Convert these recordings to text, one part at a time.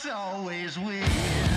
horse always wins.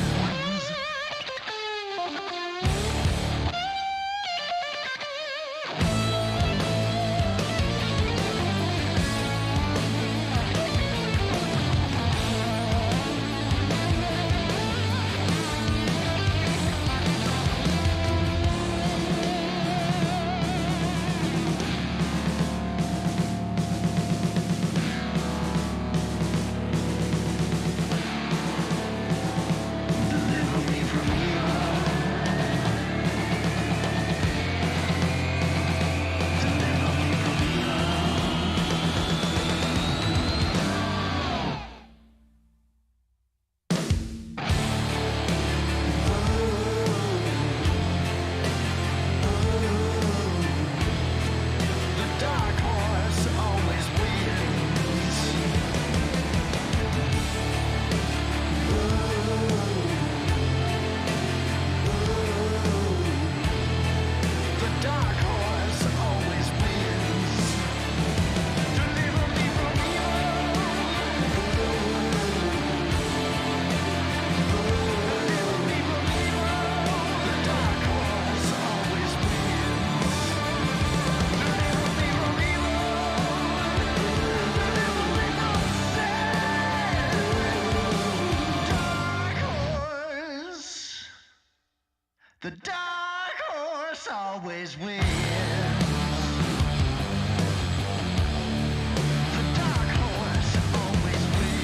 The dark horse always wins. The dark horse always wins.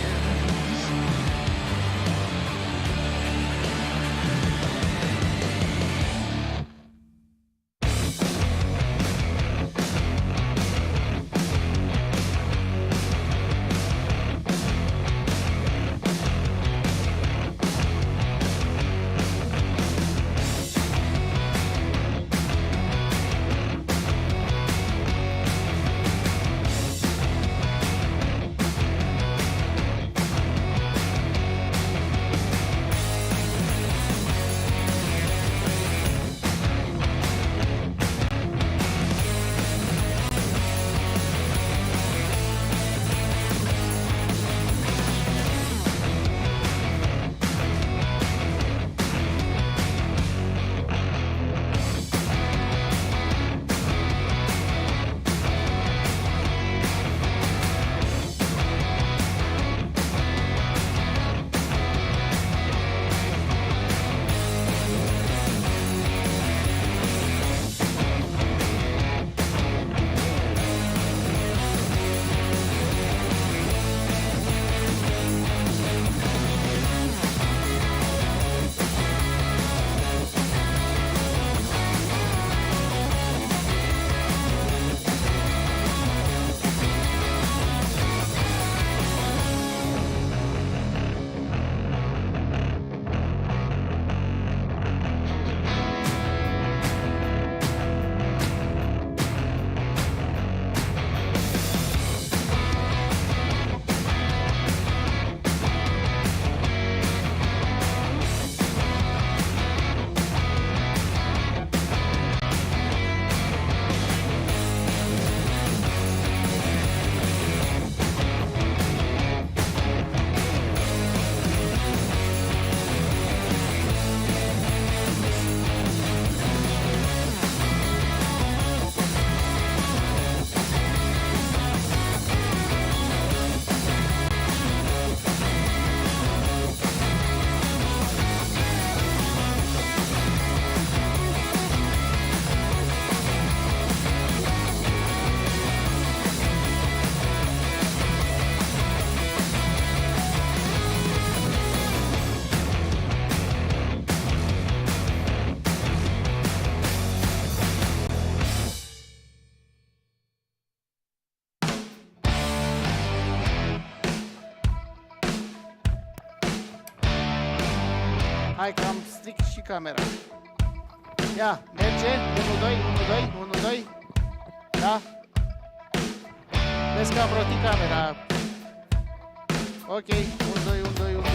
Hai că am strict și camera. Ia, merge. 1, 2, 1, 2, 1, 2. Da? Vezi că am rotit camera. Ok, 1, 2, 1, 2, 1, 2.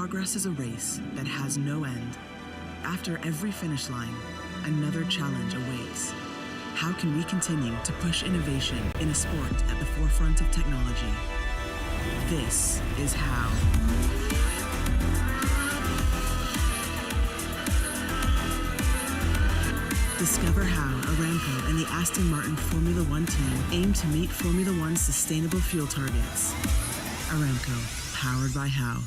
Progress is a race that has no end. After every finish line, another challenge awaits. How can we continue to push innovation in a sport at the forefront of technology? This is how. Discover how Aramco and the Aston Martin Formula One team aim to meet Formula One's sustainable fuel targets. Aramco, powered by How.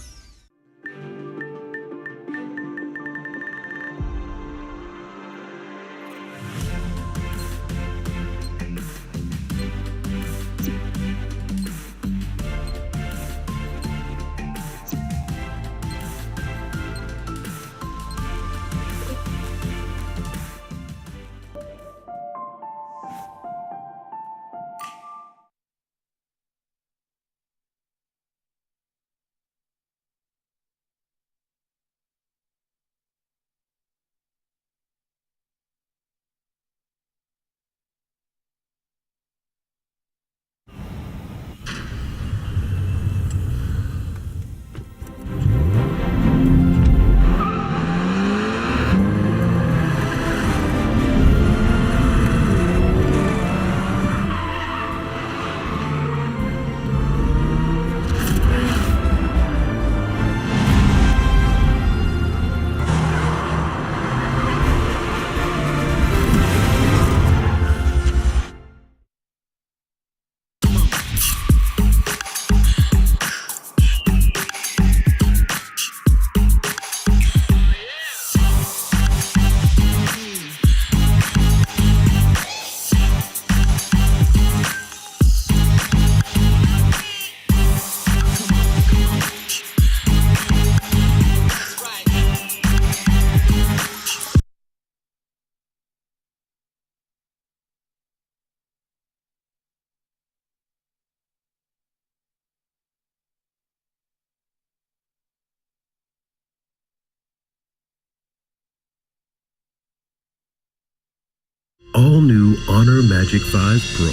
All new Honor Magic 5 Pro.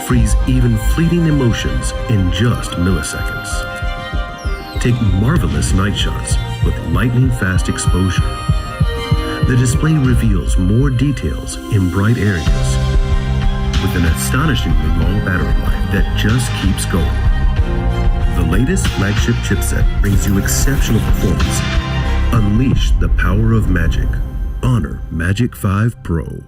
Freeze even fleeting emotions in just milliseconds. Take marvelous night shots with lightning fast exposure. The display reveals more details in bright areas with an astonishingly long battery life that just keeps going. The latest flagship chipset brings you exceptional performance. Unleash the power of magic. Honor Magic 5 Pro.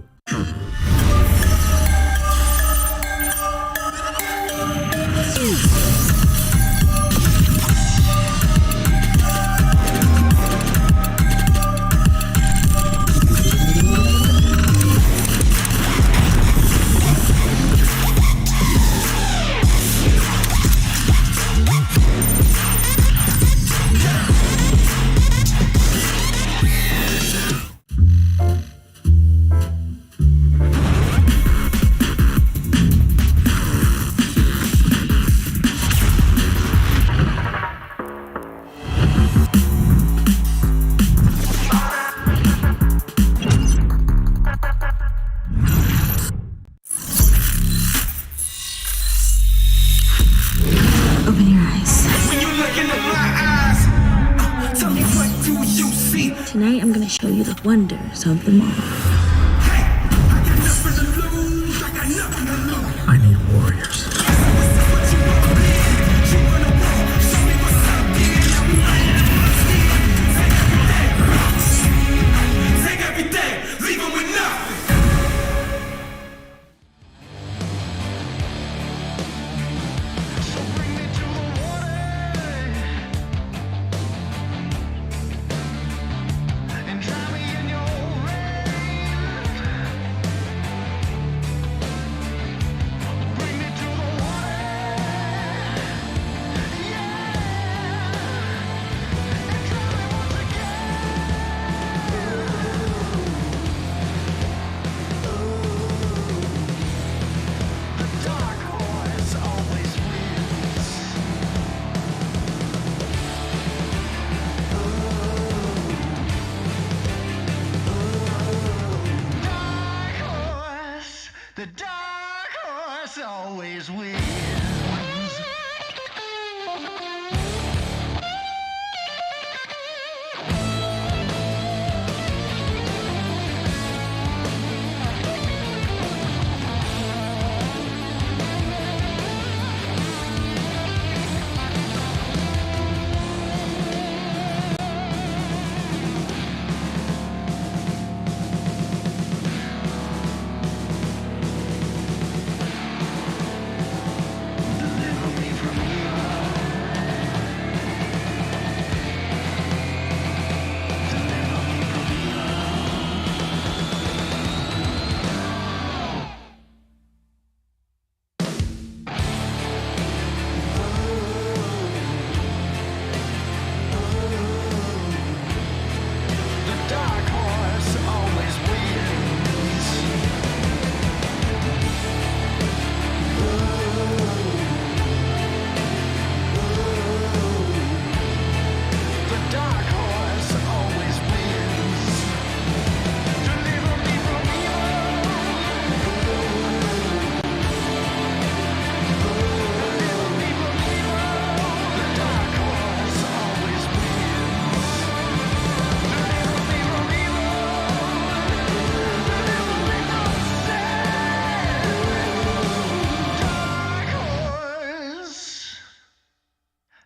Open your eyes. When you look into my eyes, tell me what do you see? Tonight I'm gonna show you the wonders of the mall. Hey, I got nothing to lose. I got nothing to lose. I need warriors. Take everything, leave 'em with nothing. So bring me to the water and drown me in your rain.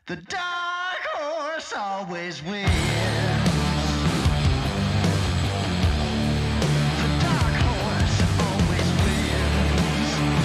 The dark horse always wins. The dark horse always wins.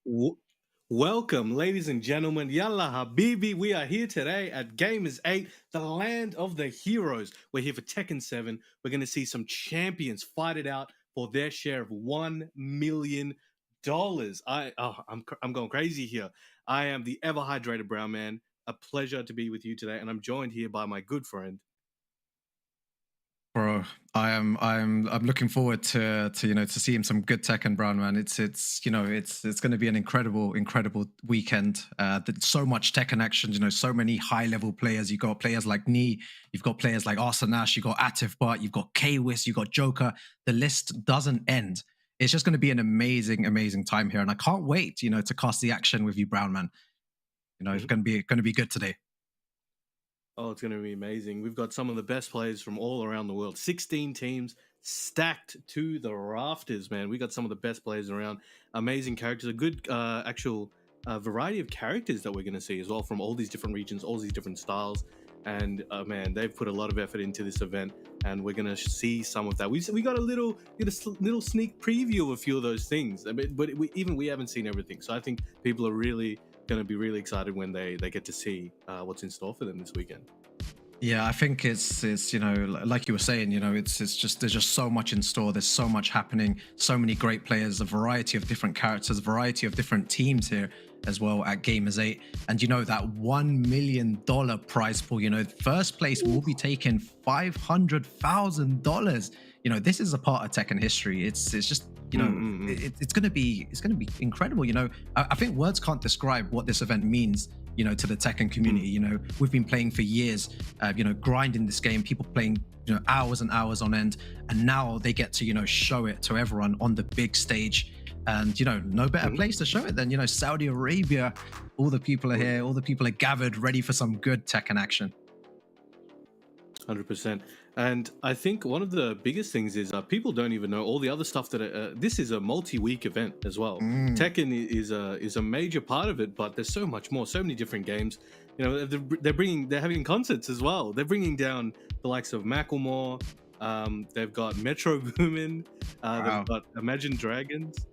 W- Welcome, ladies and gentlemen. Yalla Habibi. We are here today at Gamers8, the land of the heroes. We're here for Tekken 7. We're going to see some champions fight it out for their share of $1 million. I'm going crazy here. I am the ever hydrated brown man. A pleasure to be with you today, and I'm joined here by my good friend. Bro, I'm looking forward to to seeing some good Tekken, Brown man. It's going to be an incredible weekend. So much Tekken action. So many high level players. You got players like Knee. You've got players like Arsanash. You got Atif Bart. You've got Kwis. You got Joker. The list doesn't end. It's just going to be an amazing time here, and I can't wait. To cast the action with you, Brown man. It's going to be good today. Oh, it's going to be amazing. We've got some of the best players from all around the world. 16 teams stacked to the rafters, man. We got some of the best players around. Amazing characters. A good actual variety of characters that we're going to see as well from all these different regions, all these different styles. And man, they've put a lot of effort into this event, and we're going to see some of that. We got a little sneak preview of a few of those things, but we haven't seen everything. So I think people are really going to be really excited when they get to see what's in store for them this weekend. Yeah, I think it's like you were saying, it's just there's just so much in store. There's so much happening, so many great players, a variety of different characters, a variety of different teams here as well at Gamers8. And that $1 million prize pool, first place will be taking $500,000. This is a part of Tekken history. It's just it's gonna be incredible. I think words can't describe what this event means to the Tekken community. We've been playing for years, grinding this game, people playing hours and hours on end, and now they get to show it to everyone on the big stage. And no better place to show it than Saudi Arabia. All the people are here, all the people are gathered ready for some good Tekken action. 100%. And I think one of the biggest things is people don't even know all the other stuff that this is a multi-week event as well. Tekken is a major part of it, but there's so much more, so many different games. They're having concerts as well. They're bringing down the likes of Macklemore. They've got Metro Boomin. Wow. They've got Imagine Dragons.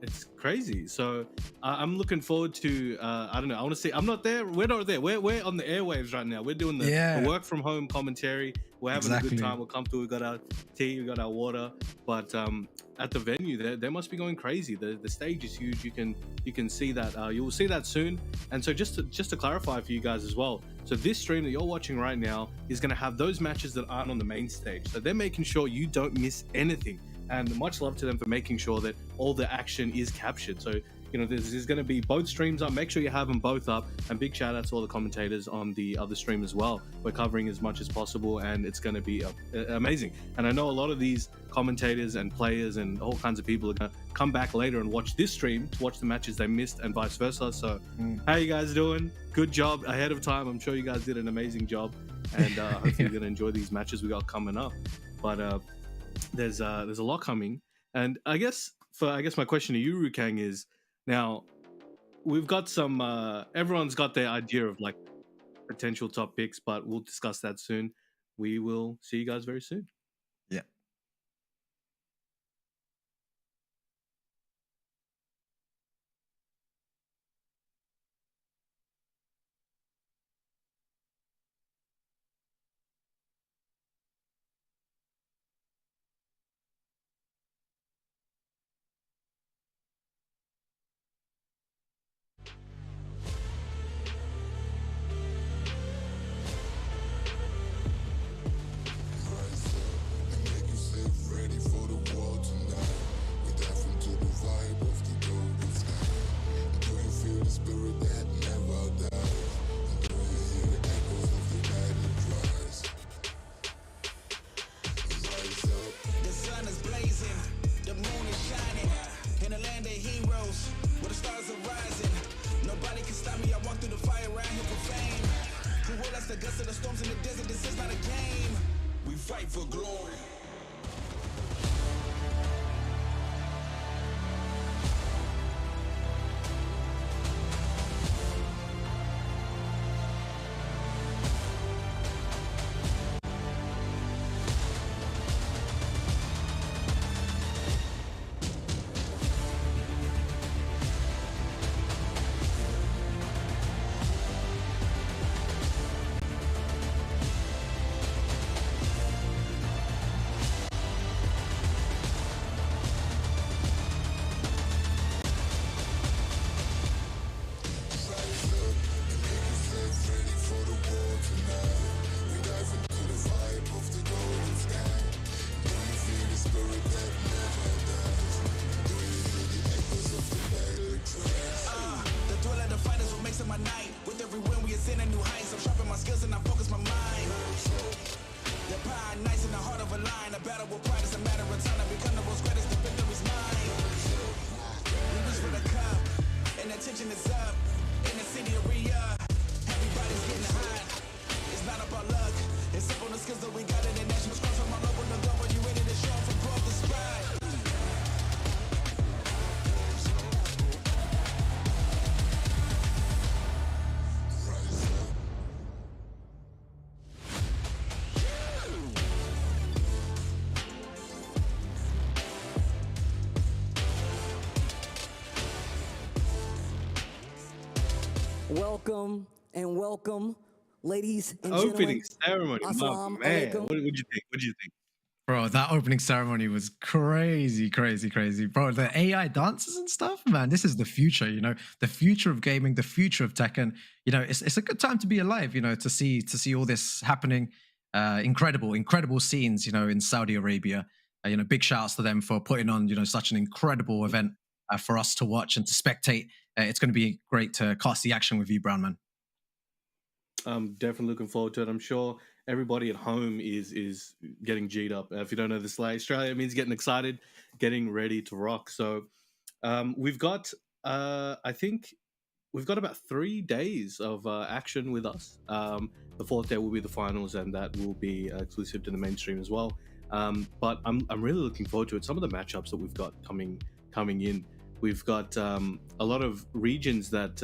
It's crazy. So I'm looking forward to I don't know, I want to see. I'm not there, we're not there, we're on the airwaves right now. We're doing the work from home commentary. We're having a good time. We're comfortable. We got our tea, we got our water. But at the venue, they must be going crazy. The stage is huge. You can see that. You will see that soon. And so just to clarify for you guys as well, so this stream that you're watching right now is going to have those matches that aren't on the main stage. So they're making sure you don't miss anything. And much love to them for making sure that all the action is captured. So, there's going to be both streams up. Make sure you have them both up. And big shout out to all the commentators on the other stream as well. We're covering as much as possible, and it's going to be amazing. And I know a lot of these commentators and players and all kinds of people are going to come back later and watch this stream to watch the matches they missed and vice versa. So how you guys doing? Good job ahead of time. I'm sure you guys did an amazing job. And hopefully you're going to enjoy these matches we got coming up. But there's a lot coming, and I guess my question to you, Rukang, is now we've got some everyone's got their idea of like potential top picks, but we'll discuss that soon. We will see you guys very soon. Yeah. Welcome and welcome, ladies and Opening gentlemen. ceremony, my Assalamu man. alaikum. What did you think? What did you think? Bro, that opening ceremony was crazy, crazy, crazy. Bro, the AI dances and stuff, man, this is the future, you know, the future of gaming, the future of Tekken. You know, it's a good time to be alive, you know, to see all this happening. Incredible scenes, you know, in Saudi Arabia. You know, big shouts to them for putting on, you know, such an incredible event for us to watch and to spectate. It's going to be great to cast the action with you, Brown Man. I'm definitely looking forward to it. I'm sure everybody at home is getting G'd up. If you don't know the slang, Australia means getting excited, getting ready to rock. So we've got, I think, we've got about 3 days of action with us. The 4th day will be the finals, and that will be exclusive to the mainstream as well. But I'm really looking forward to it. Some of the matchups that we've got coming in. We've got a lot of regions that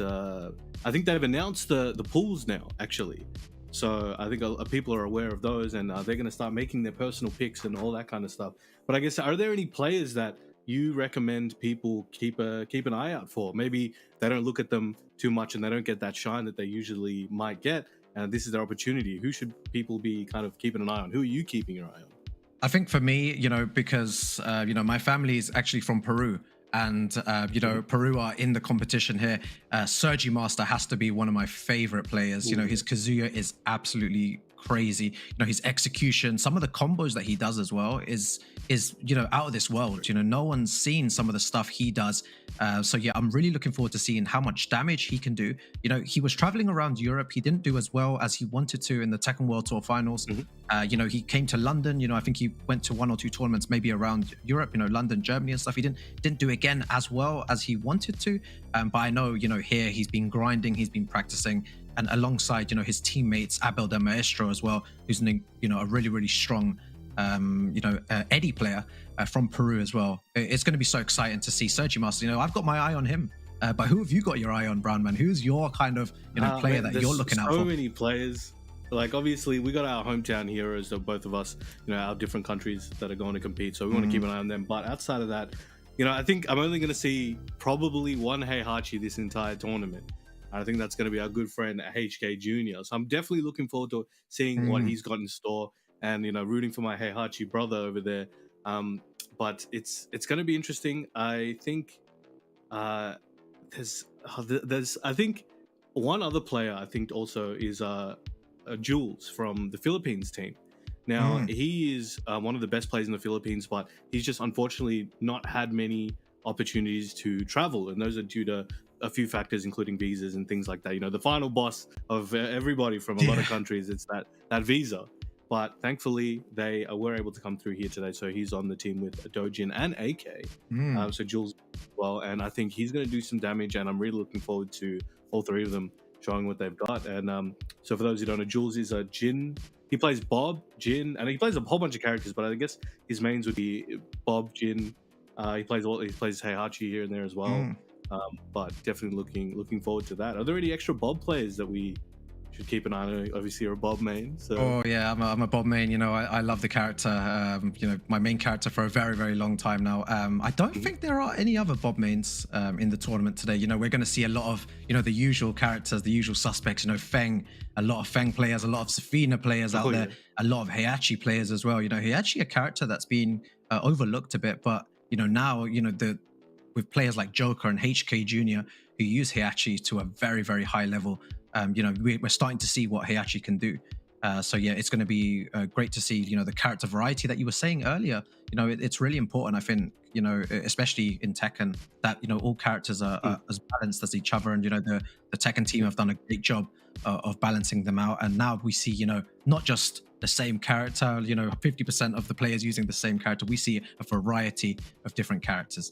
I think they've announced the pools now, actually. So I think people are aware of those, and they're going to start making their personal picks and all that kind of stuff. But I guess, are there any players that you recommend people keep an eye out for? Maybe they don't look at them too much and they don't get that shine that they usually might get, and this is their opportunity. Who should people be kind of keeping an eye on? Who are you keeping your eye on? I think for me, you know, because you know, my family is actually from Peru, and you know, Peru are in the competition here. Sergi Master has to be one of my favorite players. You know, his Kazuya is absolutely crazy. You know, his execution, some of the combos that he does as well is you know, out of this world. You know, no one's seen some of the stuff he does. So yeah, I'm really looking forward to seeing how much damage he can do. You know, he was traveling around Europe. He didn't do as well as he wanted to in the Tekken World Tour finals. You know, he came to London. You know, I think he went to 1 or 2 tournaments maybe around Europe, you know, London, Germany and stuff. He didn't do again as well as he wanted to. But I know, you know, here he's been grinding, he's been practicing, and alongside, you know, his teammates, Abel de Maestro as well, who's an, you know, a really strong you know, Eddie player from Peru as well. It's going to be so exciting to see Sergi Master. You know, I've got my eye on him. But who have you got your eye on, Brown Man? Who's your kind of, you know, player that you're looking out for? So many players. Like, obviously, we got our hometown heroes of both of us, you know, our different countries that are going to compete. So we want to keep an eye on them. But outside of that, you know, I think I'm only going to see probably one Heihachi this entire tournament. I think that's going to be our good friend HK Jr. So I'm definitely looking forward to seeing what he's got in store, and, you know, rooting for my Heihachi brother over there. But it's going to be interesting. I think there's I think one other player I think also is Jules from the Philippines team. Now, he is one of the best players in the Philippines, but he's just unfortunately not had many opportunities to travel, and those are due to a few factors, including visas and things like that. You know, the final boss of everybody from a lot of countries, it's that visa. But thankfully, they were able to come through here today. So he's on the team with Dojin and AK. So Jules as well, and I think he's going to do some damage, and I'm really looking forward to all 3 of them showing what they've got. And so for those who don't know, Jules is a Jin. He plays Bob, Jin, and he plays a whole bunch of characters, but I guess his mains would be Bob, Jin. He plays Heihachi here and there as well. But definitely looking forward to that. Are there any extra Bob players that we should keep an eye on? Obviously, you're a Bob main. So. Oh yeah, I'm a Bob main. You know, I love the character. You know, my main character for a very long time now. I don't think there are any other Bob mains in the tournament today. You know, we're going to see a lot of, you know, the usual characters, the usual suspects. You know, Feng, a lot of Feng players, a lot of Safina players out there, a lot of Heihachi players as well. You know, Heihachi, a character that's been overlooked a bit, but you know, now, you know, with players like Joker and HK Jr. who use Heihachi to a very high level, you know, we're starting to see what Heihachi can do. So yeah, it's going to be great to see, you know, the character variety that you were saying earlier. You know, it's really important, I think, you know, especially in Tekken, that, you know, all characters are as balanced as each other. And, you know, the Tekken team have done a great job of balancing them out. And now we see, you know, not just the same character, you know, 50% of the players using the same character. We see a variety of different characters.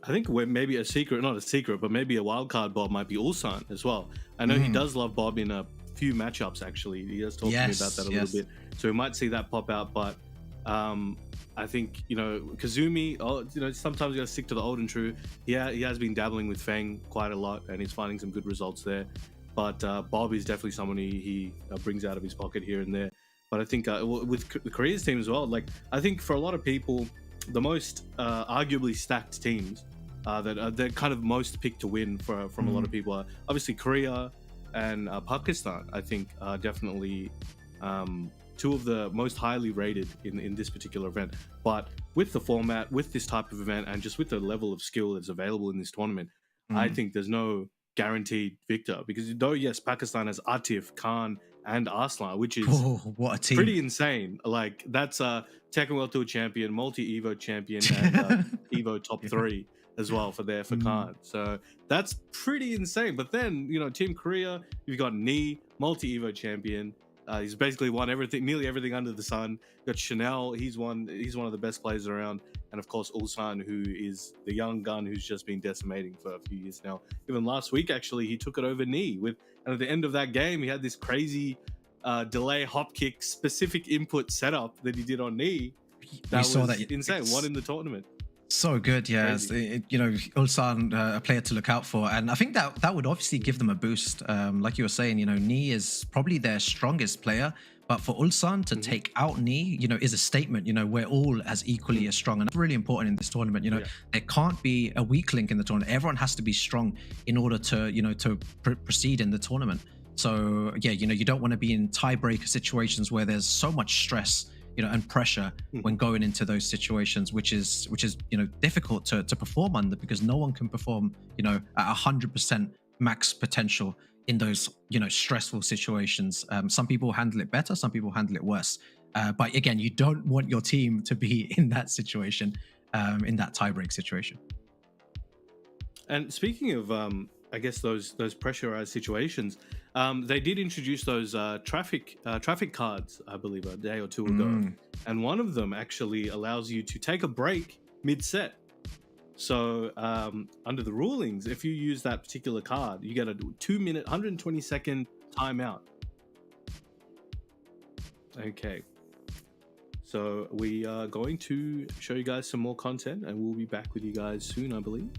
I think maybe not a secret, but maybe a wildcard Bob might be Ulsan as well. I know he does love Bob in a few matchups, actually. He has talked to me about that a little bit. So we might see that pop out, but I think, you know, Kazumi, you know, sometimes you got to stick to the old and true. He has been dabbling with Feng quite a lot, and he's finding some good results there. But Bob is definitely someone he brings out of his pocket here and there. But I think with the Korea's team as well, like, I think for a lot of people, the most arguably stacked teams that they're kind of most picked to win from a lot of people. Obviously, Korea and Pakistan, I think, are definitely two of the most highly rated in this particular event. But with the format, with this type of event, and just with the level of skill that's available in this tournament, I think there's no guaranteed victor. Because though, yes, Pakistan has Atif, Khan, and Arslan, which is what a team. pretty insane. Like, that's a Tekken World Tour champion, multi-Evo champion, and Evo top 3 as well for Khan. So that's pretty insane. But then, you know, Team Korea, you've got Ni, multi-Evo champion. He's basically won everything, nearly everything under the sun. You got Chanel, he's one of the best players around. And of course, Ulsan, who is the young gun who's just been decimating for a few years now. Even last week, actually, he took it over Ni and at the end of that game, he had this crazy delay hop kick specific input setup that he did on Ni. That was insane. Won in the tournament. So good, yeah. You know, Ulsan, a player to look out for, and I think that would obviously give them a boost. Like you were saying, you know, Ni is probably their strongest player, but for Ulsan to take out Ni, you know, is a statement. You know, we're all as equally as strong, and that's really important in this tournament. You know, there can't be a weak link in the tournament. Everyone has to be strong in order to, you know, to proceed in the tournament. So yeah, you know, you don't want to be in tiebreaker situations where there's so much stress, you know, and pressure when going into those situations, which is you know, difficult to perform under, because no one can perform, you know, at 100% max potential in those, you know, stressful situations. Some people handle it better, some people handle it worse. But again, you don't want your team to be in that situation, in that tiebreak situation. And speaking of, I guess those pressurized situations, they did introduce those traffic cards, I believe, a day or two ago, and one of them actually allows you to take a break mid-set. So under the rulings, if you use that particular card, you get a 2-minute, 120-second timeout. Okay, so we are going to show you guys some more content, and we'll be back with you guys soon, I believe.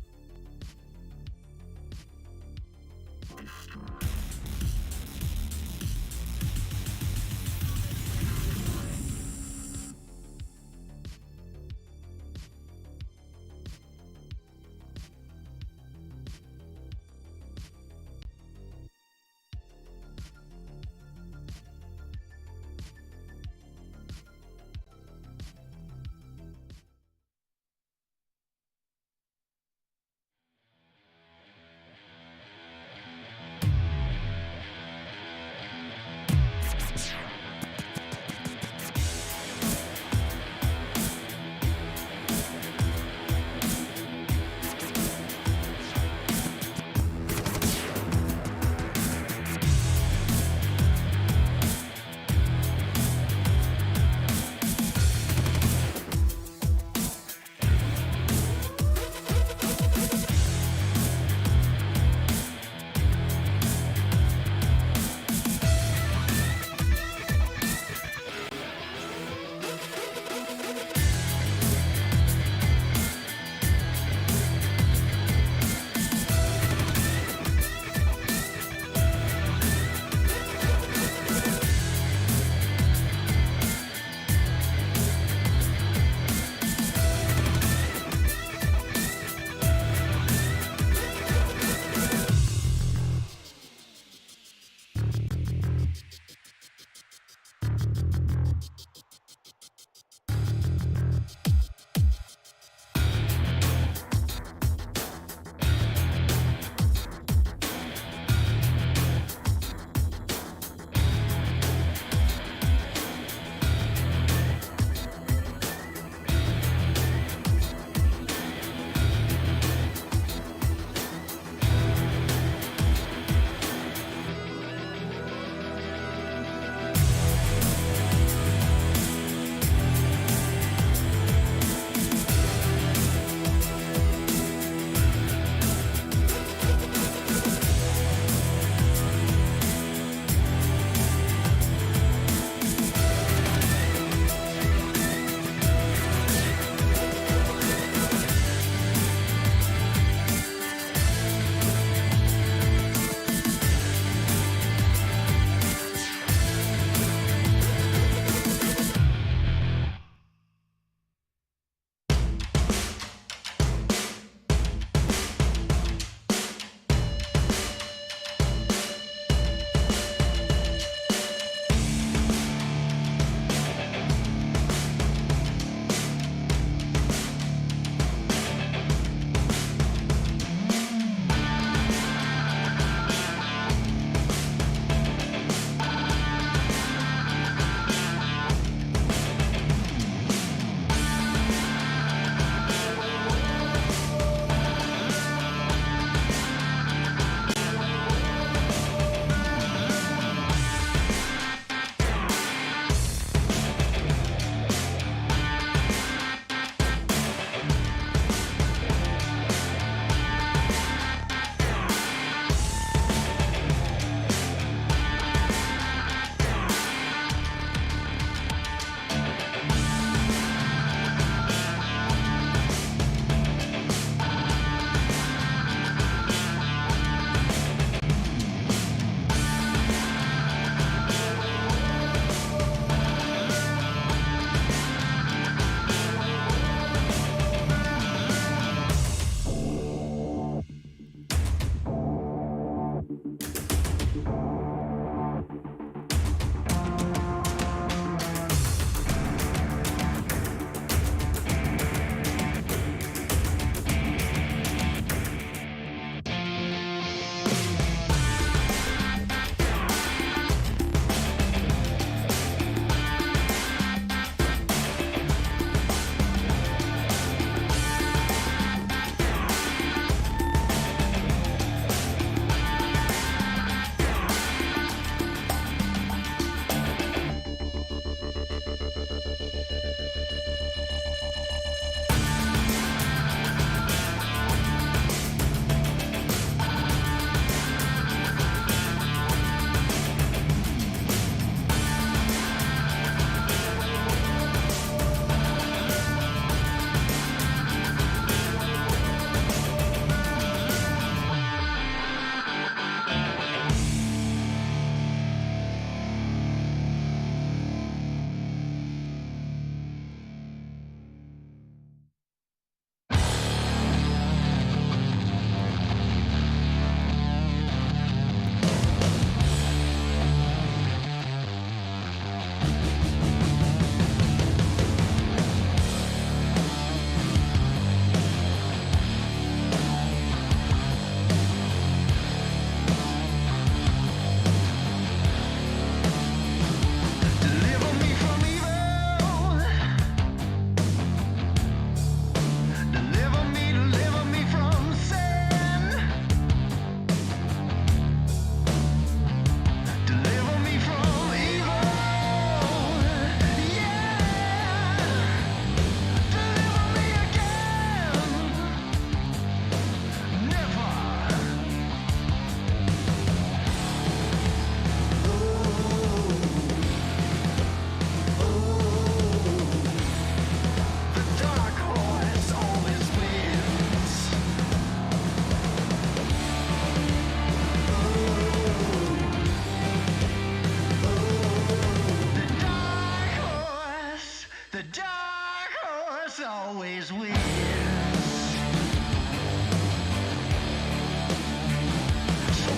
So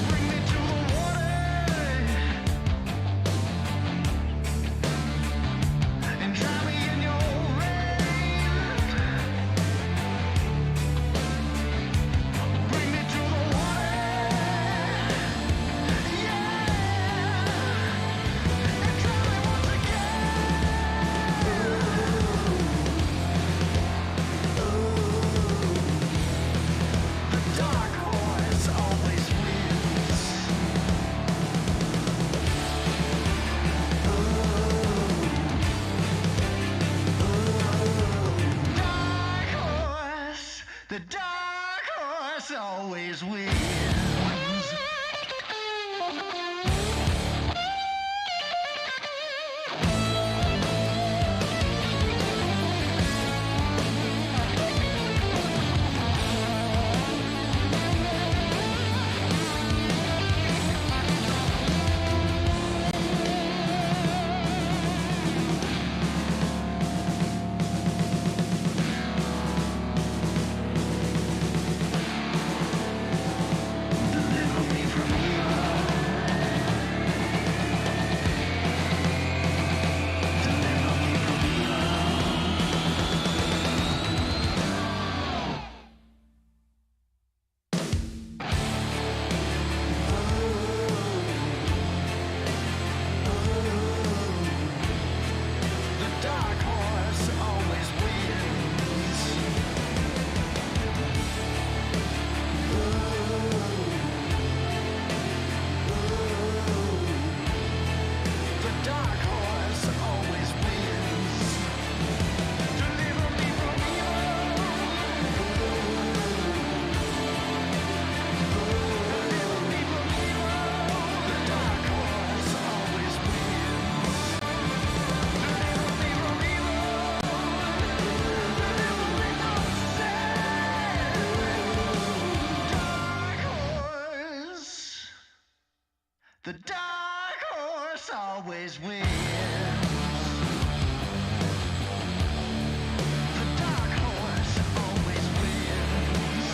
bring me to the water and drown me in your rain. Bring me to the water, yeah, and drown me once again. The dark horse always wins. Dark horse, the dark horse always wins. Deliver me from evil. Deliver me from evil. The dark horse always wins. The dark horse always wins. Deliver me from evil. Deliver me from evil. The dark horse always wins. Deliver me from evil. Deliver me from sin. Dark horse. The dark horse always wins. The dark horse always wins.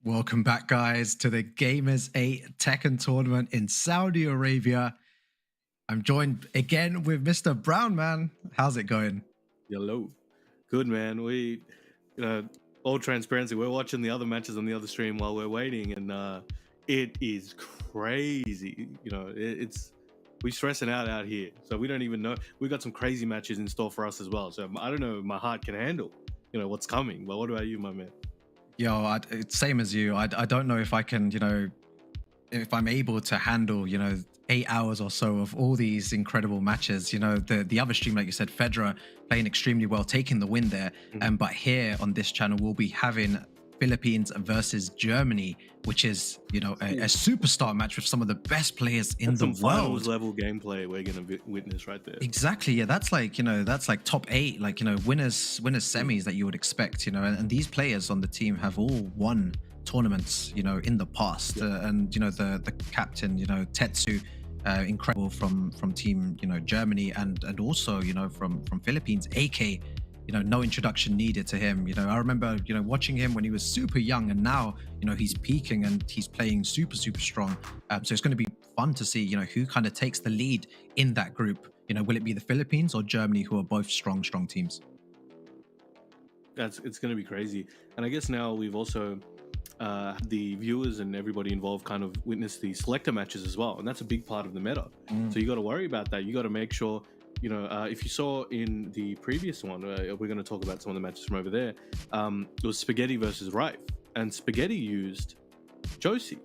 Welcome back, guys, to the Gamers8 Tekken tournament in Saudi Arabia. I'm joined again with Mr. Brown, man. How's it going? Hello. Good, man. All transparency, we're watching the other matches on the other stream while we're waiting, and it is crazy. We're stressing out here, so we don't even know. We got some crazy matches in store for us as well. So I don't know if my heart can handle, what's coming. But what about you, my man? Yo, it's same as you. I don't know if I can, if I'm able to handle, 8 hours or so of all these incredible matches. The other stream, like you said, Federer playing extremely well, taking the win there. But here on this channel, we'll be having Philippines versus Germany, which is, a superstar match with some of the best players in the world. Finals level gameplay we're gonna witness right there. Exactly, yeah. That's like, that's like top 8, like, winners semis that you would expect, and these players on the team have all won tournaments, in the past. And the captain, Tetsu, incredible from team Germany, and also from Philippines, AK. No introduction needed to him. I remember watching him when he was super young, and now he's peaking and he's playing super strong. So it's going to be fun to see who kind of takes the lead in that group. Will it be the Philippines or Germany, who are both strong teams? It's going to be crazy. And I guess now we've also the viewers and everybody involved kind of witnessed the selector matches as well, and that's a big part of the meta. So you got to worry about that. You got to make sure, if you saw in the previous one, we're going to talk about some of the matches from over there. It was Spaghetti versus Rife, and Spaghetti used Josie,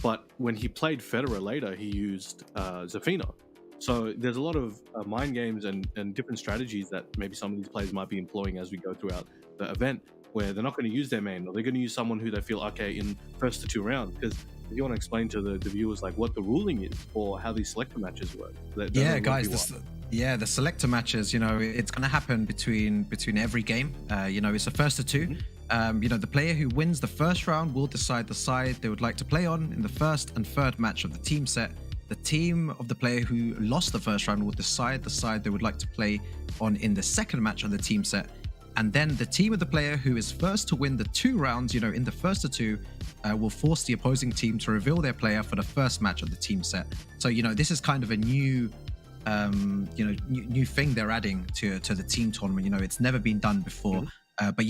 but when he played Federer later, he used Zafina. So there's a lot of mind games and different strategies that maybe some of these players might be employing as we go throughout the event, where they're not going to use their main, or they're going to use someone who they feel okay in first to 2 rounds. Because if you want to explain to the viewers like what the ruling is for how these selector matches work. Yeah, guys, the selector matches, it's going to happen between every game. It's a first to 2. The player who wins the first round will decide the side they would like to play on in the first and third match of the team set. The team of the player who lost the first round will decide the side they would like to play on in the second match of the team set. And then the team of the player who is first to win the 2 rounds, in the first to 2, will force the opposing team to reveal their player for the first match of the team set. So, this is kind of a new, new thing they're adding to the team tournament. It's never been done before, but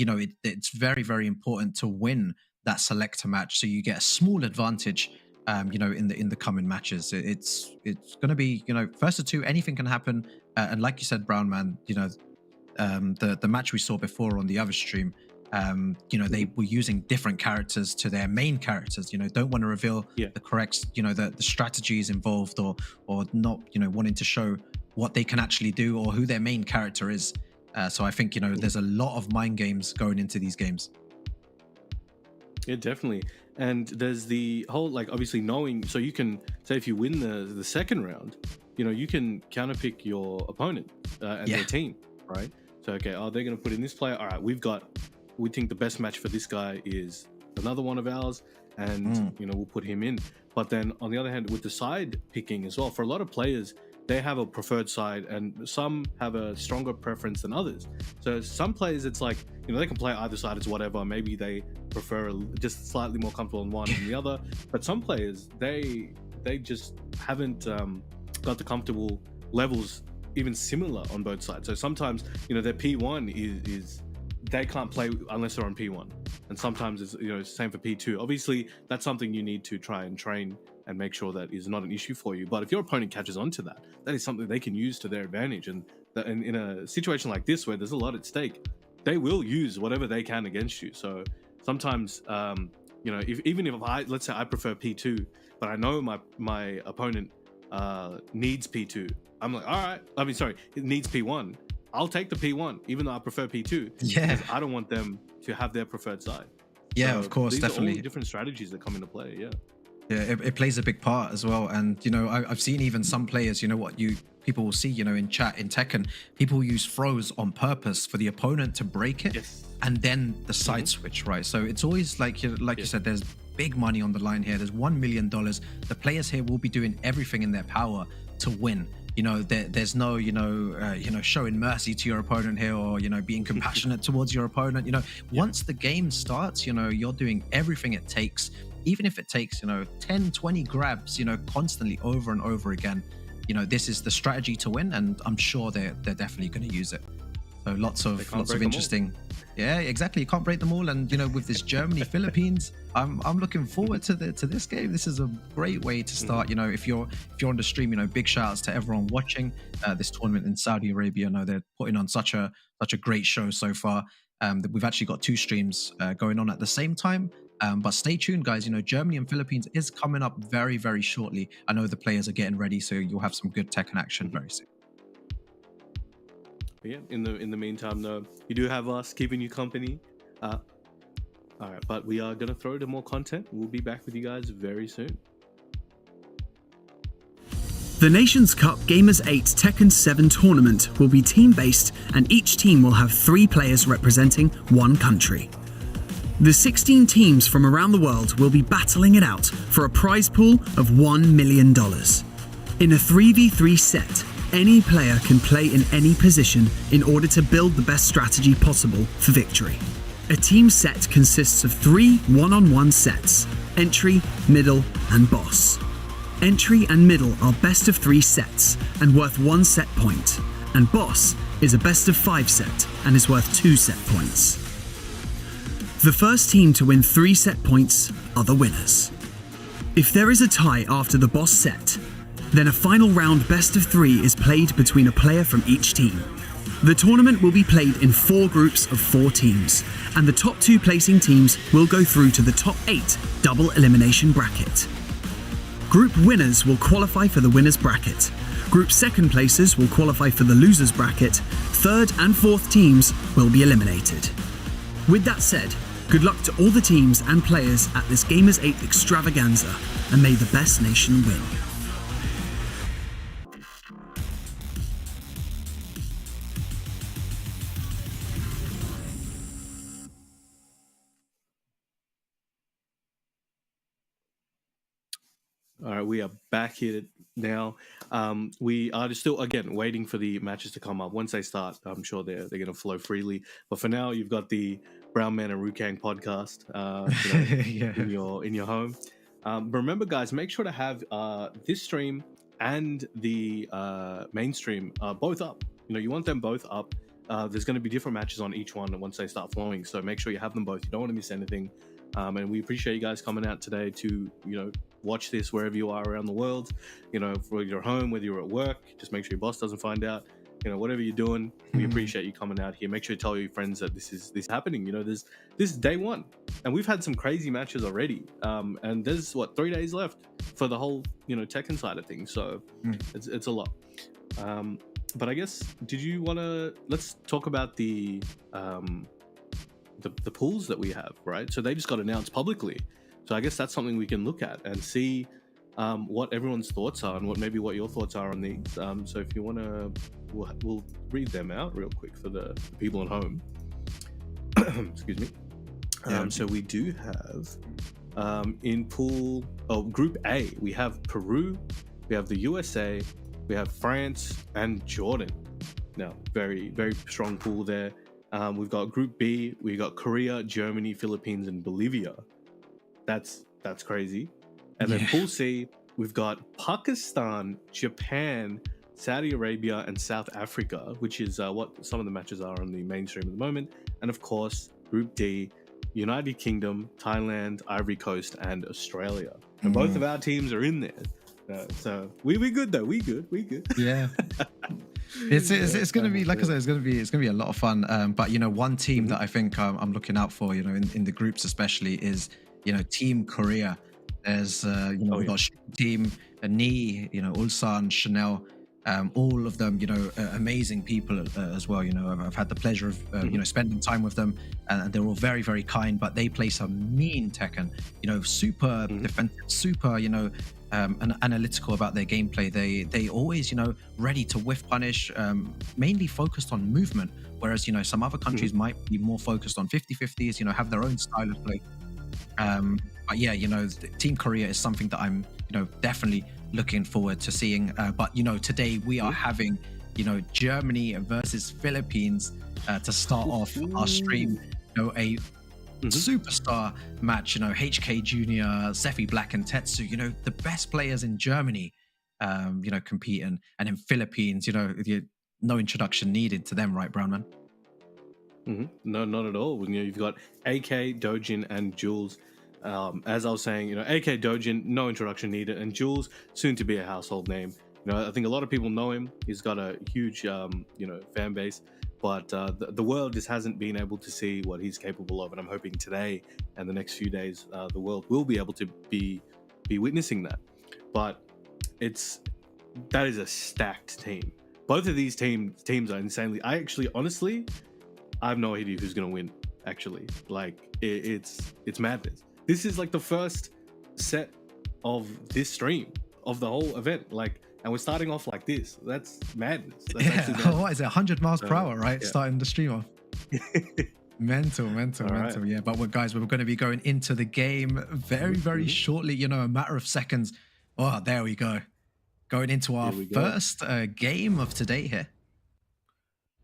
it's very, very important to win that selector match, so you get a small advantage, in the coming matches. It's going to be, first to 2, anything can happen, and like you said, Brown man, the match we saw before on the other stream, they were using different characters to their main characters. Don't want to reveal the correct, the strategies involved, or not, wanting to show what they can actually do or who their main character is. So I think there's a lot of mind games going into these games. Yeah, definitely. And there's the whole, like, obviously knowing, so you can say if you win the second round, you can counterpick your opponent and their team, right? So, okay, they're going to put in this player. All right, we think the best match for this guy is another one of ours, and, we'll put him in. But then on the other hand, with the side picking as well, for a lot of players, they have a preferred side, and some have a stronger preference than others. So some players, it's like, they can play either side as whatever. Maybe they prefer just slightly more comfortable in one than the other. But some players, they just haven't got the comfortable levels even similar on both sides. So sometimes, their P1 is they can't play unless they're on P1. And sometimes it's same for P2. Obviously, that's something you need to try and train and make sure that is not an issue for you. But if your opponent catches on to that, that is something they can use to their advantage. And in a situation like this, where there's a lot at stake, they will use whatever they can against you. So sometimes, if let's say I prefer P2, but I know my opponent needs P2, I'm like, all right, it needs P1. I'll take the P1, even though I prefer P2. Yeah. Because I don't want them to have their preferred side. Yeah, So of course, these definitely. are all different strategies that come into play, yeah. Yeah, it plays a big part as well. And, I've seen even some players, people will see, in chat, in Tekken, people use throws on purpose for the opponent to break it. Yes. And then the side switch, right? So it's always like you said, there's big money on the line here. There's $1 million. The players here will be doing everything in their power to win. there's no showing mercy to your opponent here, or being compassionate towards your opponent. Once the game starts, you're doing everything it takes, even if it takes 10, 20 grabs, constantly over and over again. This is the strategy to win, and I'm sure they're definitely going to use it. So lots of interesting. Yeah, exactly. You can't break them all. And with this Germany Philippines, I'm looking forward to this game. This is a great way to start. If you're on the stream, big shout outs to everyone watching this tournament in Saudi Arabia. They're putting on such a great show so far. We've actually got 2 streams going on at the same time. But stay tuned, guys. Germany and Philippines is coming up very, very shortly. I know the players are getting ready, so you'll have some good Tekken action very soon. But yeah, in the meantime, though, you do have us keeping you company. All right, but we are gonna throw to more content. We'll be back with you guys very soon. The Nations Cup Gamers8 Tekken 7 tournament will be team-based, and each team will have 3 players representing one country. The 16 teams from around the world will be battling it out for a prize pool of $1 million. In a 3v3 set, any player can play in any position in order to build the best strategy possible for victory. A team set consists of 3 one-on-one sets: entry, middle, and boss. Entry and middle are best of 3 sets and worth 1 set point, and boss is a best of 5 set and is worth 2 set points. The first team to win 3 set points are the winners. If there is a tie after the boss set, then a final round best of 3 is played between a player from each team. The tournament will be played in 4 groups of 4 teams, and the top 2 placing teams will go through to the top 8 double elimination bracket. Group winners will qualify for the winners bracket. Group second placers will qualify for the losers bracket. 3rd and 4th teams will be eliminated. With that said, good luck to all the teams and players at this Gamers8 extravaganza, and may the best nation win. All right, we are back here now. We are still, again, waiting for the matches to come up. Once they start, I'm sure they're going to flow freely. But for now, you've got the Brown Man and Rukang podcast in your home. But remember, guys, make sure to have this stream and the main stream both up. You want them both up. There's going to be different matches on each one once they start flowing. So make sure you have them both. You don't want to miss anything. And we appreciate you guys coming out today to, watch this wherever you are around the world, whether you're home, whether you're at work. Just make sure your boss doesn't find out, whatever you're doing. We appreciate you coming out here. Make sure you tell your friends that this is happening. This is day 1, and we've had some crazy matches already. And there's 3 days left for the whole, Tekken side of things. So it's a lot. But I guess, did you want to, let's talk about the pools that we have, right? So they just got announced publicly. So I guess that's something we can look at and see what everyone's thoughts are and what your thoughts are on these. So if you want to, we'll read them out real quick for the people at home. Excuse me. So we do have in Group A, we have Peru, we have the USA, we have France, and Jordan. Now, very, very strong pool there. We've got Group B, we've got Korea, Germany, Philippines, and Bolivia. That's crazy. And then Pool C, we've got Pakistan, Japan, Saudi Arabia, and South Africa, which is what some of the matches are on the mainstream at the moment. And of course, Group D, United Kingdom, Thailand, Ivory Coast, and Australia. And both of our teams are in there. So we good though. We good. Yeah. It's going to be, like I said, it's going to be a lot of fun. But one team that I think I'm looking out for, in the groups especially, is Team Korea. There's we've got Team Ni, Ulsan, Chanel, all of them, amazing people as well. I've had the pleasure of spending time with them, and they're all very, very kind. But they play some mean Tekken, super defensive, super analytical about their gameplay. They always ready to whiff punish, mainly focused on movement, whereas some other countries might be more focused on 50-50s, have their own style of play. But yeah, Team Korea is something that I'm definitely looking forward to seeing. But today we are having Germany versus Philippines to start off our stream. A superstar match. HK Junior, Zephy Black, and Tetsu. The best players in Germany. Competing, and in Philippines, no introduction needed to them, right, Brown Man? No, not at all. You've got AK, Dojin, and Jules. As I was saying, AK Dojin, no introduction needed, and Jules, soon to be a household name. I think a lot of people know him. He's got a huge, fan base, but the world just hasn't been able to see what he's capable of, and I'm hoping today and the next few days, the world will be able to be witnessing that. But that is a stacked team. Both of these teams are insanely. Honestly, I have no idea who's gonna win. Actually, it's madness. This is like the first set of this stream of the whole event. And we're starting off like this. That's madness. That's madness. What is it? 100 miles per hour, right? Yeah. Starting the stream off. Mental. Right. Yeah, but we're going to be going into the game very shortly. A matter of seconds. Oh, there we go. Going into our first game of today here.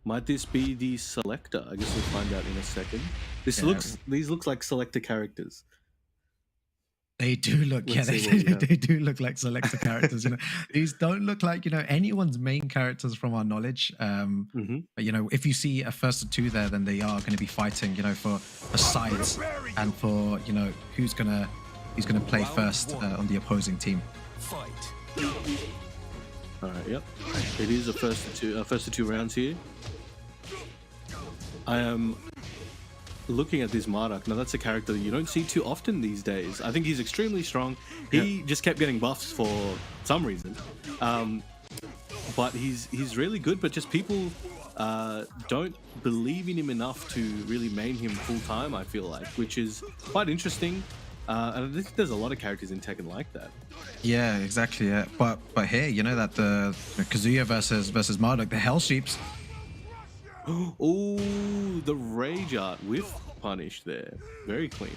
Might this be the selector? I guess we'll find out in a second. These looks like selector characters. They do look, they do look like selector characters. These don't look like anyone's main characters from our knowledge. But if you see a first or two there, then they are going to be fighting, for sides and for who's gonna play first on the opposing team. All right, yep. It is the first of two rounds here. I am looking at this Marduk. Now that's a character that you don't see too often these days. I think he's extremely strong. He just kept getting buffs for some reason. But he's really good, but just people don't believe in him enough to really main him full time, I feel like, which is quite interesting. And I think there's a lot of characters in Tekken like that. Yeah, exactly. Yeah. But here, that the Kazuya versus Marduk, the Hell Sweeps. Oh, the Rage Art with punish there. Very clean.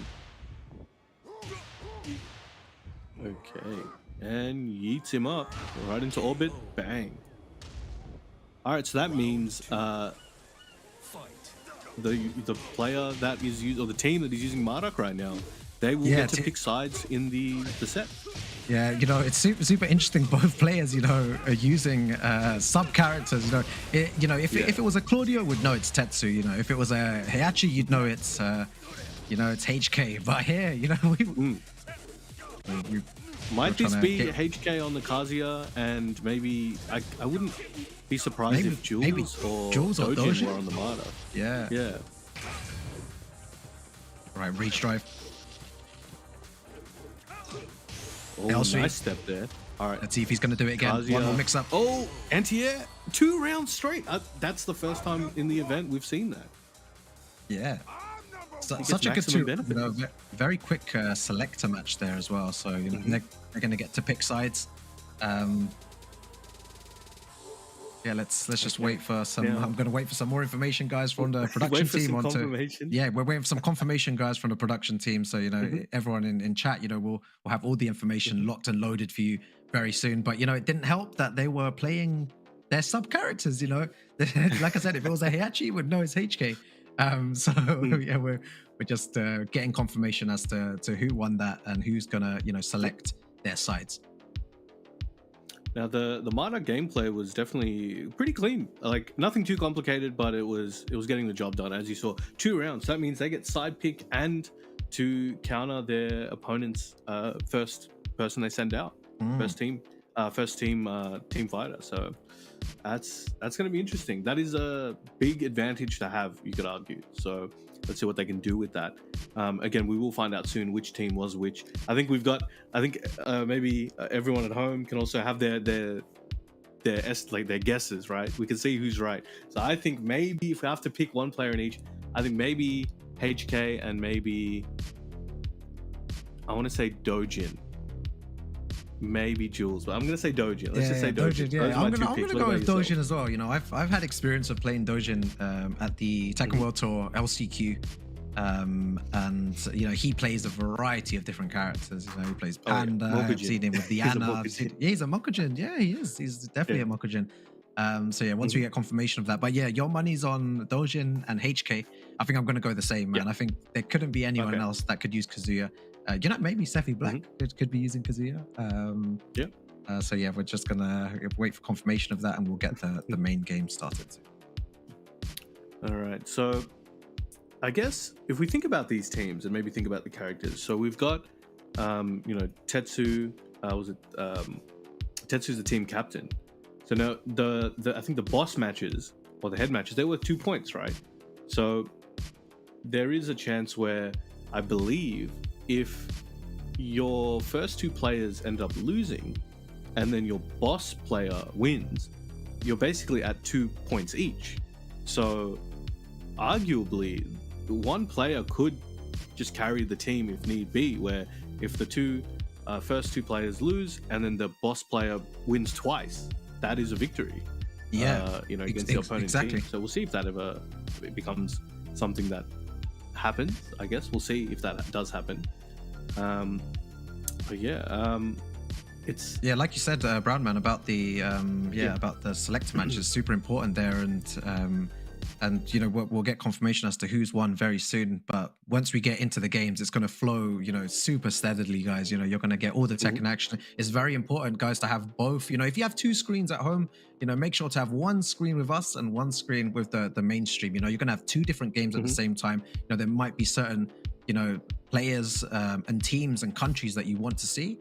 Okay. And yeets him up right into orbit. Bang. Alright, so that means the player that is using, or the team that is using Marduk right now, they will get to pick sides in the set. Yeah, it's super interesting. Both players, are using sub characters. If it was a Claudio, would know it's Tetsu. If it was a Heihachi, you'd know it's it's HK. But here, might this be HK on the Kazuya, and maybe I wouldn't be surprised if Jules or Dojin were on the Marduk. Yeah. Right, reach drive. Oh, nice step there. All right. Let's see if he's going to do it again. Kazuya. One more mix up. Oh, anti-air. 2 rounds straight. That's the first time in the event we've seen that. Yeah. Such a good very quick selector match there as well. So they're going to get to pick sides. Let's just wait for some. Yeah. I'm going to wait for some more information, guys, from the production team. We're waiting for some confirmation, guys, from the production team. So everyone in chat, we'll have all the information locked and loaded for you very soon. But it didn't help that they were playing their sub characters. Like I said, if it was a Heihachi, you would know it's HK. We're just getting confirmation as to who won that and who's gonna select their sides. Now the Marduk gameplay was definitely pretty clean. Like nothing too complicated, but it was getting the job done. As you saw, 2 rounds. That means they get side pick and to counter their opponent's first person they send out, first team fighter. So that's going to be interesting. That is a big advantage to have, you could argue. So let's see what they can do with that. Again, we will find out soon which team was which. I think maybe everyone at home can also have their guesses, right? We can see who's right. So I think maybe if we have to pick one player in each, I think maybe HK and maybe I want to say Dojin. Maybe Jules, but I'm gonna say Dojin. Let's just say Dojin. Yeah, I'm gonna go with Dojin as well. I've had experience of playing Dojin at the Tekken World Tour LCQ And he plays a variety of different characters. He plays Panda. I've seen him with Diana. He's a Mokujin. Yeah, he is. He's definitely a Mokujin. So yeah, once we get confirmation of that. But yeah, your money's on Dojin and HK. I think I'm going to go the same, man. I think there couldn't be anyone else that could use Kazuya. Maybe Sephi Black could be using Kazuya. So yeah, we're just gonna wait for confirmation of that, and we'll get the main game started. All right. So I guess if we think about these teams and maybe think about the characters, so we've got Tetsu. Tetsu's the team captain. So now I think the boss matches or the head matches, they were 2 points, right? So there is a chance where I believe if your first two players end up losing and then your boss player wins, you're basically at 2 points each. So arguably one player could just carry the team if need be, where if the first two players lose and then the boss player wins twice, that is a victory. Against the opponent team. So we'll see if that ever becomes something that happens. I guess we'll see if that does happen. It's like you said, Brown Man, about the about the select match is super important there, and we'll get confirmation as to who's won very soon. But once we get into the games, it's going to flow, super steadily, guys. You're going to get all the Tekken action. It's very important, guys, to have both. If you have two screens at home, make sure to have one screen with us and one screen with the mainstream. You're going to have two different games at the same time. There might be certain, players and teams and countries that you want to see.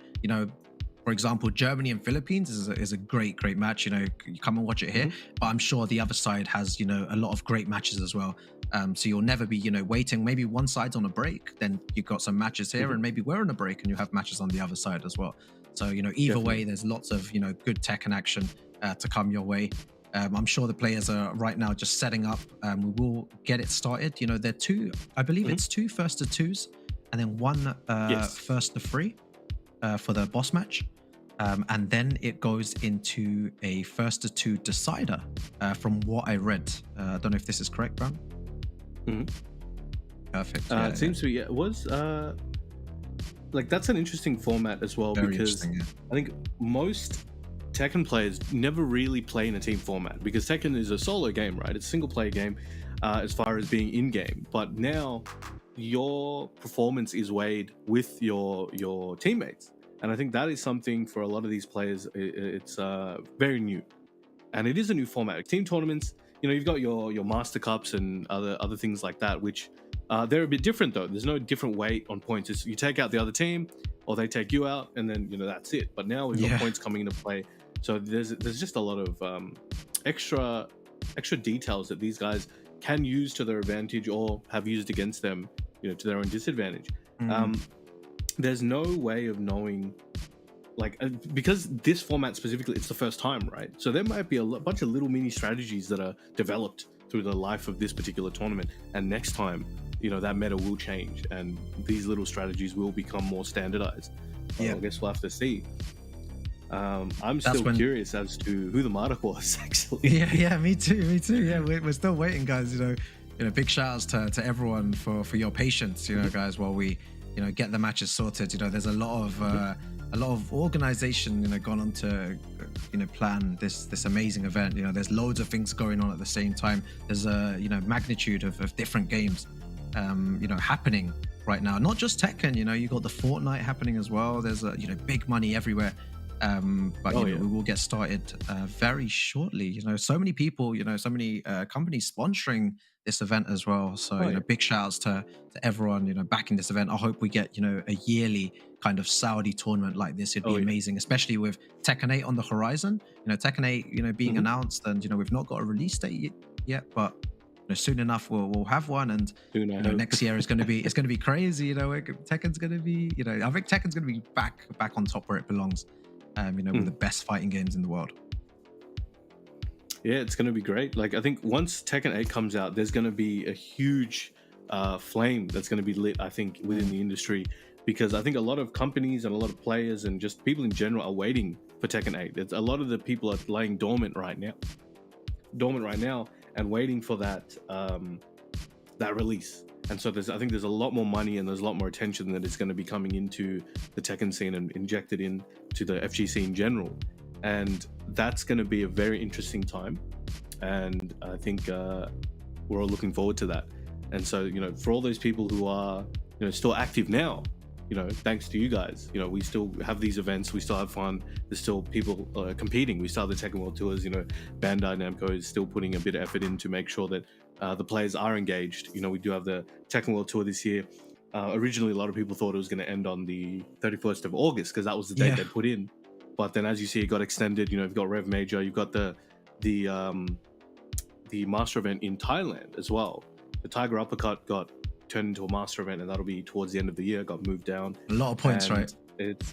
For example, Germany and Philippines is a great match. You come and watch it here, but I'm sure the other side has a lot of great matches as well. So you'll never be waiting. Maybe one side's on a break, then you've got some matches here, and maybe we're on a break and you have matches on the other side as well. So either way, there's lots of good Tekken action to come your way. I'm sure the players are right now just setting up. We will get it started. They're two. I believe it's two first to twos, and then one first to three for the boss match. And then it goes into a first to two decider, from what I read. I don't know if this is correct, Bram. Perfect. It seems to be. It was that's an interesting format as well. Very because I think most Tekken players never really play in a team format, because Tekken is a solo game, right? It's a single player game as far as being in game. But now your performance is weighed with your teammates. And I think that is something for a lot of these players. It's very new, and it is a new format. Team tournaments, you've got your Master Cups and other things like that, which they're a bit different though. There's no different weight on points. It's you take out the other team, or they take you out, and then that's it. But now we've got points coming into play, so there's just a lot of extra details that these guys can use to their advantage or have used against them, to their own disadvantage. There's no way of knowing, because this format specifically, it's the first time, right? So there might be a bunch of little mini strategies that are developed through the life of this particular tournament. And next time, that meta will change and these little strategies will become more standardized. I guess we'll have to see. I'm still curious as to who the Marduk was, actually. Yeah, me too. Yeah, we're still waiting, guys. Big shout outs to everyone for your patience, guys, while we get the matches sorted. There's a lot of organization gone on to plan this amazing event. There's loads of things going on at the same time. There's a magnitude of different games happening right now, not just Tekken. You got the Fortnite happening as well. There's big money everywhere. But we will get started very shortly. So many people, so many companies sponsoring this event as well. So big shout outs to everyone backing this event. I hope we get a yearly kind of Saudi tournament like this. It'd be amazing, especially with Tekken 8 on the horizon. Tekken 8 being announced, and we've not got a release date yet, but soon enough we'll have one. And next year is going to be it's going to be crazy. Tekken's going to be I think Tekken's going to be back on top where it belongs. With the best fighting games in the world. Yeah, it's going to be great. I think once Tekken 8 comes out, there's going to be a huge flame that's going to be lit, I think, within the industry, because I think a lot of companies and a lot of players and just people in general are waiting for Tekken 8. A lot of the people are laying dormant right now and waiting for that release. And so I think there's a lot more money and there's a lot more attention that is going to be coming into the Tekken scene and injected into the FGC in general. And that's going to be a very interesting time. And I think we're all looking forward to that. And so, you know, for all those people who are, you know, still active now, you know, thanks to you guys, you know, we still have these events, we still have fun, there's still people competing. We still have the Tekken World Tours, you know, Bandai Namco is still putting a bit of effort in to make sure that the players are engaged. You know, we do have the Tekken World Tour this year. Originally, a lot of people thought it was going to end on the 31st of August because that was the date they put in. But then, as you see, it got extended. You know, you've got Rev Major, you've got the master event in Thailand as well. The Tiger Uppercut got turned into a master event, and that'll be towards the end of the year. Got moved down. A lot of points, and right? It's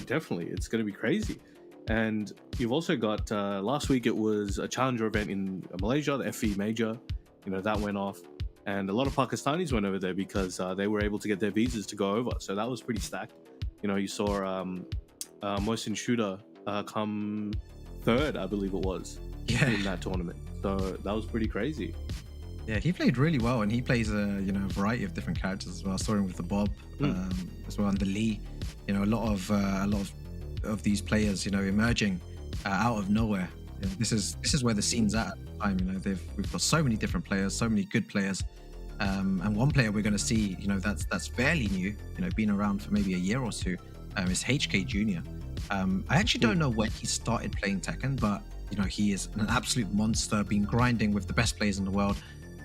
definitely. It's going to be crazy. And you've also got last week it was a challenger event in Malaysia, the FE Major. You know, that went off, and a lot of Pakistanis went over there because they were able to get their visas to go over. So that was pretty stacked. You know, you saw Mohsin Shooter come third, I believe it was, in that tournament. So that was pretty crazy. Yeah, he played really well, and he plays a variety of different characters as well. I saw him with the Bob as well, and the Lee. You know, a lot of these players, you know, emerging out of nowhere. You know, this is where the scene's at the time. You know, we've got so many different players, so many good players, and one player we're going to see, you know, that's fairly new. You know, been around for maybe a year or two, is HK Jr. I actually don't know when he started playing Tekken, but you know, he is an absolute monster. Been grinding with the best players in the world.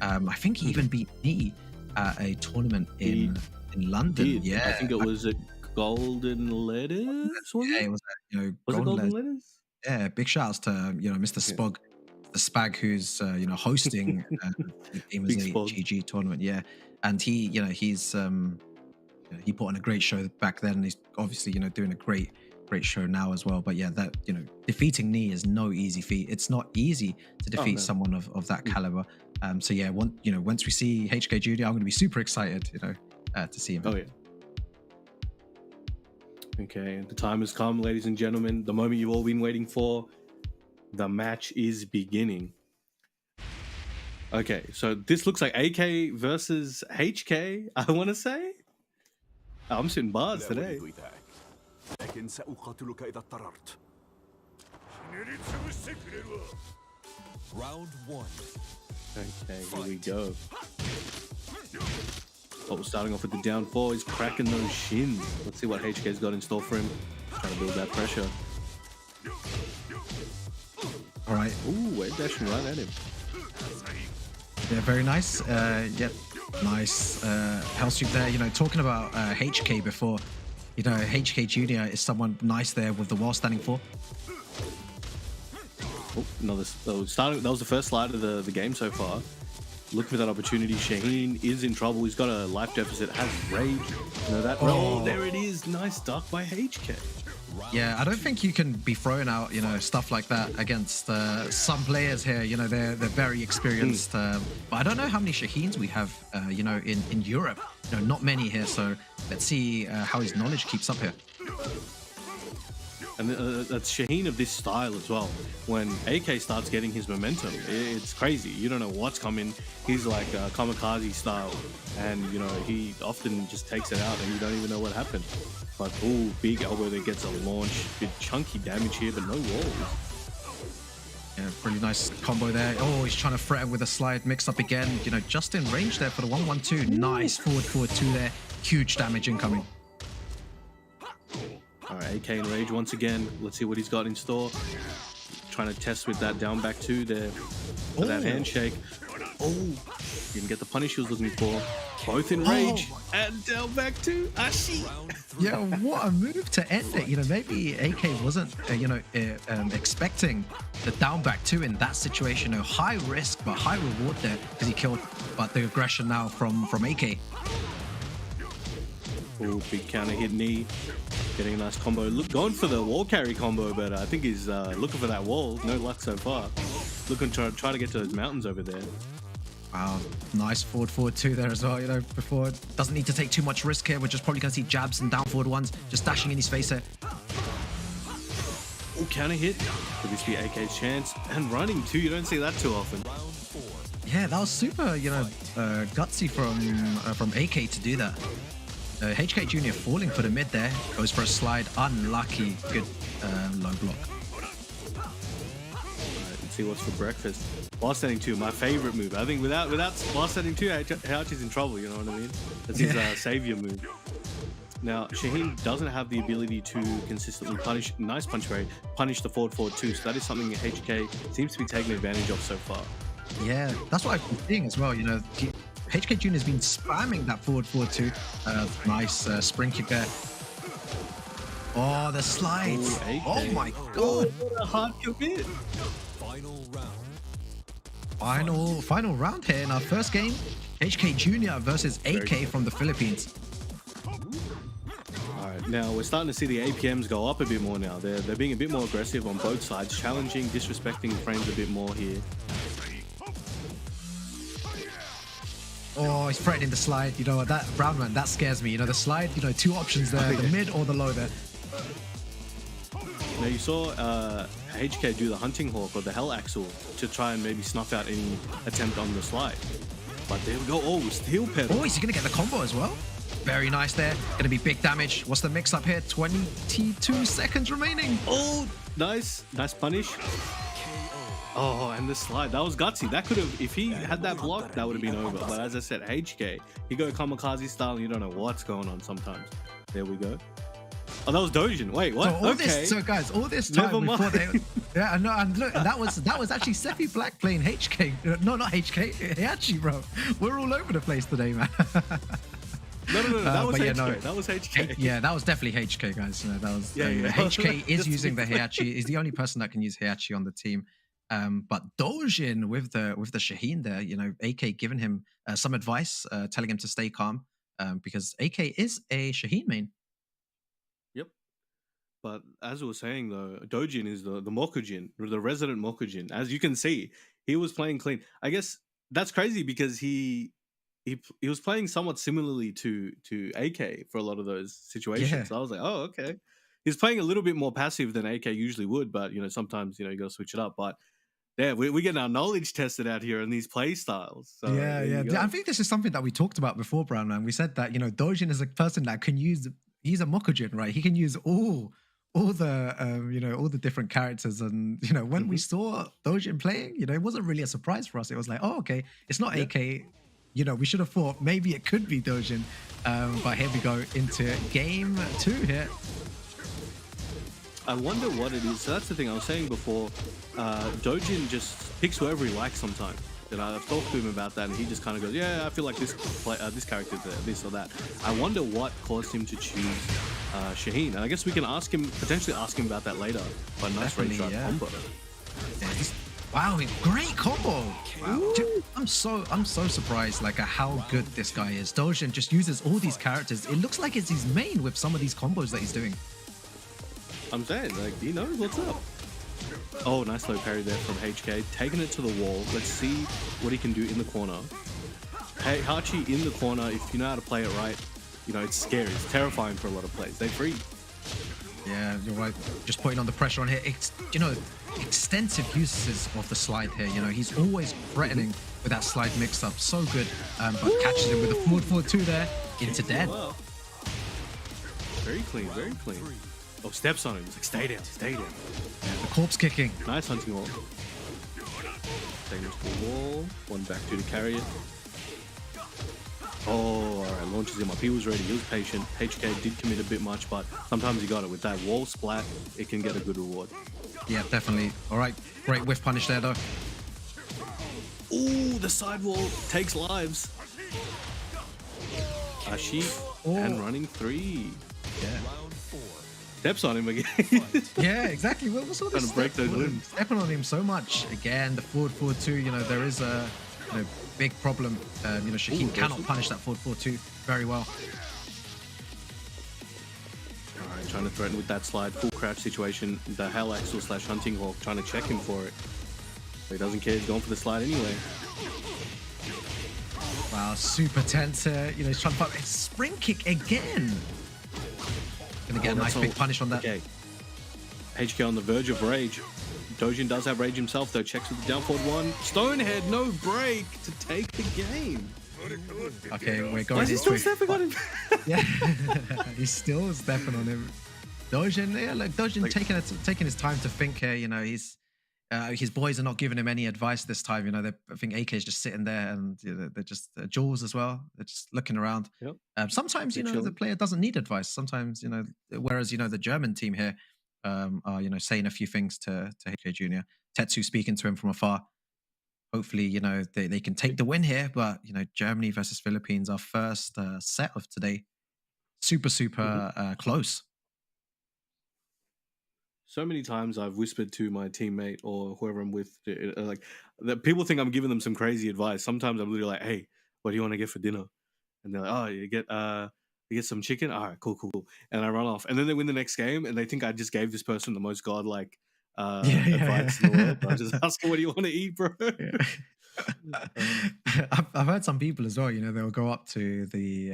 I think he even beat me at a tournament in London. Yeah, I think it was a Golden Letters. It was was it Golden Letters? Yeah, big shouts to Mr. Spog, the Spag, who's hosting the Gamers8 GG tournament. Yeah, and he's he put on a great show back then. And he's obviously doing a great show now as well. But yeah, that defeating Knee is no easy feat. It's not easy to defeat someone of that caliber. So yeah, once we see HK Jr, I'm going to be super excited, to see him. Oh yeah. Okay, the time has come, ladies and gentlemen. The moment you've all been waiting for. The match is beginning. Okay, so this looks like AK versus HK, I want to say. I'm sitting bars today. لكن سأقاتلك إذا اضطررت. Round 1. Okay, here we go. Oh, starting off with the down four. He's cracking those shins. Let's see what HK's got in store for him. Trying to build that pressure. All right. Ooh, we're dashing right at him. Yeah, very nice. Yeah, nice hell sweep there. Talking about HK before, HK Jr. is someone nice there with the wall standing for. Oh, that was the first slide of the game so far. Looking for that opportunity. Shaheen is in trouble. He's got a life deficit, has rage. Oh, there it is. Nice duck by HK. Yeah, I don't think you can be throwing out, stuff like that against some players here. They're very experienced. But I don't know how many Shaheens we have, in Europe. Not many here. So let's see how his knowledge keeps up here. And that's Shaheen of this style as well. When AK starts getting his momentum, it's crazy. You don't know what's coming. He's like kamikaze style, and he often just takes it out, and you don't even know what happened. But big elbow that gets a launch, bit chunky damage here, but no walls. Yeah, really nice combo there. Oh, he's trying to threaten with a slide mix up again. Just in range there for the 1-1-2. Nice forward 2 there. Huge damage incoming. All right, AK in rage once again. Let's see what he's got in store. Trying to test with that down back 2 there for that handshake. Oh, didn't get the punish he was looking for. Both in rage and down back 2. Ashi. Yeah, what a move to end it. Maybe AK wasn't, expecting the down back 2 in that situation. High risk, but high reward there because he killed. But the aggression now from AK. Oh, big counter hit knee. Getting a nice combo. Going for the wall carry combo, but I think he's looking for that wall. No luck so far. Looking to try to get to those mountains over there. Wow, nice forward 2 there as well. Before doesn't need to take too much risk here. We're just probably going to see jabs and down forward ones, just dashing in his face here. Oh, counter hit. Could this be AK's chance? And running too. You don't see that too often. Yeah, Yeah, that was super, gutsy from AK to do that. HK Jr. falling for the mid there, goes for a slide, unlucky, good low block. Alright, let's see what's for breakfast. Blast setting 2, my favorite move. I think without blast setting 2, Heihachi's in trouble, you know what I mean? That's his savior move. Now, Shaheen doesn't have the ability to consistently punish, nice punch rate, punish the forward 2, so that is something that HK seems to be taking advantage of so far. Yeah, that's what I've been seeing as well, HK Jr. has been spamming that forward 2. Nice spring kick there. Oh, the slides. Oh my god. What a hard kill hit. Final round here in our first game. HK Jr. versus AK from the Philippines. Alright, now we're starting to see the APMs go up a bit more now. They're being a bit more aggressive on both sides, challenging, disrespecting frames a bit more here. Oh, he's threatening the slide. That brown man, that scares me. The slide, 2 options there, the mid or the low there. Now you saw HK do the hunting hawk or the hell axle to try and maybe snuff out any attempt on the slide. But there we go. Oh, steel pedal. Oh, is he going to get the combo as well? Very nice there. Going to be big damage. What's the mix up here? 22 seconds remaining. Oh, nice. Nice punish. Oh, and the slide. That was gutsy. That could have, if he had that block, that would have been over. But as I said, HK, he go kamikaze style and you don't know what's going on sometimes. There we go. Oh, that was Dojin. Wait, what? So guys, all this time we thought yeah, I know, and look, that was actually Sephi Black playing HK. No, not HK. Heihachi, bro. We're all over the place today, man. No, that was HK. That was HK. Yeah, that was definitely HK, guys. That was HK is using the Heihachi. He's the only person that can use Heihachi on the team. But Dojin with the Shaheen there, AK giving him some advice, telling him to stay calm, because AK is a Shaheen main. Yep. But as we were saying though, Dojin is the Mokujin, the resident Mokujin. As you can see, he was playing clean. I guess that's crazy because he was playing somewhat similarly to AK for a lot of those situations. Yeah. So I was like, oh, okay. He's playing a little bit more passive than AK usually would, but sometimes you got to switch it up. But yeah, we're getting our knowledge tested out here in these play styles. So yeah. I think this is something that we talked about before, Brown Man. We said that Dojin is a person that can use. He's a Mokujin, right? He can use all the all the different characters, and when we saw Dojin playing, it wasn't really a surprise for us. It was like, oh, okay, it's not AK. We should have thought maybe it could be Dojin, but here we go into game 2 here. I wonder what it is. So that's the thing I was saying before. Dojin just picks whoever he likes sometimes. I've talked to him about that, and he just kind of goes, "Yeah, I feel like this character's this or that." I wonder what caused him to choose Shaheen, and I guess we can potentially ask him about that later. But nice range drive combo. Yeah, wow, great combo! Dude, I'm so surprised how good this guy is. Dojin just uses all these characters. It looks like it's his main with some of these combos that he's doing. I'm saying, he knows what's up. Oh, nice low parry there from HK. Taking it to the wall. Let's see what he can do in the corner. Heihachi in the corner, if you know how to play it right, it's scary. It's terrifying for a lot of players. They freeze. Yeah, you're right. Just putting on the pressure on here. Extensive uses of the slide here. He's always threatening with that slide mix-up. So good. But catches him with a forward 2 there. Into dead. Well. Very clean, very clean. Oh, steps on him. He's like, stay down, stay down. Yeah, the corpse kicking. Nice hunting wall. Taking it to the wall. One back 2 to carry it. Oh, alright, launches him up. He was ready, he was patient. HK did commit a bit much, but sometimes he got it. With that wall splat, it can get a good reward. Yeah, definitely. Alright, great whiff punish there though. Ooh, the side wall takes lives. Ashi and running 3. Yeah. Steps on him again. Yeah, exactly. What's all this? Trying to break those limbs. Stepping on him so much. Again, the forward 2, there is a big problem. Shaheen cannot punish that forward 2 very well. Alright, trying to threaten with that slide. Full crouch situation. The Hell Axel / Hunting Hawk trying to check him for it. But he doesn't care. He's going for the slide anyway. Wow, super tense. He's trying to put a spring kick again. Gonna get a nice big punish on that. Okay. HK on the verge of rage. Dojin does have rage himself, though. Checks with the down forward one. Stonehead, no break to take the game. Okay, we're Why going is he into still it. stepping on him? Yeah, he's still stepping on him. Dojin, yeah, like Dojin taking his time to think here. You know, his boys are not giving him any advice this time. You know, I think AK is just sitting there, and you know, they're just Jules as well. They're just looking around. Yep. Sometimes, you know, the player doesn't need advice. Sometimes, you know, whereas you know the German team here are, you know, saying a few things to HK Jr. Tetsu speaking to him from afar. Hopefully, you know, they can take the win here. But you know, Germany versus Philippines, our first set of today, super close. So many times I've whispered to my teammate or whoever I'm with, like, that people think I'm giving them some crazy advice. Sometimes I'm literally like, "Hey, what do you want to get for dinner?" And they're like, "Oh, you get some chicken. All right, cool." And I run off, and then they win the next game, and they think I just gave this person the most godlike advice in the world. I just ask them, "What do you want to eat, bro?" I've heard some people as well. You know, they'll go up to the, you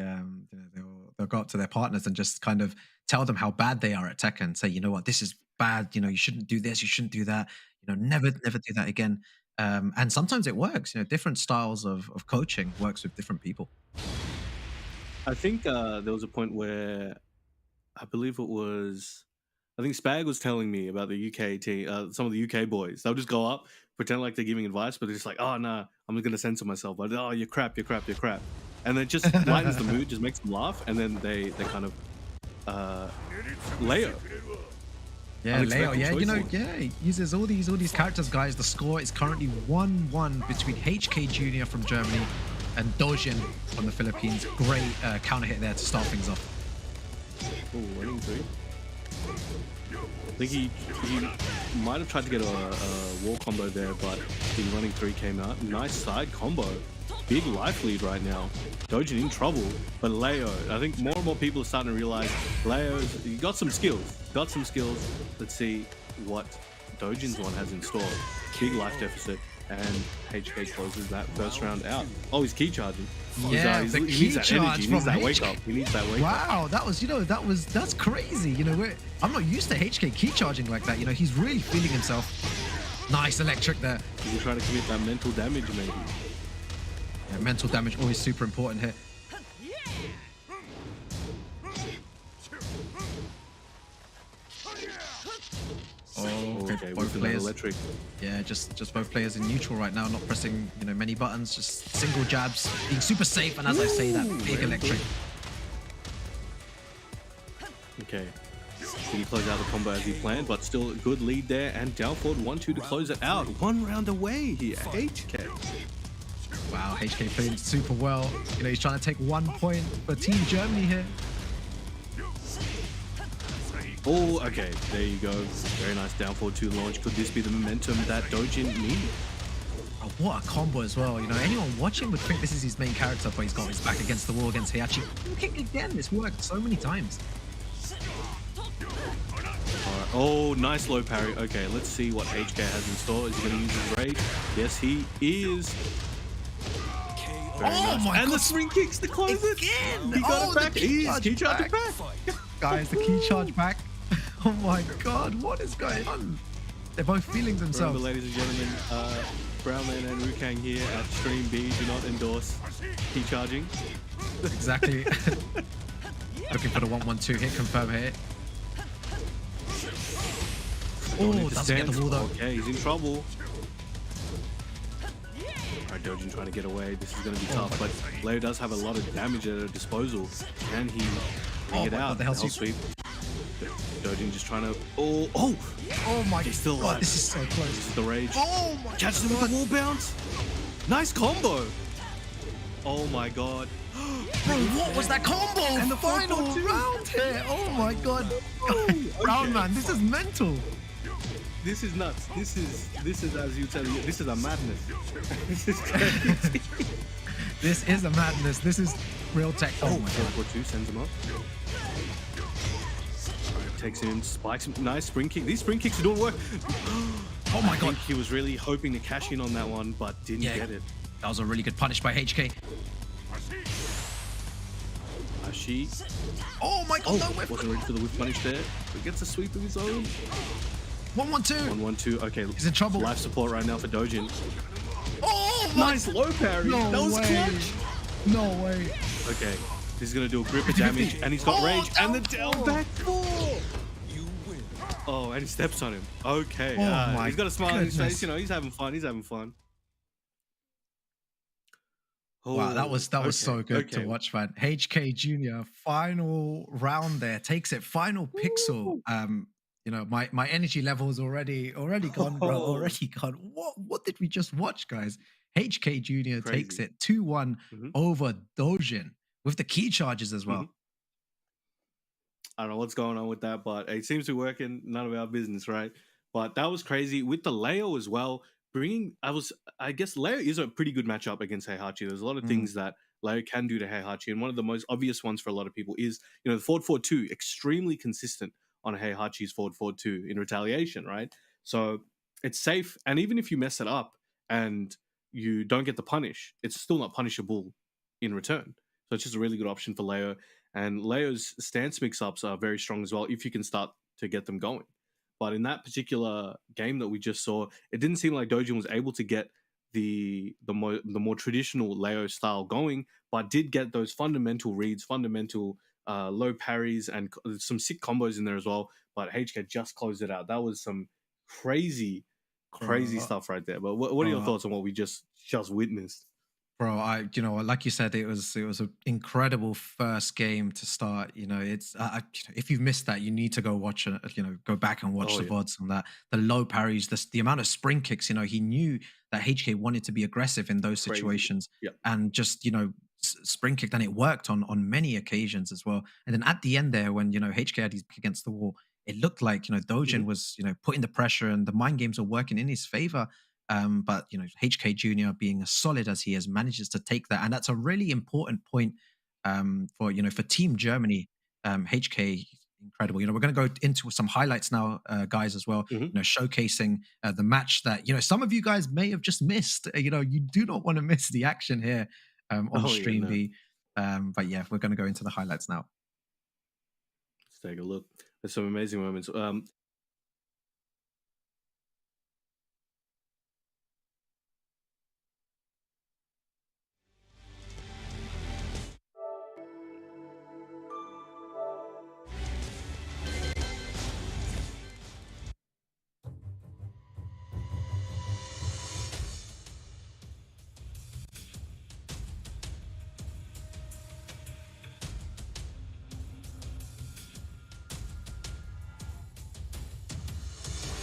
know, they'll go up to their partners and just kind of tell them how bad they are at Tekken. Say, you know what, this is bad. You know, you shouldn't do this. You shouldn't do that. You know, never do that again. And sometimes it works. You know, different styles of coaching works with different people. I think there was a point where I believe it was, I think Spag was telling me about the UK team, some of the UK boys. They'll just go up, pretend like they're giving advice, but they're just like, "Oh, nah, I'm going to censor myself. But, oh, you're crap. And it just lightens the mood, just makes them laugh, and then they kind of Leo. Yeah, Leo. Yeah, you know, yeah, he uses all these characters, guys. The score is currently 1-1 between HK Jr. from Germany and Dojin from the Philippines. Great counter hit there to start things off. Oh, winning 3. I think he might have tried to get a wall combo there, but the running 3 came out. Nice side combo. Big life lead right now. Dojin in trouble, but Leo, I think more and more people are starting to realize he got some skills. Let's see what Dojin's one has in store. Big life deficit, and HK closes that first round out. Oh, he's key charging. Yeah, he needs that energy. He needs that wake up. Wow, that was, you know, that's crazy. You know, I'm not used to HK key charging like that. You know, he's really feeling himself. Nice electric there. He's trying to commit that mental damage, maybe. Yeah, mental damage always super important here. Oh, okay, both players. Electric. Yeah, just both players in neutral right now, not pressing, you know, many buttons, just single jabs, being super safe, and as I say, that big electric. Okay. Did he close out the combo as he planned, but still a good lead there, and down forward 1-2 to close it out. 1 round away here, HK. Wow, HK playing super well. You know, he's trying to take 1 point for Team Germany here. Oh, okay, there you go. Very nice down forward 2 launch. Could this be the momentum that Dojin needed? Oh, what a combo as well. You know, anyone watching would think this is his main character, but he's got his back against the wall against Heihachi. Kick again, this worked so many times. Alright. Oh, nice low parry. Okay, let's see what HK has in store. Is he going to use his rage? Yes, he is. Very nice. My God. And the spring kicks to close it. Again. He got it back. He's key charging back. Guys, the key charge back. Oh my God, what is going on? They're both feeling themselves. Remember, ladies and gentlemen, Brownman and Rukang here at Stream B do not endorse key charging. Exactly. Looking for the 1-1-2 hit, confirm hit. Oh, doesn't get the wall though. Okay, he's in trouble. Alright, Dojin trying to get away. This is going to be tough, but Leo does have a lot of damage at her disposal. Can he bring it out? The hell sweep. Dojin just trying to... Oh my God, still alive. This is so close. This is the rage. Oh my Catches him with the wall bounce. Nice combo. Oh my God. Bro, what was that combo? And the final round here. Oh my God. Brown man, this is mental. This is nuts. This is as you tell you. This is a madness. This is crazy. This is a madness. This is real tech. Oh my God. 4-2 sends him up. Takes him, spikes him. Nice spring kick. These spring kicks are doing work. Oh my God. He was really hoping to cash in on that one, but didn't get it. That was a really good punish by HK. Ashi. Oh my God, no whip. Wasn't ready for the whip punish there. But gets a sweep of his own. 1-1-2. 1-1-2. Okay, He's in trouble. Life support right now for Dojin. Oh, Nice low parry. No That was way. clutch. No way. Okay, he's gonna do a grip of damage, and he's got rage, and the down back 4. Oh, and he steps on him. Okay, Oh my he's got a smile on his goodness. face. You know, he's having fun. He's having fun. Wow, that was so good to okay. watch, man. HK Jr. final round there, takes it, final pixel. You know, my energy levels already gone, bro. Already gone. What did we just watch, guys? HK Jr. takes Crazy. it 2-1 over Dojin with the key charges as well. I don't know what's going on with that, but it seems to be working. None of our business, right? But that was crazy with the Leo as well. I guess Leo is a pretty good matchup against Heihachi. There's a lot of things that Leo can do to Heihachi, and one of the most obvious ones for a lot of people is, you know, the forward 4-2, extremely consistent on Heihachi's forward 4-2 in retaliation, right? So it's safe, and even if you mess it up and you don't get the punish, it's still not punishable in return. So it's just a really good option for Leo. And Leo's stance mix-ups are very strong as well if you can start to get them going. But in that particular game that we just saw, it didn't seem like Dojin was able to get the more traditional Leo style going, but did get those fundamental reads, fundamental low parries, and some sick combos in there as well. But HK just closed it out. That was some crazy stuff right there. But what are your thoughts on what we just witnessed? Bro, you know, like you said, it was an incredible first game to start. You know, it's if you've missed that, you need to go watch it. You know, go back and watch the VODs on that. The low parries, the amount of spring kicks. You know, he knew that HK wanted to be aggressive in those situations, and just, you know, spring kicked, and it worked on many occasions as well. And then at the end there, when, you know, HK had his back against the wall, it looked like, you know, Dojin was, you know, putting the pressure, and the mind games are working in his favor. But, you know, HK Jr. being as solid as he is, manages to take that. And that's a really important point for, you know, for Team Germany. HK, incredible. You know, we're going to go into some highlights now, guys, as well, you know, showcasing the match that, you know, some of you guys may have just missed. You know, you do not want to miss the action here on Stream B. But yeah, we're going to go into the highlights now. Let's take a look. There's some amazing moments.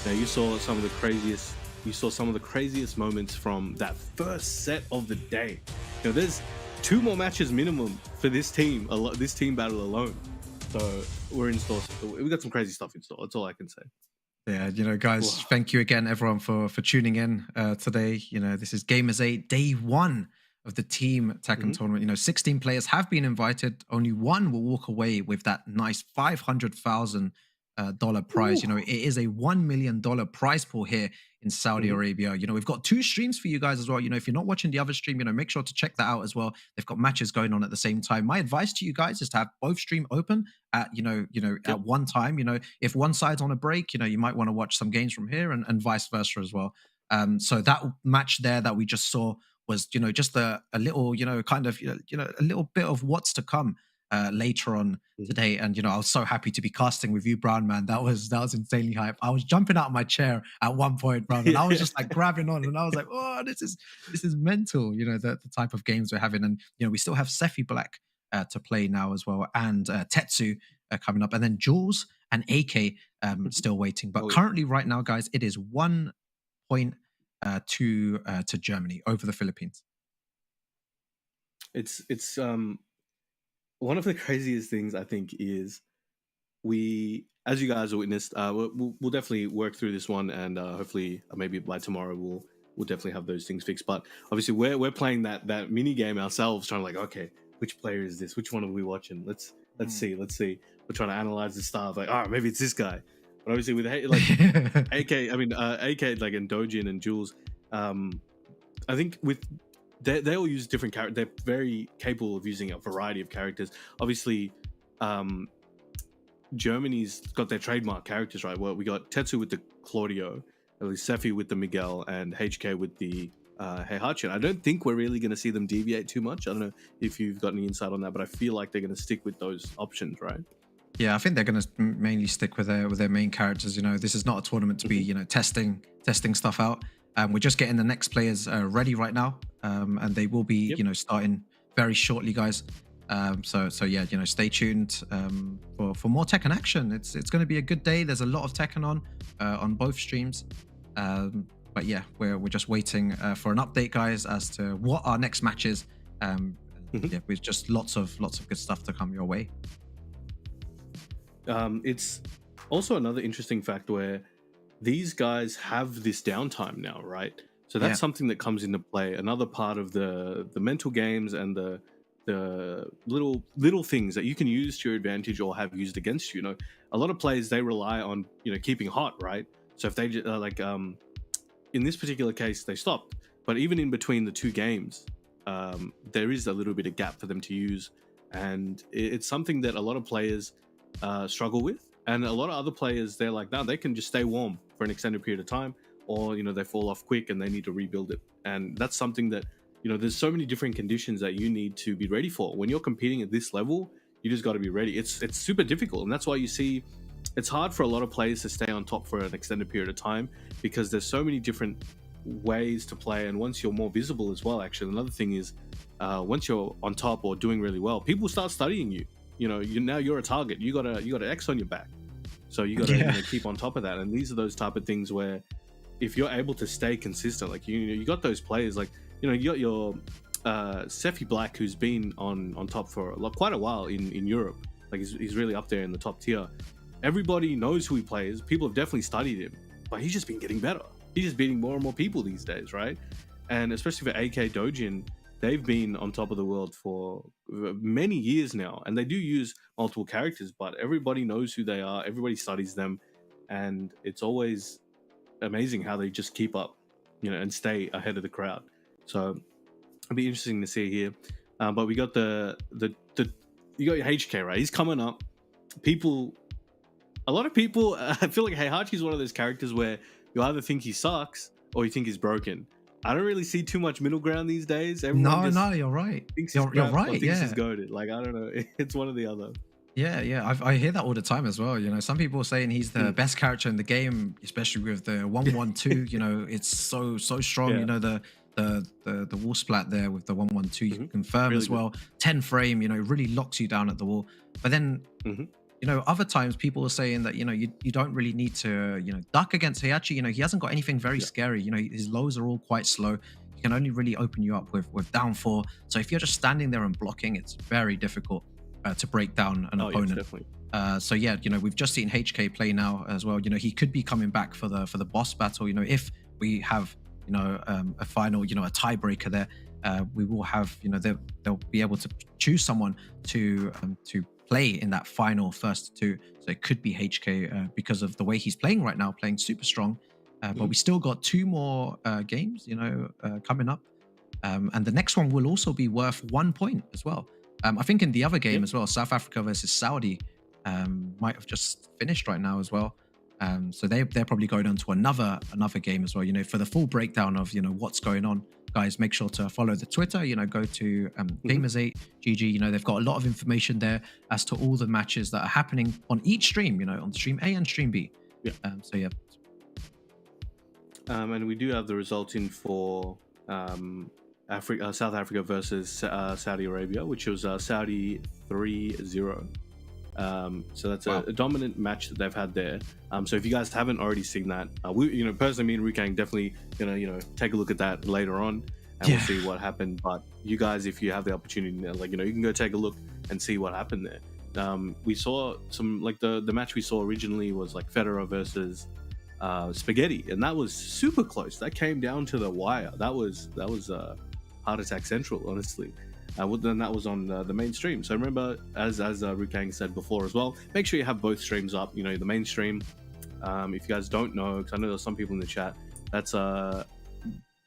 Now you saw some of the craziest moments from that first set of the day. You know, there's 2 more matches minimum for this team battle alone. So we're in store. We got some crazy stuff in store. That's all I can say. Yeah, you know, guys, thank you again, everyone, for tuning in today. You know, this is Gamers8, day 1 of the Team TEKKEN tournament. You know, 16 players have been invited. Only 1 will walk away with that nice $500,000 prize. You know, it is a $1 million prize pool here in Saudi Arabia. You know, we've got 2 streams for you guys as well. You know, if you're not watching the other stream, you know, make sure to check that out as well. They've got matches going on at the same time. My advice to you guys is to have both stream open at, at one time. You know, if one side's on a break, you know, you might want to watch some games from here, and vice versa as well. So that match there that we just saw was, you know, just a little, you know, kind of, a little bit of what's to come later on today. And, you know, I was so happy to be casting with you, Brown, man. That was insanely hype. I was jumping out of my chair at one point, Brown, and I was just like grabbing on, and I was like, oh, this is mental, you know, the type of games we're having. And, you know, we still have Sephi Black to play now as well, and Tetsu coming up, and then Jules and AK still waiting. But currently right now, guys, it is 1 point to Germany over the Philippines. It's one of the craziest things, I think, is we, as you guys witnessed, we'll definitely work through this one, and hopefully maybe by tomorrow we'll definitely have those things fixed. But obviously we're playing that mini game ourselves, trying to, like, okay, which player is this? Which one are we watching? Let's see. We're trying to analyze the stuff. Like, oh, maybe it's this guy. But obviously with like AK, like, and Dojin and Jules, I think with they all use different characters. They're very capable of using a variety of characters. Obviously, Germany's got their trademark characters, right? Well, we got Tetsu with the Claudio, at least Sefi with the Miguel, and HK with the Heihachi. And I don't think we're really going to see them deviate too much. I don't know if you've got any insight on that, but I feel like they're going to stick with those options, right? Yeah, I think they're going to mainly stick with their main characters. You know, this is not a tournament to be, you know, testing stuff out. We're just getting the next players ready right now, and they will be, you know, starting very shortly, guys. So yeah, you know, stay tuned for more Tekken action. It's going to be a good day. There's a lot of Tekken on both streams. But yeah, we're just waiting for an update, guys, as to what our next match is. Yeah, with just lots of good stuff to come your way. It's also another interesting fact where these guys have this downtime now, right? So that's something that comes into play. Another part of the mental games and the little things that you can use to your advantage or have used against you. You know, a lot of players, they rely on, you know, keeping hot, right? So if they in this particular case, they stopped. But even in between the two games, there is a little bit of gap for them to use, and it's something that a lot of players struggle with, and a lot of other players, they're like, no, they can just stay warm for an extended period of time, or, you know, they fall off quick and they need to rebuild it. And that's something that, you know, there's so many different conditions that you need to be ready for when you're competing at this level. You just got to be ready. It's super difficult, and that's why you see it's hard for a lot of players to stay on top for an extended period of time, because there's so many different ways to play. And once you're more visible as well, actually, another thing is once you're on top or doing really well, people start studying you. You know, now you're a target. You got an X on your back, so you got to, you know, keep on top of that. And these are those type of things where if you're able to stay consistent, like you got those players, like, you know, you got your Sefi Black, who's been on top for quite a while in Europe. Like he's really up there in the top tier. Everybody knows who he plays. People have definitely studied him, but he's just been getting better. He's just beating more and more people these days, right? And especially for AK Dojin, they've been on top of the world for many years now, and they do use multiple characters, but everybody knows who they are. Everybody studies them, and it's always amazing how they just keep up, you know, and stay ahead of the crowd. So it'll be interesting to see here. But we got you got your HK, right? He's coming up. A lot of people, I feel like Heihachi is one of those characters where you either think he sucks or you think he's broken. I don't really see too much middle ground these days. Everyone No, you're right. You're right. Thinks Yeah, he's goated. Like, I don't know. It's one or the other. yeah. I hear that all the time as well. You know, some people are saying he's the best character in the game, especially with the 1-1-2. You know, it's so strong. Yeah. You know, the wall splat there with the 1-1-2, you can confirm Really as well. 10 frame, you know, really locks you down at the wall. But then, you know, other times people are saying that, you know, you don't really need to, you know, duck against Heihachi. You know, he hasn't got anything very scary. You know, his lows are all quite slow. He can only really open you up with down 4. So if you're just standing there and blocking, it's very difficult to break down an opponent. Yes, definitely. So yeah, you know, we've just seen HK play now as well. You know, he could be coming back for the boss battle. You know, if we have, you know, a final, you know, a tiebreaker there, we will have, you know, they'll be able to choose someone to play in that final first 2. So it could be HK because of the way he's playing right now, playing super strong. But we still got 2 more games, you know, coming up. And the next one will also be worth 1 point as well. I think in the other game as well, South Africa versus Saudi might have just finished right now as well. So they're probably going on to another game as well. You know, for the full breakdown of, you know, what's going on, guys, make sure to follow the Twitter. You know, go to Gamers8 GG. You know, they've got a lot of information there as to all the matches that are happening on each stream. You know, on stream A and stream B. Yeah. So yeah. And we do have the results in for South Africa versus Saudi Arabia, which was Saudi 3-0. So that's a dominant match that they've had there. So if you guys haven't already seen that, we, you know, personally, me and Rukang definitely gonna, you know, take a look at that later on, and we'll see what happened. But you guys, if you have the opportunity, like, you know, you can go take a look and see what happened there. We saw some, like, the match we saw originally was like Federer versus Spaghetti, and that was super close. That came down to the wire. That was Heart Attack Central, honestly. Then that was on the main stream. So remember, as Rukang said before as well, make sure you have both streams up. You know, the main stream. If you guys don't know, because I know there's some people in the chat, that's Gamers8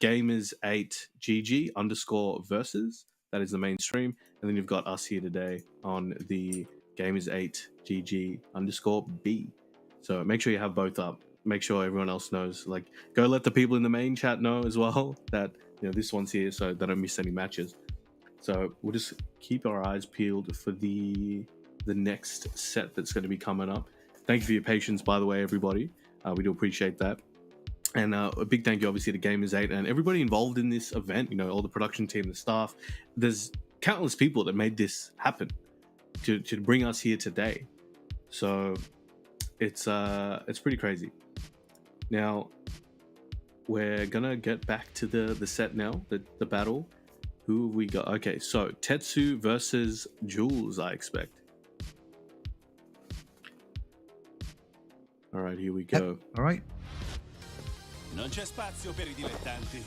GG _ versus. That is the main stream, and then you've got us here today on the Gamers8 GG _ B. So make sure you have both up. make sure everyone else knows. Like, go let the people in the main chat know as well that this one's here, so they don't miss any matches. So we'll just keep our eyes peeled for the next set that's going to be coming up. Thank you for your patience, by the way, everybody. We do appreciate that. And a big thank you, obviously, to Gamers8 and everybody involved in this event. All the production team, the staff. There's countless people that made this happen to bring us here today. So it's pretty crazy. Now we're gonna get back to the set now, the battle. Who have we got? Okay, so Tetsu versus Jules, I expect. All right, here we go. All right. Non c'è spazio per I dilettanti.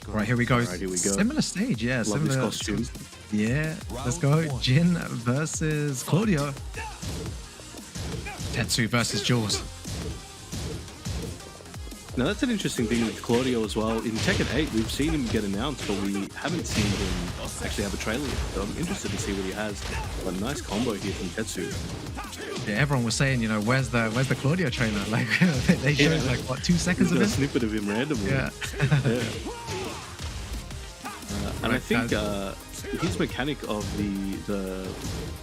Right, here we go. Right, here we go. Similar stage, yeah. Love similar this costume. Yeah, let's go. Jin versus Claudio. Tetsu versus Jules. Now that's an interesting thing with Claudio as well. In Tekken 8, we've seen him get announced, but we haven't seen him actually have a trailer yet. So I'm interested to see what he has. A nice combo here from Tetsu. Yeah, everyone was saying, where's the Claudio trailer? Like they showed like what 2 seconds of a it. snippet of him randomly. Yeah. Yeah. And I think his mechanic of the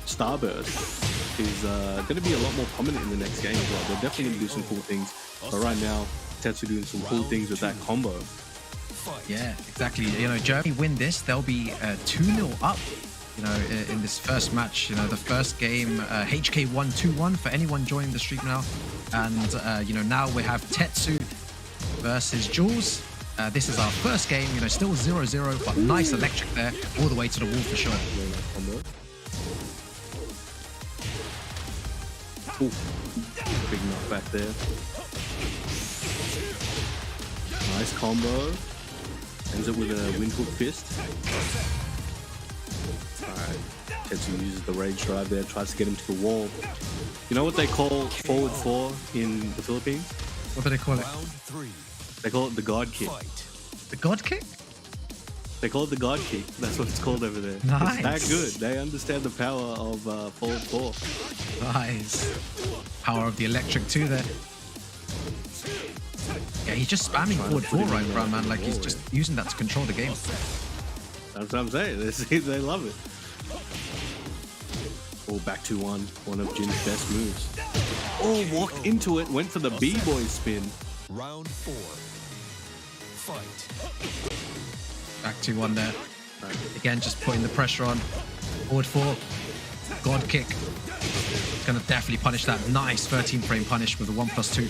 Starburst is going to be a lot more prominent in the next game as well. They're definitely going to do some cool things. But right now, Tetsu doing some cool things with that combo. Yeah, exactly. Germany win this, they'll be 2-0 up. In this first match, the first game, HK 1-2-1 for anyone joining the stream now. And now we have Tetsu versus Jules. This is our first game, still 0-0, but nice electric there, all the way to the wall for sure. Ooh, big knockback there. Nice combo. Ends up with a windhook fist. Alright, Tetsu uses the rage drive there, tries to get him to the wall. You know what they call forward 4 in the Philippines? What do they call it? They call it the God kick. The God kick? They call it the God kick. That's what it's called over there. Nice. It's that good. They understand the power of forward 4. Nice. Power of the electric too there. Yeah, he's just spamming forward 4 right now, man. Like he's just using that to control the game. That's what I'm saying. They love it. Oh, back to one of Jin's best moves. Oh, walked into it, went for the B-boy spin. Round 4. Fight. Back to 1 there. Again, just putting the pressure on. Forward 4. God kick. Gonna definitely punish that. Nice 13 frame punish with a 1+2.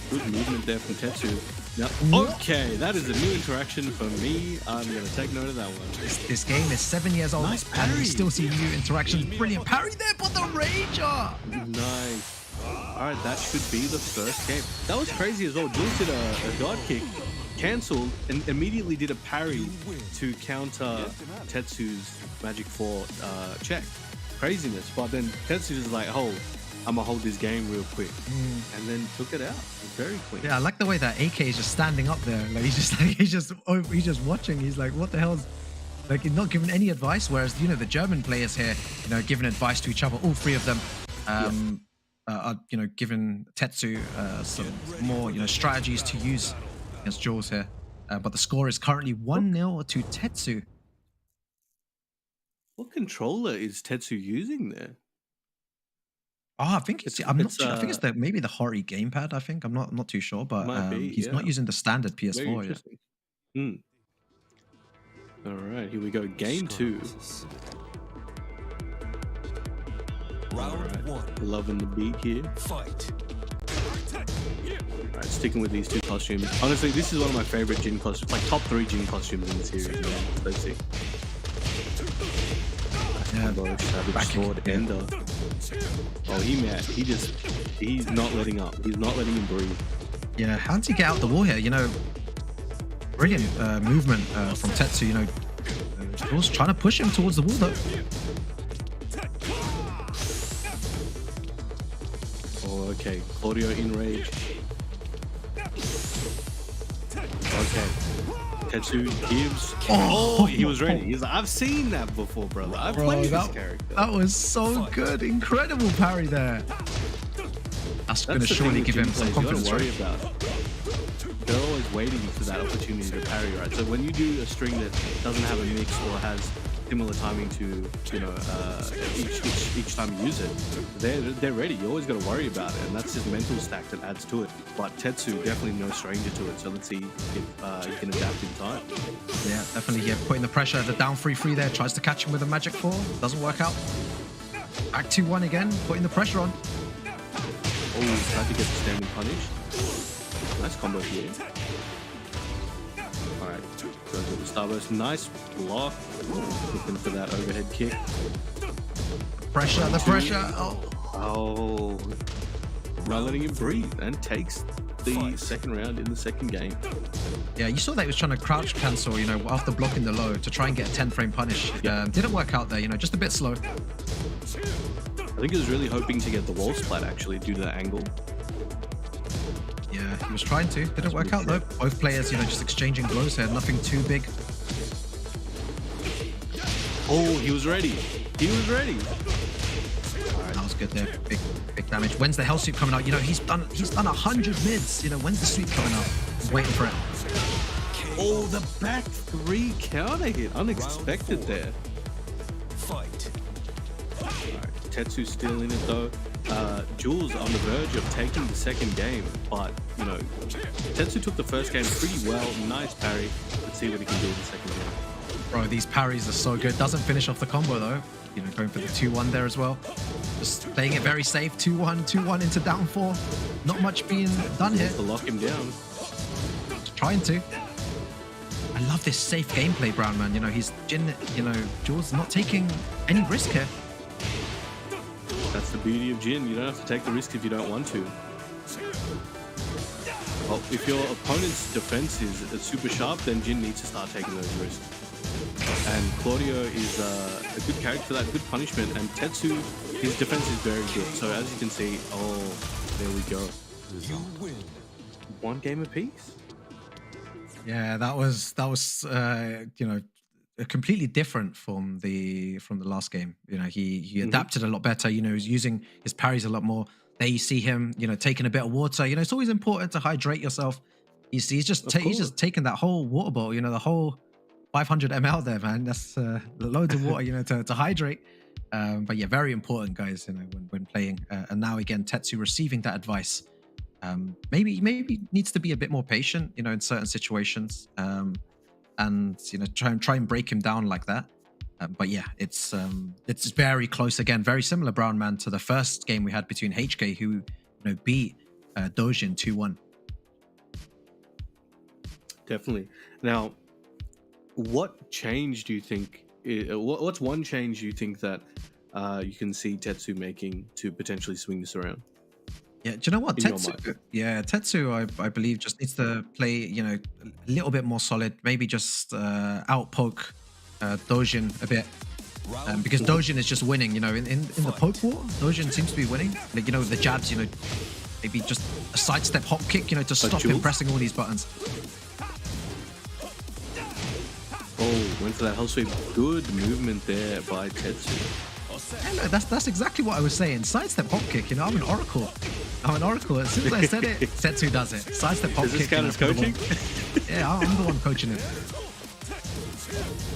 Good movement there from Tetsu. Yep. Okay, that is a new interaction for me. I'm going to take note of that one. This game is 7 years old. Nice parry. And we still see new interactions. Brilliant parry there, but the Rager. Nice. All right, that should be the first game. That was crazy as well. Jules did a God kick, cancelled, and immediately did a parry to counter Tetsu's Magic 4 check. Craziness. But then Tetsu's like, oh, I'm gonna hold this game real quick, and then took it out. Very clean. Yeah, I like the way that AK is just standing up there. Like he's just watching. He's like, what the hell's like? He's not giving any advice. Whereas the German players here, giving advice to each other. All 3 of them, are giving Tetsu some more strategies to use against Jules here. But the score is currently 1-0 to Tetsu. What controller is Tetsu using there? Oh, I think it's. I'm not sure. I think it's maybe the Hori gamepad. I think I'm not too sure, but he's not using the standard PS4 yet. All right, here we go. Game 2. Round 1. Loving the beat here. Fight. All right, sticking with these 2 costumes. Honestly, this is one of my favorite Jin costumes. Like top 3 Jin costumes in the series. Man. Let's see. Yeah, Savage sword ender. Oh, he's not letting up. He's not letting him breathe. Yeah, how did he get out the wall here? Brilliant movement from Tetsu. Jules trying to push him towards the wall though. Oh, okay. Claudio in rage. Okay. Tetsu gives. Oh, he was ready. He's like, I've seen that before, brother. I've played this character. That was so good. Incredible parry there. That's going to the surely thing give with him some gym plays, confidence, you right? gotta worry about. They're always waiting for that opportunity to parry, right? So when you do a string that doesn't have a mix or has similar timing to, you know, each time you use it, they're ready. You always got to worry about it, and that's his mental stack that adds to it. But Tetsu definitely no stranger to it, so let's see if he can adapt in time. Yeah, definitely. Yeah, putting the pressure. The down 3-3 there. Tries to catch him with a magic 4. Doesn't work out. Back 2-1 again. Putting the pressure on. Oh, tried to get the standing punish. Nice combo here. Alright, goes with the starburst. Nice block. Looking for that overhead kick. Pressure, the pressure. Oh. Not letting him breathe, and takes the second round in the second game. Yeah, you saw that he was trying to crouch cancel, you know, after blocking the low to try and get a 10-frame punish. Didn't work out there, you know, just a bit slow. I think he was really hoping to get the wall splat actually due to that angle. Yeah, he was trying to. Didn't work out though. Both players, you know, just exchanging blows here. Nothing too big. Oh, he was ready. He was ready. Alright, that was good there. Big damage. When's the hell sweep coming out? You know, he's done 100 mids. You know, when's the sweep coming out? I'm waiting for it. Oh, the back 3 counter hit. Unexpected there. Fight. Alright, Tetsu's still in it though. Jules on the verge of taking the second game, but you know, Tetsu took the first game pretty well. Nice parry. Let's see what he can do in the second game. Bro, these parries are so good. Doesn't finish off the combo though. You know, going for the 2-1 there as well. Just playing it very safe. 2-1, 2-1 into down 4. Not much being done here. To lock him down. Just trying to. I love this safe gameplay, Brown Man. You know, Jules not taking any risk here. That's the beauty of Jin. You don't have to take the risk if you don't want to. Well, if your opponent's defense is super sharp, then Jin needs to start taking those risks. And Claudio is a good character for that, good punishment. And Tetsu, his defense is very good. So as you can see, oh, there we go. You win. 1 game apiece. Yeah, that was you know, completely different from the last game. You know, he adapted a lot better. You know, he's using his parries a lot more. There you see him, you know, taking a bit of water. You know, it's always important to hydrate yourself. He's just taking that whole water bottle. You know, the whole 500 ml there, man. That's loads of water. You know, to hydrate. But yeah, very important, guys. You know, when playing. And now again, Tetsu receiving that advice. Maybe needs to be a bit more patient. You know, in certain situations. And you know, try and break him down like that. But yeah, it's very close again, very similar, Brown Man, to the first game we had between HK, who beat Dojin 2-1. Definitely. Now, what change do you think? What's one change you think that you can see Tetsu making to potentially swing this around? Yeah, do you know what? Tetsu, I believe, just needs to play, a little bit more solid. Maybe just outpoke Dojin a bit. Because Dojin is just winning, in the poke war, Dojin seems to be winning. Like, the jabs, maybe just a sidestep hop kick, to stop him pressing all these buttons. Oh, went for that hell sweep. Good movement there by Tetsu. Yeah, that's exactly what I was saying. Sidestep hop kick, I'm an oracle. As soon as I said it, Tetsu does it. Sidestep hop kick. Does this count as coaching? Yeah, I'm the one coaching it.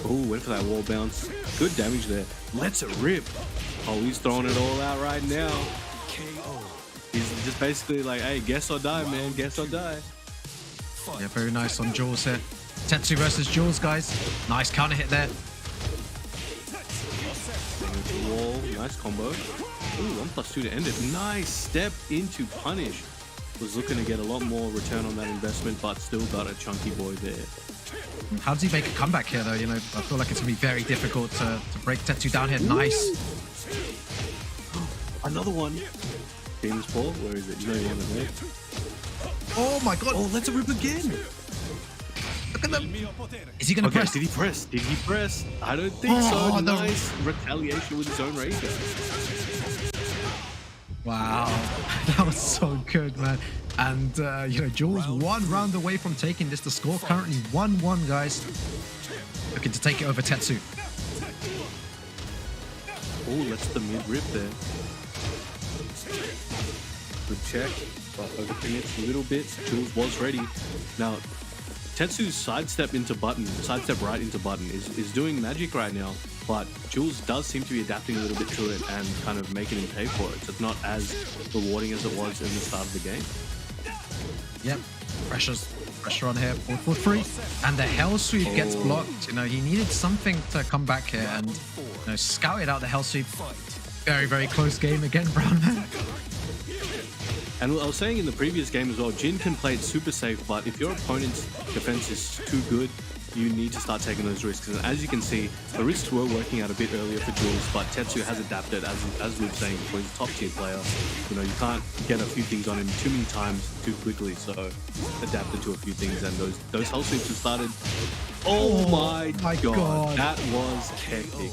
Oh, went for that wall bounce. Good damage there. Lets it rip. Oh, he's throwing it all out right now. He's just basically like, hey, guess or die, man. Guess or die. Yeah, very nice on Jules here. Tetsu versus Jules, guys. Nice counter hit there. The wall. Nice combo. Ooh, 1+2 to end it. Nice step into punish. Was looking to get a lot more return on that investment, but still got a chunky boy there. How does he make a comeback here, though? I feel like it's going to be very difficult to break Tetsu down here. Nice. Another one. Famous Paul, where is it? You know you want it, mate. Oh my god. Oh, let's it rip again. Look at them. Is he going to press? Did he press? Did he press? I don't think so. Nice retaliation with his own Razor. Wow. That was so good, man. And, Jules 1 round away from taking this. The score currently 1-1, guys. Looking to take it over Tetsu. Oh, let's the mid rip there. Good check. But overthink it a little bit. Jules was ready. Now, Tetsu's sidestep right into button is doing magic right now. But Jules does seem to be adapting a little bit to it and kind of making him pay for it. So it's not as rewarding as it was in the start of the game. Yep. Pressure on here. Forward 3. And the Hell Sweep gets blocked. You know, he needed something to come back here and, you know, scouted out the Hell Sweep. Very, very close game again, Brown Man. And I was saying in the previous game as well, Jin can play it super safe, but if your opponent's defense is too good, you need to start taking those risks. And as you can see, the risks were working out a bit earlier for Jules, but Tetsu has adapted, as we were saying before, he's a top tier player. You know, you can't get a few things on him too many times too quickly, so adapted to a few things, and those Hell Sweeps have started. Oh my god, that was hectic.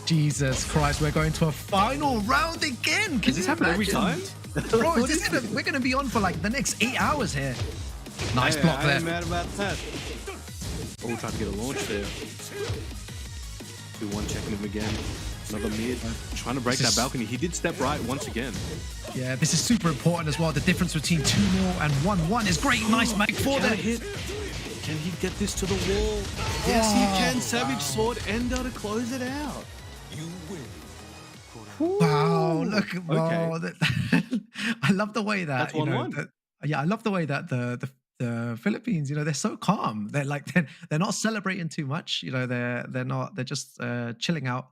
Jesus Christ, we're going to a final round again. Does this happen every time? Bro, we're going to be on for like the next 8 hours here. Nice block there. I'm mad about that. Oh, trying to get a launch there. 2-1 checking him again. Another mid. Trying to break that balcony. He did step right once again. Yeah, this is super important as well. The difference between 2-0 and 1-1 is great. Nice mag for that. Can he get this to the wall? Yes, he can. Savage Sword Ender to close it out. You win. Wow, look. Wow, I love the way that, that's 1-1. I love the way that the Philippines, you know, they're so calm. They're like they're not celebrating too much. You know, they're just chilling out.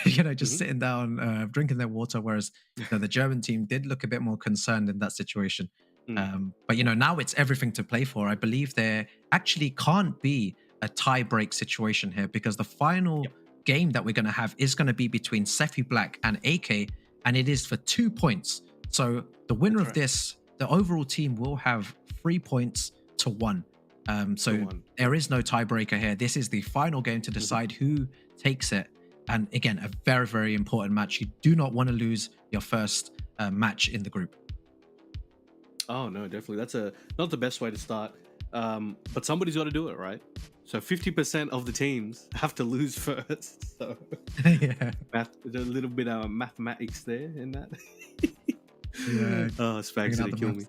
You know, just sitting down, drinking their water. Whereas you know, the German team did look a bit more concerned in that situation. But you know, now it's everything to play for. I believe there actually can't be a tie-break situation here because the final game that we're going to have is going to be between Sephi Black and AK, and it is for 2 points. So the winner of this, the overall team will have 3 points to 1. So there is no tiebreaker here. This is the final game to decide who takes it. And again, a very, very important match. You do not want to lose your first match in the group. Oh no, definitely. That's not the best way to start. But somebody's got to do it, right? So 50% of the teams have to lose first. So yeah, a little bit of mathematics there in that. Yeah. Oh, Spags gonna kill me.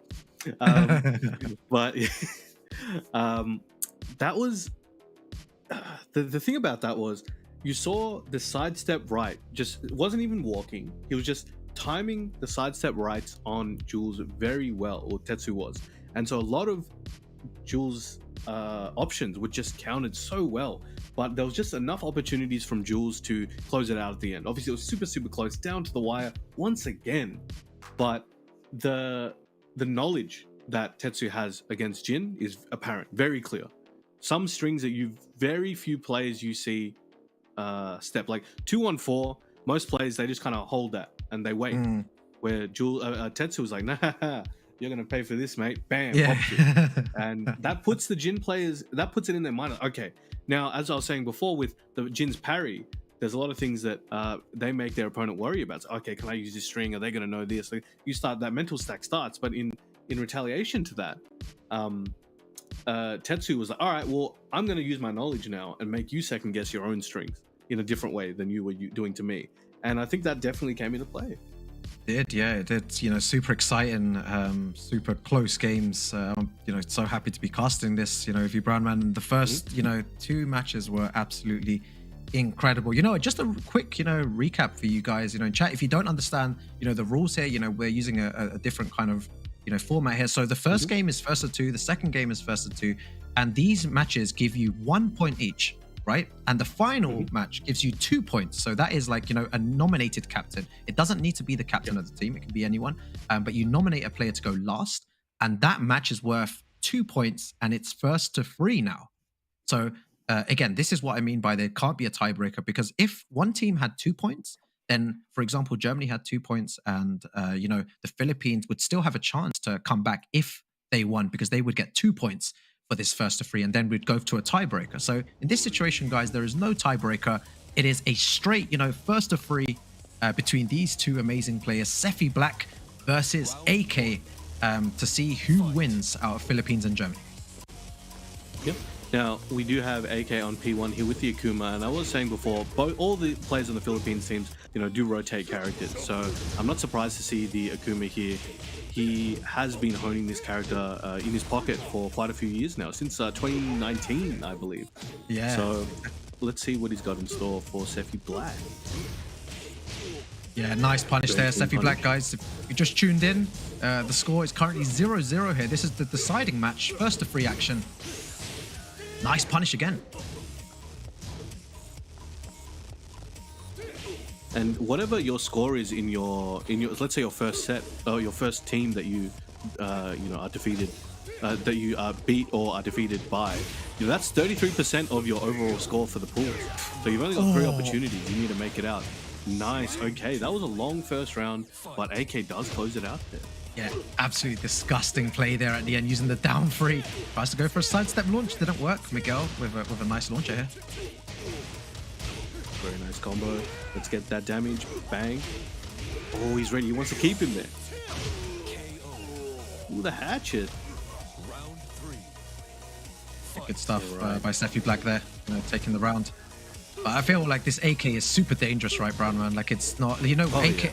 But that was the thing about that was you saw the sidestep right. It wasn't even walking. He was just timing the sidestep rights on Jules very well, or Tetsu was, and so a lot of Jules' options were just countered so well, but there was just enough opportunities from Jules to close it out at the end. Obviously, it was super close, down to the wire once again. But the knowledge that Tetsu has against Jin is apparent, very clear. Some strings that very few players you see step, like 2-1-4. Most players, they just kind of hold that and they wait. Where Tetsu was like, nah. You're gonna pay for this, mate. Bam, and that puts the Jin players. That puts it in their mind. Okay, now as I was saying before, with the Jin's parry, there's a lot of things that they make their opponent worry about. So, okay, can I use this string? Are they gonna know this? Like, you start that mental stack starts, but in retaliation to that, Tetsu was like, all right, well, I'm gonna use my knowledge now and make you second guess your own strings in a different way than you were doing to me. And I think that definitely came into play. It did. You know, super exciting, super close games. You know, so happy to be casting this. You know, if you Brown Man, the first, you know, 2 matches were absolutely incredible. You know, just a quick, you know, recap for you guys. You know, in chat, if you don't understand, you know, the rules here, you know, we're using a different kind of, you know, format here. So the first game is first of 2, the second game is first of 2, and these matches give you 1 point each. Right, and the final match gives you 2 points. So that is like, you know, a nominated captain. It doesn't need to be the captain of the team. It can be anyone. But you nominate a player to go last, and that match is worth 2 points, and it's first to 3 now. So again, this is what I mean by there can't be a tiebreaker, because if one team had 2 points, then, for example, Germany had 2 points, and you know, the Philippines would still have a chance to come back if they won, because they would get 2 points for this first to 3, and then we'd go to a tiebreaker. So in this situation, guys, there is no tiebreaker. It is a straight, you know, first to 3 between these 2 amazing players, Sephi Black versus AK, to see who wins out of Philippines and Germany. Yep, Now, we do have AK on P1 here with the Akuma, and I was saying before, all the players on the Philippines teams, do rotate characters. So I'm not surprised to see the Akuma here. He has been honing this character in his pocket for quite a few years now, since 2019, I believe. Yeah. So let's see what he's got in store for Sephi Black. Yeah, nice punish there, Sephi Black, guys. If you just tuned in, the score is currently 0-0 here. This is the deciding match, first to free action. Nice punish again. And whatever your score is in your let's say your first set or your first team that you are defeated, that you beat or are defeated by, that's 33% of your overall score for the pool. So you've only got 3 opportunities. You need to make it out. Nice. Okay, that was a long first round, but AK does close it out there. Yeah, absolutely disgusting play there at the end, using the down 3. Tries to go for a sidestep launch, didn't work. Miguel with a nice launcher here. Very nice combo. Let's get that damage. Bang. Oh, he's ready. He wants to keep him there. Ooh, the hatchet. Good stuff by Sephi Black there, taking the round. But I feel like this AK is super dangerous, right, Brown Man? Like, it's not, AK,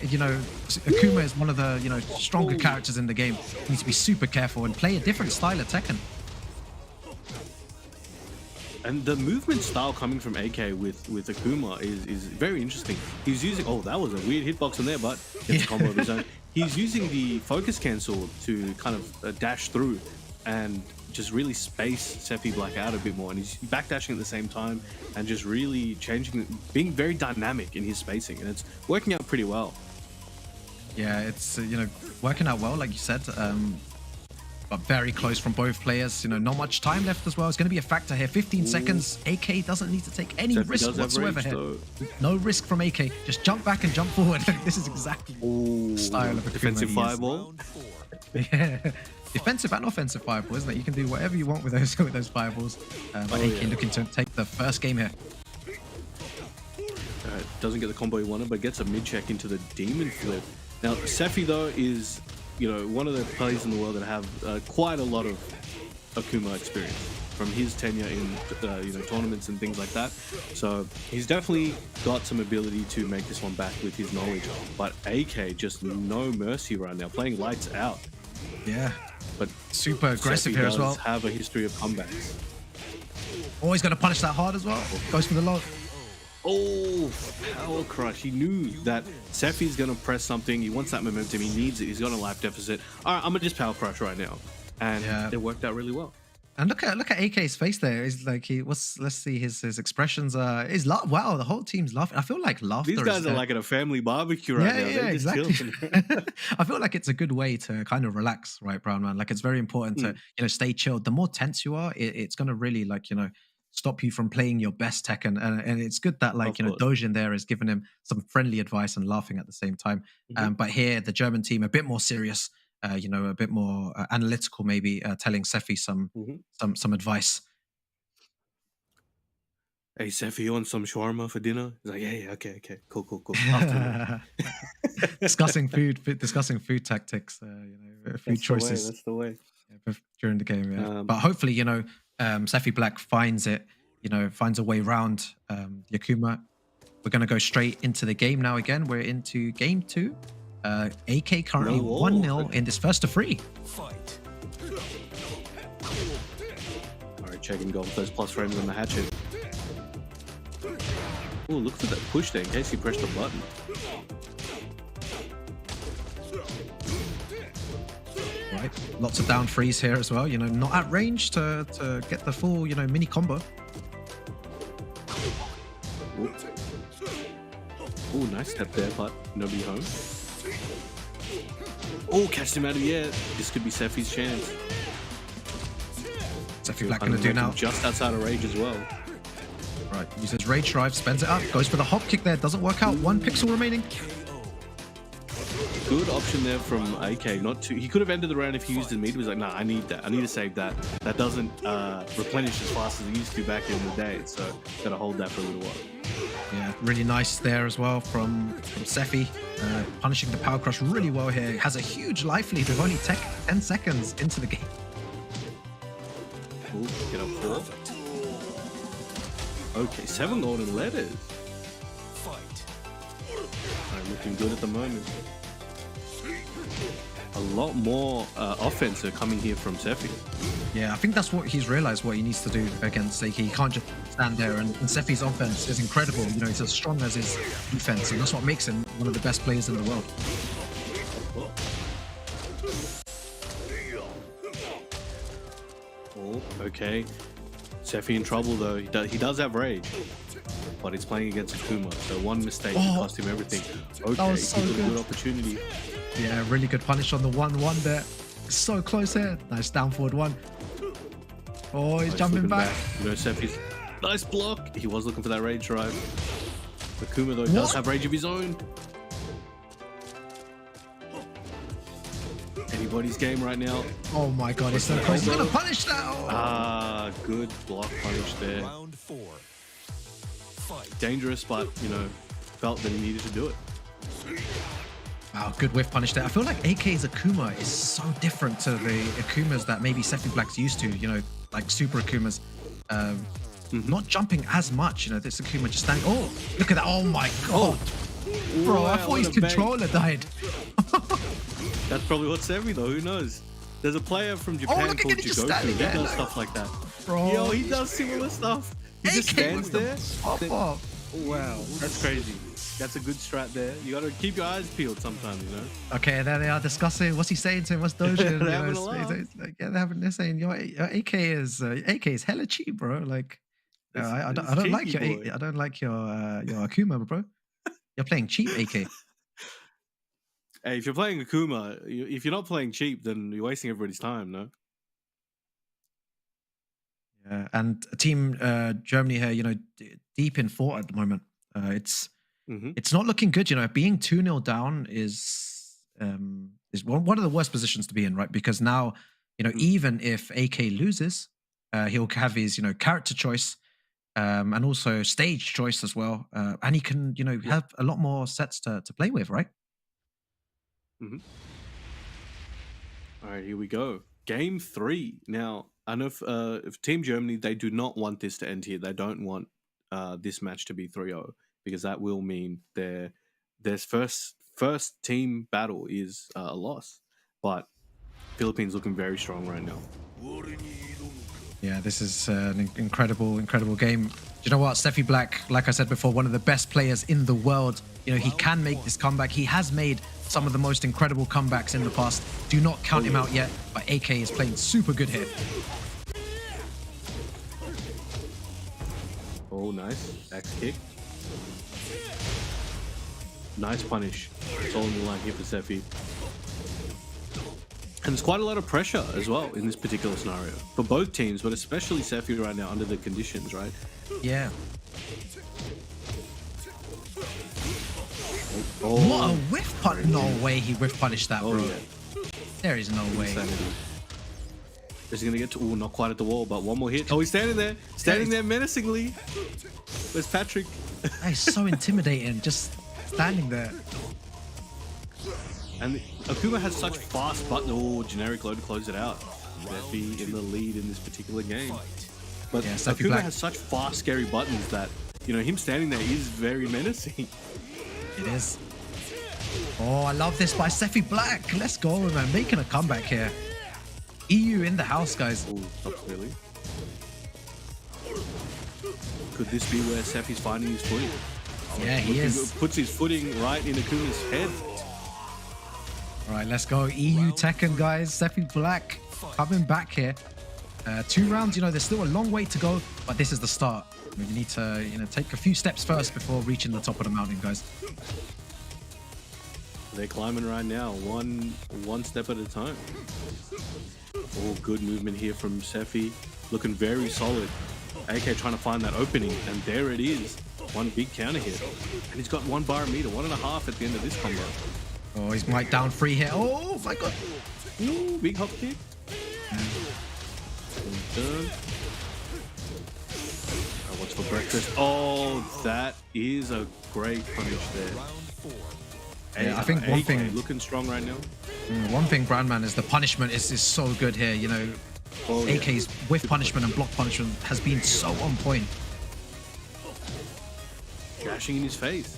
Akuma is one of the, stronger characters in the game. You need to be super careful and play a different style of Tekken. And the movement style coming from AK with Akuma is very interesting. He's using, that was a weird hitbox in there, but gets a combo of his own. He's using the focus cancel to kind of dash through and just really space Sephi Black out a bit more, and he's backdashing at the same time and just really changing, being very dynamic in his spacing, and it's working out pretty well. Yeah, it's working out well, like you said, but very close from both players. Not much time left as well. It's going to be a factor here. 15 seconds. AK doesn't need to take any risk whatsoever here. No risk from AK. Just jump back and jump forward. This is exactly the style of a defensive fireball. Yeah. Defensive and offensive fireball, isn't it? You can do whatever you want with those fireballs. But AK looking to take the first game here. Doesn't get the combo he wanted, but gets a mid check into the demon flip. Now, Sephi though is one of the players in the world that have quite a lot of Akuma experience from his tenure in tournaments and things like that. So he's definitely got some ability to make this one back with his knowledge. But AK just no mercy right now, playing lights out. Yeah. But super aggressive here as well. Have a history of comebacks. Oh, he's going to punish that hard as well. Goes for the low. Oh, power crush. He knew that Sephi's going to press something. He wants that momentum. He needs it. He's got a life deficit. All right, I'm going to just power crush right now. And it worked out really well. And look at AK's face there. He's like, let's see his expressions. Wow, the whole team's laughing. I feel like laughter. These guys are like at a family barbecue right now. Yeah, exactly. I feel like it's a good way to kind of relax, right, Brown Man? Like, it's very important to stay chilled. The more tense you are, it's gonna really stop you from playing your best Tekken. And it's good that Dojin there is giving him some friendly advice and laughing at the same time. But here the German team a bit more serious. A bit more analytical, maybe telling Sephi some advice. Hey, Sephi, you want some shawarma for dinner? He's like, yeah, okay, cool. discussing food tactics, food choices. That's the way. During the game, yeah. But hopefully, Sephi Black finds it, finds a way around the Akuma. We're going to go straight into the game now again. We're into game 2. AK currently 1-0 in this first to 3. Alright, checking goal first plus frames on the hatchet. Oh, look for that push there in case he pressed the button. Right, lots of down threes here as well. Not at range to get the full mini combo. Oh, nice step there, but nobody home. Oh, catch him out of the air. This could be Sephi's chance. Sephi Black going to do now. Just outside of rage as well. Right, uses rage drive, spends it up, goes for the hop kick there, doesn't work out. 1 pixel remaining. Good option there from AK. Not too. He could have ended the round if he used his meter. He was like, nah, I need that. I need to save that. That doesn't replenish as fast as it used to back in the day. So gotta hold that for a little while. Yeah, really nice there as well from Sephi. Punishing the power crush really well here. Has a huge life lead with only 10 seconds into the game. Ooh, get up 4. Okay, 7 golden letters. Fight. Alright, looking good at the moment. A lot more offense are coming here from Sephi. Yeah, I think that's what he's realized what he needs to do against AK. He can't just stand there, and Sephi's offense is incredible. You know, he's as strong as his defense, and that's what makes him one of the best players in the world. Oh, okay. Sephi in trouble though. He does have rage, but he's playing against Akuma, so one mistake can cost him everything. Okay, was so he took a good. good opportunity. Yeah, really good punish on the 1-1 there. So close here. Nice down forward 1. Oh, he's jumping back. You know, Sephi's nice block. He was looking for that rage drive. Akuma though does have rage of his own. Anybody's game right now. Oh my god, he's so close. He's gonna punish that. Oh. Ah, good block punish there. Round 4. Fight. Dangerous, but you know, felt that he needed to do it. Wow, good whiff punish there. I feel like AK's Akuma is so different to the Akumas that maybe Sephi Black's used to, you know, like super Akumas. Not jumping as much, you know, this Akuma just standing. Oh, look at that. Oh my god. Bro, I thought his controller died. That's probably what's Sephi though, who knows? There's a player from Japan look at called it, just Jigoku standing that there, does stuff like that. Bro. Yo, he does similar stuff. He just stands there. Wow, That's crazy. That's a good strat there. You gotta keep your eyes peeled sometimes, you know? okay, there they are discussing. What's he saying to him? What's Doja? They're having a laugh. They're saying your AK is hella cheap, bro. Like, I don't like your cheeky, boy. I don't like your Akuma, bro. You're playing cheap AK. Hey, if you're playing Akuma, if you're not playing cheap, then you're wasting everybody's time, no? Yeah, and Team Germany here, you know, deep in fort at the moment. It's not looking good, you know. Being 2-0 down is one of the worst positions to be in, right? Because now, you know, even if AK loses, he'll have his, you know, character choice and also stage choice as well, and he can, you know, have a lot more sets to play with, right? All right, here we go. Game 3. Now, I know if Team Germany, they do not want this to end here. They don't want this match to be 3-0 because that will mean their first team battle is a loss. But Philippines looking very strong right now. Yeah, this is an incredible game. Do you know what? Sephi Black, like I said before, one of the best players in the world. You know, he can make this comeback. He has made some of the most incredible comebacks in the past. Do not count him out yet, but AK is playing super good here. Oh, nice. Axe kick. Nice punish. It's all in the line here for Sephi. And there's quite a lot of pressure as well in this particular scenario for both teams, but especially Sephi right now under the conditions, right? Yeah. Oh. What a whiff punish. No way he whiff punished that, bro. Yeah. There is no way. Insanity. Is he going to get to... Oh, not quite at the wall, but one more hit. Oh, he's standing there. Standing there menacingly. Where's Patrick? That is so intimidating, just standing there. And Akuma has such fast button. Oh, generic load to close it out. Sephi in the lead in this particular game. But Yeah, Sephi Akuma Black. has such fast, scary buttons that, you know, him standing there is very menacing. It is. Oh, I love this by Sephi Black. Let's go, man. Making a comeback here. EU in the house, guys. Oh, not really. Could this be where Sephi's finding his footing? Yeah, he is. Puts his footing right in Akuma's head. All right, let's go. EU Tekken, guys. Sephi Black coming back here. 2 rounds, you know, there's still a long way to go, but this is the start. We need to, you know, take a few steps first before reaching the top of the mountain, guys. They're climbing right now, one step at a time. Oh, good movement here from Sephi. Looking very solid. AK trying to find that opening, and there it is. One big counter hit. And he's got 1 bar meter, 1.5 at the end of this combo. Oh, he's right down 3 here. Oh my god. Ooh, big hop kick. Turn. What's for breakfast? Oh, that is a great punish there. Yeah, I think one AK thing looking strong right now. One thing, Brandman, is the punishment is so good here. You know, Oh, yeah. AK's whiff punishment and block punishment has been so on point. dashing in his face.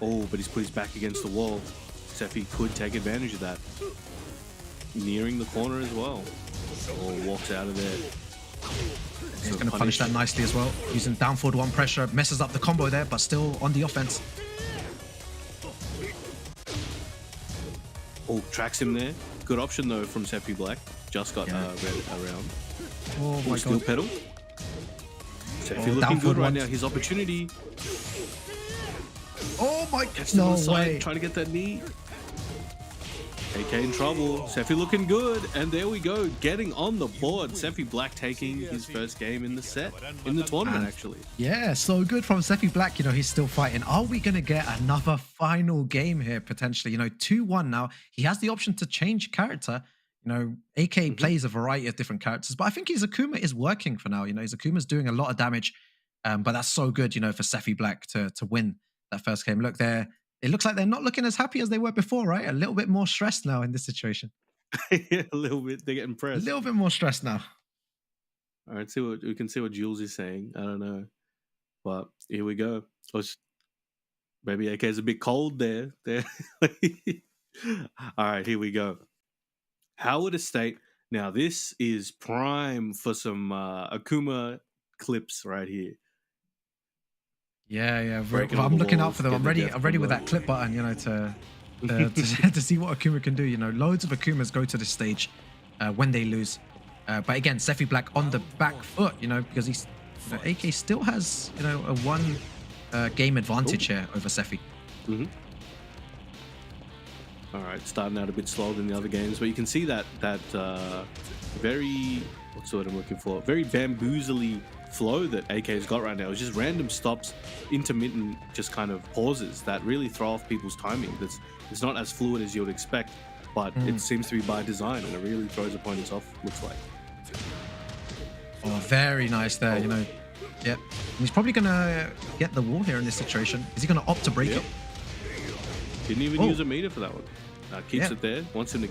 Oh, but he's put his back against the wall. Seffi could take advantage of that. Nearing the corner as well. Oh, walks out of there. He's going to punish that nicely as well. Using down forward one pressure, messes up the combo there, but still on the offense. Oh, tracks him there. Good option though from Seffi Black. Just got read around. Oh my steel god. pedal. Seffi looking good right now. His opportunity. Oh my Gets no way. Trying to get that knee. AK in trouble. Seffi looking good. And there we go. Getting on the board. Seffi Black taking his first game in the set. In the tournament, actually. Yeah, so good from Seffi Black. You know, he's still fighting. Are we going to get another final game here, potentially? You know, 2-1 now. He has the option to change character. You know, AK plays a variety of different characters. But I think his Akuma is working for now. You know, his Akuma's doing a lot of damage. But that's so good, you know, for Seffi Black to win that first game. Look there. It looks like they're not looking as happy as they were before, right? A little bit more stressed now in this situation. Yeah, a little bit. They're getting pressed. A little bit more stressed now. All right, we can see what Jules is saying. I don't know, but here we go. Maybe AK's a bit cold there. All right, here we go. Howard Estate. Now this is prime for some Akuma clips right here. Yeah. I'm looking out for them. I'm ready with that clip button, you know, to see what Akuma can do. You know, loads of Akumas go to this stage when they lose. But again, Seffi Black on the back foot, you know, because he's AK still has, you know, a one game advantage here over Seffi. All right, starting out a bit slower than the other games, but you can see that very, what's the word I'm looking for? Very bamboozly flow that AK's got right now. It's just random stops, intermittent, just kind of pauses that really throw off people's timing. It's not as fluid as you would expect, but it seems to be by design, and it really throws opponents off, looks like. Oh, very nice there, you know. Yep. And he's probably going to get the wall here in this situation. Is he going to opt to break it? Didn't even use a meter for that one. Keeps it there. Wants him to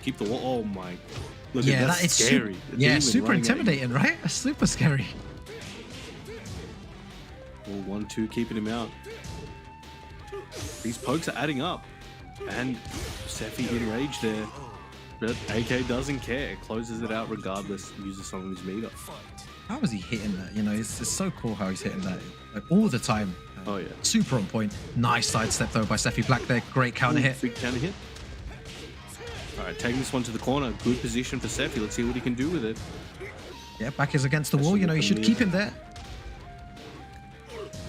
keep the wall. Oh my. Look at that. It's scary. Super intimidating, right? Super scary. Oh, 1-2, keeping him out. These pokes are adding up. And Seffi enraged there. But AK doesn't care. Closes it out regardless. Uses some of his meter. How is he hitting that? You know, it's so cool how he's hitting that like, all the time. Oh yeah. Super on point. Nice sidestep though by Seffi Black there. Great counter hit. Big counter hit. All right, taking this one to the corner. Good position for Seffi. Let's see what he can do with it. Yeah, back is against the wall. You know, you should keep him there.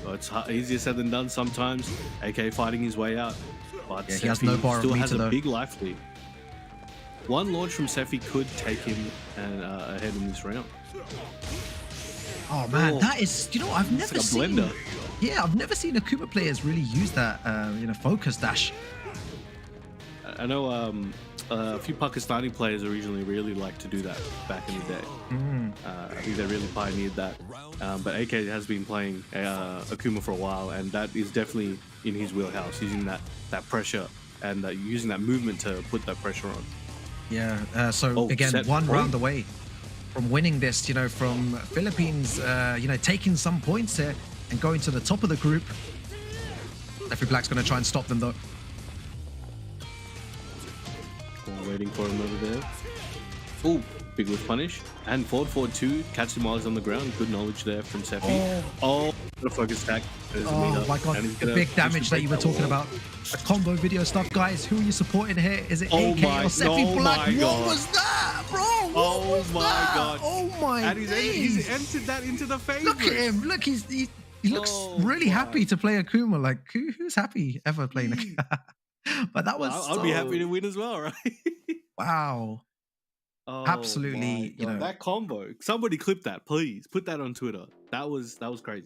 Oh, it's easier said than done sometimes. AK fighting his way out. But he has no bar still of has meter, a big life lead. One launch from Seffi could take him ahead in this round. Oh man, that is, you know, I've never seen. Blender. Yeah, I've never seen Akuma players really use that, you know, focus dash. I know a few Pakistani players originally really liked to do that back in the day. I think they really pioneered that. But AK has been playing Akuma for a while, and that is definitely in his wheelhouse, using that pressure and using that movement to put that pressure on. Yeah, so again, one round away from winning this, you know, from Philippines, you know, taking some points here and going to the top of the group. Seffi Black's going to try and stop them though. Waiting for him over there. Oh, big whiff punish. And forward 2, catch him while he's on the ground. Good knowledge there from Seffi. Oh, got a focus attack. Oh my god, the big damage that you were talking about. The combo video stuff, guys. Who are you supporting here? Is it AK or Seffi Black? What was that, bro? What was that? God. Oh my god. And he's entered that into the favorites. Look at him. Look, he looks really happy to play Akuma. Like, who's happy ever playing Akuma? But that was I'd be happy to win as well, right? Wow. Oh, absolutely, you know, that combo. Somebody clip that, please. Put that on Twitter. That was crazy.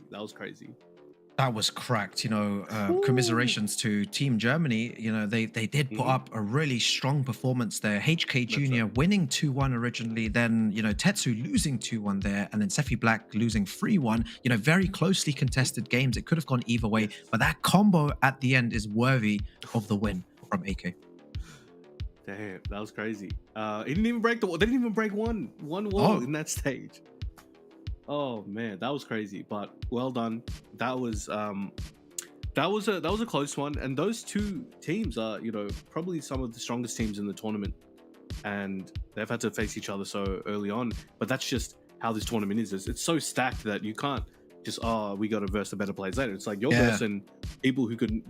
That was cracked, you know. Commiserations to Team Germany. You know, they did put up a really strong performance there. HK Jr. winning 2-1 originally, then, you know, Tetsu losing 2-1 there, and then Seffi Black losing 3-1. You know, very closely contested games. It could have gone either way, but that combo at the end is worthy of the win from AK. Damn, that was crazy. He didn't even break the wall. They didn't even break one wall in that stage. Oh man, that was crazy. But well done. That was a close one. And those two teams are, you know, probably some of the strongest teams in the tournament. And they've had to face each other so early on. But that's just how this tournament is. It's so stacked that you can't just, oh, we got to verse the better players later. It's like you're versing people who could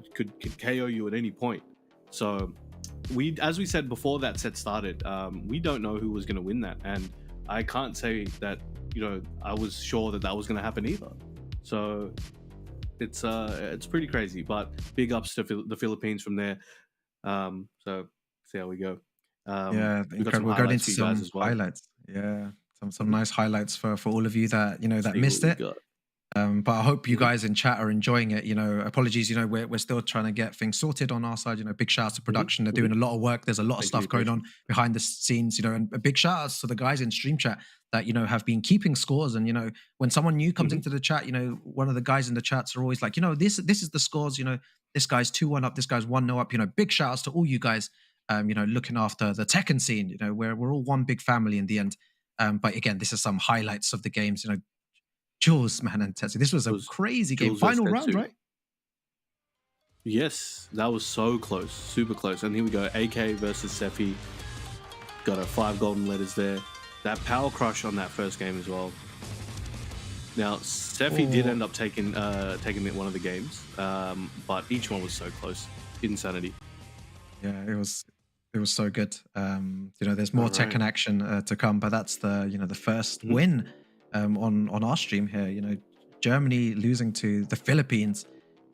KO you at any point. So we, as we said before that set started, we don't know who was going to win that, and I can't say that, you know, I was sure that that was going to happen either. So it's pretty crazy, but big ups to the Philippines from there. So see how we go. We'll go into some highlights. Yeah, some nice highlights for all of you that, you know, that missed it. But I hope you guys in chat are enjoying it. You know, apologies, you know, we're still trying to get things sorted on our side. You know, big shout outs to production. They're doing a lot of work. There's a lot of stuff going on behind the scenes, you know, and a big shout outs to the guys in stream chat that, you know, have been keeping scores. And, you know, when someone new comes into the chat, you know, one of the guys in the chats are always like, you know, this is the scores, you know, this guy's 2-1 up, this guy's 1-0 up. You know, big shout outs to all you guys, you know, looking after the Tekken scene. You know, we're all one big family in the end. But again, this is some highlights of the games, you know. Jules, man, and Tetsu. This was a crazy game. Final round, right? Yes, that was so close, super close. And here we go, AK versus Sefi. Got a 5 golden letters there. That power crush on that first game as well. Now, Sefi did end up taking one of the games, but each one was so close. Insanity. Yeah, it was so good. You know, there's more Tekken action to come, but that's the, you know, the first win. On our stream here, you know, Germany losing to the Philippines,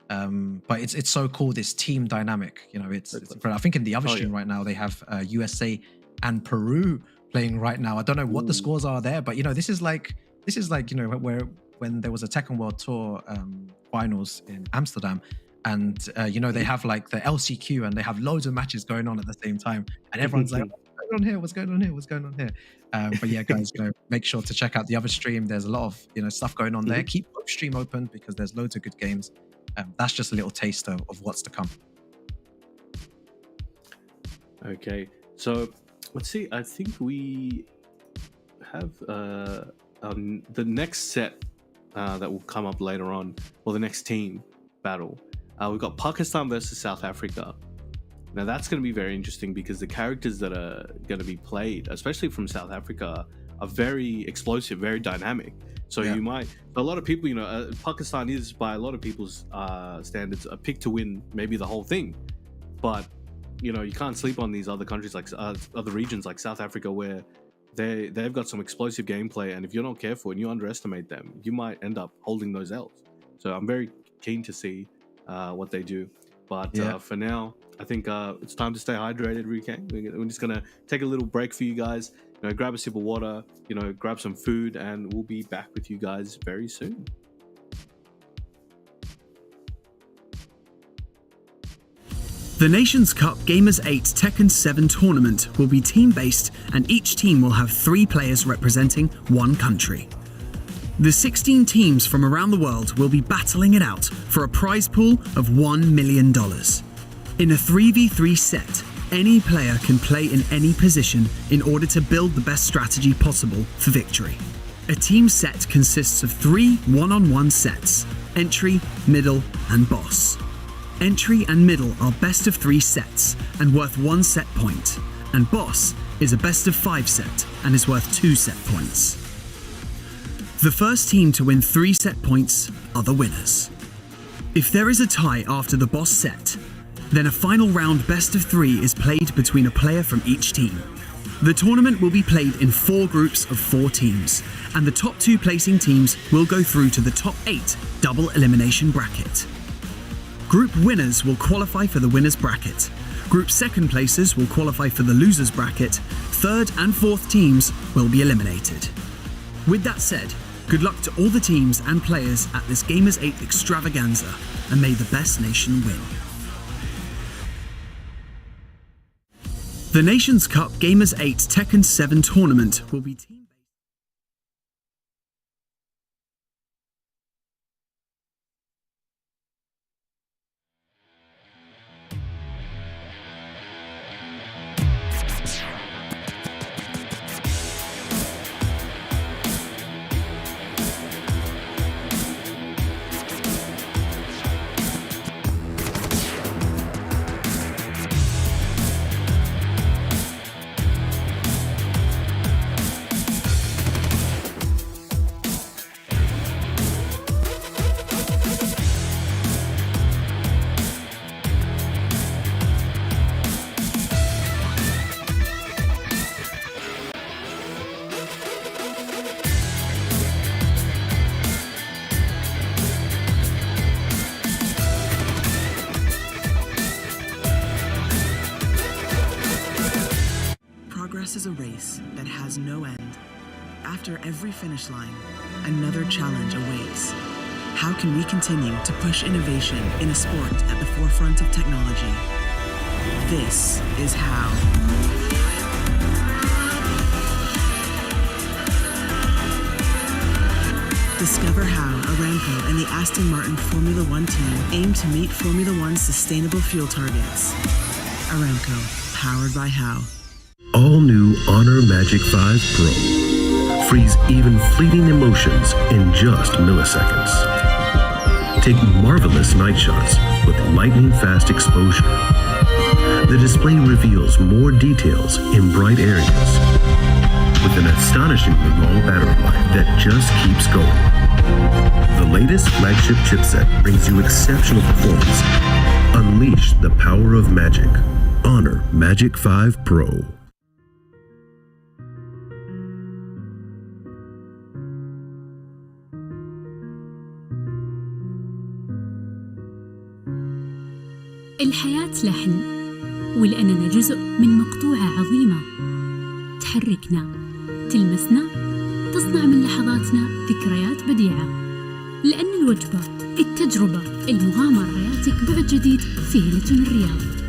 but it's so cool, this team dynamic. You know, it's I think in the other stream right now they have USA and Peru playing right now. I don't know what the scores are there, but you know, this is like you know, where when there was a Tekken World Tour finals in Amsterdam, and you know, they have like the LCQ and they have loads of matches going on at the same time, and everyone's like, what's going on here? But yeah, guys, you know, make sure to check out the other stream. There's a lot of, you know, stuff going on there. Keep both stream open because there's loads of good games. That's just a little taster of what's to come. Okay, so let's see. I think we have the next set that will come up later on, or the next team battle. We've got Pakistan versus South Africa. Now that's going to be very interesting because the characters that are going to be played, especially from South Africa, are very explosive, very dynamic. So you might, a lot of people, you know, Pakistan is by a lot of people's standards a pick to win maybe the whole thing. But, you know, you can't sleep on these other countries, like other regions like South Africa, where they've got some explosive gameplay. And if you're not careful and you underestimate them, you might end up holding those L's. So I'm very keen to see what they do. But for now, I think it's time to stay hydrated, Rikang. We're just going to take a little break for you guys. You know, grab a sip of water, you know, grab some food, and we'll be back with you guys very soon. The Nations Cup Gamers8 Tekken 7 tournament will be team-based, and each team will have 3 players representing one country. The 16 teams from around the world will be battling it out for a prize pool of $1 million. In a 3v3 set, any player can play in any position in order to build the best strategy possible for victory. A team set consists of 3 one-on-one sets: entry, middle, and boss. Entry and middle are best of 3 sets and worth 1 set point, and boss is a best of 5 set and is worth 2 set points. The first team to win 3 set points are the winners. If there is a tie after the boss set, then a final round best of 3 is played between a player from each team. The tournament will be played in 4 groups of 4 teams, and the top 2 placing teams will go through to the top 8 double elimination bracket. Group winners will qualify for the winners bracket. Group second placers will qualify for the losers bracket. 3rd and 4th teams will be eliminated. With that said, good luck to all the teams and players at this Gamers8 extravaganza, and may the best nation win. The Nations Cup Gamers8 Tekken 7 tournament will be team-based. is a race that has no end. After every finish line, another challenge awaits. How can we continue to push innovation in a sport at the forefront of technology? This is how. Discover how Aramco and the Aston Martin Formula One team aim to meet Formula One's sustainable fuel targets. Aramco, powered by How. All new Honor Magic 5 Pro. Freeze even fleeting emotions in just milliseconds. Take marvelous night shots with lightning fast exposure. The display reveals more details in bright areas with an astonishingly long battery life that just keeps going. The latest flagship chipset brings you exceptional performance. Unleash the power of magic. Honor Magic 5 Pro. الحياة لحن، ولأننا جزء من مقطوعة عظيمة تحركنا، تلمسنا، تصنع من لحظاتنا ذكريات بديعة. لأن الوجبة، التجربة، المغامرة يعطيك بعد جديد في هيلتون الرياض.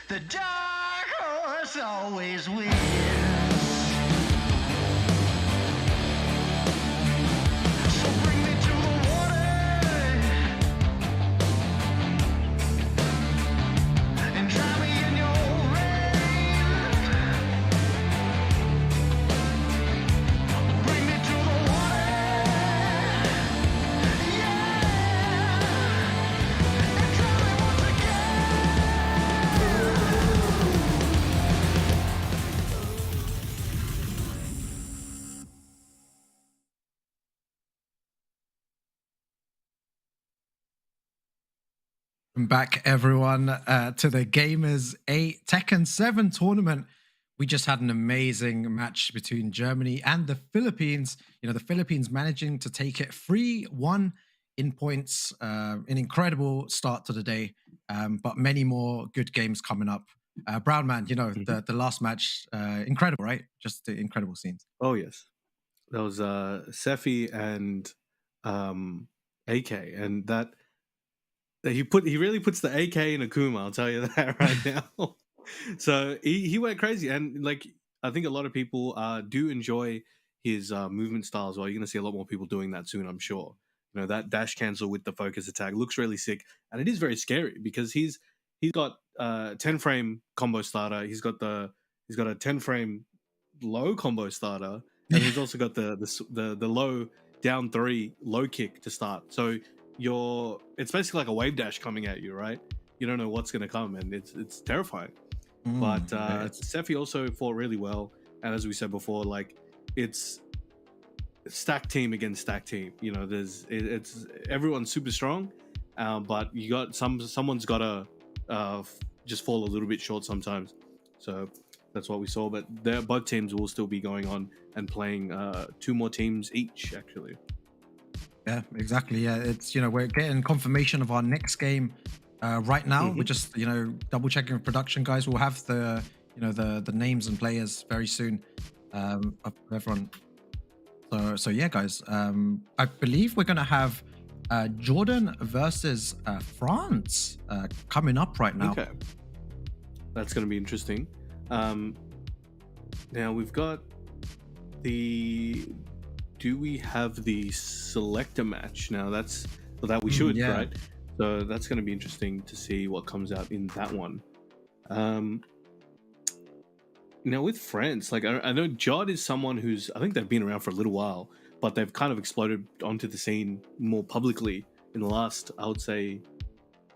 The dark horse always wins. So bring me to the water and drown me in your rain. Bring me to the water, yeah, and drown me once Welcome back, everyone, to the Gamers8 Tekken 7 tournament. We just had an amazing match between Germany and the Philippines. You know, the Philippines managing to take it 3-1 in points. An incredible start to the day, but many more good games coming up. Brown Man, you know, the last match, incredible, right? Just the incredible scenes. Oh yes, that was Sefi and AK, and that he really puts the AK in Akuma. I'll tell you that right now. So he went crazy, and like I think a lot of people do enjoy his movement style as well. You're gonna see a lot more people doing that soon, I'm sure. You know, that dash cancel with the focus attack looks really sick, and it is very scary because he's got 10 frame combo starter. He's got a 10 frame low combo starter, and he's also got the low down 3 low kick to start. So it's basically like a wave dash coming at you, right? You don't know what's gonna come, and it's terrifying. But Sefi also fought really well, and as we said before, like it's stack team against stack team. You know, it's everyone's super strong, but you got someone's gotta just fall a little bit short sometimes. So that's what we saw. But both teams will still be going on and playing 2 more teams each, actually. Yeah, exactly. Yeah, it's, you know, we're getting confirmation of our next game right now. We're just, you know, double checking with production guys. We'll have the, you know, the names and players very soon of everyone. So yeah, guys, I believe we're gonna have Jordan versus France coming up right now. Okay, that's gonna be interesting. Now we've got do we have the selector match now? That we should, right? So that's going to be interesting to see what comes out in that one. Now with France, like I know Jod is someone who's, I think they've been around for a little while, but they've kind of exploded onto the scene more publicly in the last, I would say,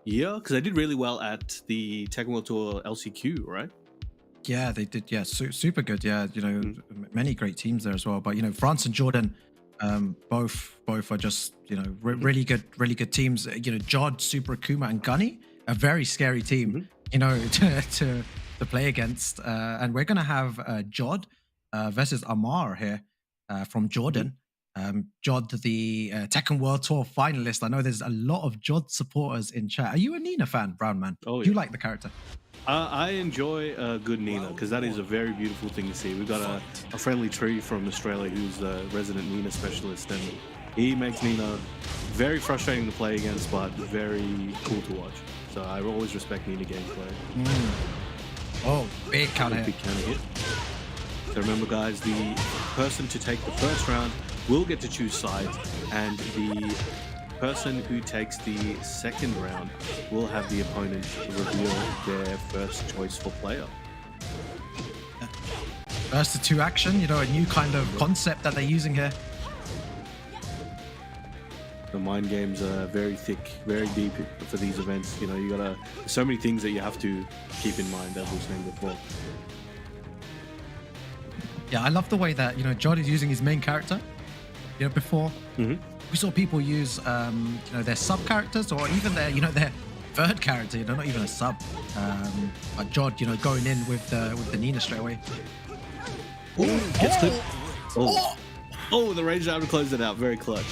year, because they did really well at the Tekken World Tour LCQ, right? Yeah, they did. Yeah, super good. Yeah, you know, many great teams there as well. But you know, France and Jordan, both are just, you know, really good teams. You know, Jod, Super Akuma, and Gunny, a very scary team. You know, to play against. And we're gonna have Jod versus Amar here from Jordan. Jod, the Tekken World Tour finalist. I know there's a lot of Jod supporters in chat. Are you a Nina fan, Brown Man? Oh, yeah. Do you like the character? I enjoy a good Nina because that is a very beautiful thing to see. We've got a friendly tree from Australia who's a resident Nina specialist, and he makes Nina very frustrating to play against, but very cool to watch. So I always respect Nina gameplay. Oh, big counter hit. Big counter hit. So remember, guys, the person to take the first round will get to choose sides, and the person who takes the second round will have the opponent reveal their first choice for player. First to 2 action, you know, a new kind of concept that they're using here. The mind games are very thick, very deep for these events. You know, you gotta, so many things that you have to keep in mind, as we were saying before. Yeah, I love the way that, you know, Jod is using his main character. You know, before we saw people use, you know, their sub characters or even their, you know, their third character. You know, not even a sub. But Jod, you know, going in with the Nina straight away. Gets clipped. Oh, the range out to close it out. Very clutch.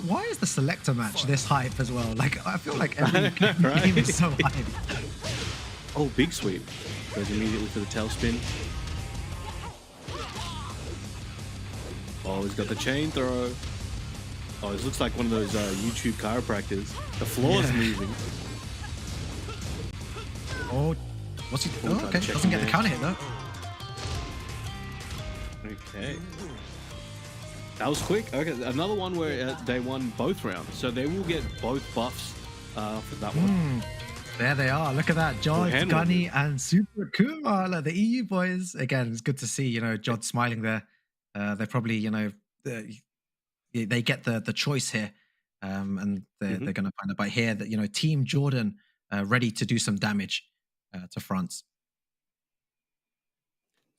Why is the selector match this hype as well? Like, I feel like every game is so hype. Oh, big sweep. Goes immediately for the tailspin. Oh, he's got the chain throw. Oh, this looks like one of those YouTube chiropractors. The floor is moving. Oh, what's he? We'll Oh, try to okay. check Doesn't him get the there. counter hit though. Okay. That was quick. Okay, another one where they won both rounds, so they will get both buffs for that one. There they are. Look at that. Jod, hand Gunny, and Super Kuma. Like the EU boys. Again, it's good to see, Jod smiling there. They're probably, they get the choice here. And they're going to find out. But here that, Team Jordan ready to do some damage to France.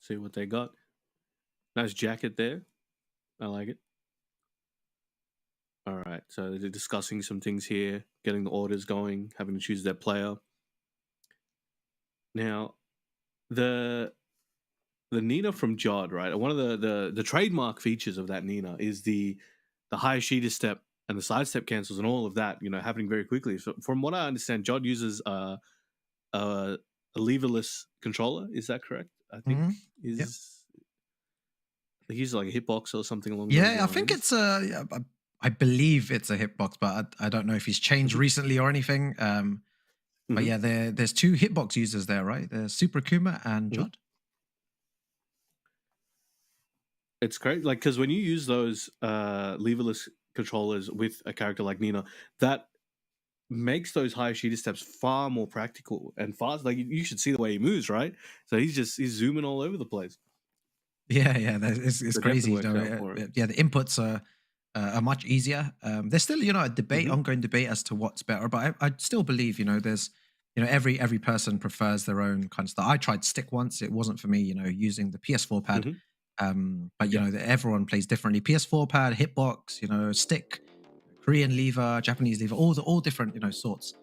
See what they got. Nice jacket there. I like it. All right, so they're discussing some things here, getting the orders going, having to choose their player. Now, the Nina from Jod, right? One of the trademark features of that Nina is the high Sheeta step and the side step cancels and all of that, happening very quickly. So from what I understand, Jod uses a leverless controller. Is that correct? I think he's like a hitbox or something along those lines. Yeah, I think it's I believe it's a hitbox, but I don't know if he's changed recently or anything. But yeah, there's two hitbox users there, right? There's Super Kuma and Jod. It's great, like, because when you use those leverless controllers with a character like Nina, that makes those high Sheeta steps far more practical and fast. Like, you should see the way he moves, right? So he's zooming all over the place. Yeah, it's crazy. Yeah, the inputs are much easier. There's still, a debate, ongoing debate as to what's better, but I still believe, there's, every person prefers their own kind of stuff. I tried stick once; it wasn't for me, using the PS4 pad. But everyone plays differently. PS4 pad, hitbox, stick, Korean lever, Japanese lever, all different, sorts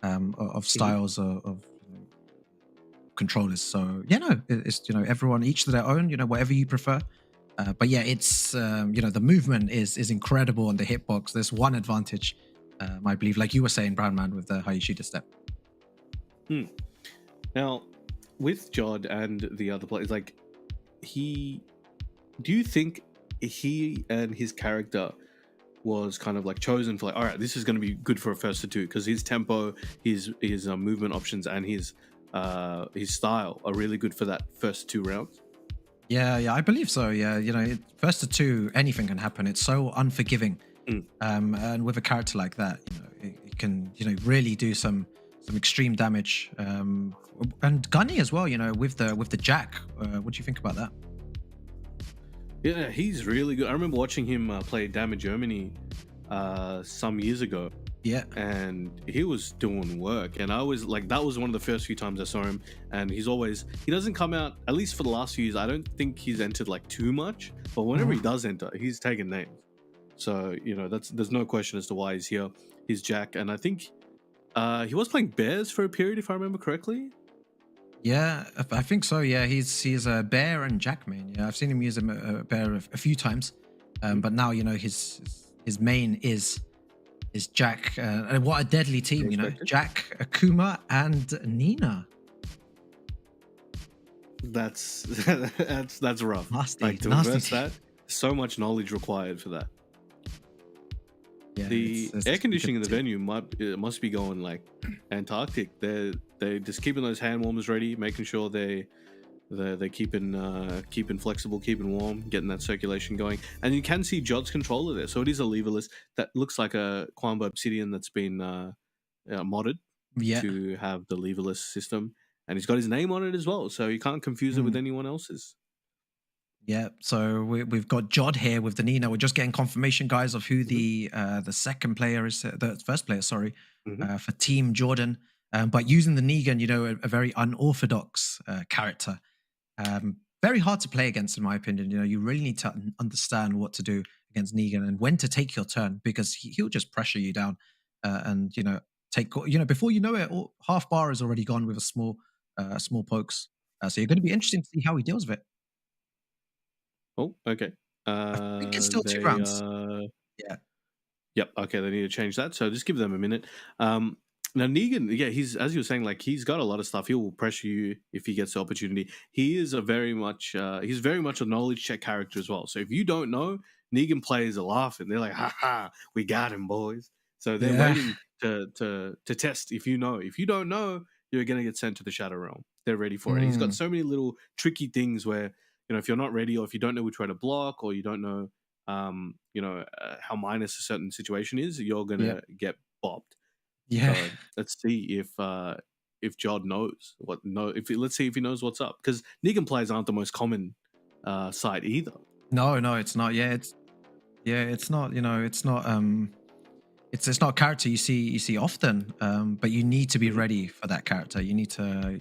of styles of controllers. So it's everyone each to their own, whatever you prefer. But yeah, it's the movement is incredible on the hitbox. There's one advantage, I believe, like you were saying, Brown Man, with the high Sheeta step. Now, with Jod and the other players, like, do you think he and his character was kind of like chosen for, like, all right, this is going to be good for a first to two, because his tempo, his movement options, and his style are really good for that first two rounds? Yeah, I believe so. Yeah, first to two, anything can happen. It's so unforgiving, and with a character like that, it can really do some extreme damage. And Gunny as well. With the Jack. What do you think about that? Yeah, he's really good. I remember watching him play Damage Germany some years ago. Yeah. And he was doing work. And I was like, that was one of the first few times I saw him. And he doesn't come out, at least for the last few years, I don't think he's entered like too much. But whenever he does enter, he's taking names. So, there's no question as to why he's here. He's Jack. And I think he was playing Bears for a period, if I remember correctly. Yeah, I think so. Yeah, he's a Bear and Jack main. Yeah, I've seen him use a Bear a few times, but now his main is Jack. And what a deadly team! Jack, Akuma, and Nina. That's rough. Nasty, like, to reverse that, so much knowledge required for that. Yeah, the air conditioning in the venue must be going like Antarctic. They're just keeping those hand warmers ready, making sure they're keeping flexible, keeping warm, getting that circulation going. And you can see Jod's controller there, so it is a leverless that looks like a Quamba Obsidian that's been modded to have the leverless system, and he's got his name on it as well, so you can't confuse it with anyone else's. Yeah, so we've got Jod here with the Nina. We're just getting confirmation, guys, of who the second player is, the first player, sorry, for Team Jordan. But using the Negan, a very unorthodox character. Very hard to play against, in my opinion. You really need to understand what to do against Negan and when to take your turn, because he'll just pressure you down and take. Before you know it, half bar is already gone with a small pokes. So you're going to be interesting to see how he deals with it. Oh, okay. I think it's still 2 rounds. Yeah. Yep. Okay, they need to change that. So just give them a minute. Now Negan, he's, as you were saying, like, he's got a lot of stuff. He will pressure you if he gets the opportunity. He is he's very much a knowledge check character as well. So if you don't know, Negan players are laughing. They're like, "Ha ha, we got him, boys." So they're waiting to test if you know. If you don't know, you're gonna get sent to the Shadow Realm. They're ready for it. He's got so many little tricky things where, you know, if you're not ready, or if you don't know which way to block, or you don't know, how minus a certain situation is, you're gonna get bopped. Yeah. So let's see if Jod knows let's see if he knows what's up, because Negan players aren't the most common side either. No, it's not. It's not. You know, it's not. It's not a character you see often. But you need to be ready for that character. You need to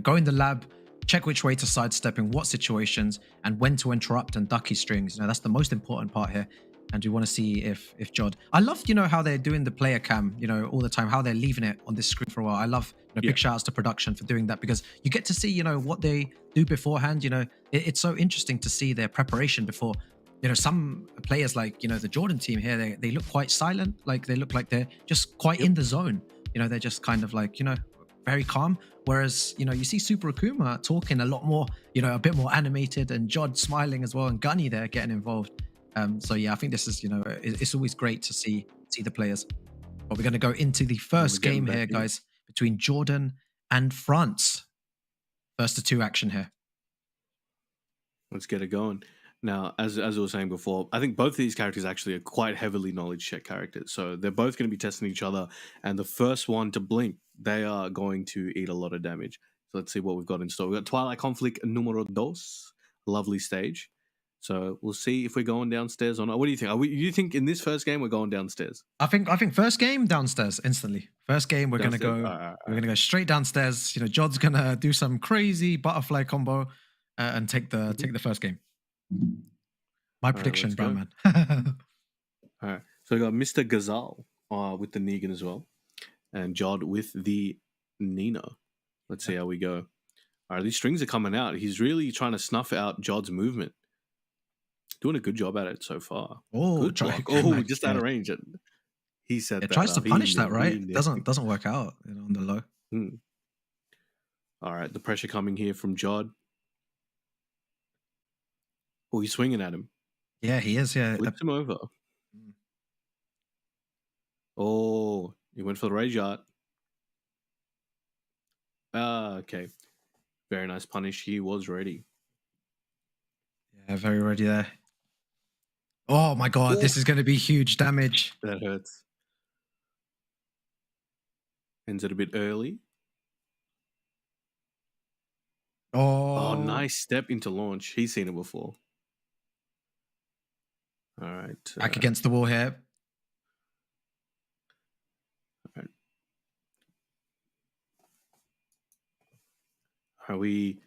go in the lab, check which way to sidestep in what situations, and when to interrupt and duck his strings. You know, that's the most important part here. And we want to see if Jod. I love, you know, how they're doing the player cam, you know, all the time, how they're leaving it on this screen for a while. I love, big shout outs to production for doing that, because you get to see, you know, what they do beforehand. You know, it's so interesting to see their preparation before. You know, some players, like, you know, the Jordan team here, they look quite silent. Like, they look like they're just quite in the zone. You know, they're just kind of like, you know, very calm. Whereas, you know, you see Super Akuma talking a lot more, you know, a bit more animated, and Jod smiling as well, and Gunny there getting involved. So yeah, I think this is, you know, it's always great to see the players. But we're going to go into the first game here, guys, between Jordan and France. First to 2 action here. Let's get it going. Now, as I was saying before, I think both of these characters actually are quite heavily knowledge check characters. So they're both going to be testing each other. And the first one to blink, they are going to eat a lot of damage. So let's see what we've got in store. We've got Twilight Conflict numero dos. Lovely stage. So we'll see if we're going downstairs or not. What do you think? You think in this first game we're going downstairs? I think first game downstairs instantly. First game we're gonna go. We're gonna go straight downstairs. You know, Jod's gonna do some crazy butterfly combo and take the first game. My prediction, Brown Man. All right. So we got Mr. Gazal with the Negan as well, and Jod with the Nina. Let's see how we go. All right, these strings are coming out. He's really trying to snuff out Jod's movement. Doing a good job at it so far. Oh, good block. Oh, just out of range. He said it that. Tries to punish that, right? It doesn't work out, you know, on the low. All right, the pressure coming here from Jod. Oh, he's swinging at him. Yeah, he is. Yeah, flips him over. Oh, he went for the rage art. Okay. Very nice punish. He was ready. Yeah, very ready there. Oh my god, this is going to be huge damage. That hurts. Ends it a bit early. Oh, nice step into launch. He's seen it before. All right. Back against the wall here. All right. Are we...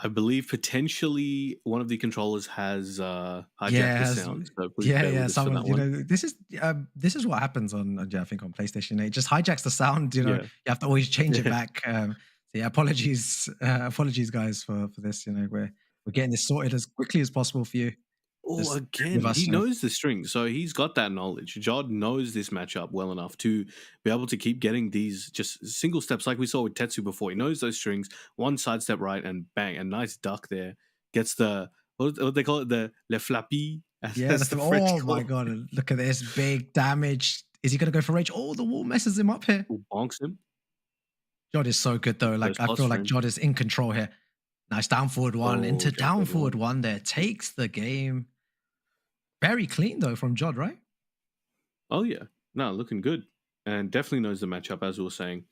I believe potentially one of the controllers has hijacked the sound. So someone, you know, this is what happens on I think on PlayStation. It just hijacks the sound. You know, you have to always change it back. So yeah, apologies guys for this. You know, we're getting this sorted as quickly as possible for you. Oh, again, he knows the string, so he's got that knowledge. Jod knows this matchup well enough to be able to keep getting these just single steps like we saw with Tetsu before. He knows those strings, one side step right, and bang, a nice duck there. Gets the, what they call it, the le flappy. Yeah, oh my god, look at this, big damage. Is he going to go for rage? Oh, the wall messes him up here. Bonks him. Jod is so good though. Like, I feel like Jod is in control here. Nice down forward one into down forward one there. Takes the game. Very clean though from Jod, right? Oh yeah. No, looking good. And definitely knows the matchup, as we were saying.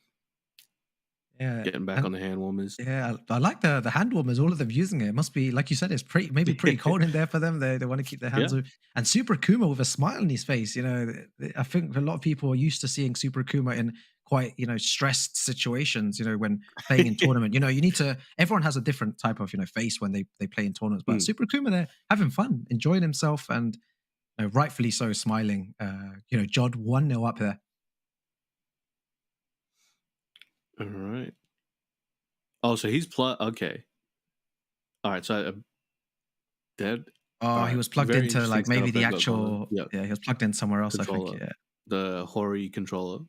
Yeah. Getting back on the hand warmers. Yeah, I like the hand warmers, all of them using it. It must be, like you said, it's maybe pretty cold in there for them. They want to keep their hands and Super Akuma with a smile on his face. You know, I think a lot of people are used to seeing Super Akuma in quite, you know, stressed situations, you know, when playing in tournament. You know, everyone has a different type of, you know, face when they play in tournaments. But Super Akuma, they're having fun, enjoying himself, and, you know, rightfully so, smiling. You know, Jod 1-0 up there. All right. Oh, so he's okay. All right, so dead. Oh, he was plugged into like maybe the actual. Yeah, he was plugged in somewhere else. Controller. I think. Yeah, the Hori controller.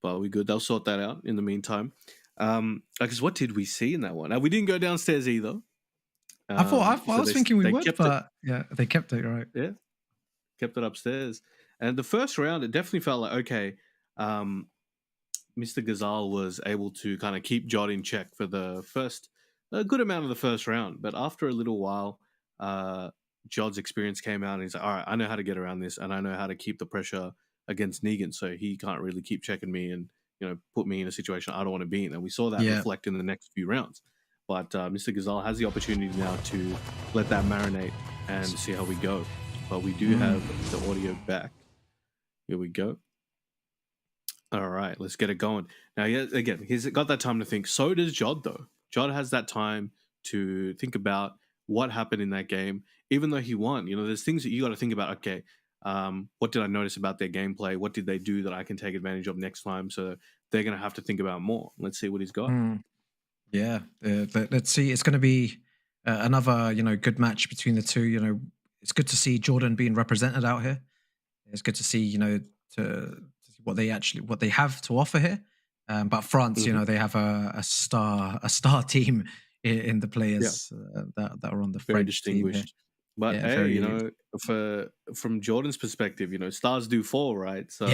But we good. They'll sort that out in the meantime. I guess what did we see in that one? We didn't go downstairs either. I was thinking we would, but yeah, they kept it right. Yeah, kept it upstairs. And the first round, it definitely felt like okay. Mr. Ghazal was able to kind of keep Jod in check for a good amount of the first round. But after a little while, Jod's experience came out and he's like, all right, I know how to get around this and I know how to keep the pressure against Negan. So he can't really keep checking me and, put me in a situation I don't want to be in. And we saw that reflect in the next few rounds. But Mr. Ghazal has the opportunity now to let that marinate and see how we go. But we do have the audio back. Here we go. All right, let's get it going. Now, again, he's got that time to think. So does Jod, though. Jod has that time to think about what happened in that game, even though he won. There's things that you got to think about. Okay, what did I notice about their gameplay? What did they do that I can take advantage of next time? So they're going to have to think about more. Let's see what he's got. Yeah, let's see. It's going to be another, good match between the two. It's good to see Jordan being represented out here. It's good to see, to see what they have to offer here. But France, they have a star team in the players that are on the very French team here. distinguished. But hey, from Jordan's perspective, stars do fall, right? So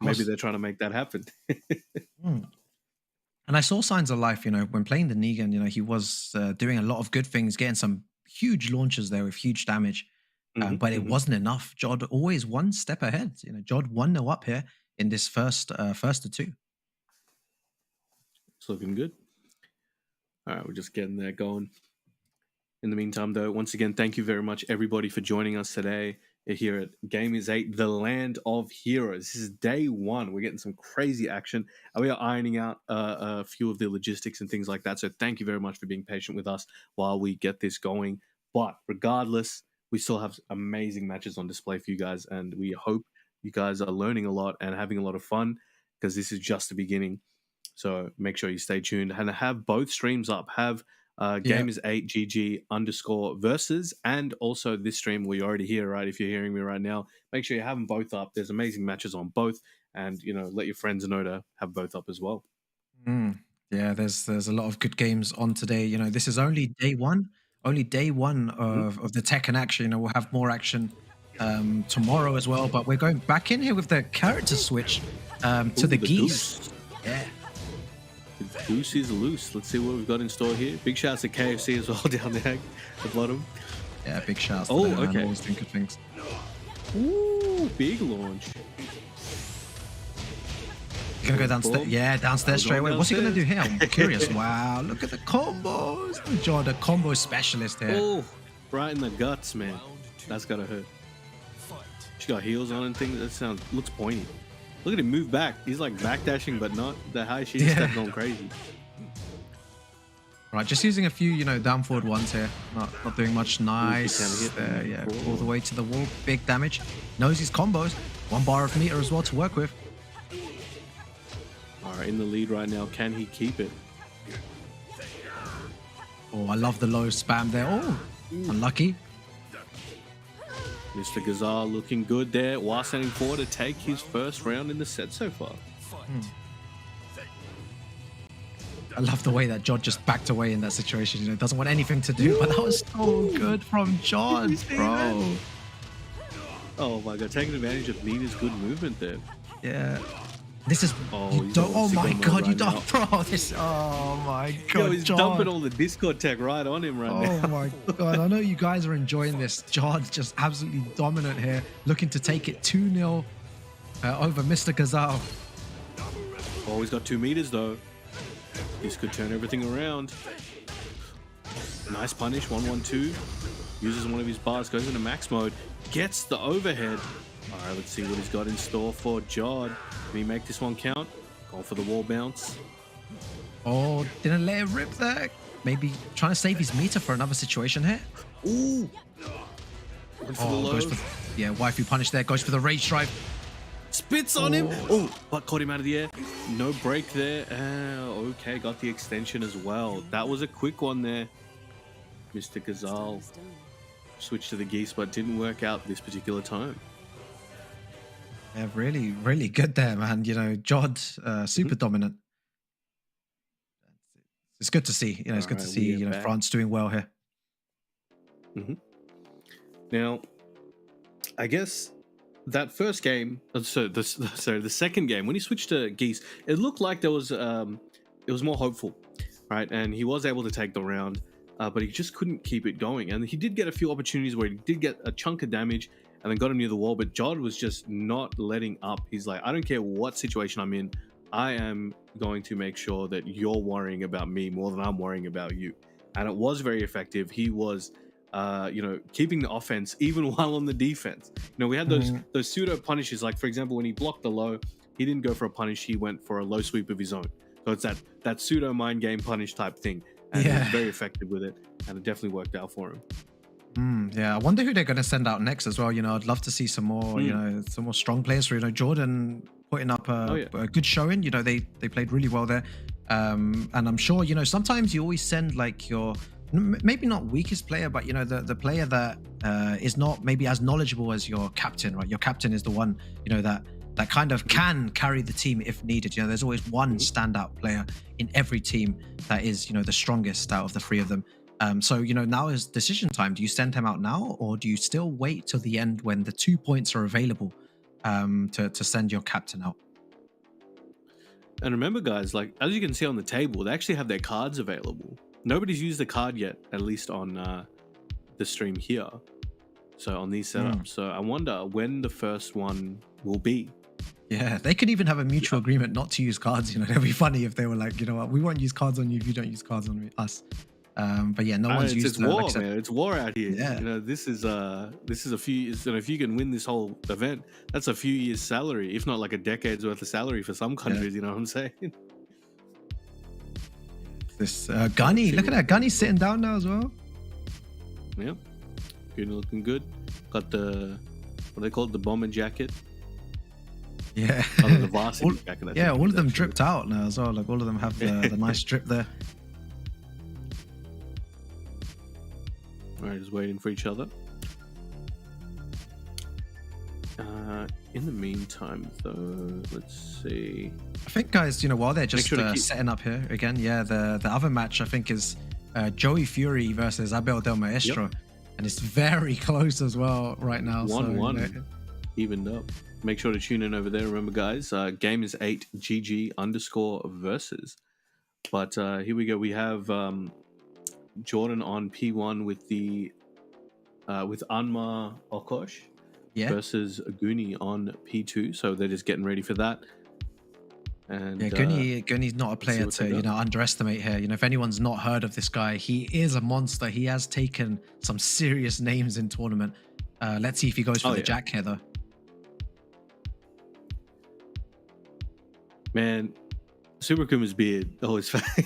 maybe they're trying to make that happen. And I saw signs of life, when playing the Negan, he was doing a lot of good things, getting some huge launches there with huge damage. But it wasn't enough. Jod always one step ahead. Jod 1-0 up here in this first to two. It's looking good. All right, we're just getting that going. In the meantime, though, once again, thank you very much, everybody, for joining us today here at Gamers8, the land of heroes. This is day one. We're getting some crazy action, and we are ironing out a few of the logistics and things like that. So thank you very much for being patient with us while we get this going. But regardless, we still have amazing matches on display for you guys, and we hope you guys are learning a lot and having a lot of fun, because this is just the beginning. So make sure you stay tuned and have both streams up. Have Gamers8GG_ versus, and also this stream where you're already here, right? If you're hearing me right now, make sure you have them both up. There's amazing matches on both, and let your friends know to have both up as well. Yeah, there's a lot of good games on today. This is only day one. Only day one of the Tekken action. We'll have more action tomorrow as well. But we're going back in here with the character switch to the geese. Goose. Yeah. The goose is loose. Let's see what we've got in store here. Big shouts to KFC as well down there at the bottom. Yeah, big shouts. Oh, to them. okay. I always think of things. Ooh, big launch. Gonna go downstairs. Yeah, downstairs straight away. What's he gonna do here? I'm curious. Wow, look at the combos. John, the combo specialist here. Oh, right in the guts, man. That's gotta hurt. She got heels on and things. That looks pointy. Look at him move back. He's like backdashing, but not the high. She's just going crazy. Right, just using a few, down forward ones here. Not doing much. Nice. There, yeah, all the way to the wall. Big damage. Knows his combos. 1 bar of meter as well to work with. All right, in the lead right now. Can he keep it? Oh, I love the low spam there. Oh, unlucky. Mr. Ghazal looking good there while standing forward to take his first round in the set so far. I love the way that Jod just backed away in that situation. Doesn't want anything to do, but that was so good from Jod, bro. Oh my god, taking advantage of Nina's good movement there. Yeah. This is oh my god, you don't bro. This oh my god. Yo, he's dumping all the Discord tech right on him right now. Oh my god. I know you guys are enjoying this. Jod's just absolutely dominant here, looking to take it 2-0 over Mr. Ghazal. Oh, he's got 2 meters though. This could turn everything around. Nice punish, 1-1-2. Uses one of his bars, goes into max mode, gets the overhead. All right, let's see what he's got in store for Jod. Can he make this one count? Going for the wall bounce. Oh, didn't let it rip there. Maybe trying to save his meter for another situation here. Ooh. Goes for, yeah, waifu punish there. Goes for the rage drive. Spits on him. Oh, but caught him out of the air. No break there. Okay, got the extension as well. That was a quick one there. Mr. Ghazal switched to the geese, but didn't work out this particular time. Yeah, really, really good there, man. Jod, super dominant. It's good to see. It's good to see, France doing well here. Now, I guess that first game, the second game, when he switched to Geese, it looked like there was it was more hopeful, right? And he was able to take the round, but he just couldn't keep it going. And he did get a few opportunities where he did get a chunk of damage and then got him near the wall, but Jod was just not letting up. He's like, I don't care what situation I'm in, I am going to make sure that you're worrying about me more than I'm worrying about you. And it was very effective. He was keeping the offense even while on the defense. We had those pseudo punishes, like for example, when he blocked the low, he didn't go for a punish, he went for a low sweep of his own. So it's that pseudo mind game punish type thing, and he was very effective with it, and it definitely worked out for him. Yeah, I wonder who they're going to send out next as well. I'd love to see some more some more strong players for Jordan putting up a good showing. They played really well there, and I'm sure sometimes you always send like your maybe not weakest player, but the player that is not maybe as knowledgeable as your captain, right? Your captain is the one that kind of can carry the team if needed. There's always one standout player in every team that is the strongest out of the three of them. So now is decision time. Do you send him out now, or do you still wait till the end when the 2 points are available to send your captain out? And remember, guys, like as you can see on the table, they actually have their cards available. Nobody's used the card yet, at least on the stream here. So on these setups. So I wonder when the first one will be. Yeah, they could even have a mutual agreement not to use cards. It'd be funny if they were like, what, we won't use cards on you if you don't use cards on us. But yeah, no one's used. It's war, man. It's war out here. Yeah. This is a few. If you can win this whole event, that's a few years' salary, if not like a decade's worth of salary for some countries. You know what I'm saying? This Gunny, look at that. Gunny's sitting down now as well. Yeah, Gunny looking good. Got the what they call it, the bomber jacket. Yeah. The varsity jacket. All of them dripped out now as well. Like all of them have the nice drip there. All right, just waiting for each other. In the meantime, though, let's see. I think, guys, while they're just setting up here again, the other match I think is Joey Fury versus Abel Del Maestro, and it's very close as well right now. 1-1, evened up. Make sure to tune in over there. Remember, guys, Gamers8 GG _versus. But here we go. We have Jordan on P1 with the with Anmar Okosh versus Goonie on P2. So they're just getting ready for that. And Gooney's not a player to underestimate here. If anyone's not heard of this guy, he is a monster. He has taken some serious names in tournament. Let's see if he goes for the Jack here though. Man, Super Kuma's beard,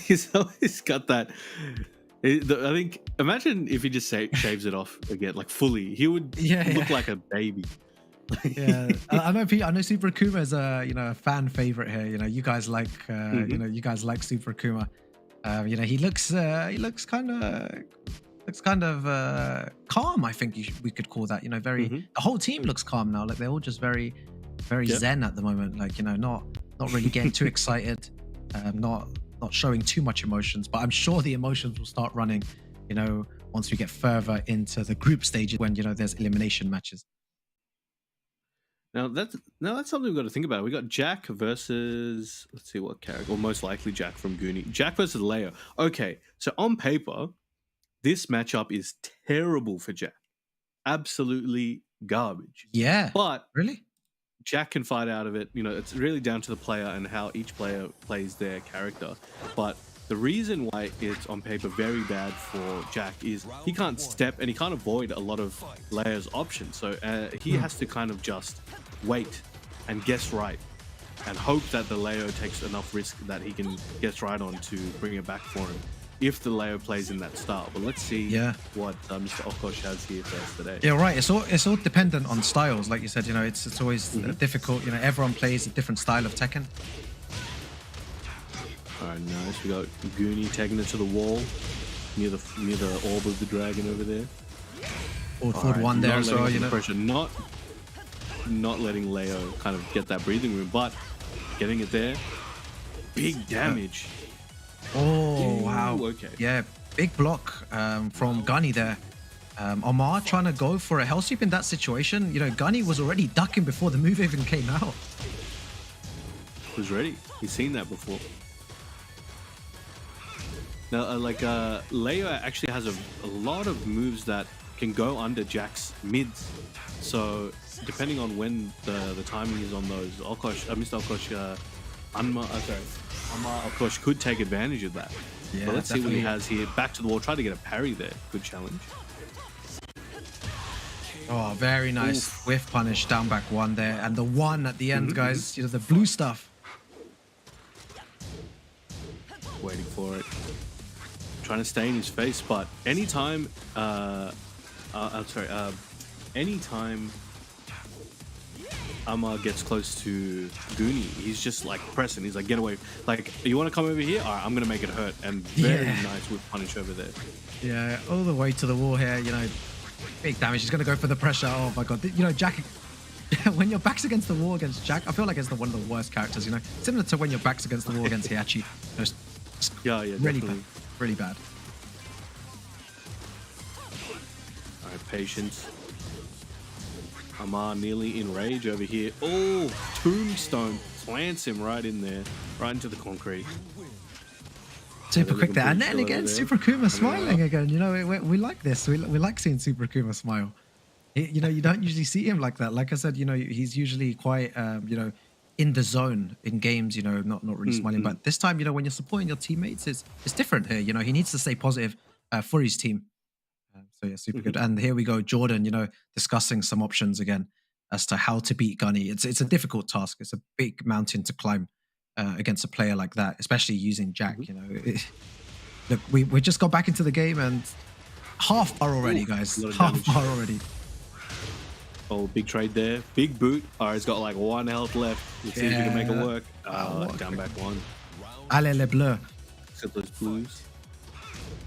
he's always got that. I think, imagine if he just shaves it off again, like fully. He would look like a baby. I know Super Kuma is a fan favorite here. You guys like you guys like Super Kuma. He looks kind of calm. I think we could call that. Very. The whole team looks calm now. Like they're all just very zen at the moment. Like not really getting too excited. Not showing too much emotions, but I'm sure the emotions will start running, once we get further into the group stages when, there's elimination matches. Now that's something we've got to think about. We got Jack versus, let's see what character, or most likely Jack from Goonie. Jack versus Leo. Okay, so on paper, this matchup is terrible for Jack. Absolutely garbage. Yeah. But really? Jack can fight out of it. It's really down to the player and how each player plays their character. But the reason why it's on paper very bad for Jack is he can't step and he can't avoid a lot of Leo's options. So he has to kind of just wait and guess right and hope that the Leo takes enough risk that he can guess right on to bring it back for him if the Leo plays in that style. But let's see what Mr. Okosh has here for us today. Yeah, right. It's all dependent on styles. Like you said, it's always difficult. Everyone plays a different style of Tekken. All right, nice. We got Goonie taking it to the wall near the orb of the dragon over there. Forward one there as well. Pressure, not letting Leo kind of get that breathing room, but getting it there. Big damage. Oh, wow. Okay. Yeah, big block from Gunny there. Omar trying to go for a hell sweep in that situation. You know, Gunny was already ducking before the move even came out. He was ready. He's seen that before. Now, Leia actually has a lot of moves that can go under Jack's mids. So depending on when the timing is on those, Mr. Okosh, Amar Okosh could take advantage of that. Yeah, but let's see what he has here. Back to the wall, try to get a parry there. Good challenge. Oh, very nice. Whiff punish, down back one there. And the one at the end, guys, you know, the blue stuff. Waiting for it. Trying to stay in his face, but anytime anytime Amar gets close to Goonie, he's just like pressing. He's like, get away. Like, you want to come over here? All right, I'm going to make it hurt. And very nice with punish over there. Yeah, all the way to the wall here, you know, big damage. He's going to go for the pressure. Oh my God. You know, Jack, when your back's against the wall against Jack, I feel like it's one of the worst characters, you know, similar to when your back's against the wall against Hiachi. You know, yeah, really bad. Really bad. All right, patience. Amar nearly in rage over here. Oh, tombstone plants him right in there, right into the concrete. Super quick there. And then again, Super Kuma smiling again. You know, we like this. We like seeing Super Kuma smile. You know, you don't usually see him like that. Like I said, you know, he's usually quite, you know, in the zone in games, you know, not really smiling. But this time, you know, when you're supporting your teammates, it's different here. You know, he needs to stay positive for his team. So yeah, super good. And here we go, Jordan, you know, discussing some options again as to how to beat Gunny. It's a difficult task. It's a big mountain to climb against a player like that, especially using Jack. You know, look, we just got back into the game and half bar already, guys. Half bar already. Oh, big trade there. Big boot. All right, he's got like 1 health left. Let's see if he can make it work. Down back one. Allez les bleus. Got those blues.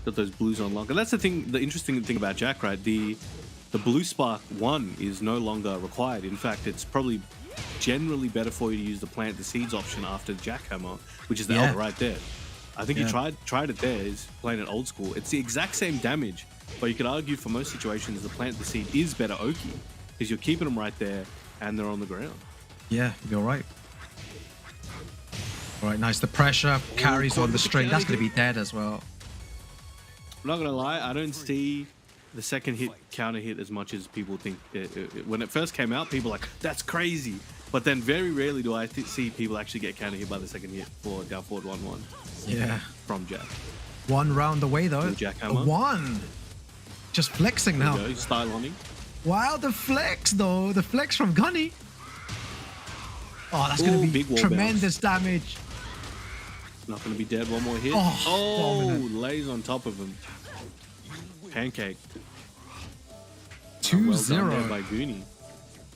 Got those blues on lock. And that's the thing, the interesting thing about Jack, right? The blue spark 1 is no longer required. In fact, it's probably generally better for you to use the plant the seeds option after Jackhammer, which is the Elder right there. I think you tried it there, is playing it old school. It's the exact same damage, but you could argue for most situations the plant the seed is better Oki, because you're keeping them right there and they're on the ground. Yeah, you're right. All right, nice. The pressure carries on the string. That's going to be dead as well. I'm not going to lie, I don't see the second hit counter hit as much as people think. When it first came out, people were like, that's crazy. But then very rarely do I see people actually get counter hit by the second hit for down forward 1-1. Yeah. From Jack. 1 round away though. Jackhammer. 1. Just flexing now. He's styling. Wow, the flex though. The flex from Gunny. Oh, that's going to be tremendous damage. Not going to be dead. One more hit. Lays on top of him. Pancake. 2-0 well by Goonie.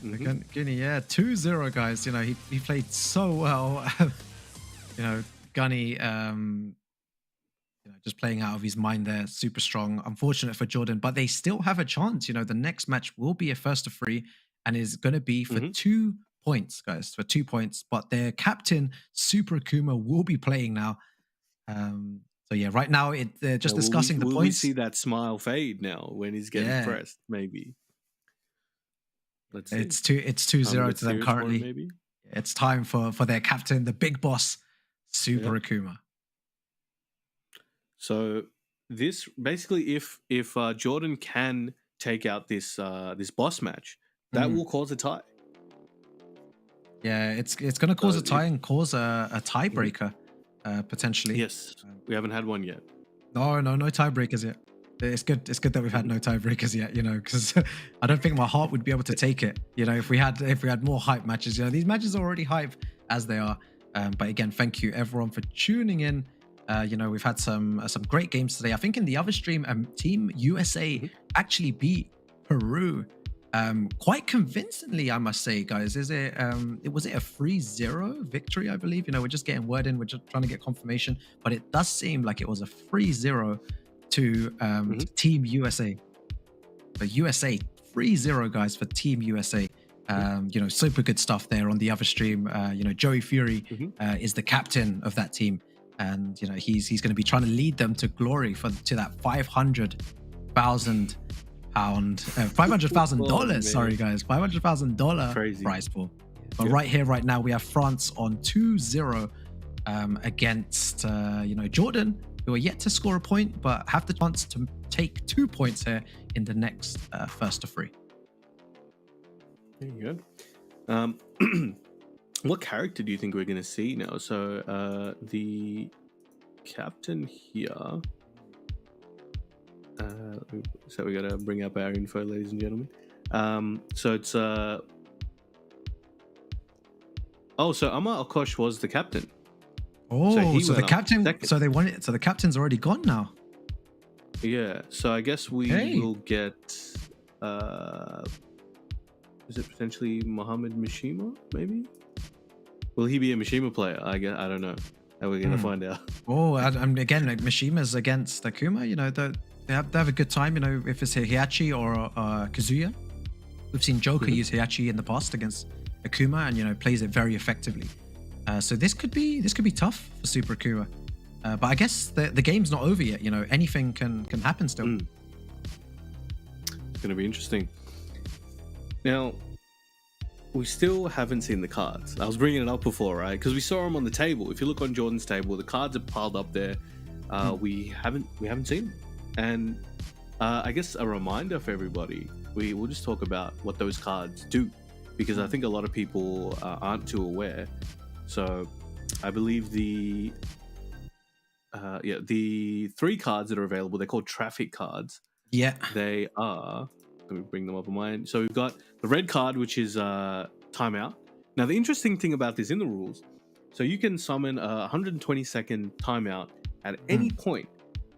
Goonie, yeah, 2-0, guys. You know, he played so well. You know, Gunny, you know, just playing out of his mind there, super strong. Unfortunate for Jordan, but they still have a chance. You know, the next match will be a first of 3 and is going to be for 2 points, guys, for 2 points. But their captain, Super Kuma, will be playing now. So yeah, right now they're just discussing the points. Will we see that smile fade now when he's getting pressed? Maybe. Let's see. It's 2-0 to them currently. Maybe? It's time for their captain, the big boss, Super Akuma. So this basically, if Jordan can take out this boss match, that will cause a tie. Yeah, it's going to cause a tie and cause a tiebreaker potentially. Yes, we haven't had one yet. No tiebreakers yet. It's good that we've had no tiebreakers yet, you know, because I don't think my heart would be able to take it, you know, if we had more hype matches. You know, these matches are already hype as they are. But again, thank you everyone for tuning in. You know, we've had some great games today. I think in the other stream, Team USA actually beat Peru quite convincingly, I must say, guys. Was it a 3-0 victory, I believe? You know, we're just getting word in, we're just trying to get confirmation, but it does seem like it was a 3-0 to Team USA. The USA 3-0, guys, for Team USA. You know, super good stuff there on the other stream. You know, Joey Fury is the captain of that team, and you know he's going to be trying to lead them to glory to that 500,000 $500,000. Sorry, guys, $500,000 Crazy. prize pool. But right here, right now, we have France on 2-0 against Jordan, who are yet to score a point, but have the chance to take 2 points here in the next first to three. There you go. What character do you think we're going to see now? So the captain here. So we got to bring up our info, ladies and gentlemen. So it's so Amar Akosh was the captain. Oh, so the captain. So they won it. So the captain's already gone now. Yeah. So I guess we will get. Is it potentially Mohamed Mishima? Maybe. Will he be a Mishima player? I don't know. And we're gonna find out. Oh, and again, like Mishima's against Akuma. They have a good time. If it's Heihachi or Kazuya. We've seen Joker use Heihachi in the past against Akuma, and plays it very effectively. So this could be tough for Super Akuma. But I guess the game's not over yet. Anything can happen still. It's gonna be interesting. Now, we still haven't seen the cards. I was bringing it up before, right? Because we saw them on the table. If you look on Jordan's table, the cards are piled up there. We haven't seen them. And I guess a reminder for everybody, we'll just talk about what those cards do, because I think a lot of people aren't too aware. So I believe the 3 cards that are available, they're called traffic cards. Yeah. They are, let me bring them up on mine. So we've got the red card, which is timeout. Now, the interesting thing about this in the rules, so you can summon a 120-second timeout at any point.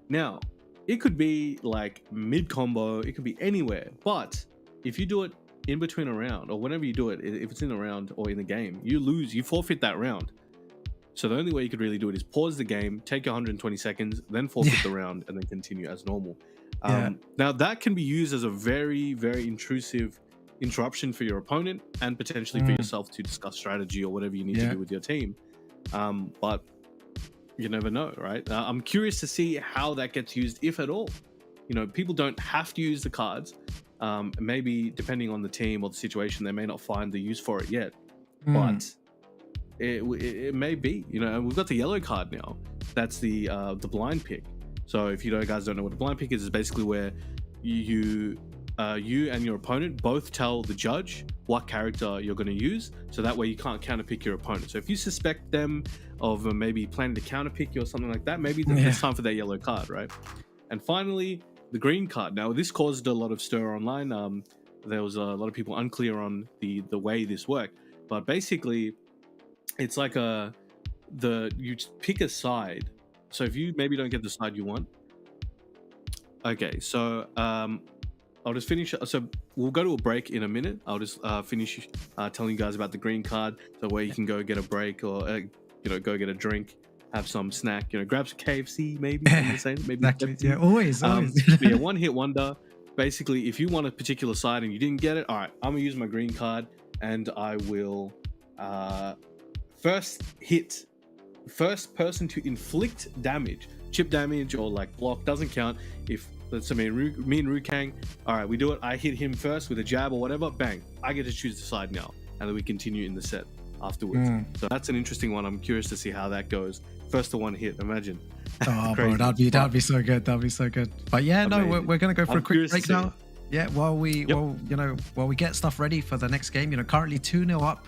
Now, it could be like mid-combo, it could be anywhere. But if you do it in between a round, or whenever you do it, if it's in the round or in the game, you lose, you forfeit that round. So the only way you could really do it is pause the game, take your 120 seconds, then forfeit the round, and then continue as normal. Now, that can be used as a very, very intrusive interruption for your opponent and potentially for yourself to discuss strategy or whatever you need to do with your team. But you never know, right? I'm curious to see how that gets used, if at all. People don't have to use the cards. Maybe depending on the team or the situation, they may not find the use for it yet. But it may be. And we've got the yellow card now. That's the blind pick. So if you guys don't know what a blind pick is, it's basically where you and your opponent both tell the judge what character you're going to use, so that way you can't counterpick your opponent. So if you suspect them of maybe planning to counterpick you or something like that, maybe it's time for that yellow card, right? And finally, the green card. Now, this caused a lot of stir online. There was a lot of people unclear on the way this worked, but basically, it's like you pick a side. So if you maybe don't get the side you want, okay. So I'll just finish. So we'll go to a break in a minute. I'll just finish telling you guys about the green card, so where you can go get a break or go get a drink, have some snack. Grab some KFC maybe. Maybe exactly. Yeah, always. Yeah, one hit wonder. Basically, if you want a particular side and you didn't get it, all right, I'm gonna use my green card and I will first person to inflict damage, chip damage or like block doesn't count. If let's say me and Rukang, all right, we do it. I hit him first with a jab or whatever. Bang! I get to choose the side now, and then we continue in the set afterwards. So that's an interesting one. I'm curious to see how that goes. First to one hit. Imagine. Oh, bro, that'd be so good. That'd be so good. But yeah, no, we're gonna go for a quick break now. Yeah, while we get stuff ready for the next game. Currently 2-0 up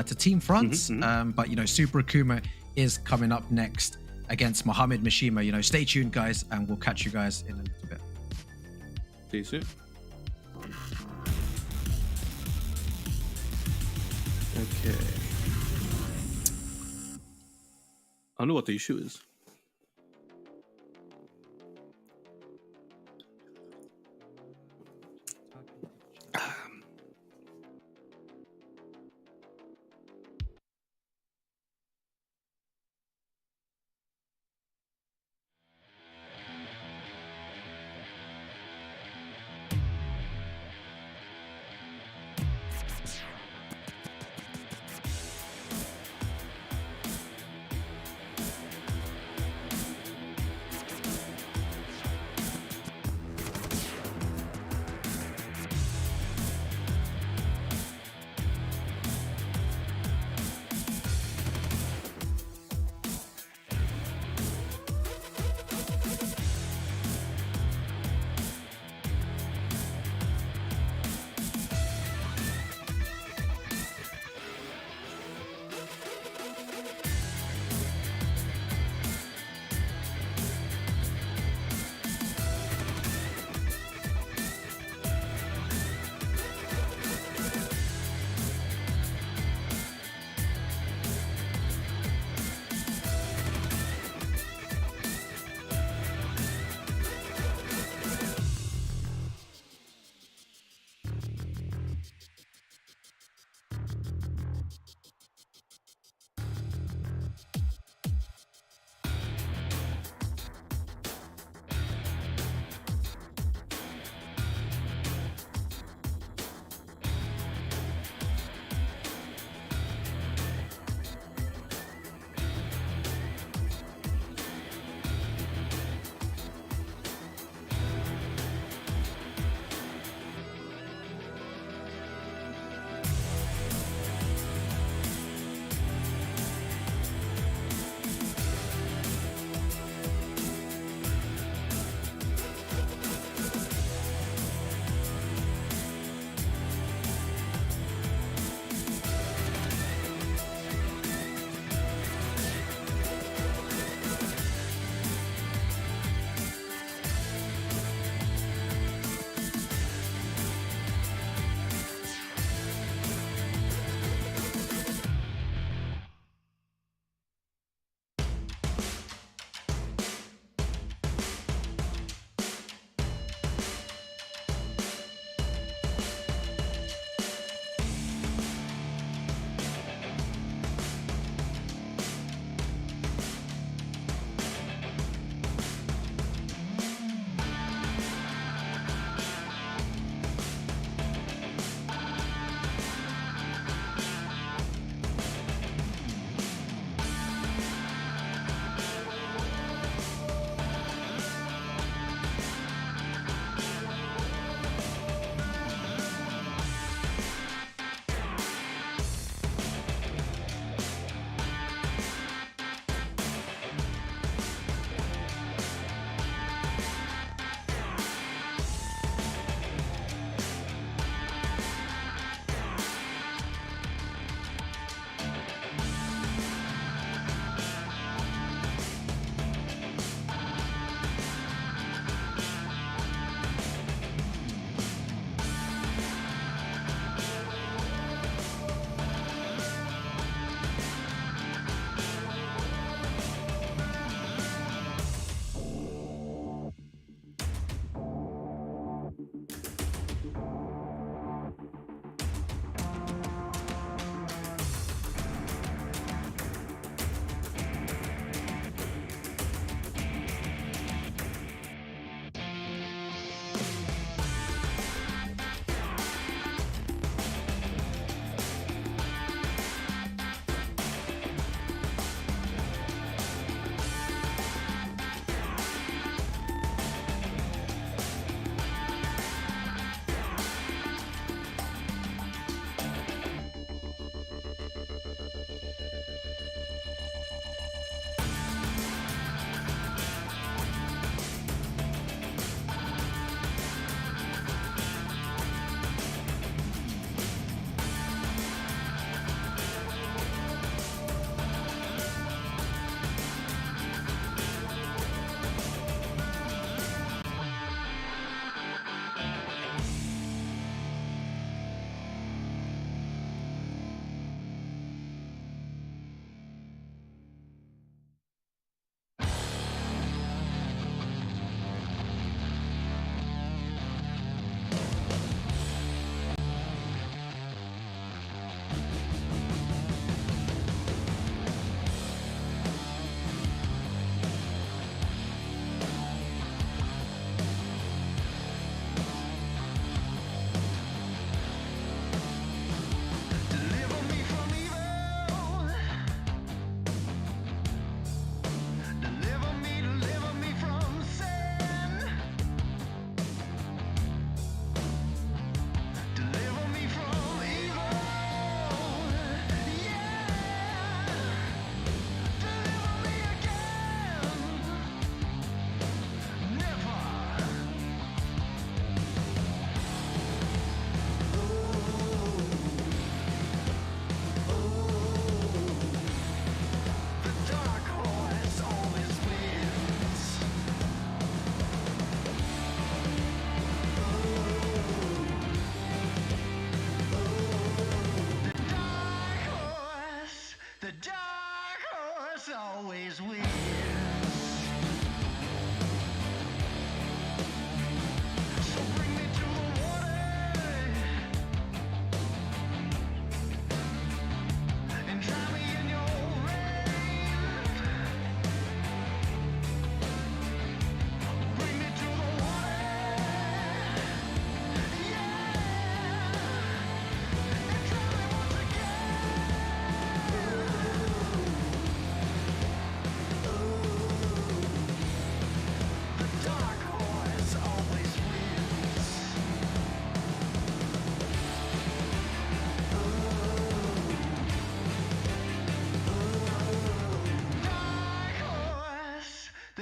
to Team France. But Super Akuma is coming up next against Mohamed Mishima. Stay tuned, guys, and we'll catch you guys in a little bit. See you soon. Okay. I know what the issue is.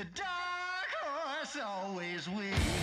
The dark horse always wins.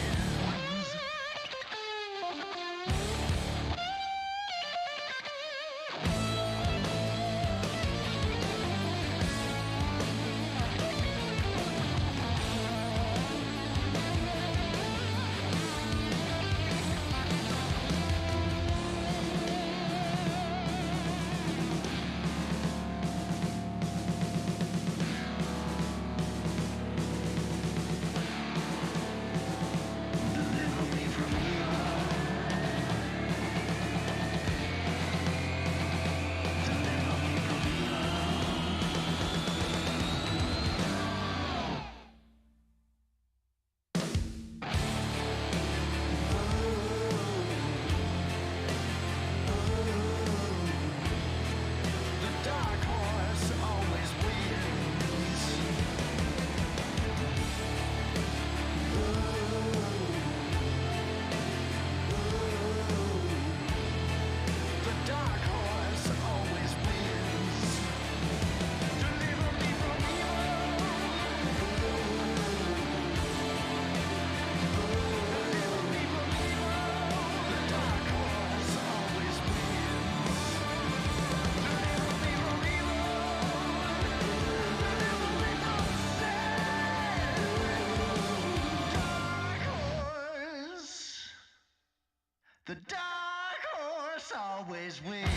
The dark horse always wins. The dark horse always wins.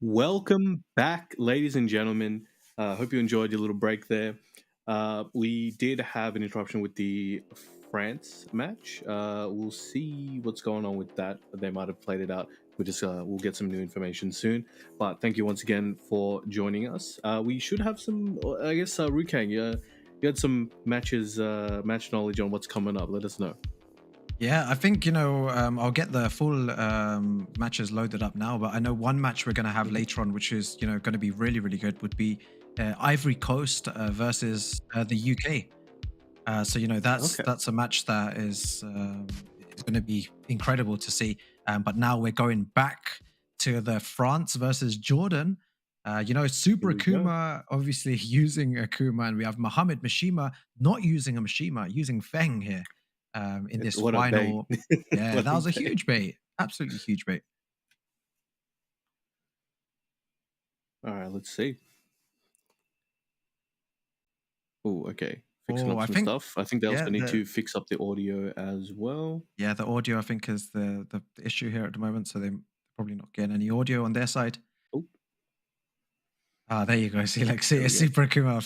Welcome back, ladies and gentlemen. Hope you enjoyed your little break there. We did have an interruption with the France match. We'll see what's going on with that. They might have played it out. We'll get some new information soon. But thank you once again for joining us. We should have some. I guess Rukang, you had some match knowledge on what's coming up. Let us know. Yeah, I think, I'll get the full matches loaded up now, but I know one match we're going to have later on, which is, going to be really, really good, would be Ivory Coast versus the UK. So, that's a match that is going to be incredible to see. But now we're going back to the France versus Jordan. Super Akuma obviously using Akuma, and we have Mohamed Mishima not using a Mishima, using Feng here. In this final, yeah, that was a huge bait, absolutely huge bait. All right, let's see. Oh, okay. Fixing up some stuff. I think they also need to fix up the audio as well. Yeah, the audio I think is the issue here at the moment, so they're probably not getting any audio on their side. Oh. There you go. See, it's Super Akuma.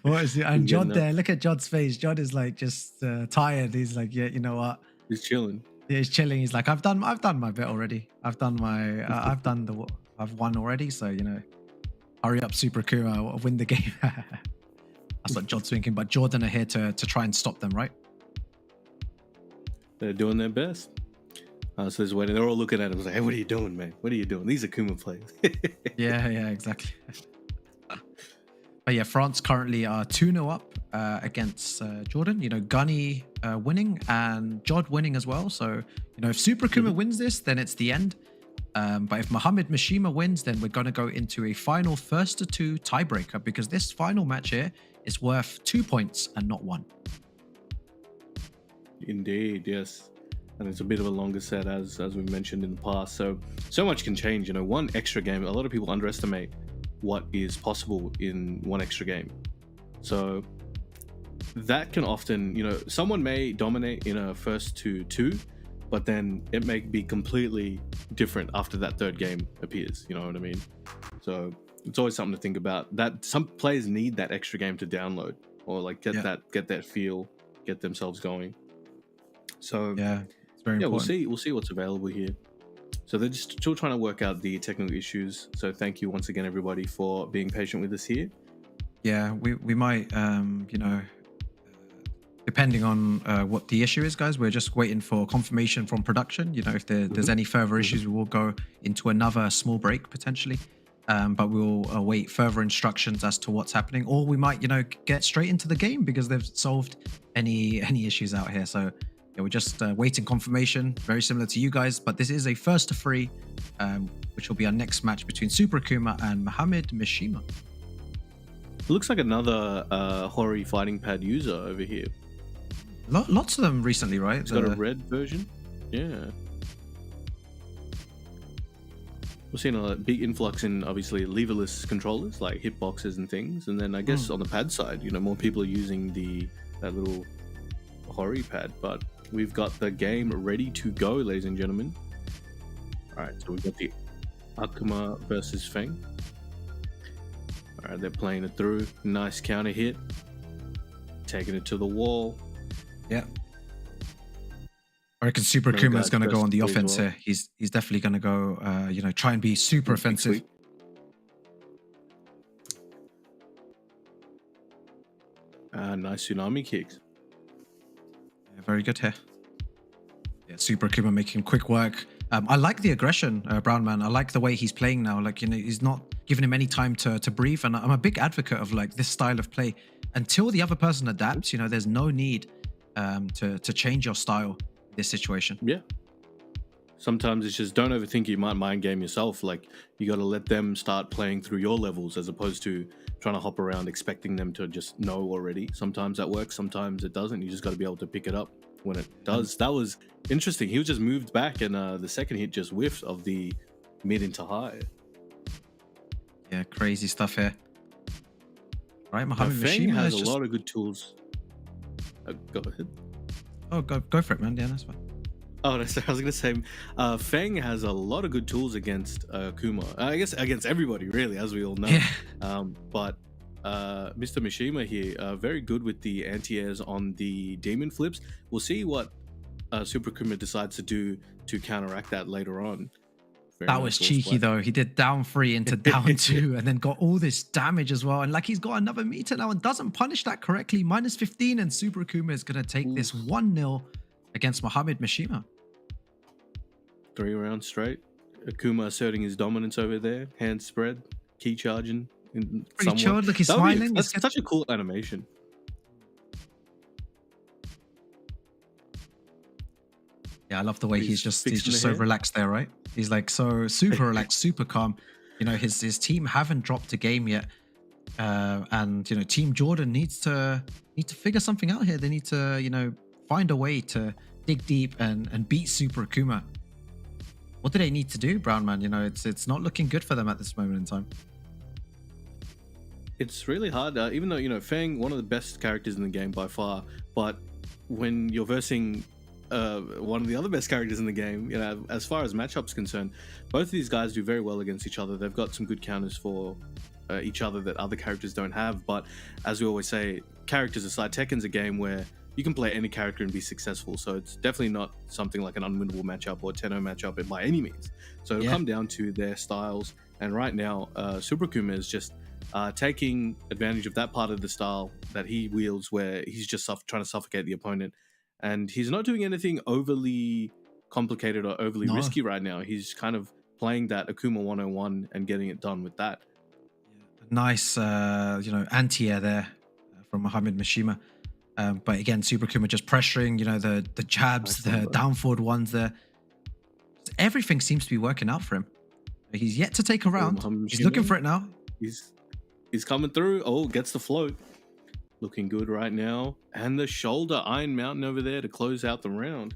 What is it? And Jod there, look at Jod's face. Jod is like just tired. He's like, yeah, you know what? He's chilling. Yeah, he's chilling. He's like, I've done my bit already. I've won already. So hurry up, Super Akuma. I'll win the game. That's what Jod's thinking. But Jordan are here to try and stop them, right? They're doing their best. So there's waiting. They're all looking at him. Like, hey, what are you doing, man? What are you doing? These are Akuma players. yeah, exactly. But yeah, France currently are 2-0 up against Jordan. Gunny winning and Jod winning as well. So, if Super Akuma wins this, then it's the end. But if Mohamed Mishima wins, then we're going to go into a final 1-2 tiebreaker, because this final match here is worth 2 points and not 1. Indeed, yes. And it's a bit of a longer set, as we mentioned in the past. So much can change. One extra game. A lot of people underestimate what is possible in one extra game. So that can often, someone may dominate in a first 2-2, but then it may be completely different after that third game appears. You know what I mean? So it's always something to think about. That some players need that extra game to download, or like get that feel, get themselves going. So yeah. Very important. We'll see what's available here. So they're just still trying to work out the technical issues. So thank you once again, everybody, for being patient with us here. Yeah, we might, depending on what the issue is, guys, we're just waiting for confirmation from production. If there's any further issues, we will go into another small break potentially. But we'll await further instructions as to what's happening, or we might, get straight into the game because they've solved any issues out here. So. Yeah, we're just waiting confirmation, very similar to you guys, but this is a 1-3, which will be our next match between Super Akuma and Mohamed Mishima. It looks like another Hori fighting pad user over here. Lots of them recently, right? It's got a red version. Yeah. We're seeing a big influx in, obviously, leverless controllers, like hitboxes and things. And then I guess on the pad side, more people are using that little Hori pad, but we've got the game ready to go, ladies and gentlemen. All right, so we've got the Akuma versus Feng. All right, they're playing it through. Nice counter hit. Taking it to the wall. Yeah. I reckon Super Akuma is going to go on the offense here. He's definitely going to go, try and be super offensive. Nice tsunami kicks. Very good here. Yeah, Super Akuma making quick work. I like the aggression, Brown Man. I like the way he's playing now. Like, he's not giving him any time to breathe. And I'm a big advocate of this style of play. Until the other person adapts, there's no need to change your style in this situation. Yeah. Sometimes it's just don't overthink it. You might mind game yourself. Like, you got to let them start playing through your levels as opposed to trying to hop around expecting them to just know already. Sometimes that works, sometimes it doesn't. You just got to be able to pick it up when it does. That was interesting. He was just moved back, and the second hit just whiffed of the mid into high. Yeah, crazy stuff here. Right, Mohamed Mishima has a just... lot of good tools. Go ahead. Oh, go for it, man. Yeah, that's fine. Oh, no, sorry, I was gonna say, Feng has a lot of good tools against Kuma. I guess against everybody, really, as we all know. Yeah. But Mr. Mishima here, very good with the anti-airs on the demon flips. We'll see what Super Kuma decides to do to counteract that later on. That was cheeky though. He did down 3 into down 2 and then got all this damage as well. And like he's got another meter now and doesn't punish that correctly. Minus 15 and Super Akuma is going to take this 1-0 against Mohamed Mishima. 3 rounds straight. Akuma asserting his dominance over there. Hands spread. Key charging. Pretty chilled. Look, he's smiling. That's such a cool animation. Yeah, I love the way he's just so relaxed there, right? He's like so super relaxed, super calm. You know, his team haven't dropped a game yet, and you know, Team Jordan needs to figure something out here. They need to find a way to dig deep and beat Super Akuma. What do they need to do, Brown Man? You know, it's not looking good for them at this moment in time. It's really hard, even though Feng, one of the best characters in the game by far, but when you're versing one of the other best characters in the game, as far as matchups concerned, both of these guys do very well against each other. They've got some good counters for each other that other characters don't have. But as we always say, characters aside, Tekken's a game where you can play any character and be successful. So it's definitely not something like an unwinnable matchup or 10-0 matchup by any means. So it'll come down to their styles. And right now, Super Kuma is just taking advantage of that part of the style that he wields, where he's just trying to suffocate the opponent. And he's not doing anything overly complicated or overly risky right now. He's kind of playing that Akuma 101 and getting it done with that. Nice, anti-air there from Mohamed Mishima. But again, Super Akuma just pressuring, the jabs, the down forward ones there. Everything seems to be working out for him. He's yet to take a round. He's looking for it now. He's coming through. Oh, gets the float. Looking good right now. And the shoulder Iron Mountain over there to close out the round.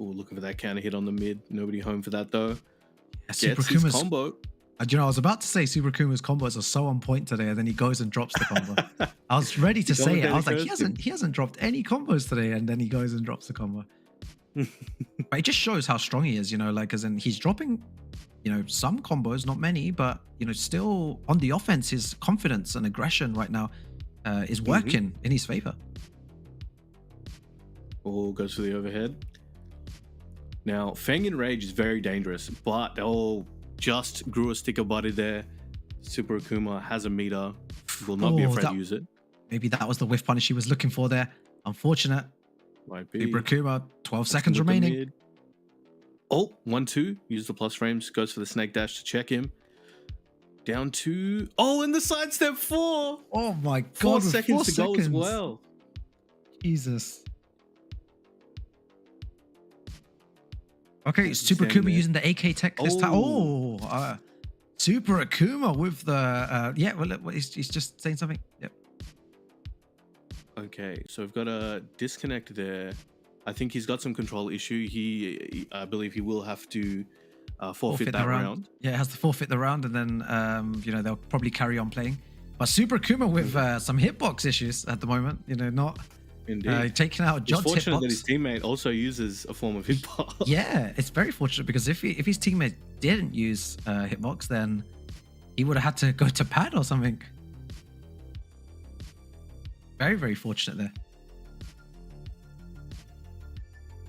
Oh, looking for that counter hit on the mid. Nobody home for that though. Yeah, Super Akuma's combo. I was about to say Super Akuma's combos are so on point today, and then he goes and drops the combo. I was ready to say it. I was like, he hasn't dropped any combos today, and then he goes and drops the combo. But it just shows how strong he is, as in he's dropping some combos, not many, but still on the offense, his confidence and aggression right now is working in his favor. Oh, goes for the overhead. Now, Feng in Rage is very dangerous, but just grew a sticker body there. Super Akuma has a meter, will not be afraid to use it. Maybe that was the whiff punish he was looking for there. Unfortunate. Might be. Super Akuma, 12 seconds remaining. Oh, 1-2. Use the plus frames. Goes for the snake dash to check him. Down 2. Oh, and the sidestep 4. Oh my God. 4 seconds to go as well. Jesus. Okay, Super Akuma using the AK tech this time. Super Akuma with the... he's just saying something. Yep. Okay, so we've got a disconnect there. I think he's got some control issue. I believe he will have to forfeit that round. Yeah, it has to forfeit the round, and then they'll probably carry on playing. But Super Akuma with some hitbox issues at the moment. Not taking out Jod's hitbox. It's fortunate that his teammate also uses a form of hitbox. Yeah, it's very fortunate, because if his teammate didn't use hitbox, then he would have had to go to pad or something. Very, very fortunate there.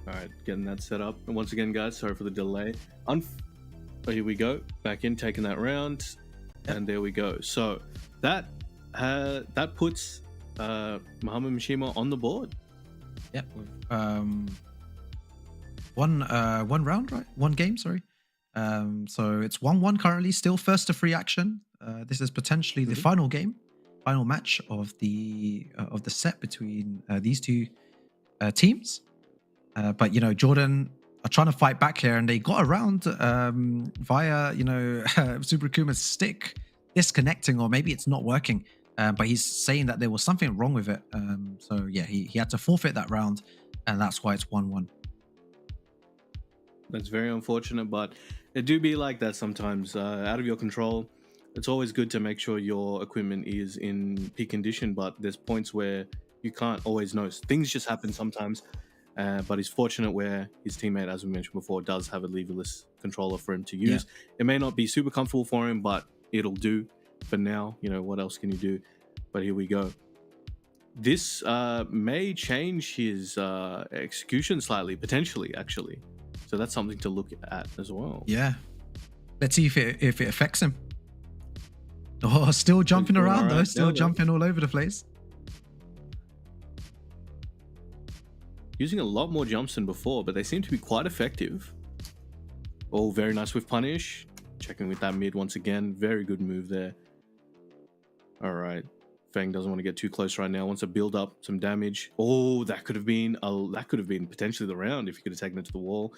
All right, getting that set up. And once again, guys, sorry for the delay. Here we go. Back in, taking that round. Yep. And there we go. So that puts Mohamed Mishima on the board. Yep. One round, right? One game, sorry. So it's 1-1 currently, still first to free action. This is potentially the final match of the set between these two teams. But Jordan are trying to fight back here, and they got around via Super Akuma's stick disconnecting, or maybe it's not working. But he's saying that there was something wrong with it. So yeah, he had to forfeit that round, and that's why it's 1-1. That's very unfortunate, but it do be like that sometimes, out of your control. It's always good to make sure your equipment is in peak condition, but there's points where you can't always know. Things just happen sometimes. But he's fortunate where his teammate, as we mentioned before, does have a leverless controller for him to use. It may not be super comfortable for him, but it'll do for now. You know, what else can you do? But here we go. This may change his execution slightly, potentially, actually. So that's something to look at as well. Yeah. Let's see if it affects him. Oh, still jumping around though. Still jumping all over the place. Using a lot more jumps than before, but they seem to be quite effective. Oh, very nice with punish. Checking with that mid once again. Very good move there. All right. Feng doesn't want to get too close right now. Wants to build up some damage. Oh, that could have been potentially the round if he could have taken it to the wall.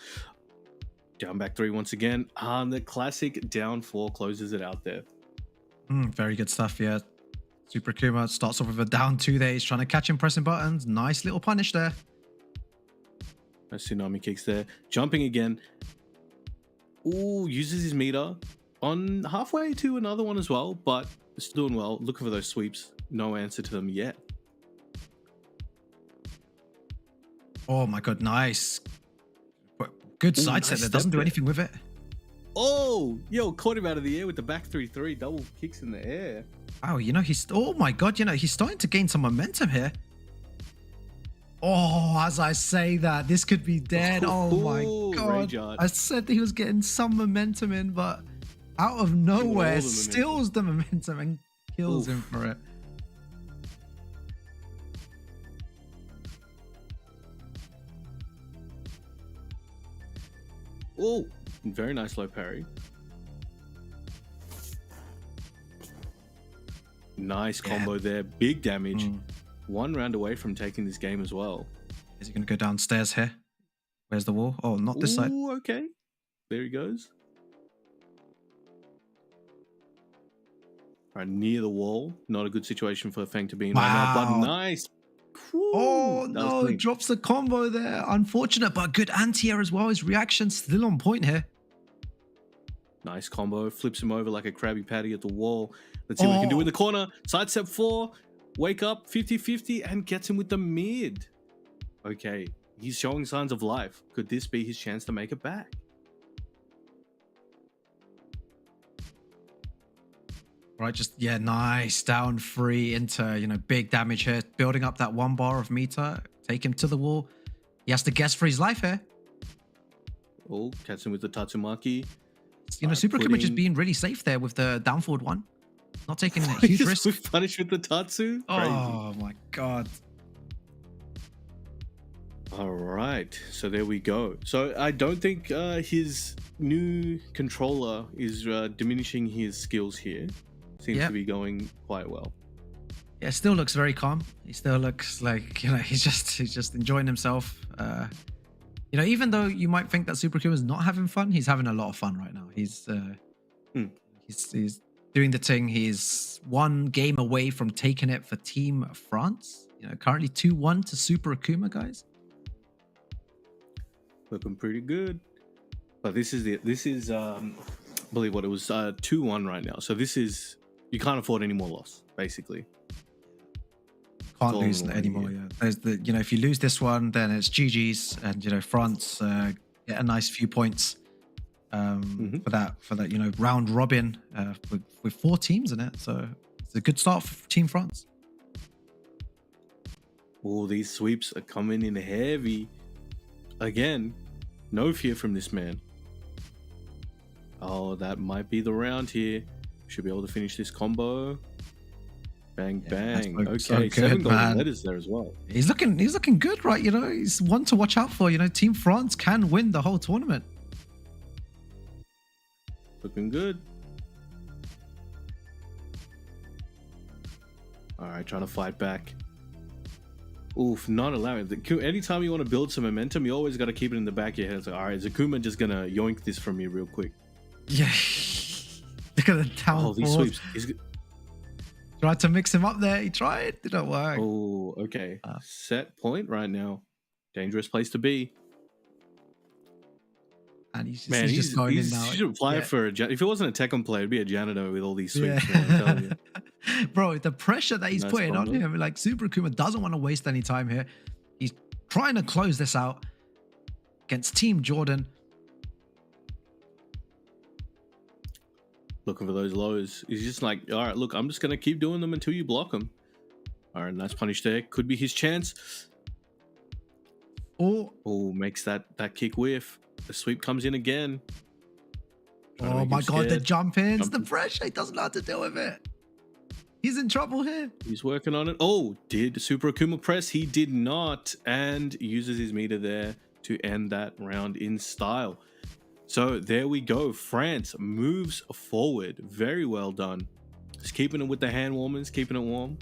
Down back 3 once again. The classic down 4 closes it out there. Very good stuff, yeah. Super Kuma starts off with a down 2 there. He's trying to catch him pressing buttons. Nice little punish there. Nice tsunami kicks there. Jumping again. Ooh, uses his meter on halfway to another one as well, but it's doing well. Looking for those sweeps. No answer to them yet. Oh my god, nice. Good side set there. Doesn't do anything with it. Oh, yo, caught him out of the air with the back 3-3. Double kicks in the air. Wow, you know, oh my god, you know, he's starting to gain some momentum here. Oh, as I say that, this could be dead. Oh my god. I said that he was getting some momentum in, but out of nowhere, steals the momentum and kills him for it. Oh, very nice low parry. Nice combo there. Big damage. 1 round away from taking this game as well. Is he going to go downstairs here? Where's the wall? Oh, not this side. Okay. There he goes. Right, near the wall. Not a good situation for Feng to be in right now, but nice. Oh, no, drops the combo there. Unfortunate, but good anti-air as well. His reaction still on point here. Nice combo. Flips him over like a Krabby Patty at the wall. Let's see what he can do in the corner. Sidestep 4. Wake up 50-50 and gets him with the mid. Okay, he's showing signs of life. Could this be his chance to make it back? Right, just, yeah, nice. Down 3 into, you know, big damage here. Building up that 1 bar of meter. Take him to the wall. He has to guess for his life here. Oh, catch him with the Tatsumaki. You know, Super Kuma just being really safe there with the down forward 1. Not taking a huge risk. With punish with the Tatsu? Oh my god. All right, so there we go. So I don't think his new controller is diminishing his skills here. Seems to be going quite well. Yeah, still looks very calm. He still looks like, you know, he's just enjoying himself. You know, even though you might think that Super Kuma is not having fun, he's having a lot of fun right now. He's doing the thing. He's 1 game away from taking it for Team France. You know, currently 2-1 to Super Akuma, guys. Looking pretty good. But this is I believe what it was 2-1 right now. So this is, you can't afford any more loss, basically. Can't lose anymore. Yeah, there's the, you know, if you lose this one, then it's GG's, and you know, France get a nice few points for that, you know, round robin with 4 teams in it. So it's a good start for Team France. Oh, these sweeps are coming in heavy. Again, no fear from this man. Oh, that might be the round here. Should be able to finish this combo. Bang, bang. Okay, so good, 7 golden man. letters there as well. He's looking good, right? You know, he's one to watch out for. You know, Team France can win the whole tournament. Looking good. All right, trying to fight back. Oof, not allowing. Anytime you want to build some momentum, you always got to keep it in the back of your head. It's like, all right, is Akuma just going to yoink this from me real quick? Yeah. Look at the down. Oh, these sweeps. Tried to mix him up there. He tried. Didn't work. Oh, okay. Set point right now. Dangerous place to be. And he's just going in now. He should apply for a if it wasn't a Tekken player, it'd be a janitor with all these sweeps. Man, I'm telling you. Bro, the pressure that he's putting on him, like Super Akuma doesn't want to waste any time here. He's trying to close this out against Team Jordan. Looking for those lows. He's just like, all right, look, I'm just going to keep doing them until you block him. All right, nice punish there. Could be his chance. Oh, makes that kick whiff. The sweep comes in again. Oh my God, the jump ins, the pressure. He doesn't know how to deal with it. He's in trouble here. He's working on it. Oh, did Super Akuma press? He did not, and uses his meter there to end that round in style. So there we go. France moves forward. Very well done. Just keeping it with the hand warmers, keeping it warm.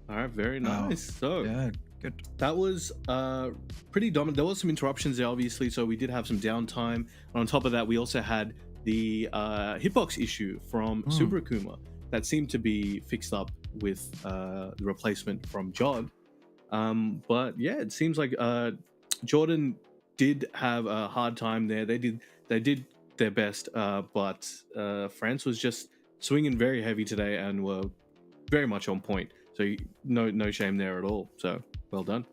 All right, very nice. So yeah, good. That was pretty dominant. There was some interruptions there, obviously, so we did have some downtime. And on top of that, we also had the hitbox issue from Super Akuma that seemed to be fixed up with the replacement from Jod. But yeah, it seems like Jordan did have a hard time there. They did their best, but France was just swinging very heavy today and were very much on point. So no shame there at all. So well done.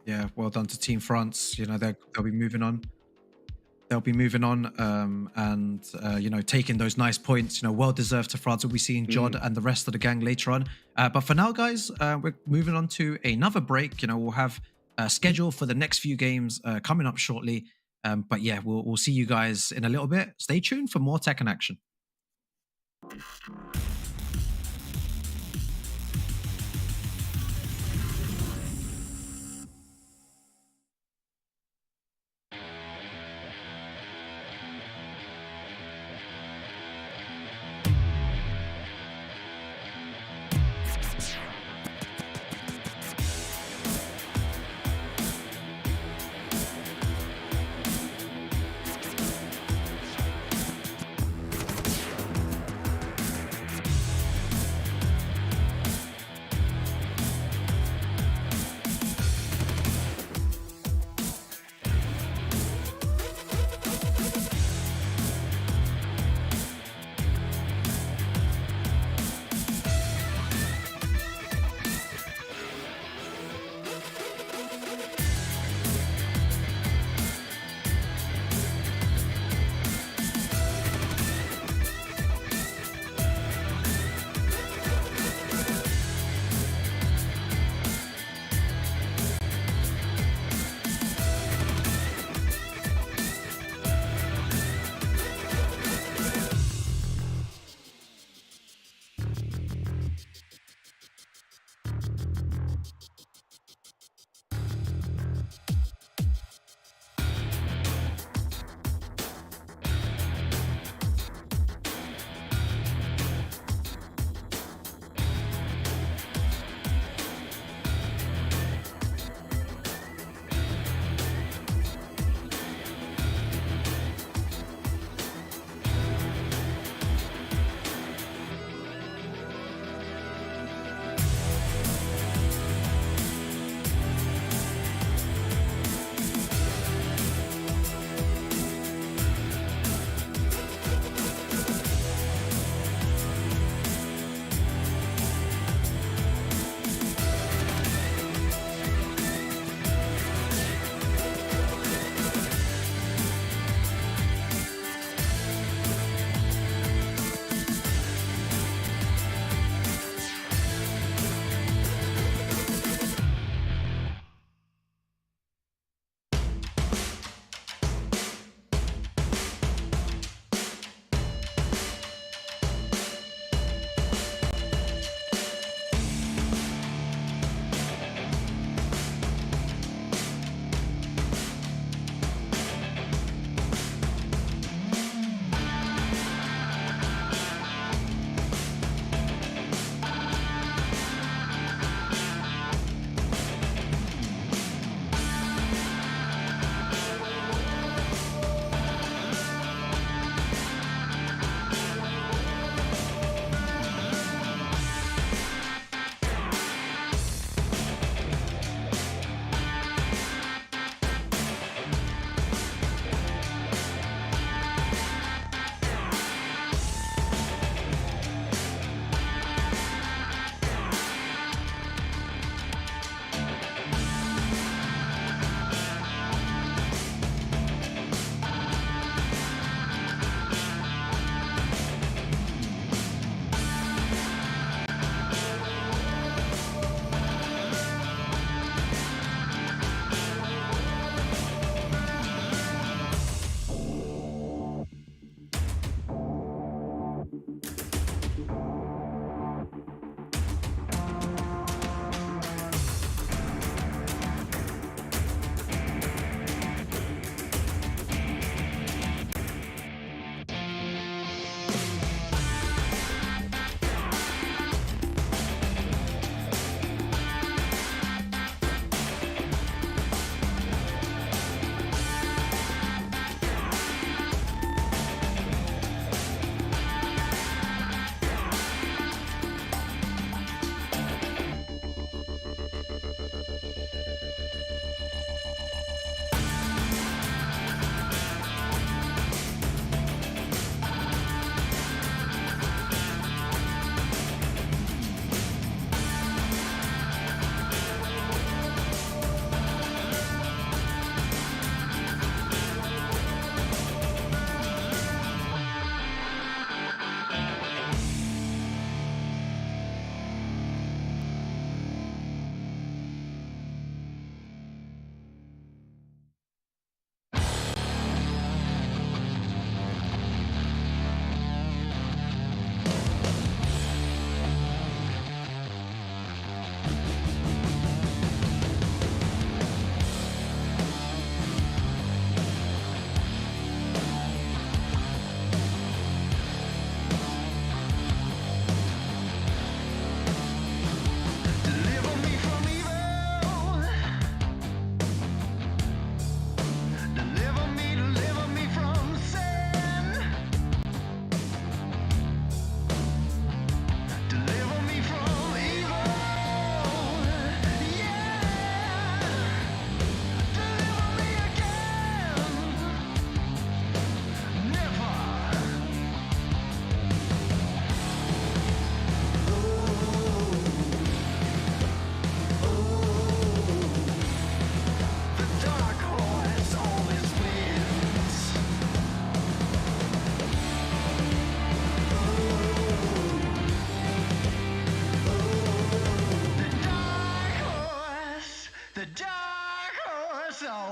Yeah, well done to Team France. You know, they'll be moving on. They'll be moving on and, you know, taking those nice points, you know, well deserved to France. We'll be seeing Jod and the rest of the gang later on. But for now, guys, we're moving on to another break. You know, we'll have a schedule for the next few games coming up shortly. But yeah, we'll see you guys in a little bit. Stay tuned for more Tekken action.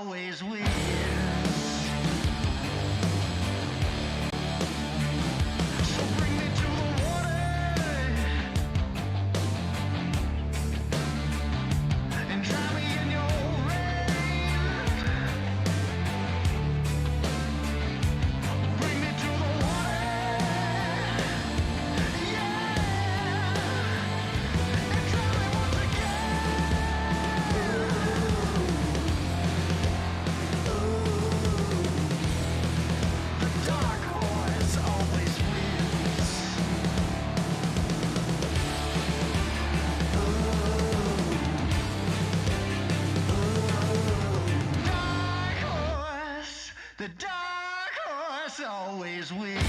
always wins. So bring me to the water and drown me in your rain. Bring me to the water, yeah, and drown me once again. The dark horse always wins. Dark horse, the dark horse always wins.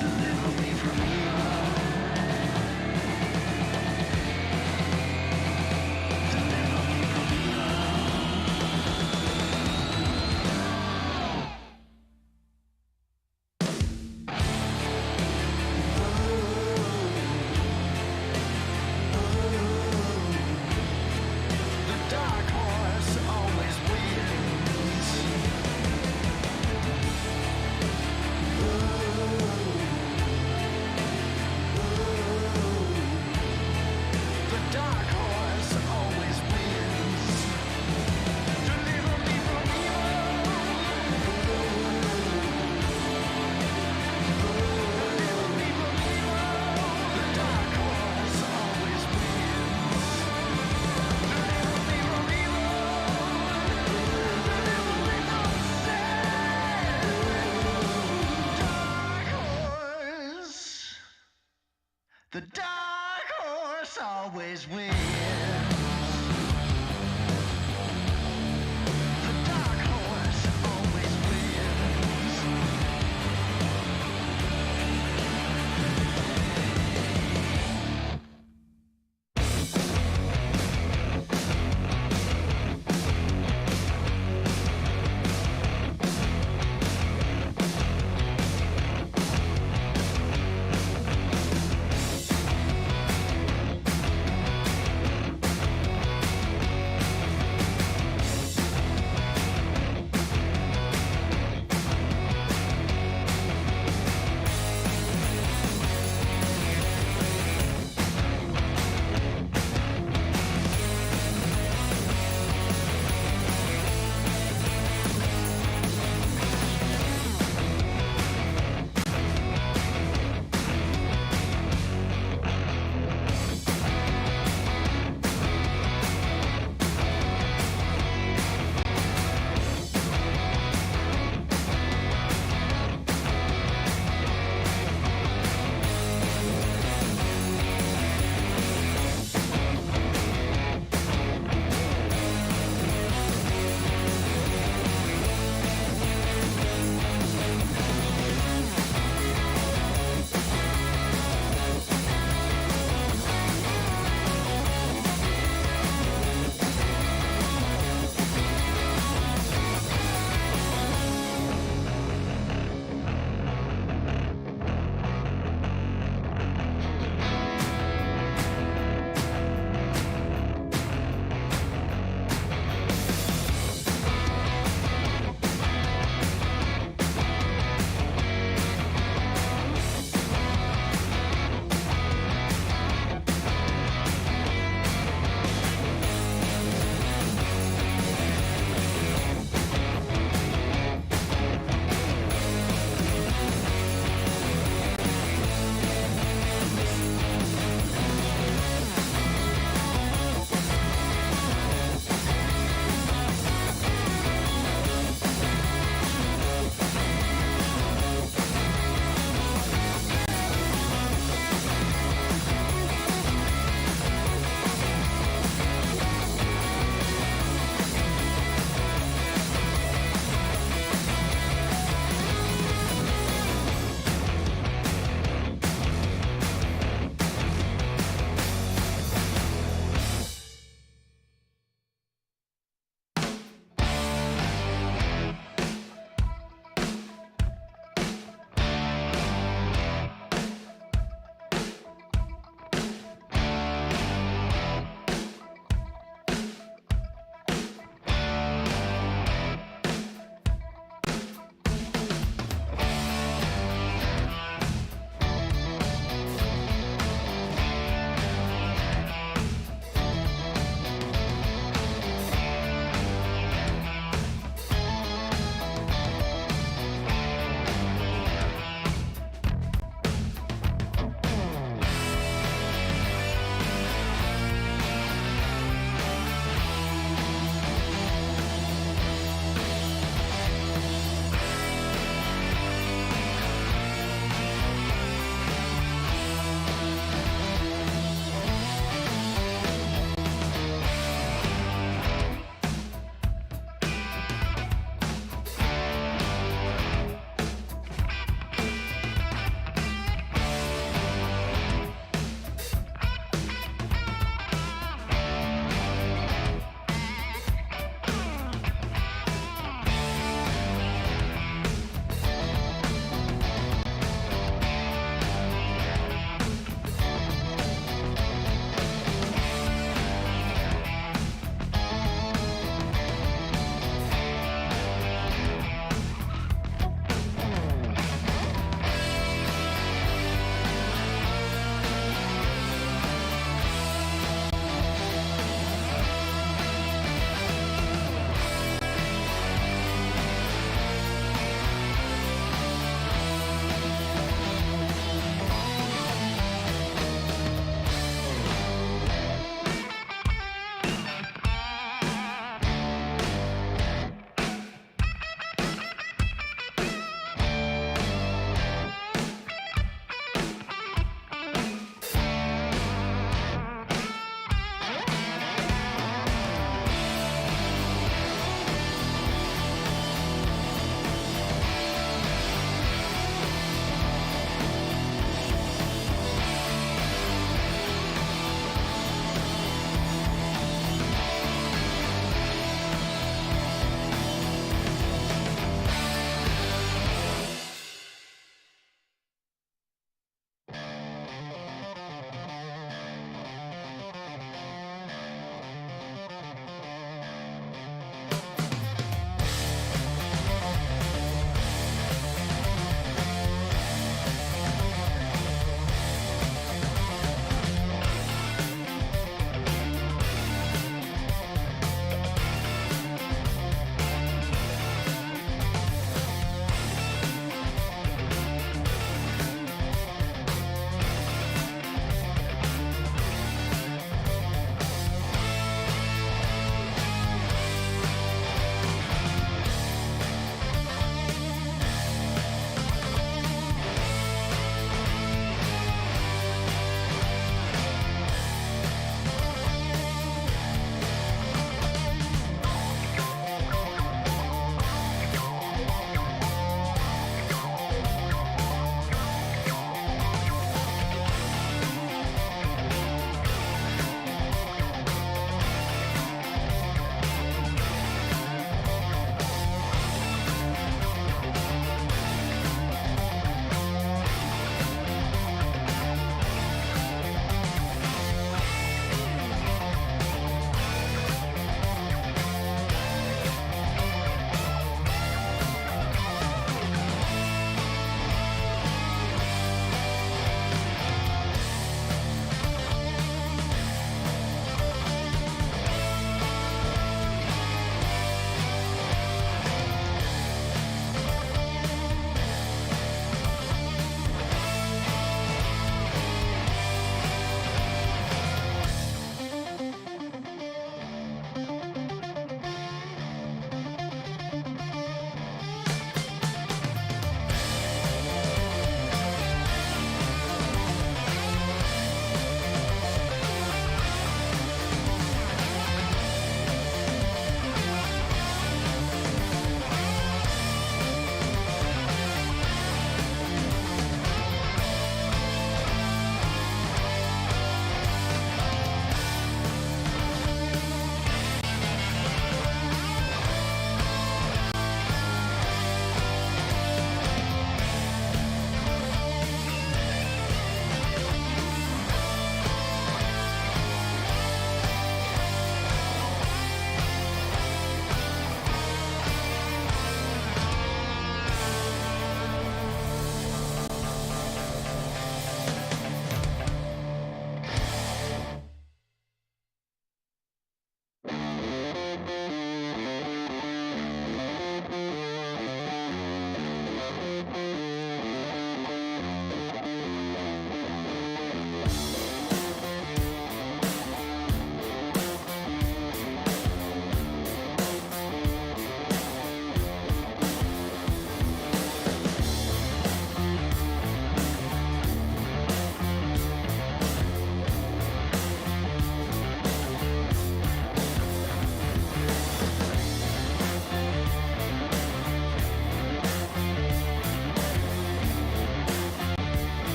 Deliver me from evil. Deliver me from the dark horse always wins. The dark horse always wins. Deliver me from evil. Deliver me from evil. The dark horse always wins. Deliver me from evil. Deliver me from sin. Dark horse. The dark horse always wins. The dark horse always wins.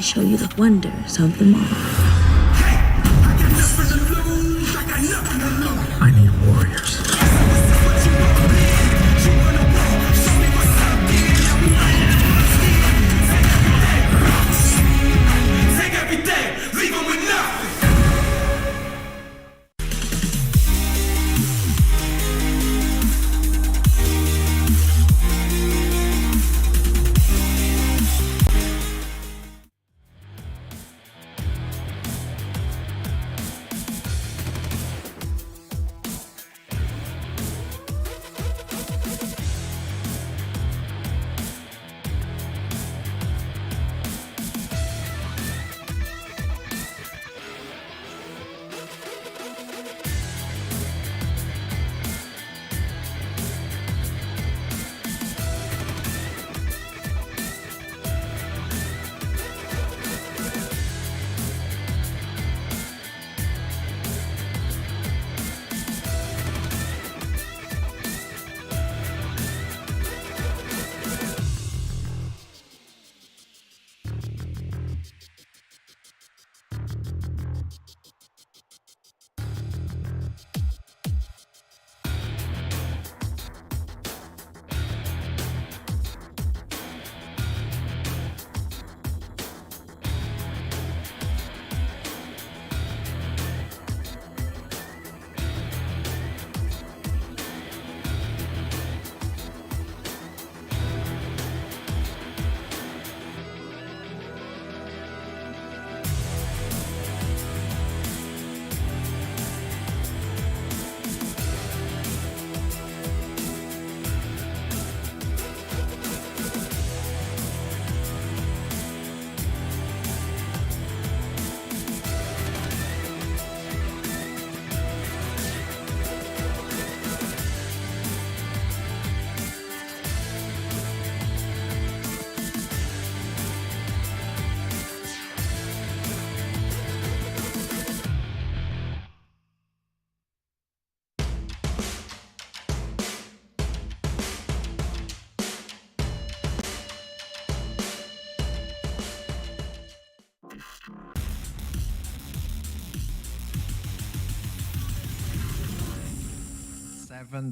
show you the wonders of them all. I need warriors. Take everything, leave them with nothing.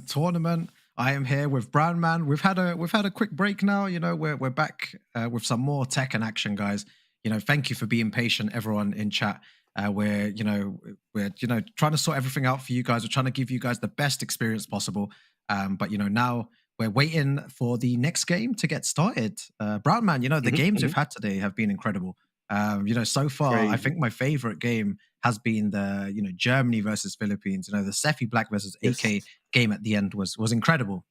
Tournament. I am here with Brown Man. We've had a quick break now. You know, we're back with some more Tekken action, guys. You know, thank you for being patient, everyone in chat. We're trying to sort everything out for you guys. We're trying to give you guys the best experience possible. But you know, now we're waiting for the next game to get started. Brown Man, you know, the games we've had today have been incredible. You know, so far, I think my favorite game has been the, you know, Germany versus Philippines. You know, the Sefi Black versus AK game at the end was incredible.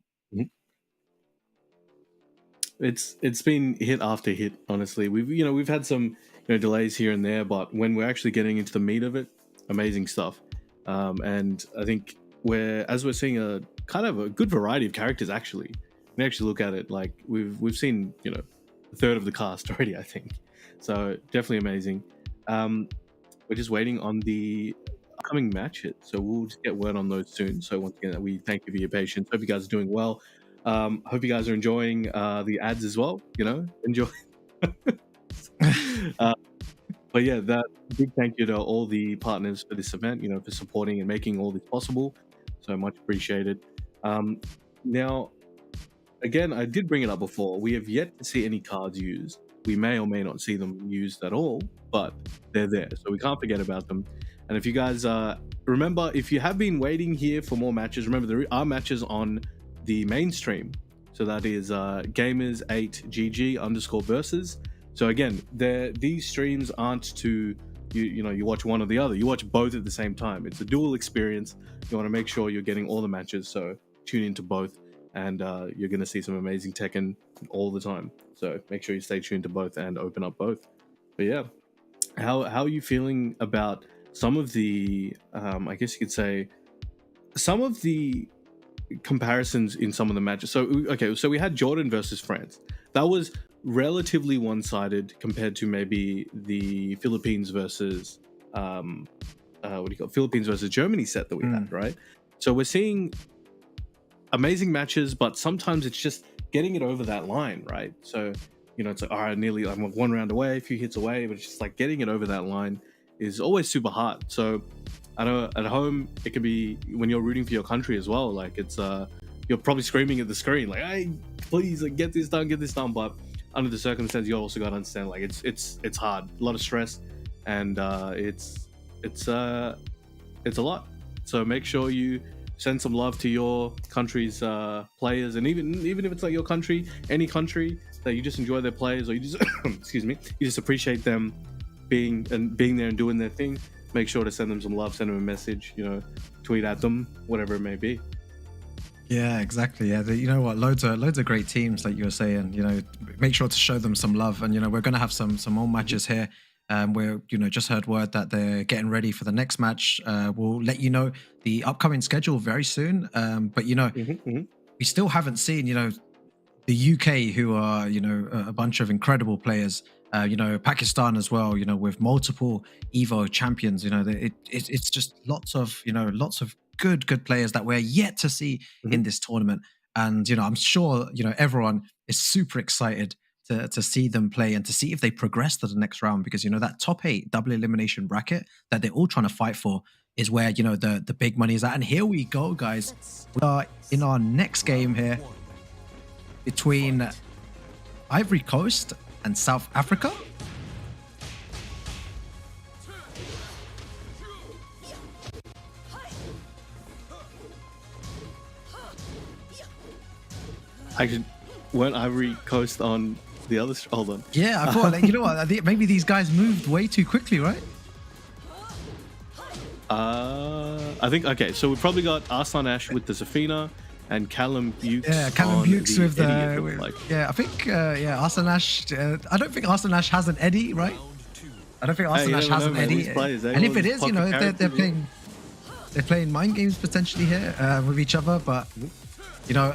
It's been hit after hit. Honestly, we've had some delays here and there, but when we're actually getting into the meat of it, amazing stuff. And I think we're seeing a kind of a good variety of characters. Actually, when you actually look at it, like we've seen a third of the cast already, I think. So definitely amazing. We're just waiting on the upcoming match hit, so we'll just get word on those soon. So once again, we thank you for your patience. Hope you guys are doing well. Hope you guys are enjoying the ads as well. Enjoy. But yeah, that big thank you to all the partners for this event, for supporting and making all this possible. So much appreciated. Now, again, I did bring it up before. We have yet to see any cards used. We may or may not see them used at all, but they're there, so we can't forget about them. And if you guys remember, if you have been waiting here for more matches, remember there are matches on the mainstream. So that is Gamers8 GG_versus. So again, these streams aren't to you watch one or the other. You watch both at the same time. It's a dual experience. You want to make sure you're getting all the matches. So tune into both, and you're going to see some amazing Tekken all the time. So make sure you stay tuned to both and open up both. But yeah, how are you feeling about some of the I guess you could say some of the comparisons in some of the matches? So we had Jordan versus France. That was relatively one-sided compared to maybe the Philippines versus Philippines versus Germany set that we had, right? So we're seeing amazing matches, but sometimes it's just getting it over that line, right? So you know, it's like, all right, nearly I'm like 1 round away, a few hits away, but it's just like getting it over that line is always super hard. So I know at home it can be when you're rooting for your country as well. Like it's you're probably screaming at the screen like, "Hey, please, like, get this done." But under the circumstances, you also got to understand like it's hard, a lot of stress, and it's a lot. So make sure you send some love to your country's players, and even if it's like your country, any country that you just enjoy their players, or you just excuse me, you just appreciate them being there and doing their thing. Make sure to send them some love, send them a message, you know, tweet at them, whatever it may be. Yeah, exactly. Yeah, you know what? Loads of great teams, like you were saying. You know, make sure to show them some love, and you know, we're gonna have some more matches here. We're, you know, just heard word that they're getting ready for the next match. We'll let you know the upcoming schedule very soon. But you know, we still haven't seen, you know, the UK, who are, you know, a bunch of incredible players. You know, Pakistan as well, you know, with multiple Evo champions. You know, it's just lots of good players that we're yet to see in this tournament. And you know, I'm sure, you know, everyone is super excited to see them play and to see if they progress to the next round, because you know, that top 8 double elimination bracket that they're all trying to fight for is where, you know, the big money is at. And here we go, guys. We are in our next game here between Ivory Coast and South Africa. Actually, weren't Ivory Coast on the other? Hold on. Yeah, I thought, like, you know what? I think maybe these guys moved way too quickly, right? I think, okay, so we probably got Arslan Ash with the Zafina and Callum Bukes. Yeah, Callum Bukes with Eddie, the yeah, I think Arslan Ash. I don't think Arslan Ash has an Eddie, right? I don't think Arslan Ash has an Eddie. And if it is, you know, they're playing mind games potentially here with each other. But you know,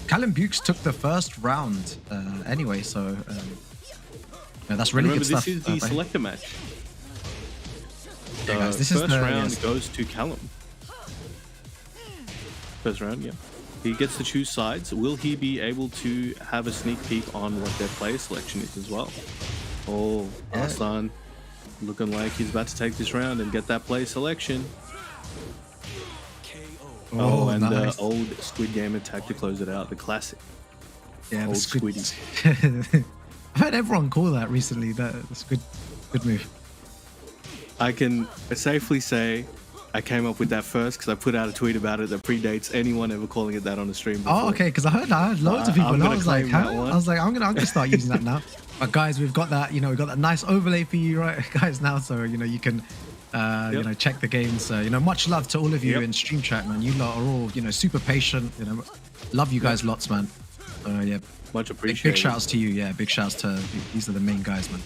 Callum Bukes took the first round anyway, so yeah, that's really good stuff. This is the selector match. Yeah, guys, this first is the round goes to Callum. First round, yeah. He gets to choose sides. Will he be able to have a sneak peek on what their player selection is as well? Oh, Yeah. Arslan looking like he's about to take this round and get that play selection. Oh, and nice. the old Squid Game attack to close it out. The classic. Yeah, old the squid. Squiddy. I've had everyone call that recently. That's good move. I can safely say I came up with that first because I put out a tweet about it that predates anyone ever calling it that on the stream before. Oh, okay, because I heard loads of people, and I was like, claim that huh? one. I was like, I'm gonna start using that now. But guys, we've got that, you know, we've got that nice overlay for you, right, guys, now, so you know, you can you know, check the games. You know, much love to all of you in stream chat, man. You lot are all, you know, super patient. You know, love you guys lots, man. Yeah, much appreciated. Big shouts to you. Yeah, big shouts to these are the main guys, man.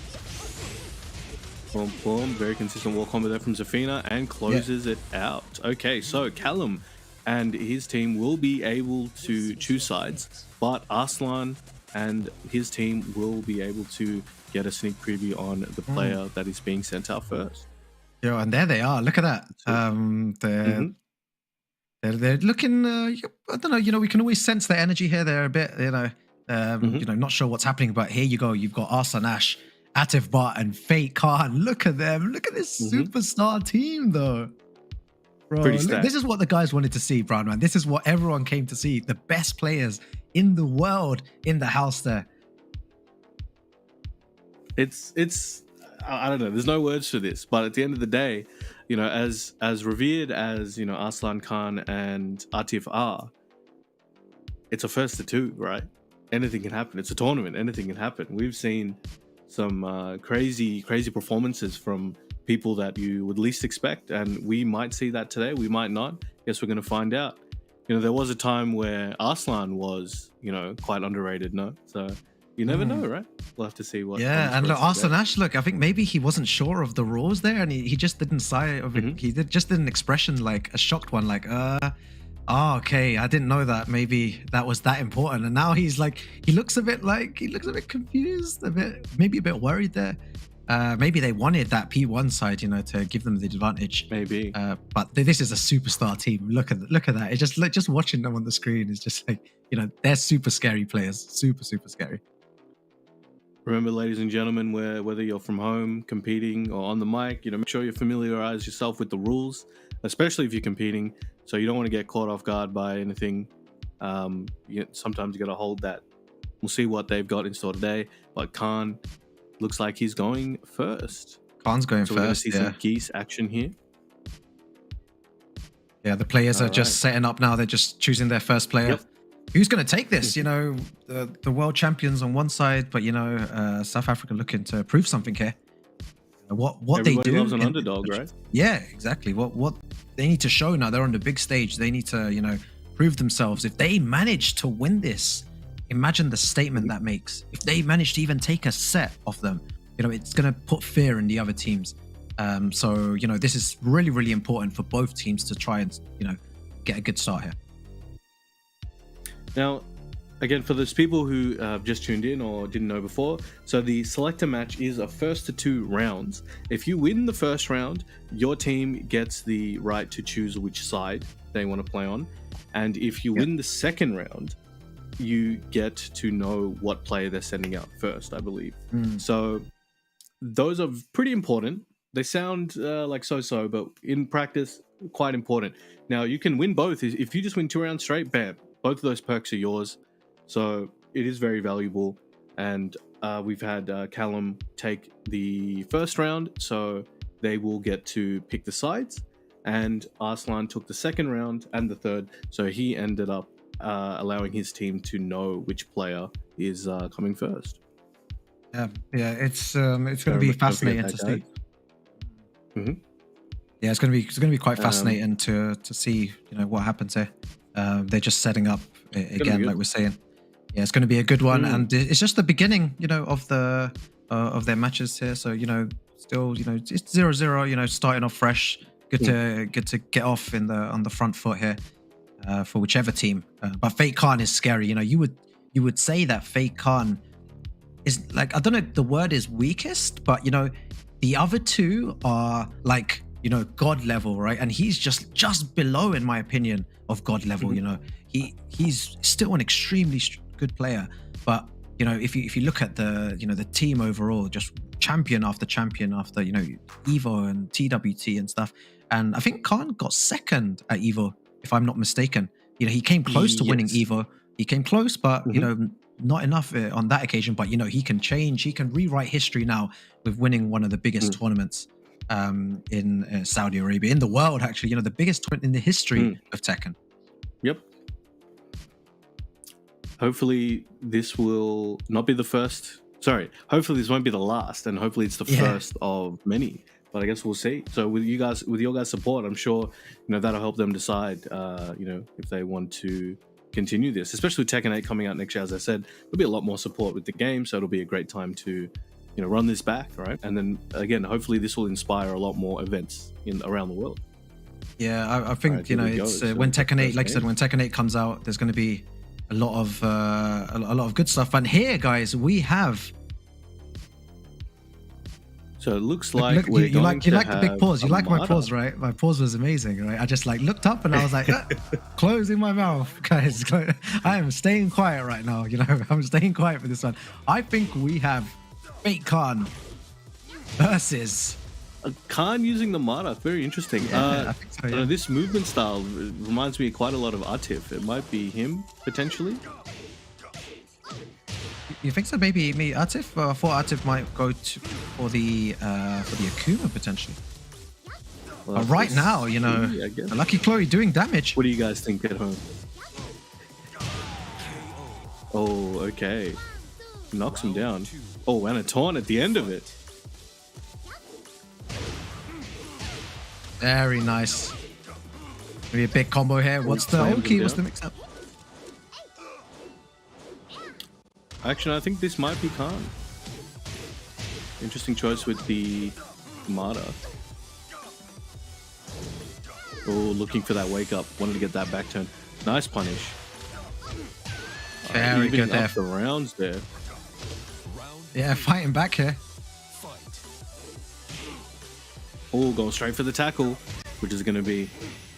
Boom, boom. Very consistent wall combo there from Zafina and closes it out. Okay, so Callum and his team will be able to choose sides, but Arslan and his team will be able to get a sneak preview on the player that is being sent out first. Yo, and there they are. Look at that. They're looking. I don't know. You know, we can always sense their energy here. They're a bit, you know, not sure what's happening. But here you go. You've got Arslan Ash, Atif Bart, and Fate Khan. Look at them. Look at this superstar team, though. Bro, this is what the guys wanted to see, Brown Man. This is what everyone came to see. The best players in the world in the house there. It's I don't know. There's no words for this, but at the end of the day, you know, as revered as, you know, Arslan Khan and Atif are, it's a first to two, right? Anything can happen. It's a tournament. Anything can happen. We've seen some crazy performances from people that you would least expect, and we might see that today. We might not. Guess we're going to find out. You know, there was a time where Arslan was, you know, quite underrated, no? So you never know, right? We'll have to see what. Yeah, and look, Arslan Ash, look, I think maybe he wasn't sure of the rules there, and he just didn't sigh of it. He just did an expression, like a shocked one, like, oh, okay, I didn't know that. Maybe that was that important. And now he's like, he looks a bit confused, maybe a bit worried there. Maybe they wanted that P1 side, you know, to give them the advantage. Maybe. But this is a superstar team. Look at that. It's just like, just watching them on the screen is just like, you know, they're super scary players. Super scary. Remember, ladies and gentlemen, whether you're from home competing or on the mic, make sure you familiarize yourself with the rules, especially if you're competing, so you don't want to get caught off guard by anything. Sometimes you got to hold that. We'll see what they've got in store today, but Khan looks like he's going first. Khan's going so first. We're going to see some geese action here. Yeah, the players are just setting up now. They're just choosing their first player. Yep. Who's going to take this? The world champions on one side, but South Africa looking to prove something here. What Everybody they do loves an underdog, right? Yeah, exactly. What they need to show now. They're on the big stage. They need to prove themselves. If they manage to win this, imagine the statement that makes. If they manage to even take a set off them, it's going to put fear in the other teams. So this is really, really important for both teams to try and get a good start here. Now, again, for those people who just tuned in or didn't know before, so the selector match is a first to 2 rounds. If you win the first round, your team gets the right to choose which side they want to play on. And if you win the second round, you get to know what player they're sending out first, I believe. So those are pretty important. They sound like so-so, but in practice, quite important. Now, you can win both. If you just win 2 rounds straight, bam, both of those perks are yours. So it is very valuable. And we've had Callum take the first round, so they will get to pick the sides. And Arslan took the second round and the third, so he ended up allowing his team to know which player is coming first. Yeah, it's going to be fascinating to see. Yeah, it's going to be quite fascinating to see what happens here. They're just setting up again, like we're saying. Yeah, it's going to be a good one, and it's just the beginning, of their matches here. So still, it's 0-0. Starting off fresh. Good to get off on the front foot here for whichever team. But Fate Khan is scary. You would say that Fate Khan is like, I don't know if the word is weakest, but the other two are like God level, right? And he's just below, in my opinion, of God level. He's still an extremely good player, but if you look at the team overall, just champion after Evo and TWT and stuff. And I think Khan got second at Evo, if I'm not mistaken. He came close to winning Evo. He came close, but not enough on that occasion. But he can change. He can rewrite history now with winning one of the biggest tournaments in Saudi Arabia, in the world, actually. The biggest tournament in the history of Tekken. Yep. Hopefully this will not be the first. Sorry. Hopefully this won't be the last, and hopefully it's the first of many. But I guess we'll see. So with your guys' support, I'm sure that'll help them decide if they want to continue this, especially with Tekken 8 coming out next year. As I said, there'll be a lot more support with the game, so it'll be a great time to run this back, right? And then again, hopefully this will inspire a lot more events around the world. Yeah, I think it's when Tekken 8, like I said, when Tekken 8 comes out, there's going to be a lot of good stuff. And here, guys, we have. So it looks like you like the big pause. You like my pause, right? My pause was amazing, right? I just looked up and I was like, closing my mouth, guys. I am staying quiet right now. I'm staying quiet for this one. I think we have Fate Khan versus Khan using the Mara. Very interesting. I think so, yeah. This movement style reminds me quite a lot of Atif. It might be him potentially. You think so? Maybe Atif. I thought Atif might go for the Akuma potentially. Well, but right now, the Lucky Chloe doing damage. What do you guys think at home? Oh, okay. Knocks him down. Oh, and a taunt at the end of it. Very nice. Maybe a big combo here. What's the okay? What's the mix-up? Actually, I think this might be Khan. Interesting choice with the Mara. Oh, looking for that wake up. Wanted to get that back turn. Nice punish. Very good there. The rounds there. Yeah, fighting back here. Oh, going straight for the tackle, which is going to be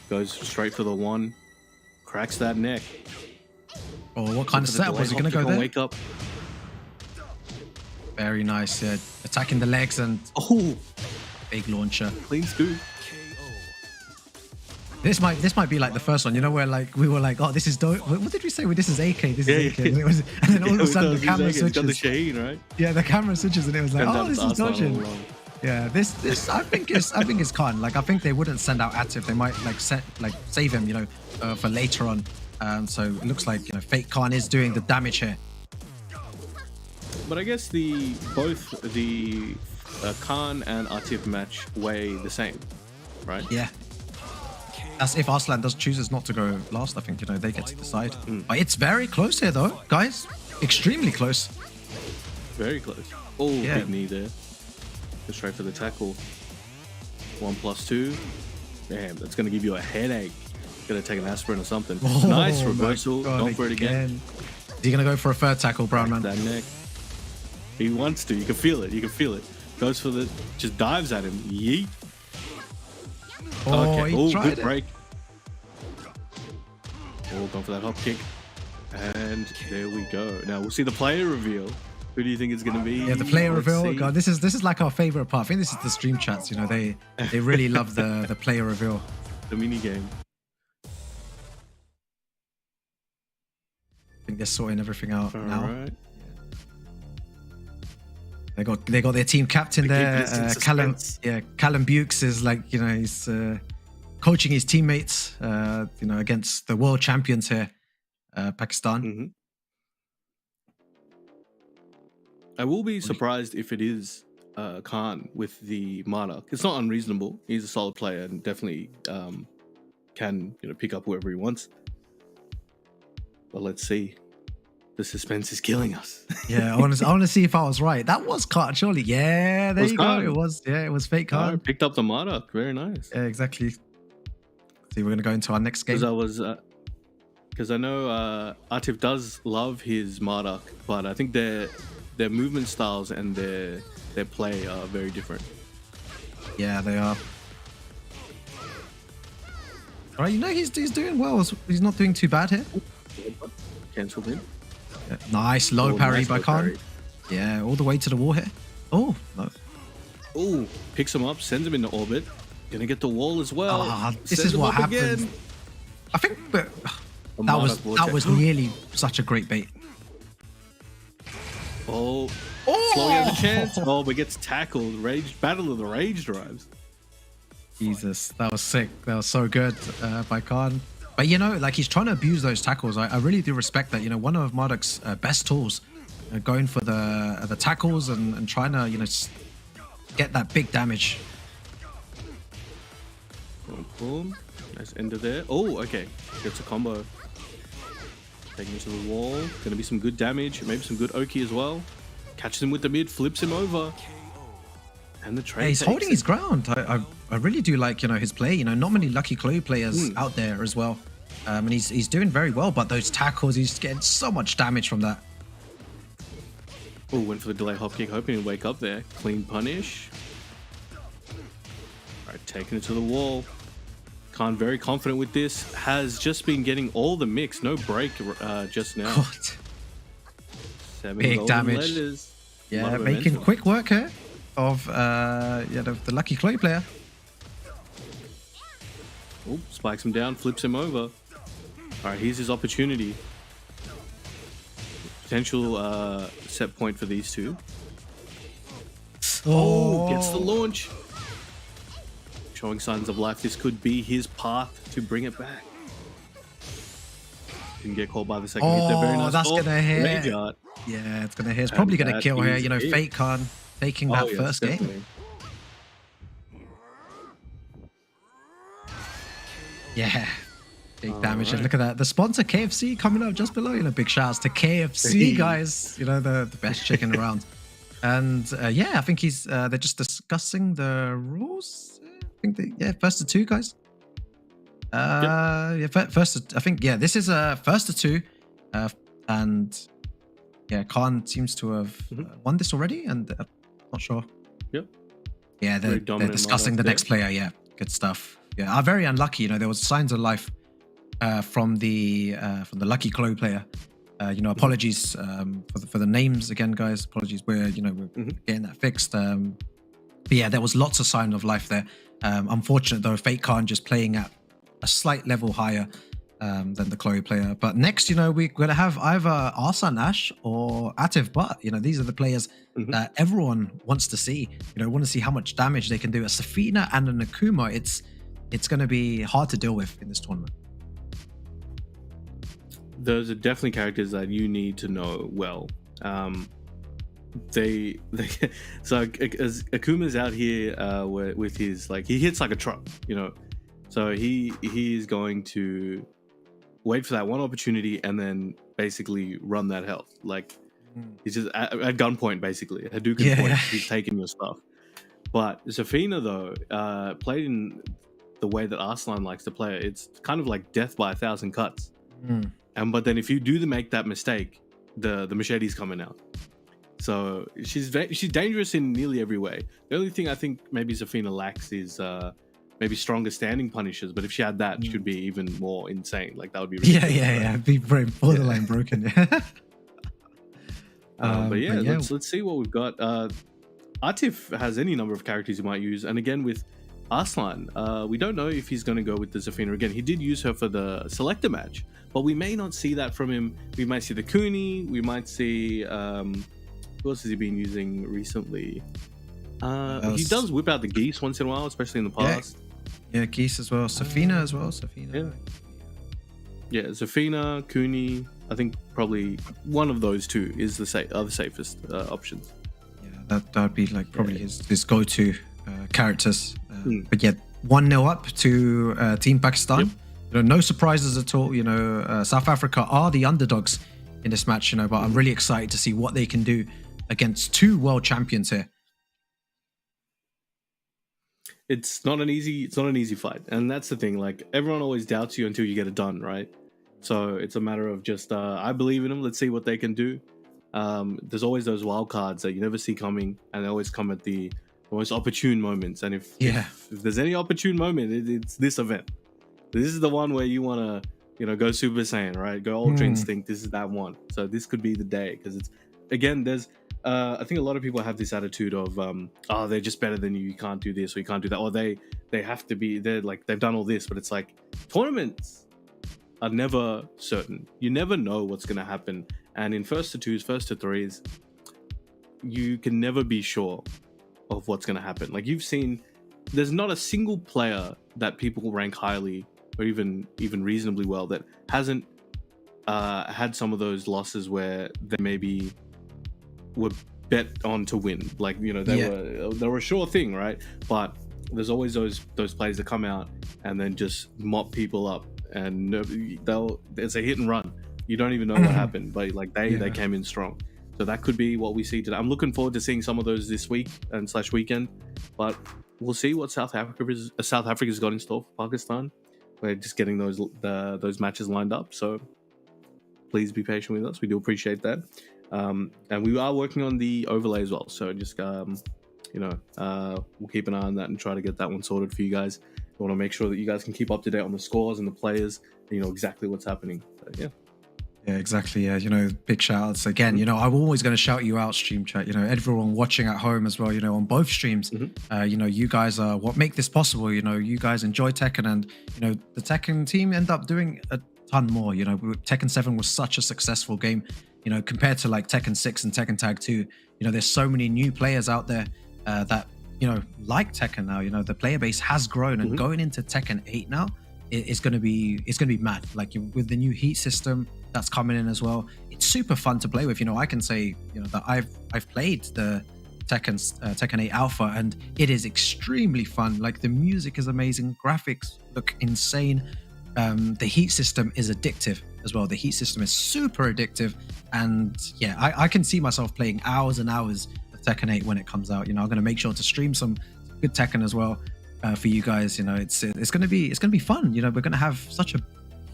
goes straight for the one. Cracks that neck. Oh, what kind of setup was he going to go there? Wake up. Very nice. Yeah, attacking the legs and big launcher. Clean scoop. This might be like the first one, you know, where like we were like, oh, this is dope. What did we say? This is AK. This is AK. And, and then all of a sudden the camera switches. Got the Shaheen, right? Yeah, the camera switches, and it was like, oh, this is dodging. Yeah, this I think is Khan. Like I think they wouldn't send out Atif. They might save him, you know, for later on. So it looks like, you know, Fake Khan is doing the damage here. But I guess both the Khan and Atif match weigh the same, right? Yeah. That's if Arslan chooses not to go last. I think, you know, they get to decide. But it's very close here, though, guys. Extremely close. Very close. Oh, yeah. Big knee there. Go straight for the tackle. 1+2. Damn, that's gonna give you a headache. Gotta take an aspirin or something. Oh, nice reversal. Go for it again. Is he gonna go for a third tackle, Brown Man? That neck. He wants to. You can feel it. You can feel it. Goes for the. Just dives at him. Yeet. Oh, okay. He tried good it. break. Oh, going for that hop kick. And there we go. Now we'll see the player reveal. Who do you think it's going to be? Yeah, the player reveal. God, this is like our favorite part. I think this is the stream chats. You know, they really love the player reveal. The mini game. I think they're sorting everything out now. Right. They got their team captain there. Callum Bukes is like, you know, he's coaching his teammates. You know, against the world champions here, Pakistan. I will be surprised if it is Khan with the Marduk. It's not unreasonable. He's a solid player and definitely can, you know, pick up whoever he wants. But let's see. The suspense is killing us. Yeah, I want to see if I was right. That was Khan, surely. Yeah, there you go. It was. Yeah, it was Fake Khan. Picked up the Marduk. Very nice. Yeah, exactly. See, we're gonna go into our next game. Because I know Atif does love his Marduk, but I think their movement styles and their play are very different. Yeah, they are. All right, you know, he's doing well. He's not doing too bad here. Cancelled him. Yeah, nice low parry nice by Khan. Yeah, all the way to the wall here. Oh, no. Oh, picks him up, sends him into orbit. Gonna get the wall as well. This is what happens. Again. I think that was nearly such a great bait. Oh, slowing out the chance. Oh, but gets tackled. Battle of the rage drives. Jesus, that was sick. That was so good by Khan. But, you know, like, he's trying to abuse those tackles. I really do respect that. You know, one of Marduk's best tools, going for the tackles and trying to, you know, get that big damage. Boom. Nice ender there. Oh, okay. Gets a combo. Taking him to the wall. Gonna be some good damage. Maybe some good Oki as well. Catches him with the mid. Flips him over. And the trade. Yeah, he's holding his ground. I really do like, you know, his play. You know, not many Lucky Clue players out there as well. And he's doing very well. But those tackles, he's getting so much damage from that. Oh, went for the delay hop kick, hoping to wake up there. Clean punish. All right, taking it to the wall. Khan very confident with this. Has just been getting all the mix. No break just now. God. 7 big damage. Letters. Yeah, making quick work here of the Lucky Clay player. Oh, spikes him down, flips him over. All right, here's his opportunity. Potential set point for these two. Oh, gets the launch. Showing signs of life. This could be his path to bring it back. Didn't get caught by the second hit there. Very nice. That's gonna hit. Graveyard. Yeah, it's gonna hit. It's probably gonna kill here. You know, Fake Khan taking that first definitely. game. Yeah. Big damage. And look at that. The sponsor KFC coming up just below. You know, big shouts to KFC guys. You know, the best chicken around. And yeah, I think they're just discussing the rules. I think first to two guys. Yeah, first. I think this is first to two, and yeah, Khan seems to have won this already, and not sure. Yep. Yeah, they're discussing the next player. Yeah, good stuff. Yeah, very unlucky. You know, there was signs of life from the Lucky Claw player, Apologies for the names again, guys. Apologies. We're getting that fixed. But yeah, there was lots of sign of life there. Unfortunate though, Fate Khan just playing at a slight level higher than the Chloe player. But next, we're going to have either Arslan Ash or Atif Butt. These are the players that everyone wants to see. Want to see how much damage they can do. A Safina and an Akuma, it's going to be hard to deal with in this tournament. Those are definitely characters that you need to know well. They so as Akuma's out here with his, like, he hits like a truck, so he's going to wait for that one opportunity and then basically run that health. Like, he's just at gunpoint, basically, at Hadouken point. He's taking your stuff. But Safina, though, played in the way that Arslan likes to play it, it's kind of like death by 1,000 cuts. But then if you do make that mistake, the machete's coming out. So she's dangerous in nearly every way. The only thing I think maybe Safina lacks is maybe stronger standing punishes. But if she had that, she'd be even more insane. Like, that would be really It'd be very borderline broken. But yeah, let's see what we've got. Atif has any number of characters you might use, and again with Arslan, we don't know if he's going to go with the Safina again. He did use her for the selector match, but we may not see that from him. We might see the Kuni. We might see who else has he been using recently? He does whip out the geese once in a while, especially in the past. Yeah, geese as well. Safina as well. Safina. Yeah, Safina, Kuni. I think probably one of those two is the safest options. Yeah, that would be like probably his go-to characters. But yeah, 1-0 up to Team Pakistan. No surprises at all. South Africa are the underdogs in this match. But I'm really excited to see what they can do against two world champions here. It's not an easy fight, and that's the thing. Like, everyone always doubts you until you get it done, right? So it's a matter of just I believe in them. Let's see what they can do. There's always those wild cards that you never see coming, and they always come at the most opportune moments. And if there's any opportune moment, it's this event. This is the one where you want to go Super Saiyan, right? Go Ultra Instinct. This is that one. So this could be the day, because it's, again, there's I think a lot of people have this attitude of they're just better than you. You can't do this or you can't do that, or they have to be, they're like, they've done all this. But it's like, tournaments are never certain. You never know what's going to happen. And in first to twos, first to threes, you can never be sure of what's going to happen. Like, you've seen, there's not a single player that people rank highly or even reasonably well that hasn't had some of those losses where they maybe were bet on to win. Like, they were a sure thing, right? But there's always those players that come out and then just mop people up, and it's a hit and run. You don't even know what happened, but like they came in strong. So that could be what we see today. I'm looking forward to seeing some of those this week and / weekend, but we'll see what South Africa's got in store for Pakistan. We're just getting those matches lined up, so please be patient with us. We do appreciate that. And we are working on the overlay as well, so just we'll keep an eye on that and try to get that one sorted for you guys. We want to make sure that you guys can keep up to date on the scores and the players, and you know exactly what's happening. So, yeah, exactly. Yeah, big shout outs again. I'm always going to shout you out, stream chat. Everyone watching at home as well. On both streams. You guys are what make this possible. You guys enjoy Tekken, and the Tekken team end up doing a ton more. Tekken 7 was such a successful game. Compared to like Tekken 6 and Tekken Tag 2. There's so many new players out there that like Tekken now. The player base has grown, and going into Tekken 8 now, it's going to be mad. Like, with the new heat system that's coming in as well, it's super fun to play with. I can say that I've played the Tekken 8 Alpha, and it is extremely fun. Like, the music is amazing, graphics look insane. The heat system is addictive as well. The heat system is super addictive, and yeah, I can see myself playing hours and hours of Tekken 8 when it comes out. I'm going to make sure to stream some good Tekken as well for you guys. It's going to be fun. We're going to have such a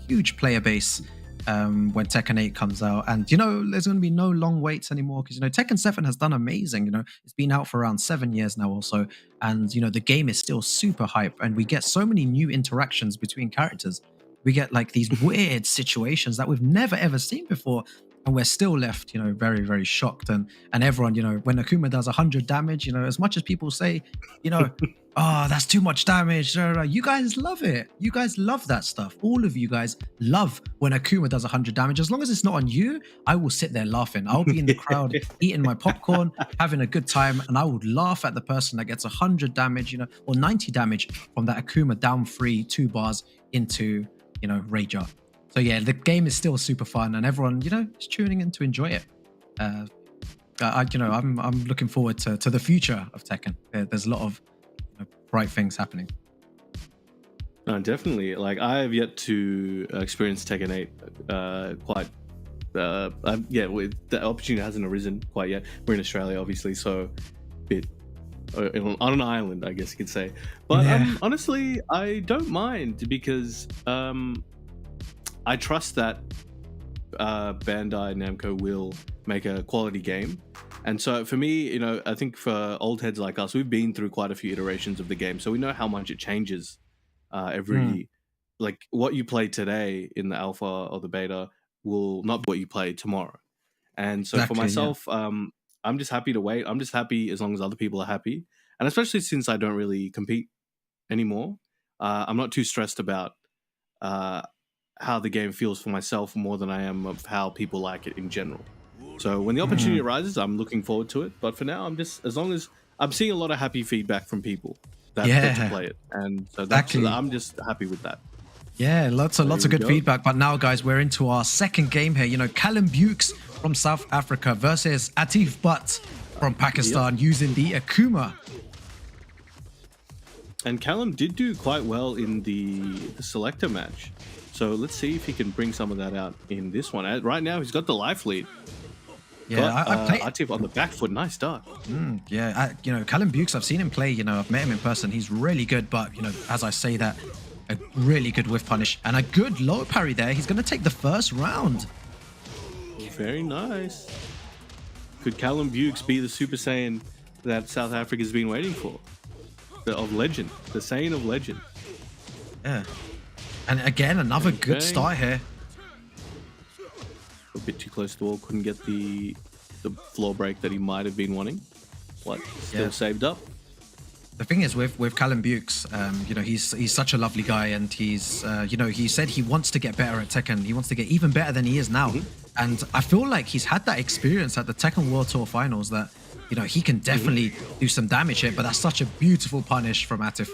huge player base when Tekken 8 comes out, and there's going to be no long waits anymore, because Tekken 7 has done amazing. It's been out for around 7 years now also, and the game is still super hype, and we get so many new interactions between characters. We get like these weird situations that we've never ever seen before and we're still left, very, very shocked. And everyone, when Akuma does 100 damage, as much as people say, oh, that's too much damage, you guys love it. You guys love that stuff. All of you guys love when Akuma does 100 damage. As long as it's not on you, I will sit there laughing. I'll be in the crowd eating my popcorn, having a good time, and I would laugh at the person that gets 100 damage, or 90 damage from that Akuma down 3 2 bars into, Rager. So yeah, the game is still super fun, and everyone, is tuning in to enjoy it. I'm looking forward to the future of Tekken. There's a lot of bright things happening. No, definitely. Like, I have yet to experience Tekken 8 quite. The opportunity hasn't arisen quite yet. We're in Australia, obviously, so bit on an island, I guess you could say. But honestly, I don't mind, because I trust that Bandai Namco will make a quality game. And so for me, I think for old heads like us, we've been through quite a few iterations of the game, so we know how much it changes every like what you play today in the alpha or the beta will not be what you play tomorrow. And so for myself, I'm just happy to wait. I'm just happy as long as other people are happy, and especially since I don't really compete anymore, I'm not too stressed about how the game feels for myself more than I am of how people like it in general. So when the opportunity arises, I'm looking forward to it. But for now, as long as I'm seeing a lot of happy feedback from people that get to play it, and so I'm just happy with that. Yeah, lots of good feedback. But now, guys, we're into our second game here. Callum Bukes from South Africa versus Atif Butt from Pakistan using the Akuma. And Callum did do quite well in the selector match. So let's see if he can bring some of that out in this one. Right now, he's got the life lead. Yeah, I played Atif on the back foot. Nice start. Callum Bukes, I've seen him play. I've met him in person. He's really good, but as I say that, a really good whiff punish and a good low parry there. He's going to take the first round. Very nice. Could Callum Bukes be the Super Saiyan that South Africa's been waiting for? Of legend, the Saiyan of legend. Yeah, and again, another good start here. A bit too close to the wall, couldn't get the floor break that he might have been wanting. Still saved up. The thing is with Callum Bukes, he's such a lovely guy, and he's he said he wants to get better at Tekken. He wants to get even better than he is now. And I feel like he's had that experience at the Tekken World Tour Finals that he can definitely do some damage here. But that's such a beautiful punish from Atif.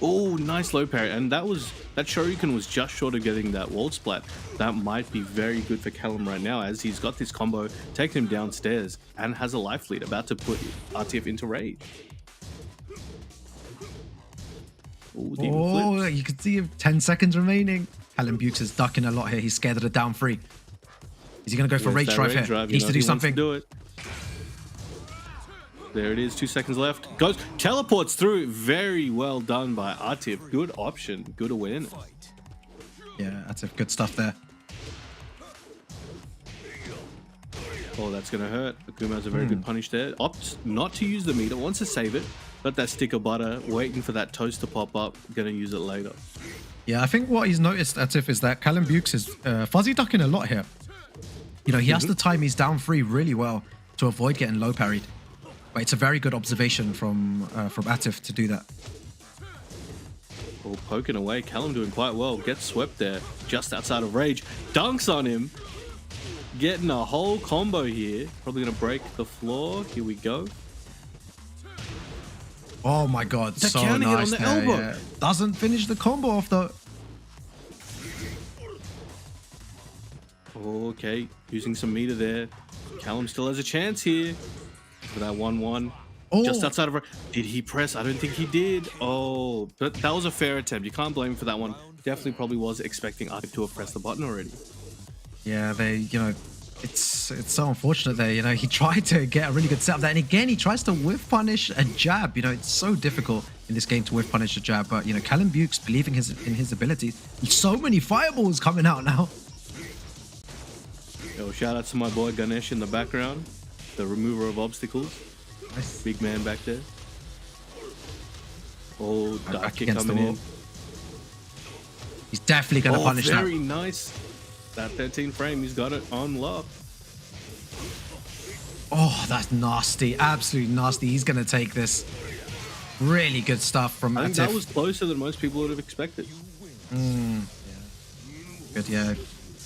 Oh, nice low parry, and that Shoryuken was just short of getting that wall splat. That might be very good for Callum right now, as he's got this combo, taking him downstairs, and has a life lead, about to put Atif into rage. Oh, you can see him. 10 seconds remaining. Callum Bukes is ducking a lot here. He's scared of the down 3. Is he going to go for rage drive here? He needs to do something. Do it. There it is, 2 seconds left. Goes, teleports through. Very well done by Atif. Good option, good awareness. Yeah, that's a good stuff there. Oh, that's gonna hurt. Akuma has a very good punish there. Opts not to use the meter, wants to save it. Got that stick of butter, waiting for that toast to pop up. Gonna use it later. Yeah, I think what he's noticed, Atif, is that Callum Bukes is fuzzy ducking a lot here. He has to time his down 3 really well to avoid getting low parried. But it's a very good observation from Atif to do that. Oh, poking away. Callum doing quite well. Gets swept there, just outside of rage. Dunks on him. Getting a whole combo here. Probably going to break the floor. Here we go. Oh my god, the so on nice the there, elbow. yeah. Doesn't finish the combo off though. Okay, using some meter there. Callum still has a chance here for that 1-1. Oh. Just outside of her. Did he press? I don't think he did. Oh, but that was a fair attempt. You can't blame him for that one. Definitely probably was expecting Atif to have pressed the button already. Yeah, it's so unfortunate there. He tried to get a really good setup there, and again he tries to whiff punish a jab. It's so difficult in this game to whiff punish a jab, but Callum Bukes believing in his abilities. So many fireballs coming out now. Yo, shout out to my boy Ganesh in the background, the remover of obstacles. Nice. Big man back there. Oh, dive kick against coming the wall. in. He's definitely going to punish that. Very nice. That 13 frame, he's got it on lock. Oh, that's nasty. Absolutely nasty. He's going to take this. Really good stuff from I think Atif. that was closer than most people would have expected. Good, yeah.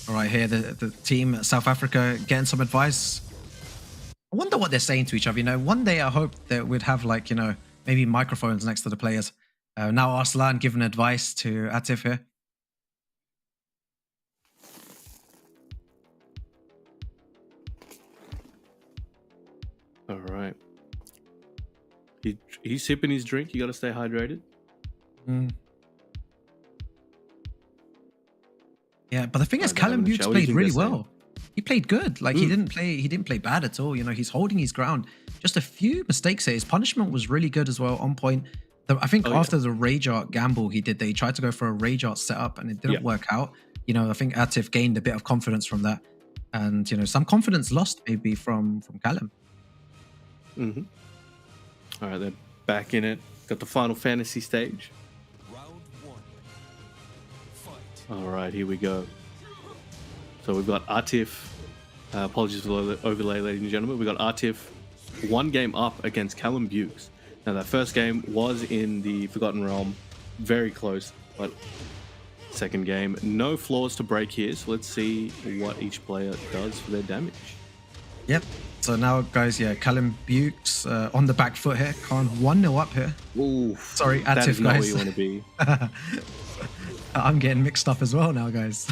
All right, here, the team South Africa getting some advice. I wonder what they're saying to each other. You know, one day I hope that we'd have, like, you know, maybe microphones next to the players. Now Arslan giving advice to Atif here. All right. He's sipping his drink. You got to stay hydrated. Yeah, but the thing is, Callum Bukes played really well. He played good. Like, he didn't play bad at all. You know, he's holding his ground. Just a few mistakes here. His punishment was really good as well, on point. I think after the Rage Art gamble he did, they tried to go for a Rage Art setup and it didn't work out. You know, I think Atif gained a bit of confidence from that. And, you know, some confidence lost maybe from Callum. All right, they're back in it. Got the Final Fantasy stage. All right, here we go. So we've got Atif. Apologies for the overlay, ladies and gentlemen. We've got Atif 1 game up against Callum Bukes. Now, that first game was in the Forgotten Realm. Very close, but second game. No flaws to break here, so let's see what each player does for their damage. Yep. So now, guys, yeah, Callum Bukes on the back foot here. Can't 1-0 up here. Ooh, sorry, Atif, that is not guys. where you want to be. I'm getting mixed up as well now, guys.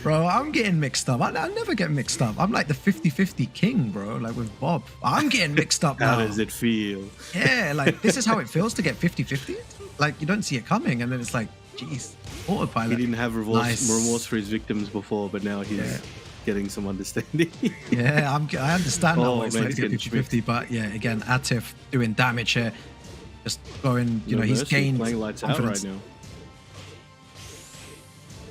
Bro, I'm getting mixed up. I never get mixed up. I'm like the 50-50 king, bro, like with Bob. I'm getting mixed up now. How does it feel? Yeah, like, this is how it feels to get 50-50. Like, you don't see it coming, and then it's like, geez, autopilot. He didn't have remorse for his victims before, but now he's getting some understanding. Yeah, I understand now what it's like to get getting 50-50, but yeah, again, Atif doing damage here. Just going, you know, he's gained playing lights confidence. out right now.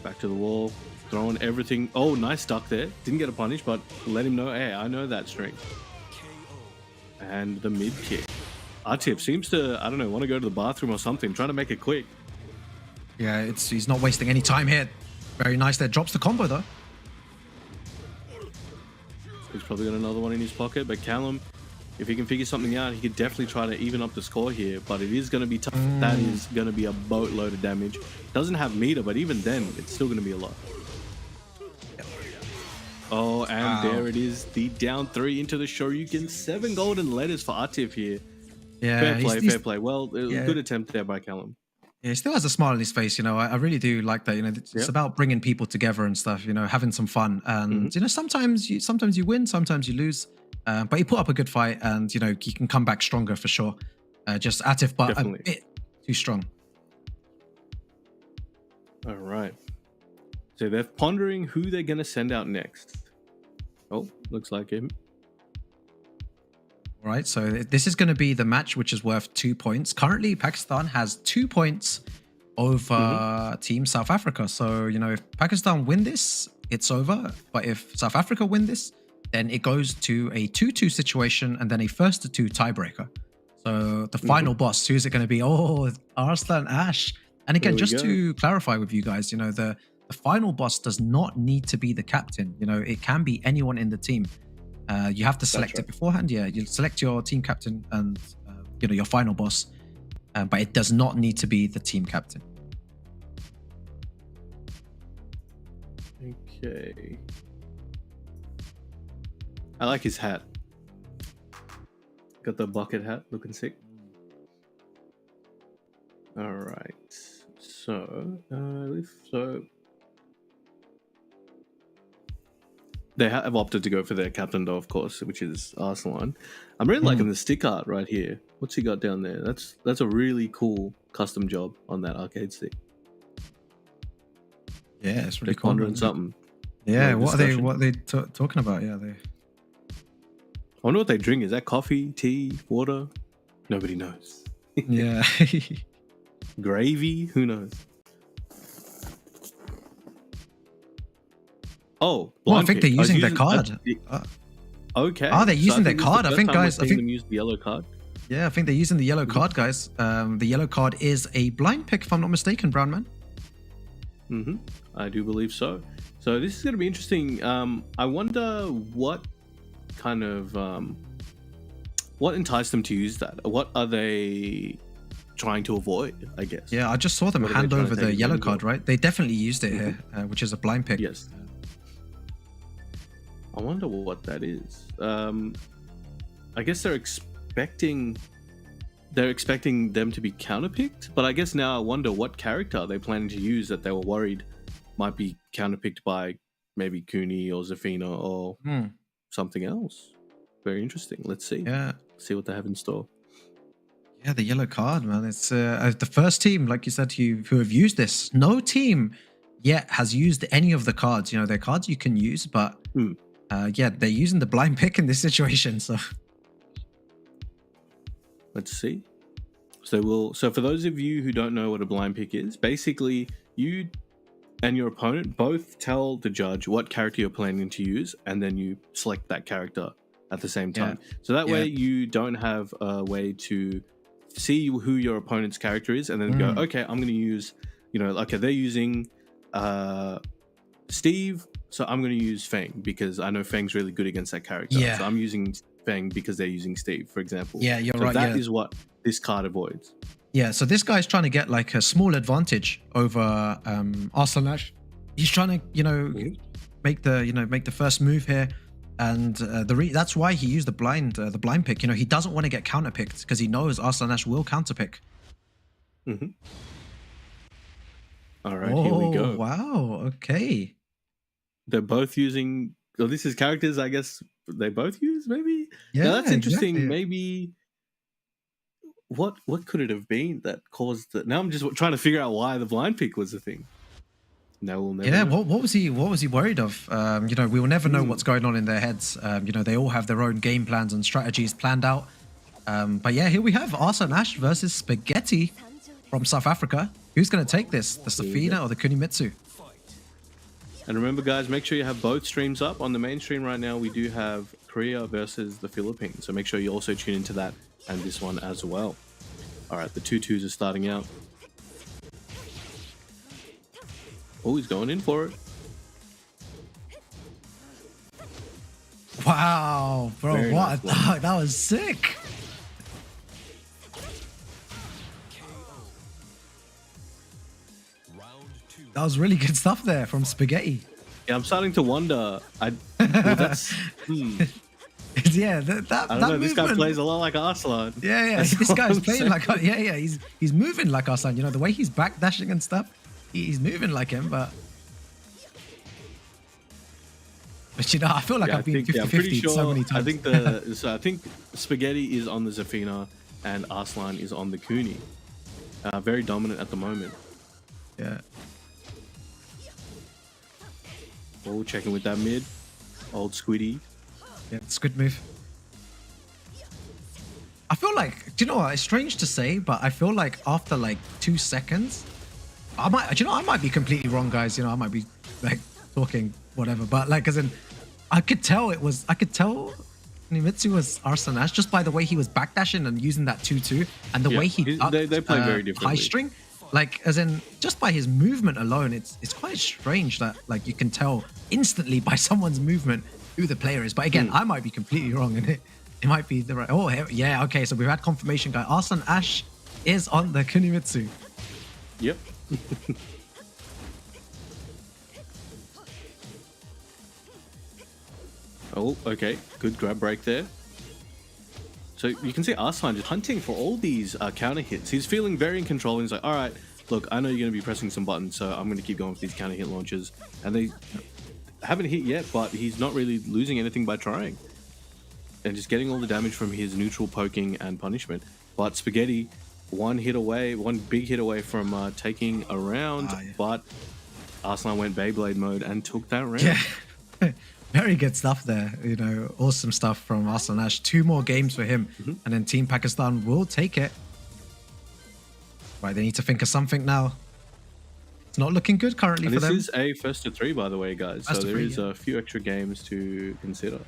Back to the wall, throwing everything. Oh, nice duck there. Didn't get a punish, but let him know, hey, I know that strength. And the mid kick. Atif seems to, I don't know, want to go to the bathroom or something, trying to make it quick. Yeah, he's not wasting any time here. Very nice there. Drops the combo though. He's probably got another one in his pocket, but Callum, if he can figure something out, he could definitely try to even up the score here, but it is going to be tough. That is going to be a boatload of damage. Doesn't have meter, but even then, it's still going to be a lot. Oh, and there it is. The down 3 into the Shoryuken. 7 golden letters for Atif here. Yeah, fair play, fair play. Well, good attempt there by Callum. Yeah, he still has a smile on his face, you know. I really do like that. You know, it's about bringing people together and stuff. You know, having some fun, and you know, sometimes you win, sometimes you lose. But he put up a good fight, and you know, he can come back stronger for sure. Just Atif, but a bit too strong. All right. So they're pondering who they're gonna send out next. Oh, looks like him. All right, so this is going to be the match which is worth 2 points. Currently, Pakistan has 2 points over Team South Africa. So, you know, if Pakistan win this, it's over. But if South Africa win this, then it goes to a 2-2 situation and then a 1-2 tiebreaker. So the final boss, who is it going to be? Oh, Arslan Ash. And again, just to clarify with you guys, you know, the final boss does not need to be the captain. You know, it can be anyone in the team. You have to select it beforehand. Yeah, you select your team captain and you know, your final boss, but it does not need to be the team captain. Okay. I like his hat. Got the bucket hat, looking sick. All right. So, they have opted to go for their captain, though, of course, which is Arslan. I'm really liking the stick art right here. What's he got down there? That's a really cool custom job on that arcade stick. Yeah, it's really They're cool. pondering something. Yeah, what are they talking about? Yeah, I wonder what they drink. Is that coffee, tea, water? Nobody knows. Yeah. Gravy? Who knows? Oh, well, I think they're using their card. Okay. They're using their card. I think, guys. I think them use the yellow card. Yeah, I think they're using the yellow card, guys. The yellow card is a blind pick, if I'm not mistaken, Brown Man. I do believe so. So this is going to be interesting. I wonder what kind of what enticed them to use that. What are they trying to avoid? I guess. Yeah, I just saw them hand over the yellow card. Right, they definitely used it here, which is a blind pick. Yes. I wonder what that is. I guess they're expecting them to be counterpicked, but I guess now I wonder what character they're planning to use that they were worried might be counterpicked by maybe Kuni or Zafina or something else. Very interesting. Let's see. Yeah. See what they have in store. Yeah, the yellow card, man. It's the first team, like you said, who have used this. No team yet has used any of the cards. You know, they're cards you can use, but yeah, they're using the blind pick in this situation. So let's see. So for those of you who don't know what a blind pick is, basically you and your opponent both tell the judge what character you're planning to use, and then you select that character at the same time. So that way you don't have a way to see who your opponent's character is and then go, okay, I'm going to use, you know, okay, they're using Steve, so I'm going to use Feng because I know Feng's really good against that character. So I'm using Feng because they're using Steve, for example. Yeah, you're so right. That is what this card avoids. Yeah, so this guy's trying to get like a small advantage over Arslan. He's trying to, you know, make the first move here, and that's why he used the blind pick. You know, he doesn't want to get counter picked because he knows Arslan will counter pick. All right, here we go. Wow. Okay. They're both using. Well, this is characters, I guess they both use. Maybe. Yeah, now, that's interesting. exactly. Maybe. What could it have been that caused it? Now I'm just trying to figure out why the blind pick was the thing. No, we'll never. Yeah, know. what was he worried of? You know, we will never know what's going on in their heads. You know, they all have their own game plans and strategies planned out. But yeah, here we have Arslan versus Spaghetti from South Africa. Who's going to take this? The Safina or the Kunimitsu? And remember, guys, make sure you have both streams up. On the main stream right now, we do have Korea versus the Philippines. So make sure you also tune into that and this one as well. All right, the 2-2s are starting out. Oh, he's going in for it. Wow, bro, Very what? nice That was sick. That was really good stuff there from Spaghetti. Yeah, I'm starting to wonder. Well, that's. Yeah, that I don't know. This guy movement- plays a lot like Arslan. Yeah, That's this what guy's I'm playing saying. like he's moving like Arslan. You know, the way he's backdashing and stuff, he's moving like him. But you know, I feel like I've been 50-50 so many times. I think Spaghetti is on the Zafina and Arslan is on the Kuni. Very dominant at the moment. Yeah. Oh, checking with that mid. Old Squiddy. Yeah, it's a good move. I feel like, do you know what? It's strange to say, but I feel like after like 2 seconds, I might be completely wrong, guys. You know, I might be like talking whatever, but like, as in, I could tell Nimitsu was Arslan just by the way he was backdashing and using that 2-2 and the way he they play very differently. high string. Like, as in, just by his movement alone, it's quite strange that like you can tell instantly by someone's movement who the player is. But again, I might be completely wrong in it. It might be the right. Oh, yeah. Okay, so we've had confirmation, guy. Arslan is on the Kunimitsu. Yep. Oh, okay. Good grab break there. So you can see Arslan just hunting for all these counter hits. He's feeling very in control. He's like, all right, look, I know you're going to be pressing some buttons, so I'm going to keep going with these counter hit launches. And they haven't hit yet, but he's not really losing anything by trying. And just getting all the damage from his neutral poking and punishment. But Spaghetti, one big hit away from taking a round, but Arslan went Beyblade mode and took that round. Yeah. Very good stuff there. You know, awesome stuff from Arslan. 2 more games for him, and then Team Pakistan will take it. Right, they need to think of something now. It's not looking good currently for them. This is a first to 3, by the way, guys. First So to there 3, is a few extra games to consider.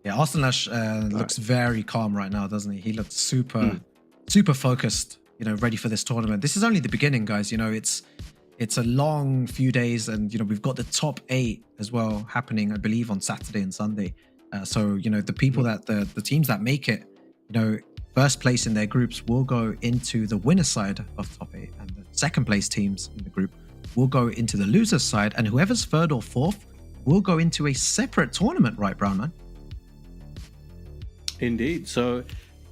Yeah, Arslan looks very calm right now, doesn't he? He looks super focused ready for this tournament. This is only the beginning, guys. It's a long few days, and we've got the top 8 as well happening, I believe, on Saturday and Sunday. So the people that the teams that make it, first place in their groups will go into the winner side of top 8, and the second place teams in the group will go into the loser side, and whoever's third or fourth will go into a separate tournament, right, Brown Man? Indeed. So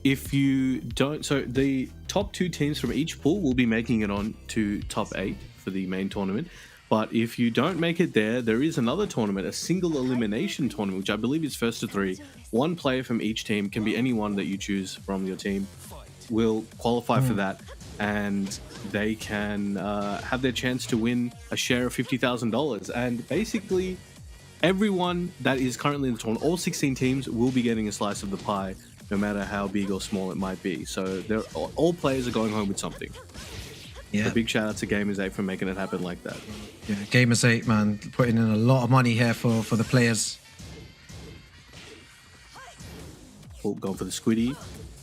if you don't, so the top 2 teams from each pool will be making it on to top 8 for the main tournament. But if you don't make it there is another tournament, a single elimination tournament, which I believe is first to 3. One player from each team, can be anyone that you choose from your team, will qualify for that, and they can have their chance to win a share of $50,000. And basically, everyone that is currently in the tournament, all 16 teams, will be getting a slice of the pie, no matter how big or small it might be. So all players are going home with something. Yeah. A big shout out to Gamers8 for making it happen like that. Yeah, Gamers8, man, putting in a lot of money here for the players. Oh, going for the squiddy.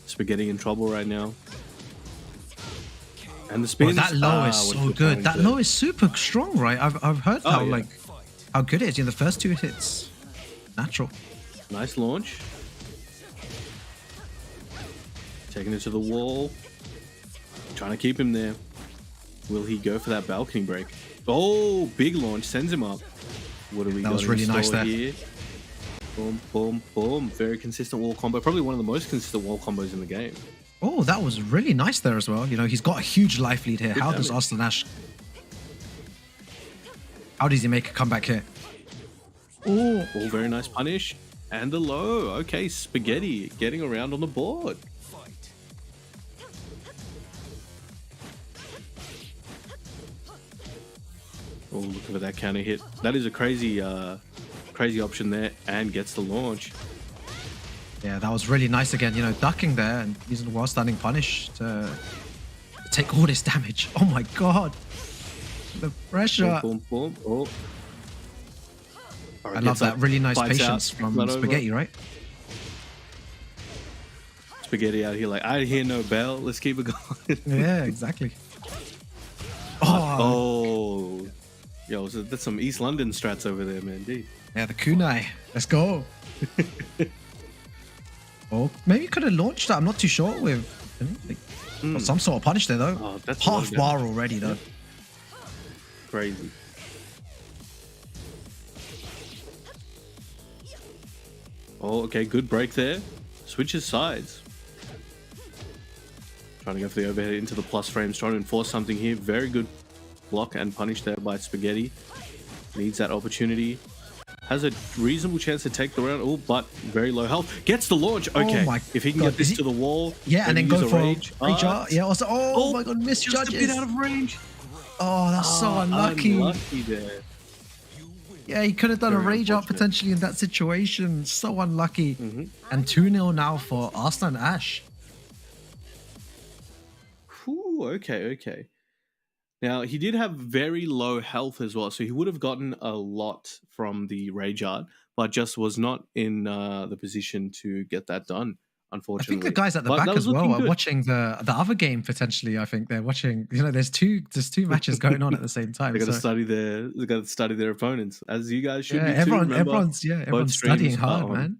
Spaghetti in trouble right now. And the spins. That low is so good. That low is super strong, right? I've heard how how good it is. The first 2 hits, natural. Nice launch. Taking it to the wall. Trying to keep him there. Will he go for that balcony break? Oh, big launch, sends him up. What do we got? That was really nice there. Here? Boom, boom, boom. Very consistent wall combo. Probably one of the most consistent wall combos in the game. Oh, that was really nice there as well. He's got a huge life lead here. How does Arslan Ash... How does he make a comeback here? Oh, very nice punish. And the low. Okay, Spaghetti getting around on the board. Oh, look at that counter hit. That is a crazy option there, and gets the launch. Yeah, that was really nice again. Ducking there and using the while standing punish to take all this damage. Oh my god, the pressure. Boom, boom, boom. Oh. I love that really nice patience from Spaghetti, right? Spaghetti out here like, I hear no bell. Let's keep it going. Yeah, exactly. Oh. Yo, so that's some East London strats over there, man. Indeed. Yeah, the kunai. Let's go. Oh, maybe you could have launched that. I'm not too sure with some sort of punish there, though. Oh, that's half bar already, though. Crazy. Oh, okay. Good break there. Switches sides. Trying to go for the overhead into the plus frames. Trying to enforce something here. Very good block and punish there by Spaghetti. Needs that opportunity. Has a reasonable chance to take the round. Oh, but very low health. Gets the launch. Okay. Oh if he can get this to the wall. Yeah, and then go for rage. Yeah, also. Oh my god, Just misjudges. a bit out of range. Oh, that's so unlucky. Unlucky there. Yeah, he could have done a rage art potentially in that situation. So unlucky. And 2-0 now for Arslan Ash. Whew, okay. Now, he did have very low health as well, so he would have gotten a lot from the rage art, but just was not in the position to get that done, unfortunately. I think the guys at the back as well are watching the other game potentially. I think they're watching. There's two matches going on at the same time. They got to study their opponents, as you guys should be too. Everyone's studying hard, man.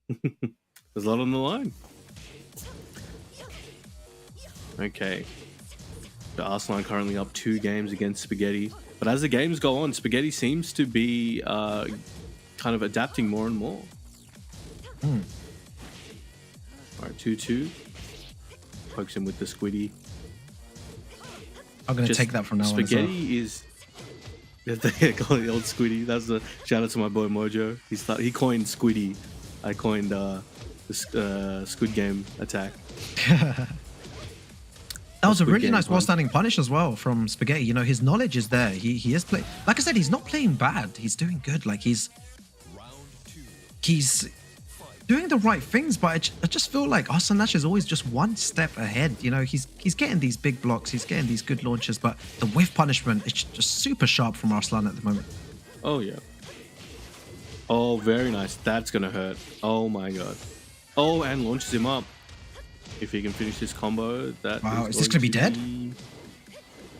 There's a lot on the line. Okay. The Arslan currently up 2 games against Spaghetti. But as the games go on, Spaghetti seems to be kind of adapting more and more. All right, 2-2. Pokes him with the squiddy. I'm going to take that from now on. Spaghetti is... They call it the old squiddy. That's the shout out to my boy Mojo. He coined squiddy. I coined the Squid Game attack. That was a really nice while-standing punish as well from Spaghetti. His knowledge is there. He is playing... Like I said, he's not playing bad. He's doing good. Like, he's doing the right things, but I just feel like Arslan Ash is always just one step ahead. He's getting these big blocks. He's getting these good launches, but the whiff punishment is just super sharp from Arslan at the moment. Oh, yeah. Oh, very nice. That's going to hurt. Oh, my God. Oh, and launches him up. If he can finish this combo, that Wow, is this gonna be dead?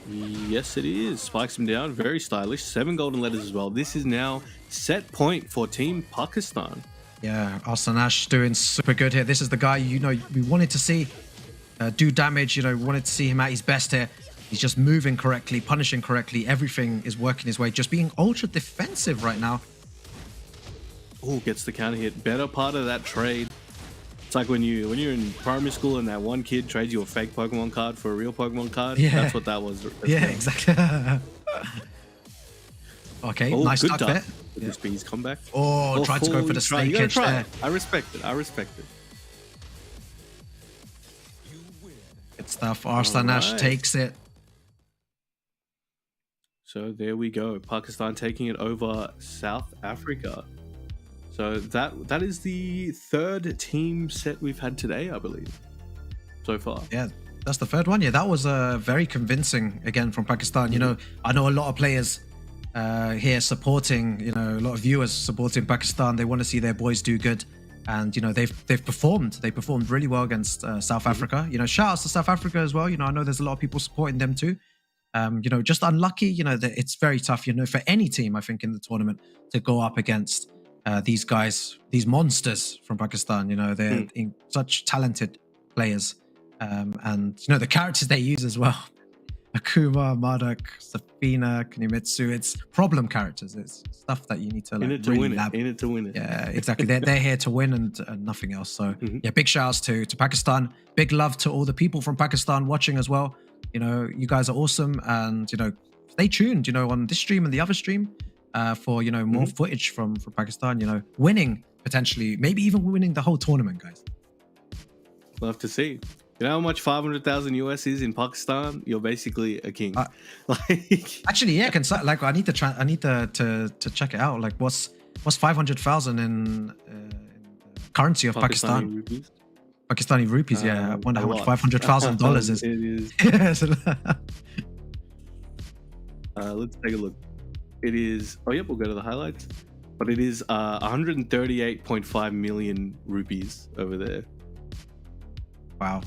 Yes, it is. Spikes him down. Very stylish. 7 golden letters as well. This is now set point for Team Pakistan. Yeah, Arsanash doing super good here. This is the guy, you know, we wanted to see do damage. You know, we wanted to see him at his best here. He's just moving correctly, punishing correctly. Everything is working his way. Just being ultra defensive right now. Oh, gets the counter hit. Better part of that trade. It's like when you're in primary school and that one kid trades you a fake Pokemon card for a real Pokemon card. Yeah. That's what that was. Yeah, exactly. Okay, Oh, nice good duck duck. there. With the speed's comeback. Oh, tried to go for the try. You snake gotta edge try there. it. I respect it. I respect it. Good stuff. Arsanash Alright. takes it. So there we go. Pakistan taking it over South Africa. So that is the third team set we've had today, I believe, so far. Yeah, that's the third one. Yeah, that was very convincing again from Pakistan. You know, I know a lot of players here supporting, you know, a lot of viewers supporting Pakistan. They want to see their boys do good. And, you know, they've performed. They performed really well against South Africa. You know, shout outs to South Africa as well. You know, I know there's a lot of people supporting them too. You know, just unlucky. You know, that it's very tough, you know, for any team, I think, in the tournament to go up against these guys, these monsters from Pakistan. You know, they're such talented players. And, you know, the characters they use as well. Akuma, Madak, Safina, Kunimitsu. It's problem characters. It's stuff that you need to like In it to really win lab. it. In it to win it. Yeah, exactly. They're here to win and nothing else. So yeah, big shouts to Pakistan. Big love to all the people from Pakistan watching as well. You know, you guys are awesome, and you know, stay tuned. You know, on this stream and the other stream for you know more footage from Pakistan. You know, winning potentially, maybe even winning the whole tournament, guys. Love to see. You know how much 500,000 US is in Pakistan? You're basically a king. Like, actually, yeah, like I need to try. I need to check it out. Like, what's 500,000 in currency of Pakistan? Rupees? Pakistani rupees. Yeah, I wonder how much $500,000 is. It is. Let's take a look. It is. Oh, yep. We'll go to the highlights. But it is 138.5 million rupees over there. Wow.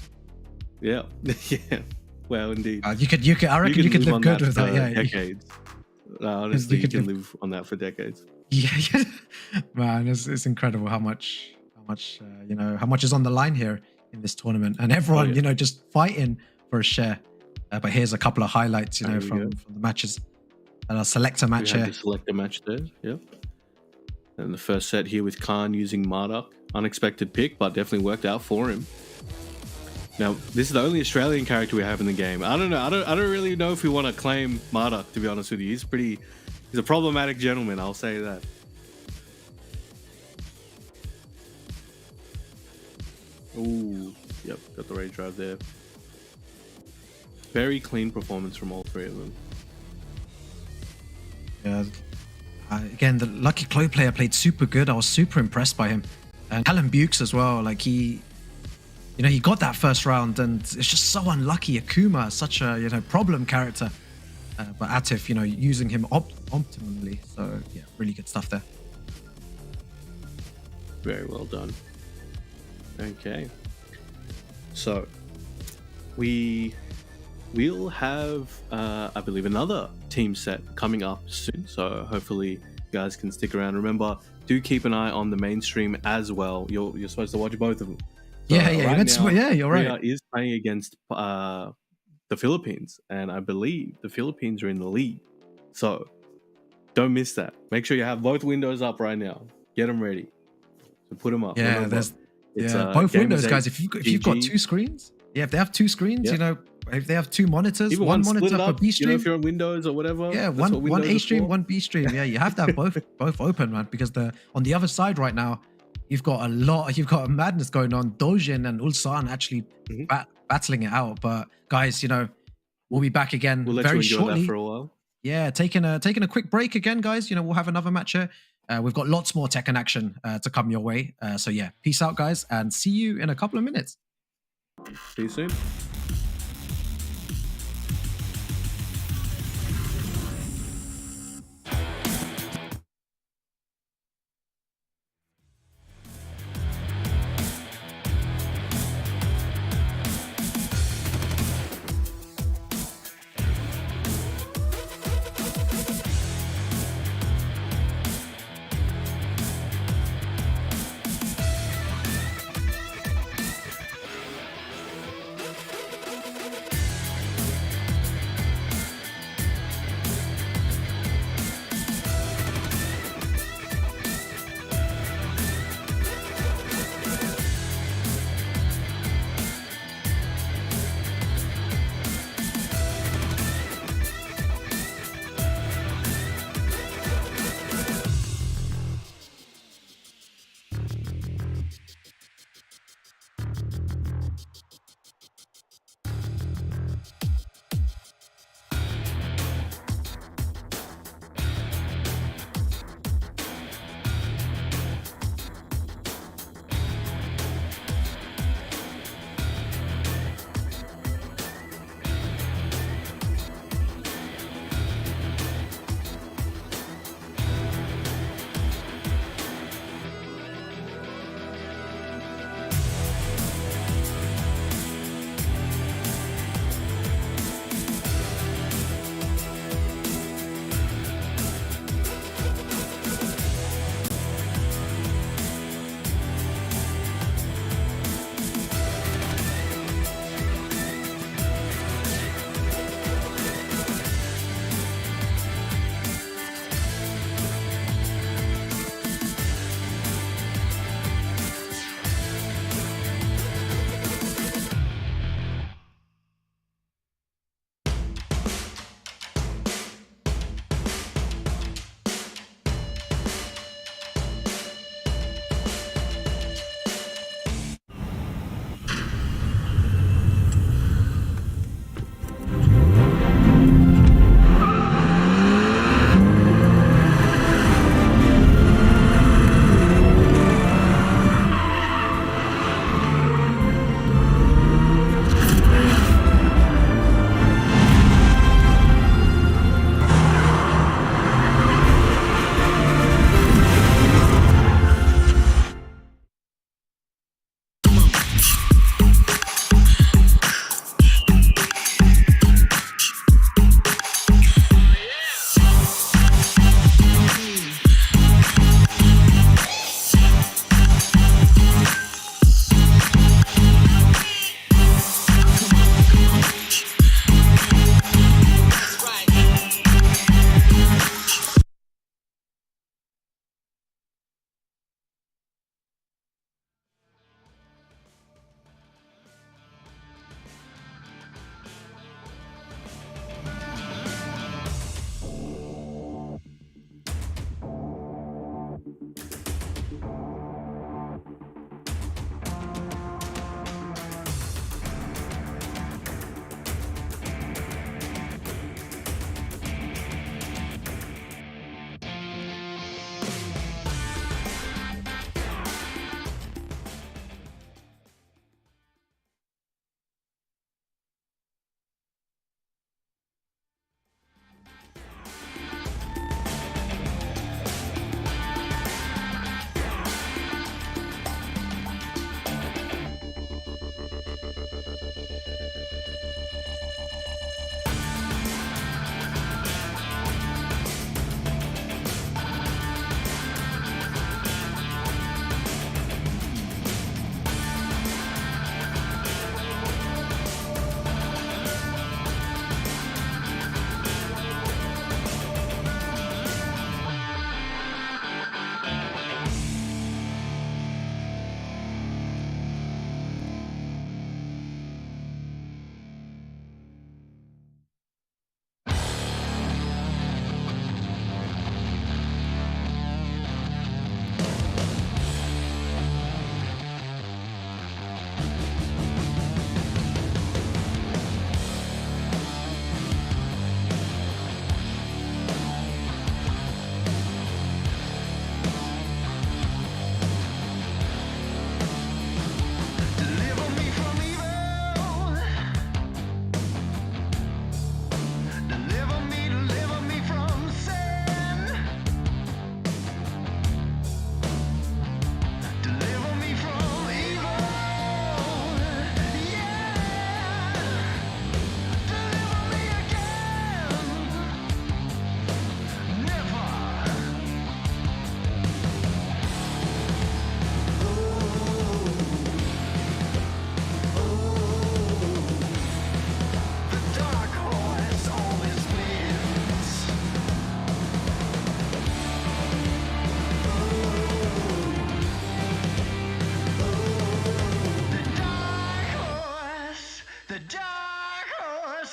Yeah. Yeah. Well, indeed. You could. I reckon you could live good with that. Yeah. Decades. Honestly, you can live on that for decades. Yeah. Man, it's incredible how much you know, how much is on the line here in this tournament, and everyone, you know, just fighting for a share. But here's a couple of highlights, you know, from the matches. And a selector match here. Selector match there. Yep. And the first set here with Khan using Marduk. Unexpected pick, but definitely worked out for him. Now, this is the only Australian character we have in the game. I don't know. I don't really know if we want to claim Marduk, to be honest with you. He's a problematic gentleman, I'll say that. Ooh, yep, got the rage drive there. Very clean performance from all three of them. Yeah. Again, the Lucky Chloe player played super good. I was super impressed by him. And Callum Bukes as well. Like he got that first round, and it's just so unlucky. Akuma, such a, you know, problem character. But Atif, you know, using him optimally. So yeah, really good stuff there. Very well done. Okay. So we'll have I believe another team set coming up soon. So hopefully you guys can stick around. Remember, do keep an eye on the mainstream as well. You're supposed to watch both of them. So yeah, you're right. Riyadh is playing against the Philippines, and I believe the Philippines are in the lead. So don't miss that. Make sure you have both windows up right now. Get them ready. So put them up. Yeah, Remember, there's both windows, guys. If you've got GG. two screens, if they have two screens, you know, if they have two monitors, Even one split monitor it per up, B stream. you know, if you're on Windows or whatever. Yeah, that's what one Windows A is stream, for. one B stream. Yeah, you have to have both open, man, because on the other side right now, you've got a madness going on. Dojin and Ulsan actually battling it out. But guys, you know, we'll be back again We'll let very you enjoy shortly. that for a while. Yeah, taking a quick break again, guys. You know, we'll have another match here. We've got lots more Tekken action to come your way. So yeah, peace out, guys, and see you in a couple of minutes. See you soon.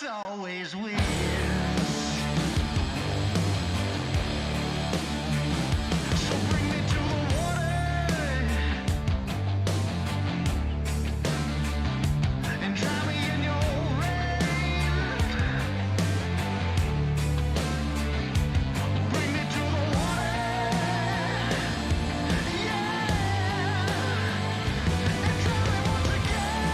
always wins. So bring me to the water and drown me in your rain. Bring me to the water, yeah, and drown me once again.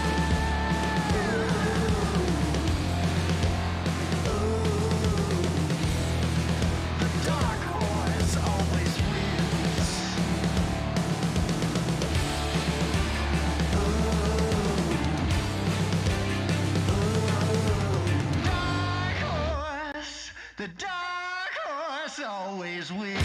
The dark horse always wins. Dark horse, the dark horse always wins.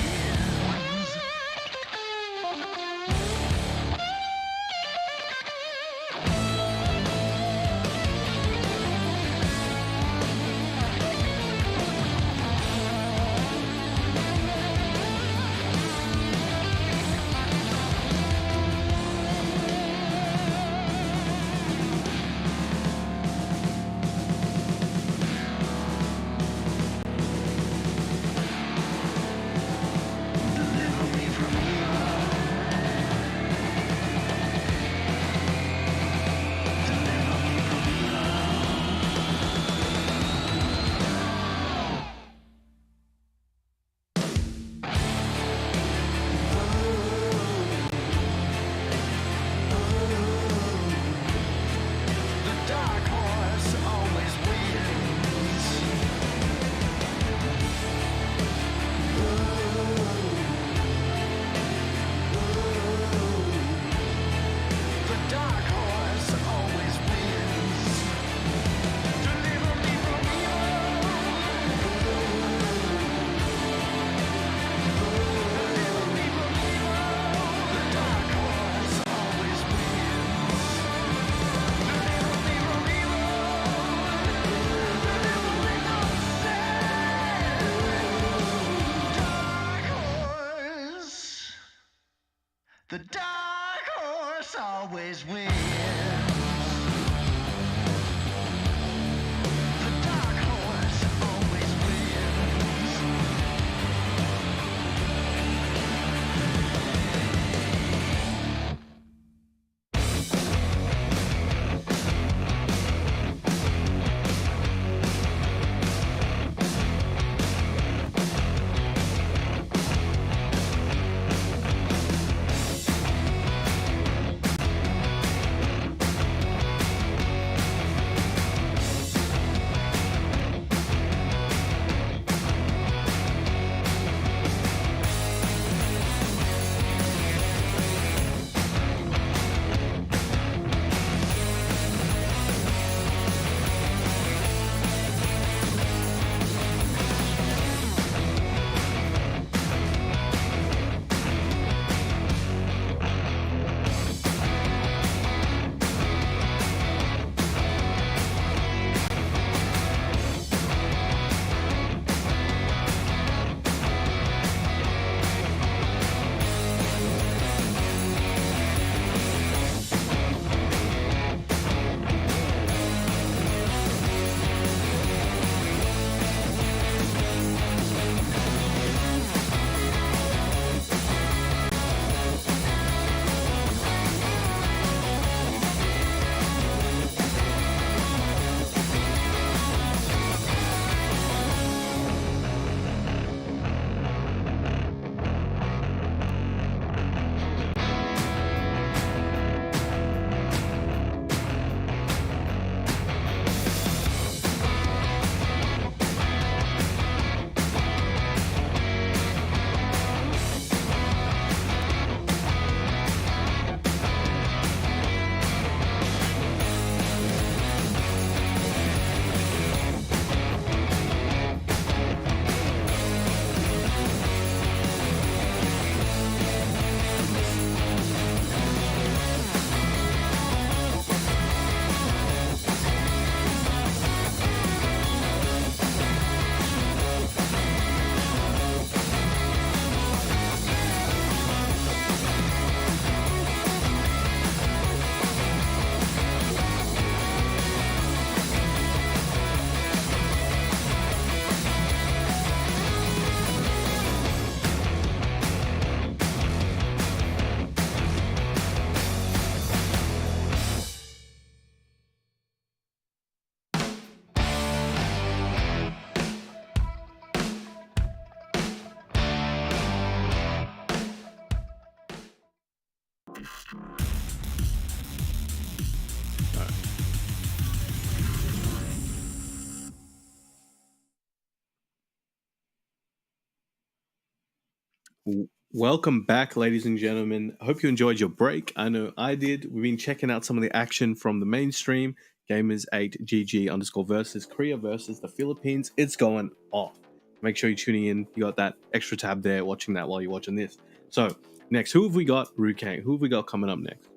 Welcome back, ladies and gentlemen. I hope you enjoyed your break. I know I did. We've been checking out some of the action from the mainstream. Gamers8 GG_ versus Korea versus the Philippines. It's going off. Make sure you're tuning in. You got that extra tab there, watching that while you're watching this. So next, who have we got? Rukang. Who have we got coming up next?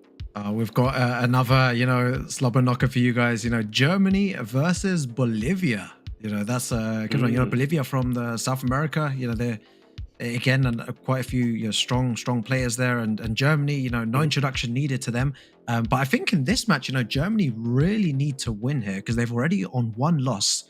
We've got another, slobber knocker for you guys. Germany versus Bolivia. That's a good one. Bolivia from the South America. They're again quite a few strong players there, and Germany. No introduction needed to them. But I think in this match, Germany really need to win here because they've already on 1 loss,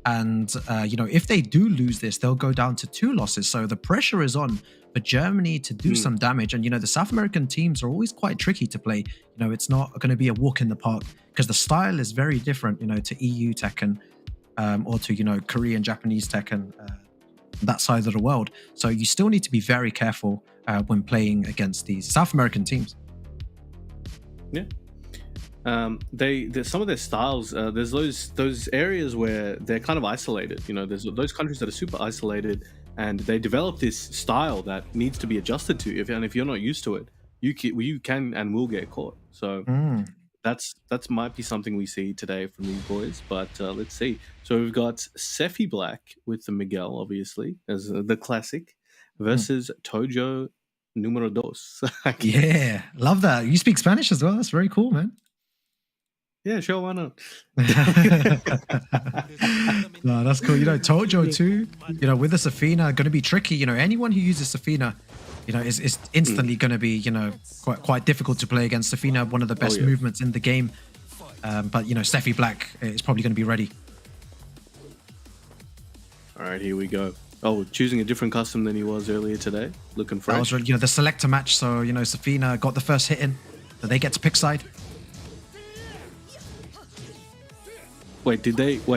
and if they do lose this, they'll go down to 2 losses. So the pressure is on for Germany to do some damage. And the South American teams are always quite tricky to play. It's not going to be a walk in the park because the style is very different. To EU Tekken or to Korean, Japanese Tekken, that side of the world. So you still need to be very careful when playing against these South American teams. Yeah. There's some of their styles. There's those areas where they're kind of isolated. There's those countries that are super isolated, and they develop this style that needs to be adjusted to. If you're not used to it, you can and will get caught. So that's might be something we see today from these boys. But let's see. So we've got Sephi Black with the Miguel, obviously, as the classic, versus Tojo Numero Dos. Yeah, love that. You speak Spanish as well. That's very cool, man. Yeah, sure, why not? No, that's cool. Tojo too, with the Safina, going to be tricky. Anyone who uses Safina, is instantly going to be, quite difficult to play against. Safina, one of the best movements in the game. But, Sephi Black is probably going to be ready. All right, here we go. Oh, choosing a different custom than he was earlier today. Looking fresh. That was really, the selector match. So, Safina got the first hit in. So they get to pick side. Wait,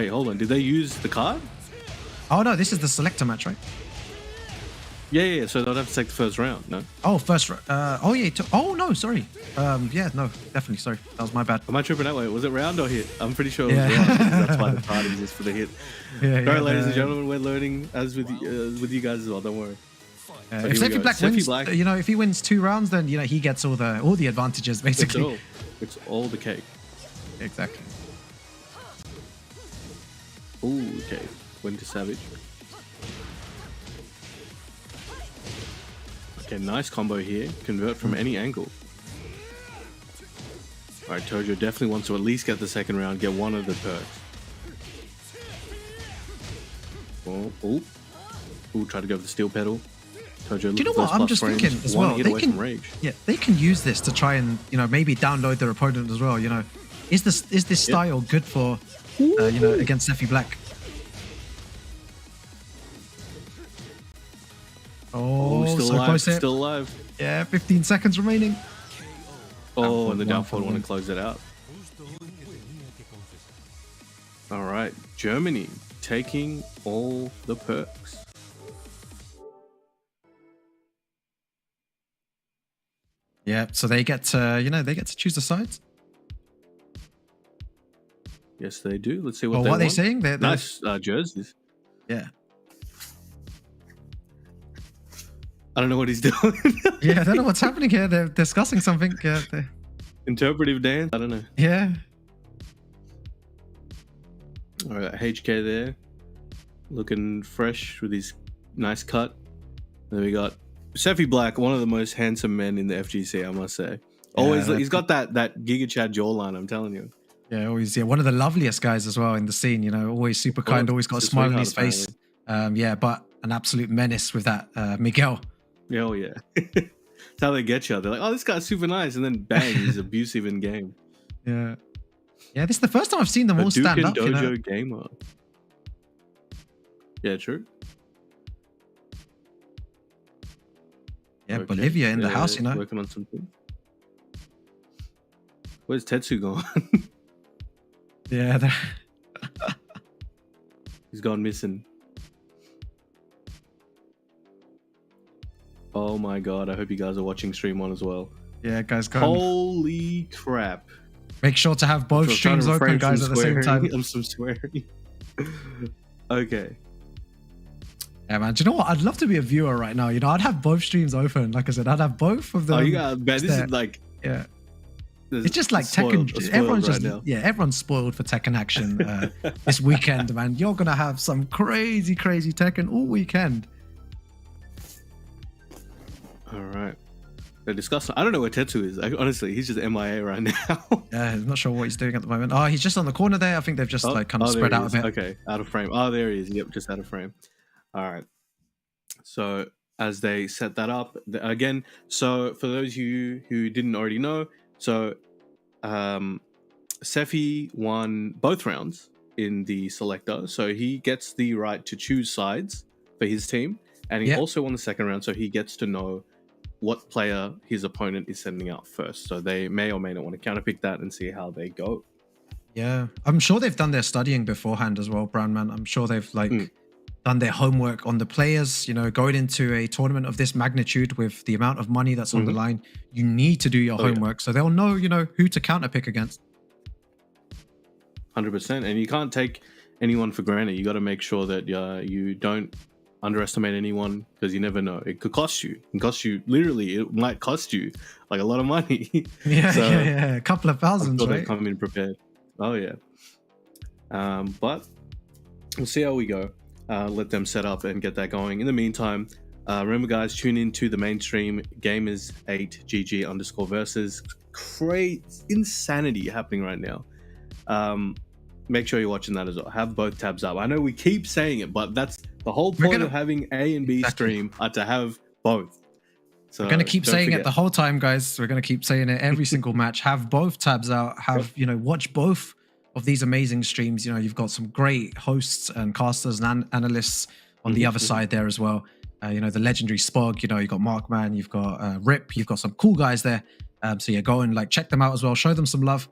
hold on. Did they use the card? Oh, no, this is the selector match, right? Yeah. So they'll have to take the first round, no? Oh, first round. Oh, no, sorry. Yeah, no, definitely, sorry. That was my bad. Am I tripping that way? Was it round or hit? I'm pretty sure it was round. That's why the card exists for the hit. All right, ladies and gentlemen, we're learning as with you guys as well. Don't worry. If Sephi Black wins, if he wins 2 rounds, then, he gets all the advantages, basically. It's all the cake. Exactly. Ooh, okay. Went to Savage. Okay, nice combo here. Convert from any angle. Alright, Tojo definitely wants to at least get the second round, get one of the perks. Ooh, try to go for the steel pedal. Tojo, do you know what I'm just thinking as well? They can use this to try and maybe download their opponent as well. Is this style good for against Sephi Black? Oh, still so alive, close. Still alive. Yeah, 15 seconds remaining. Oh, and the downfall want to close it out. All right, Germany taking all the perks. Yeah, so they get to, they get to choose the sides. Yes, they do. Let's see what what are they saying? They're nice jerseys. Yeah. I don't know what he's doing. Yeah, I don't know what's happening here. They're discussing something. Yeah, interpretive dance. I don't know. Yeah. All right, HK there, looking fresh with his nice cut. Then we got Sephi Black, one of the most handsome men in the FGC, I must say. Always, he's got that Giga Chad jawline. I'm telling you. Yeah, always. Yeah, one of the loveliest guys as well in the scene. Always super kind. Always got a smile on his face. Yeah, but an absolute menace with that Miguel. Yeah, oh yeah. That's how they get you. They're like, oh, this guy's super nice, and then bang, he's abusive in game. Yeah. Yeah, this is the first time I've seen them all stand up. Dojo gamer. Yeah, true. Yeah, okay. Bolivia in the house, Working on something. Where's Tetsu gone? Yeah. He's gone missing. Oh my god, I hope you guys are watching stream on as well. Yeah, guys, go. Holy crap. Make sure to have both streams open, guys, at the same time. I'm some swearing. Okay. Yeah, man. Do you know what? I'd love to be a viewer right now. You know, I'd have both streams open. Like I said, I'd have both of them. Oh, you got man. This is like It's just like spoiled, Tekken. spoiled Everyone's right just now. everyone's spoiled for Tekken action this weekend, man. You're gonna have some crazy Tekken all weekend. All right. They're discussing. I don't know where Tetsu is. Honestly, he's just MIA right now. Yeah, I'm not sure what he's doing at the moment. Oh, he's just on the corner there. I think they've just like kind of there spread he out a is. bit. Okay, out of frame. Oh, there he is. Yep, just out of frame. All right. So as they set that up again, so for those of you who didn't already know, so Sefi won both rounds in the selector, so he gets the right to choose sides for his team, and he also won the second round, so he gets to know what player his opponent is sending out first. So they may or may not want to counterpick that and see how they go. Yeah, I'm sure they've done their studying beforehand as well, Brown Man. I'm sure they've done their homework on the players. You know, going into a tournament of this magnitude with the amount of money that's on the line, you need to do your homework so they'll know, you know, who to counterpick against. 100%, and you can't take anyone for granted. You got to make sure that you don't underestimate anyone, because you never know. It could cost you. It can cost you, literally, it might cost you like a lot of money. Yeah, a couple of thousands, right? right? They come in prepared. Oh yeah. But we'll see how we go. Let them set up and get that going. In the meantime, remember guys, tune in to the mainstream Gamers8 GG_versus. Great insanity happening right now. Make sure you're watching that as well. Have both tabs up. I know we keep saying it, but that's the whole point of having A and B stream, are to have both. So we're going to keep saying it the whole time, guys. We're going to keep saying it every single match. Have both tabs out. Have, you know, watch both of these amazing streams. You know, you've got some great hosts and casters and analysts on the other side there as well. You know, the legendary Spog, you know, you've got Markman, you've got Rip, you've got some cool guys there. So yeah, go and like check them out as well. Show them some love.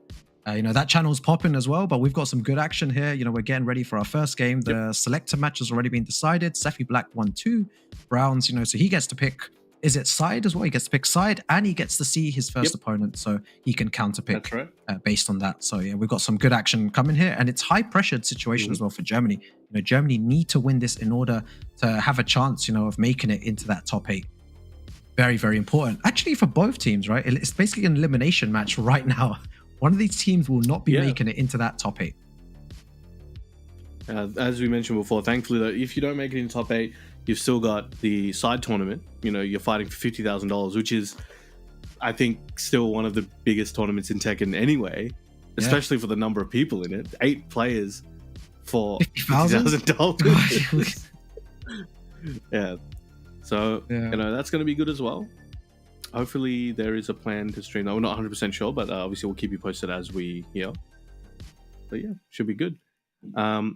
You know, that channel's popping as well, but we've got some good action here. You know, we're getting ready for our first game. The selector match has already been decided. Sefi Black won 2 rounds, you know, so he gets to pick, is it side as well? He gets to pick side, and he gets to see his first opponent, so he can counterpick based on that. So yeah, we've got some good action coming here, and it's high pressured situation as well for Germany. You know, Germany need to win this in order to have a chance, you know, of making it into that top 8. Very, very important. Actually, for both teams, right? It's basically an elimination match right now. One of these teams will not be making it into that top 8. As we mentioned before, thankfully, though, if you don't make it in top 8, you've still got the side tournament. You know, you're fighting for $50,000, which is, I think, still one of the biggest tournaments in Tekken anyway, especially for the number of people in it. 8 players for $50,000. Yeah. So, you know, that's going to be good as well. Hopefully there is a plan to stream. We're not 100% sure, but obviously we'll keep you posted as we hear. But yeah, should be good. I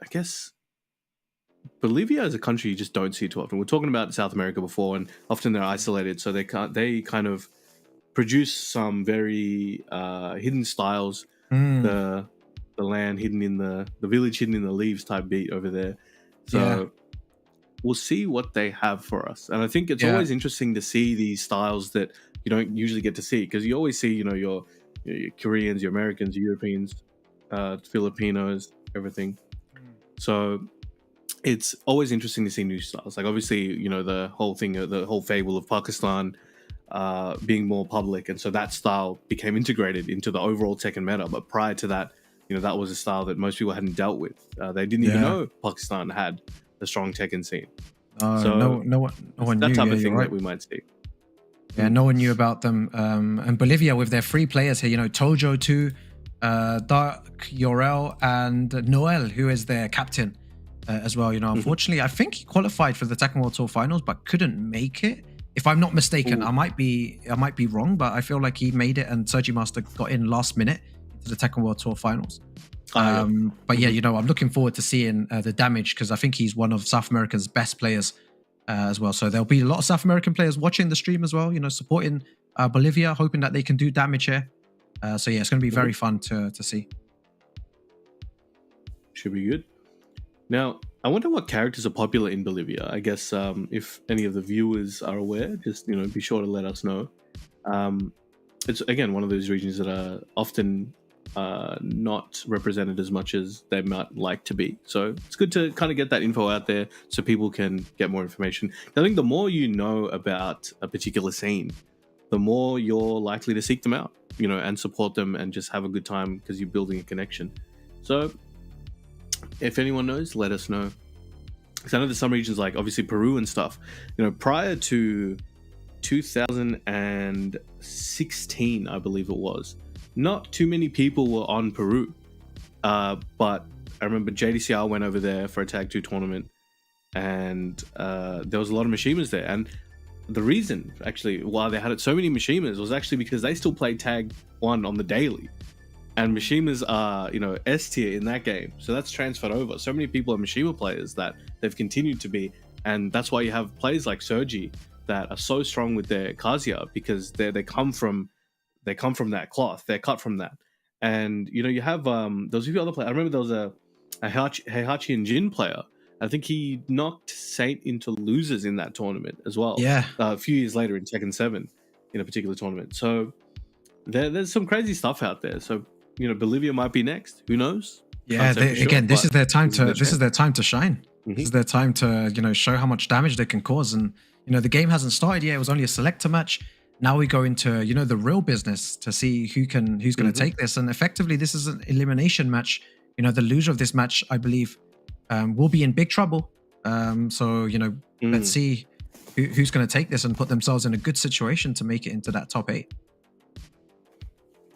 guess Bolivia as a country you just don't see too often. We're talking about South America before, and often they're isolated, so they kind of produce some very hidden styles. The land hidden in the village hidden in the leaves type beat over there. So we'll see what they have for us. And I think it's always interesting to see these styles that you don't usually get to see, because you always see, you know, your Koreans, your Americans, your Europeans, Filipinos, everything. So it's always interesting to see new styles. Like obviously, you know, the whole thing, the whole fable of Pakistan being more public, and so that style became integrated into the overall Tekken meta. But prior to that, you know, that was a style that most people hadn't dealt with. They didn't even know Pakistan had a strong Tekken scene. So no one knew. That type of thing that we might see. Yeah, no one knew about them. And Bolivia with their 3 players here, you know, Tojo 2, Dark Yorel, and Noel, who is their captain as well. You know, unfortunately, I think he qualified for the Tekken World Tour Finals, but couldn't make it. If I'm not mistaken, I might be wrong, but I feel like he made it, and Sergi Master got in last minute to the Tekken World Tour Finals. But yeah, you know, I'm looking forward to seeing the damage, because I think he's one of South America's best players as well. So there'll be a lot of South American players watching the stream as well, you know, supporting Bolivia, hoping that they can do damage here. So yeah, it's going to be very fun to see. Should be good. Now, I wonder what characters are popular in Bolivia. I guess if any of the viewers are aware, just, you know, be sure to let us know. It's, again, one of those regions that are often not represented as much as they might like to be. So it's good to kind of get that info out there so people can get more information. I think the more you know about a particular scene, the more you're likely to seek them out, you know, and support them and just have a good time because you're building a connection. So if anyone knows, let us know. Because I know there's some regions like obviously Peru and stuff, you know, prior to 2016, I believe it was, not too many people were on Peru. But I remember JDCR went over there for a Tag 2 tournament, and there was a lot of Mishimas there. And the reason, actually, why they had so many Mishimas was actually because they still played Tag 1 on the daily. And Mishimas are, you know, S tier in that game. So that's transferred over. So many people are Mishima players that they've continued to be. And that's why you have players like Sergi that are so strong with their Kazuya, because they come from that cloth. They're cut from that. And, you know, you have those few other players. I remember there was a Heihachi and Jin player. I think he knocked Saint into losers in that tournament as well. Yeah. A few years later in Tekken 7 in a particular tournament. So there's some crazy stuff out there. So, you know, Bolivia might be next. Who knows? Yeah, this is their time to shine. Mm-hmm. This is their time to, you know, show how much damage they can cause. And, you know, the game hasn't started yet. It was only a selector match. Now we go into, you know, the real business to see who's going to take this. And effectively, this is an elimination match. You know, the loser of this match, I believe, will be in big trouble. So, you know, let's see who's going to take this and put themselves in a good situation to make it into that top 8.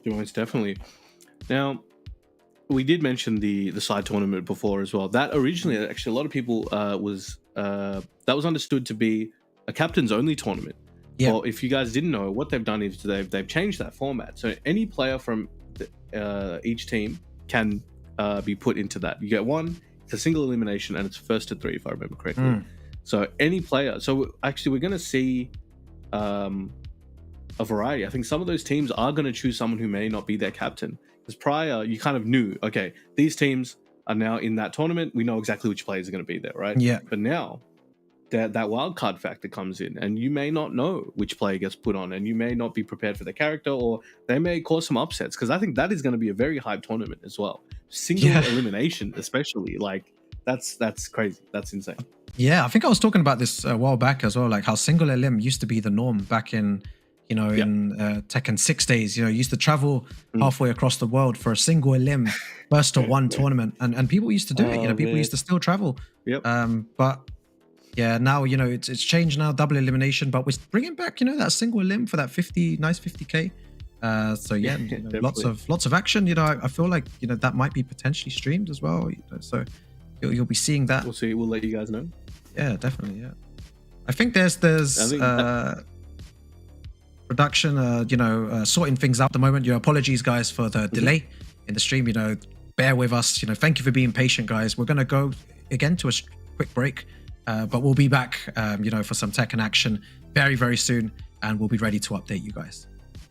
Most definitely. Now, we did mention the side tournament before as well. That originally, actually, a lot of people that was understood to be a captain's only tournament. Yeah. Well, if you guys didn't know, what they've done is they've changed that format. So any player from each team can be put into that. You get one. It's a single elimination, and it's first to 3, if I remember correctly. So any player. So actually, we're going to see a variety. I think some of those teams are going to choose someone who may not be their captain. Because prior, you kind of knew, okay, these teams are now in that tournament. We know exactly which players are going to be there, right? Yeah. But now, that wild card factor comes in, and you may not know which player gets put on, and you may not be prepared for the character, or they may cause some upsets. Because I think that is going to be a very hype tournament as well. Single elimination, especially, like that's crazy. That's insane. Yeah, I think I was talking about this a while back as well, like how single elim used to be the norm back in, you know, in Tekken 6 days. You know, you used to travel halfway across the world for a single elim first to 1 tournament, and people used to do it. You know, people used to still travel. Yep. But yeah, now, you know, it's changed now, double elimination, but we're bringing back, you know, that single elim for that 50K. So yeah, you know, lots of action. You know, I feel like, you know, that might be potentially streamed as well. You know, so you'll be seeing that. We'll see. We'll let you guys know. Yeah, definitely. Yeah, I think there's production, you know, sorting things out at the moment. Your apologies, guys, for the delay in the stream. You know, bear with us. You know, thank you for being patient, guys. We're gonna go again to a quick break, but we'll be back, you know, for some Tekken action very, very soon, and we'll be ready to update you guys.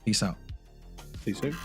Peace out. See you soon.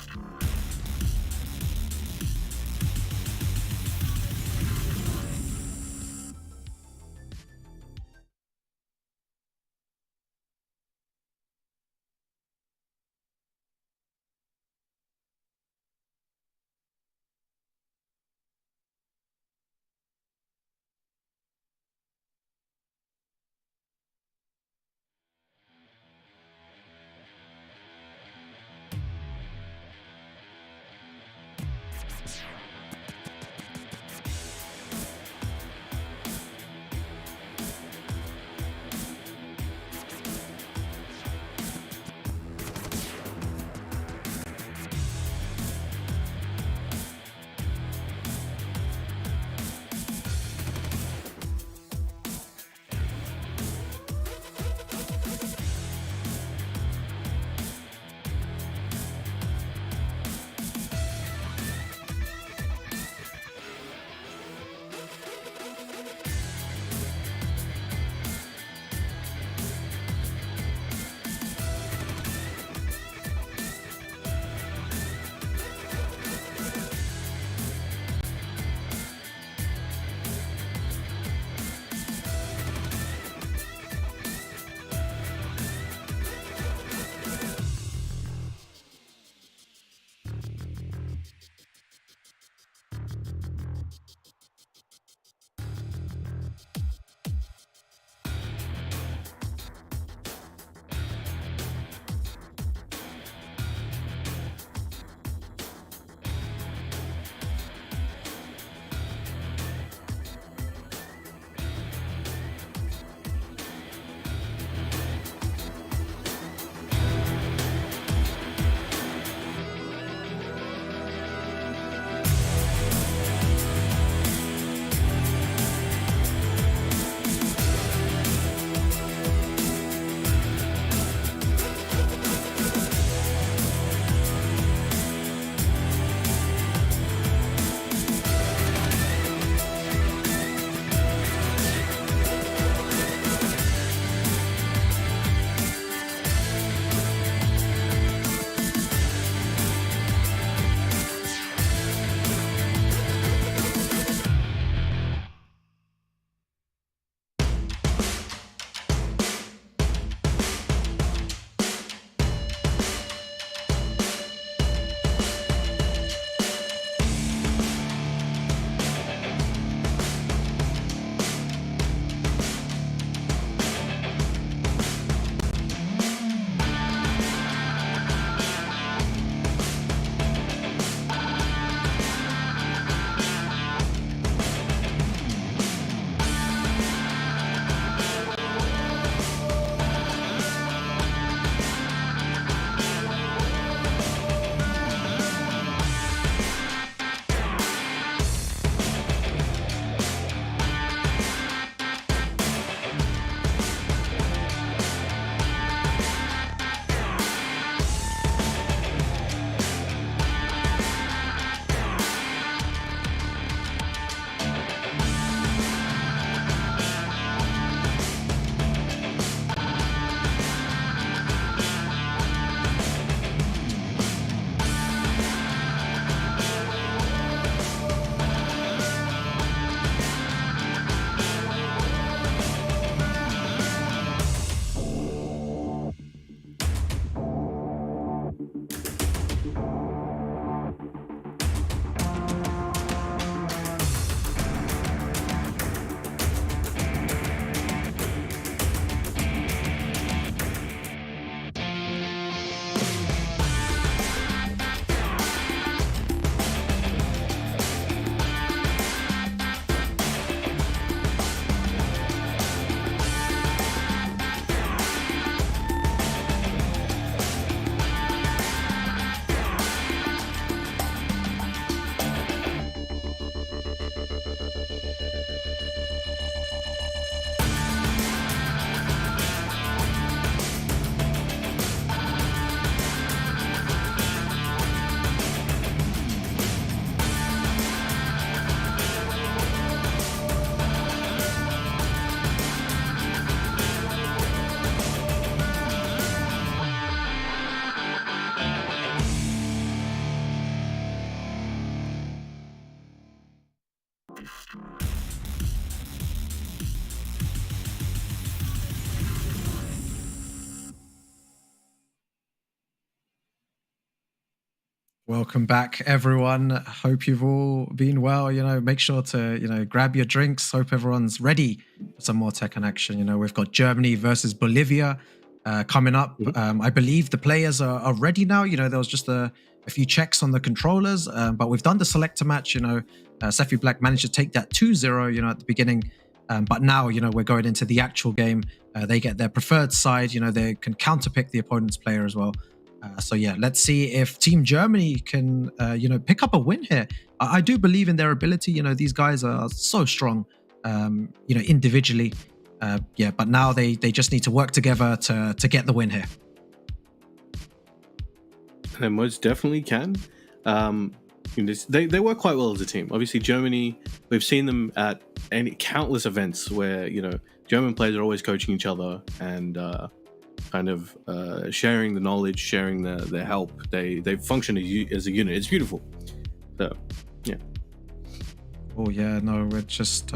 Welcome back, everyone. Hope you've all been well. Make sure to, grab your drinks. Hope everyone's ready for some more Tekken action. We've got Germany versus Bolivia coming up. I believe the players are ready now. There was just a few checks on the controllers, but we've done the selector match. Sefi Black managed to take that 2-0, at the beginning. But now, we're going into the actual game. They get their preferred side. They can counterpick the opponent's player as well. So yeah, let's see if Team Germany can, pick up a win here. I do believe in their ability. These guys are so strong, individually. But now they just need to work together to get the win here. They most definitely can. They work quite well as a team. Obviously, Germany, we've seen them at countless events where, German players are always coaching each other and kind of sharing the knowledge, sharing their help. They function as a unit. It's beautiful. So, yeah. Oh yeah, no, we're just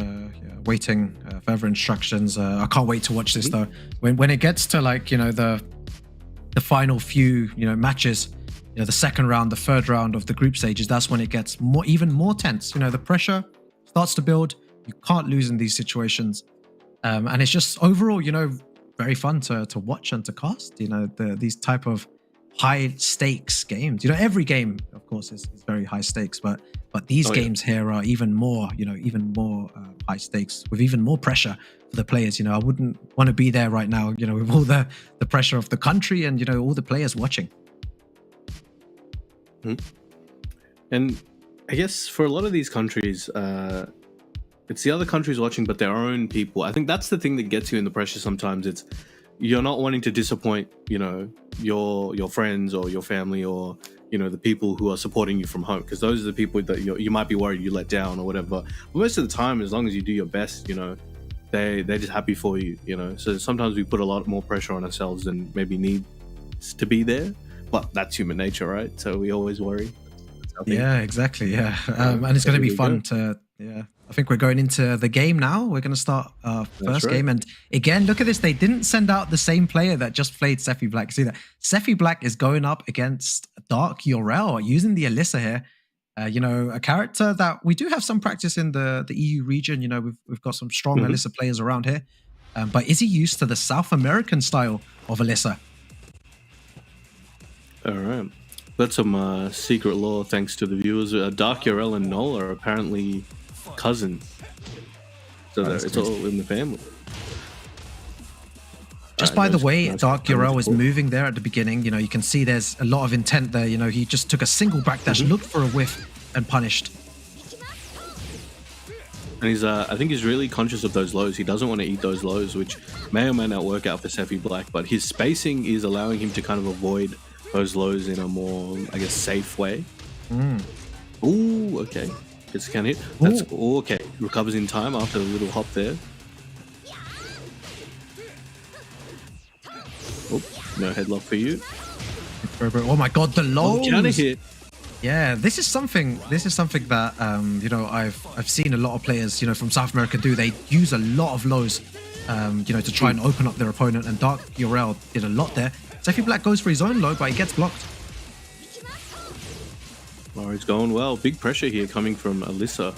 waiting for further instructions. I can't wait to watch this though. When it gets to the final few matches, the second round, the third round of the group stages, that's when it gets even more tense. The pressure starts to build. You can't lose in these situations, and it's just overall, very fun to watch and to cast. These type of high stakes games. Every game, of course, is very high stakes, but these games here are even more, high stakes with even more pressure for the players. I wouldn't want to be there right now, with all the pressure of the country and all the players watching. And I guess for a lot of these countries, it's the other countries watching, but their own people. I think that's the thing that gets you in the pressure sometimes. It's you're not wanting to disappoint, your friends or your family or, the people who are supporting you from home, because those are the people that you might be worried you let down or whatever. But most of the time, as long as you do your best, they're just happy for you, So sometimes we put a lot more pressure on ourselves than maybe needs to be there. But that's human nature, right? So we always worry. Yeah, exactly. Yeah. And it's going to be fun to, I think we're going into the game now. We're going to start our first game. And again, look at this. They didn't send out the same player that just played Sefi Black. See that? Sefi Black is going up against Dark Yorel using the Alyssa here. A character that we do have some practice in the EU region. We've got some strong Alyssa players around here. But is he used to the South American style of Alyssa? All right. That's some secret lore thanks to the viewers. Dark Yorel and Null are apparently cousins. So it's all in the family. Just by the way, Dark Yorel is moving there at the beginning. You can see there's a lot of intent there. He just took a single backdash, looked for a whiff, and punished. And he's, I think he's really conscious of those lows. He doesn't want to eat those lows, which may or may not work out for Sefi Black, but his spacing is allowing him to kind of avoid those lows in a more, I guess, safe way. Ooh, okay. Gets a can hit. That's okay. Recovers in time after the little hop there. Oh, no headlock for you. Oh my god, the lows! Counter hit. Yeah, this is something that I've seen a lot of players from South America do. They use a lot of lows to try and open up their opponent, and Dark Yorel did a lot there. Sefi Black goes for his own low, but he gets blocked. Oh, it's going well. Big pressure here coming from Alyssa.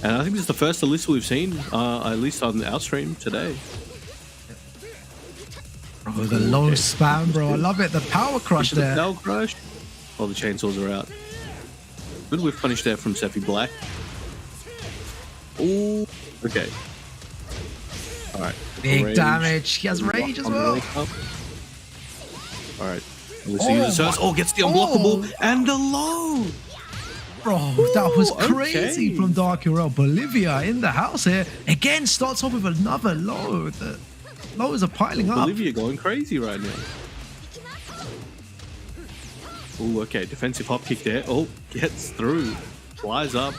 And I think this is the first Alyssa we've seen, at least on our stream today. Oh, the low spam, bro. I love it. The power crush there. The power crush. Oh, the chainsaws are out. Good whiff punish there from Sefi Black. Oh, okay. All right. Big damage. He has rage as well. All right. Alyssa uses hers. Oh, gets the unblockable and the low. Bro, that was crazy from Dark Yorel. Bolivia in the house here. Again, starts off with another low. The lows are piling up. Bolivia going crazy right now. Oh, okay. Defensive hop kick there. Oh, gets through. Flies up,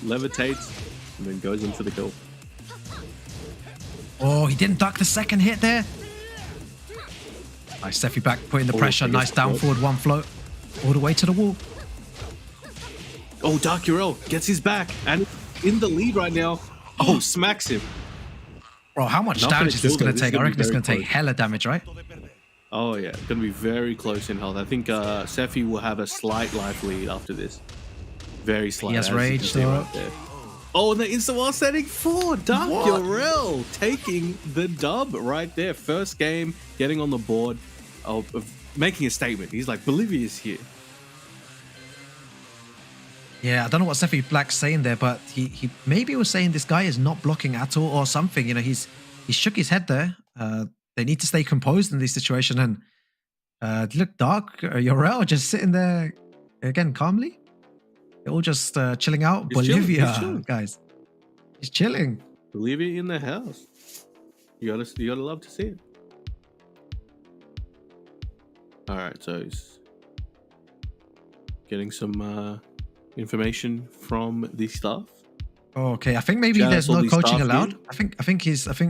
levitates, and then goes into the kill. Oh, he didn't duck the second hit there. Nice, Sefi back, putting the pressure. Nice down forward, one float. All the way to the wall. Oh, Dark Yorel gets his back. And in the lead right now. Oh, smacks him. Bro, how much Not damage gonna is this kill going though. to take? I This is reckon it's gonna going be to take very hella damage, right? Oh yeah, gonna be very close in health. I think Sephi will have a slight life lead after this. Very slight. He has as you can rage, see though. right there. Oh, and the instant while setting 4. Dark Yorel taking the dub right there. First game, getting on the board, of making a statement. He's like, Bolivia is here. Yeah, I don't know what Sephi Black's saying there, but he maybe was saying this guy is not blocking at all or something. You know, he shook his head there. They need to stay composed in this situation. And look, Dark Yorel just sitting there again calmly. They're all just chilling out. He's chilling, Bolivia, he's chilling. guys. He's chilling. Bolivia in the house. You gotta love to see it. All right, so he's getting some information from the staff. Okay, I think maybe there's no coaching allowed. I think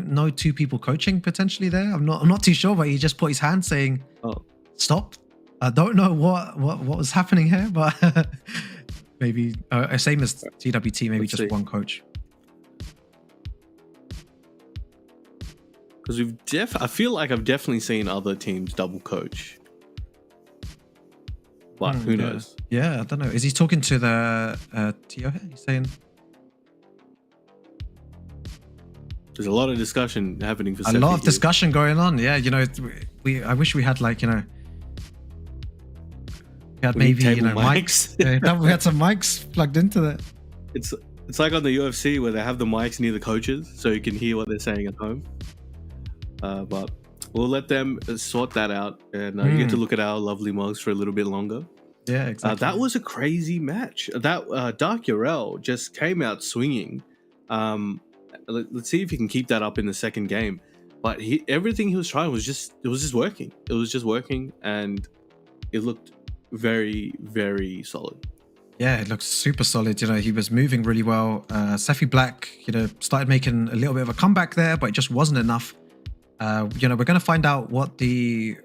no two people coaching potentially there. I'm not too sure, but he just put his hand saying, "Stop." I don't know what was happening here, but maybe same as TWT, maybe just one coach. Because I feel like I've definitely seen other teams double coach, but who knows? Yeah, I don't know. Is he talking to the TO here? He's saying there's a lot of discussion happening for a lot of discussion going on. Yeah, you know, I wish we had like, you know, we had maybe, you know, mics. We had some mics plugged into that. It's like on the UFC where they have the mics near the coaches so you can hear what they're saying at home. But we'll let them sort that out, and you get to look at our lovely mugs for a little bit longer. Yeah, exactly. That was a crazy match. That Dark Yorel just came out swinging. Let's see if he can keep that up in the second game. But everything he was trying was just working. It was just working, and it looked very, very solid. Yeah, it looks super solid. You know, he was moving really well. Sephi Black, you know, started making a little bit of a comeback there, but it just wasn't enough. You know, we're going to find out what the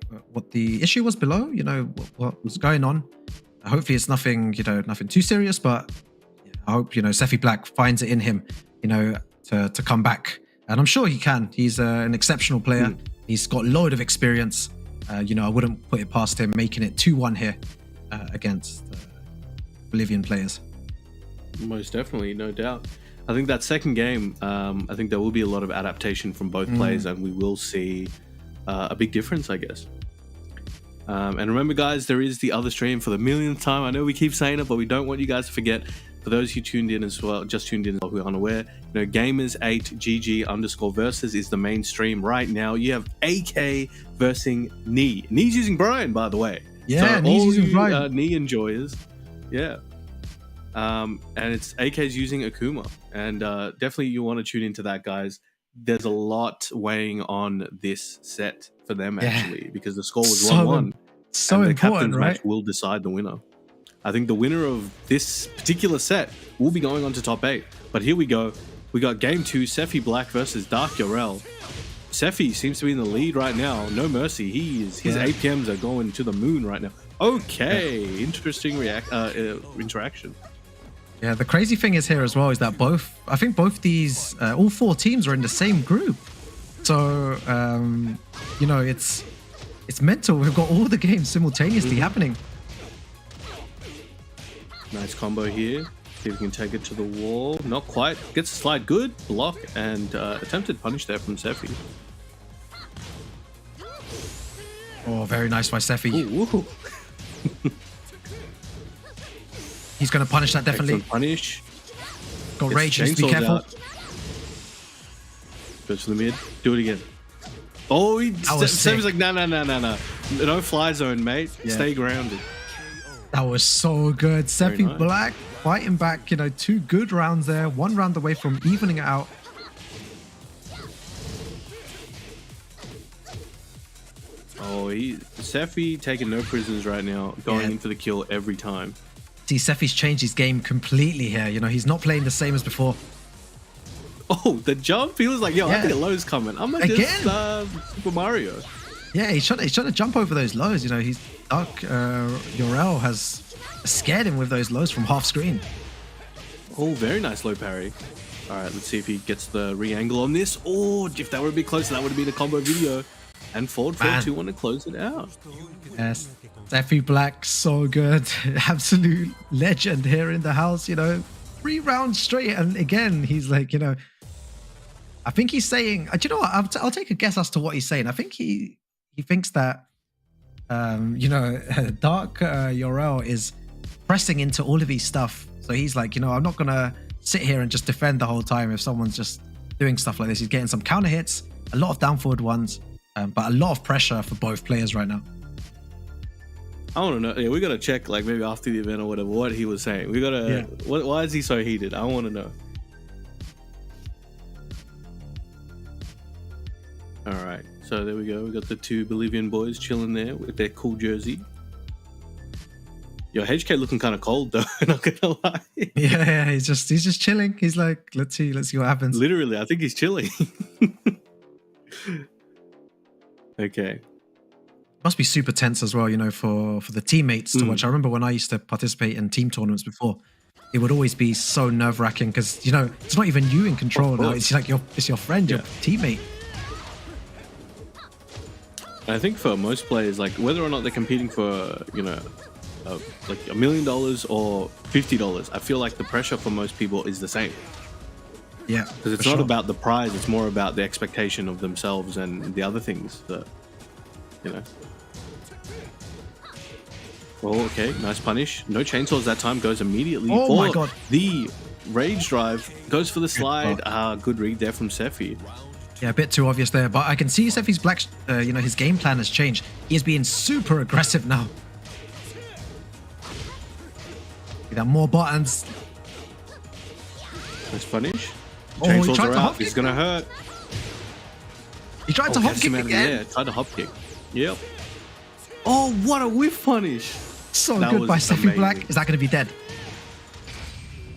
issue was below. You know, what was going on. Hopefully, it's nothing. You know, nothing too serious. But I hope, you know, Sephi Black finds it in him, you know, to come back. And I'm sure he can. He's an exceptional player. He's got a load of experience. You know, I wouldn't put it past him making it 2-1 here against Bolivian players. Most definitely, no doubt. I think that second game, I think there will be a lot of adaptation from both players, and we will see a big difference, I guess. And remember, guys, there is the other stream for the millionth time. I know we keep saying it, but we don't want you guys to forget. For those who tuned in as well, just tuned in who are unaware, you know, Gamers8GG_versus is the main stream right now. You have AK versing Knee. Knee's using Brian, by the way. Yeah, so Knee's all using you, Brian. Knee enjoyers, yeah. And it's AK's using Akuma, and definitely you want to tune into that, guys. There's a lot weighing on this set for them actually, because the score was 1-1. So and the important, captain's right? match will decide the winner. I think the winner of this particular set will be going on to top 8. But here we go. We got game 2, Sephi Black versus Dark Yorel. Sephi seems to be in the lead right now. No mercy. His APMs are going to the moon right now. Okay, interesting interaction. Yeah, the crazy thing is here as well is that I think both these, all 4 teams are in the same group. So, you know, it's mental. We've got all the games simultaneously happening. Nice combo here. See if we can take it to the wall. Not quite. Gets a slide good. Block and attempted punish there from Sephi. Oh, very nice by Sephi. Ooh. He's going to punish that definitely. Excellent punish. Got rage. Just be careful. Out. Goes to the mid. Do it again. Oh, Sephi's like, no. No fly zone, mate. Yeah. Stay grounded. That was so good. Sephi nice. Black fighting back, you know, 2 good rounds there. 1 round away from evening it out. Oh, Sephi taking no prisoners right now, going in for the kill every time. See, Sephi's changed his game completely here. You know, he's not playing the same as before. Oh, the jump! He was like, yo, I think a low's coming. I'm like, Again? Super Mario. Yeah, he's trying to jump over those lows. You know, Dark Yorel has scared him with those lows from half screen. Oh, very nice low parry. All right, let's see if he gets the re-angle on this. Oh, if that would be closer, that would have been a combo video. And forward 4-2 want to close it out. Yes, Steffi Black, so good. Absolute legend here in the house, you know. 3 rounds straight. And again, he's like, you know, I think he's saying, do you know what? I'll take a guess as to what he's saying. I think he thinks that, you know, Dark Yorel is pressing into all of his stuff. So he's like, you know, I'm not going to sit here and just defend the whole time if someone's just doing stuff like this. He's getting some counter hits, a lot of down forward ones, but a lot of pressure for both players right now. I want to know. Yeah, we got to check, like, maybe after the event or whatever, what he was saying. We got to, Yeah. why is he so heated? I want to know. All right, so there we go. We got the 2 Bolivian boys chilling there with their cool jersey. Yo, HK looking kind of cold though. Not gonna lie. Yeah, he's just chilling. He's like, let's see what happens. Literally, I think he's chilling. Okay. Must be super tense as well, you know, for the teammates to watch. I remember when I used to participate in team tournaments before, it would always be so nerve-wracking because, you know, it's not even you in control now. It's like it's your friend, your teammate. I think for most players, like whether or not they're competing for, you know, like $1 million or $50, I feel like the pressure for most people is the same. Yeah, because it's not about the prize; it's more about the expectation of themselves and the other things that, you know. Oh, okay, nice punish. No chainsaws that time. Goes immediately Oh for my God. the rage drive. Goes for the slide. Good read there from Sephi. Yeah, a bit too obvious there, but I can see Sephi's Black, you know, his game plan has changed. He is being super aggressive now. He got more buttons. Nice punish. Oh, he Chainsaws tried are to out. hop He's kick. gonna hurt. He tried to hop catch kick him out of the again. air. Tried to hop kick. Yep. Oh, what a whiff punish. So That good was by Sephi Black. amazing. Is that going to be dead?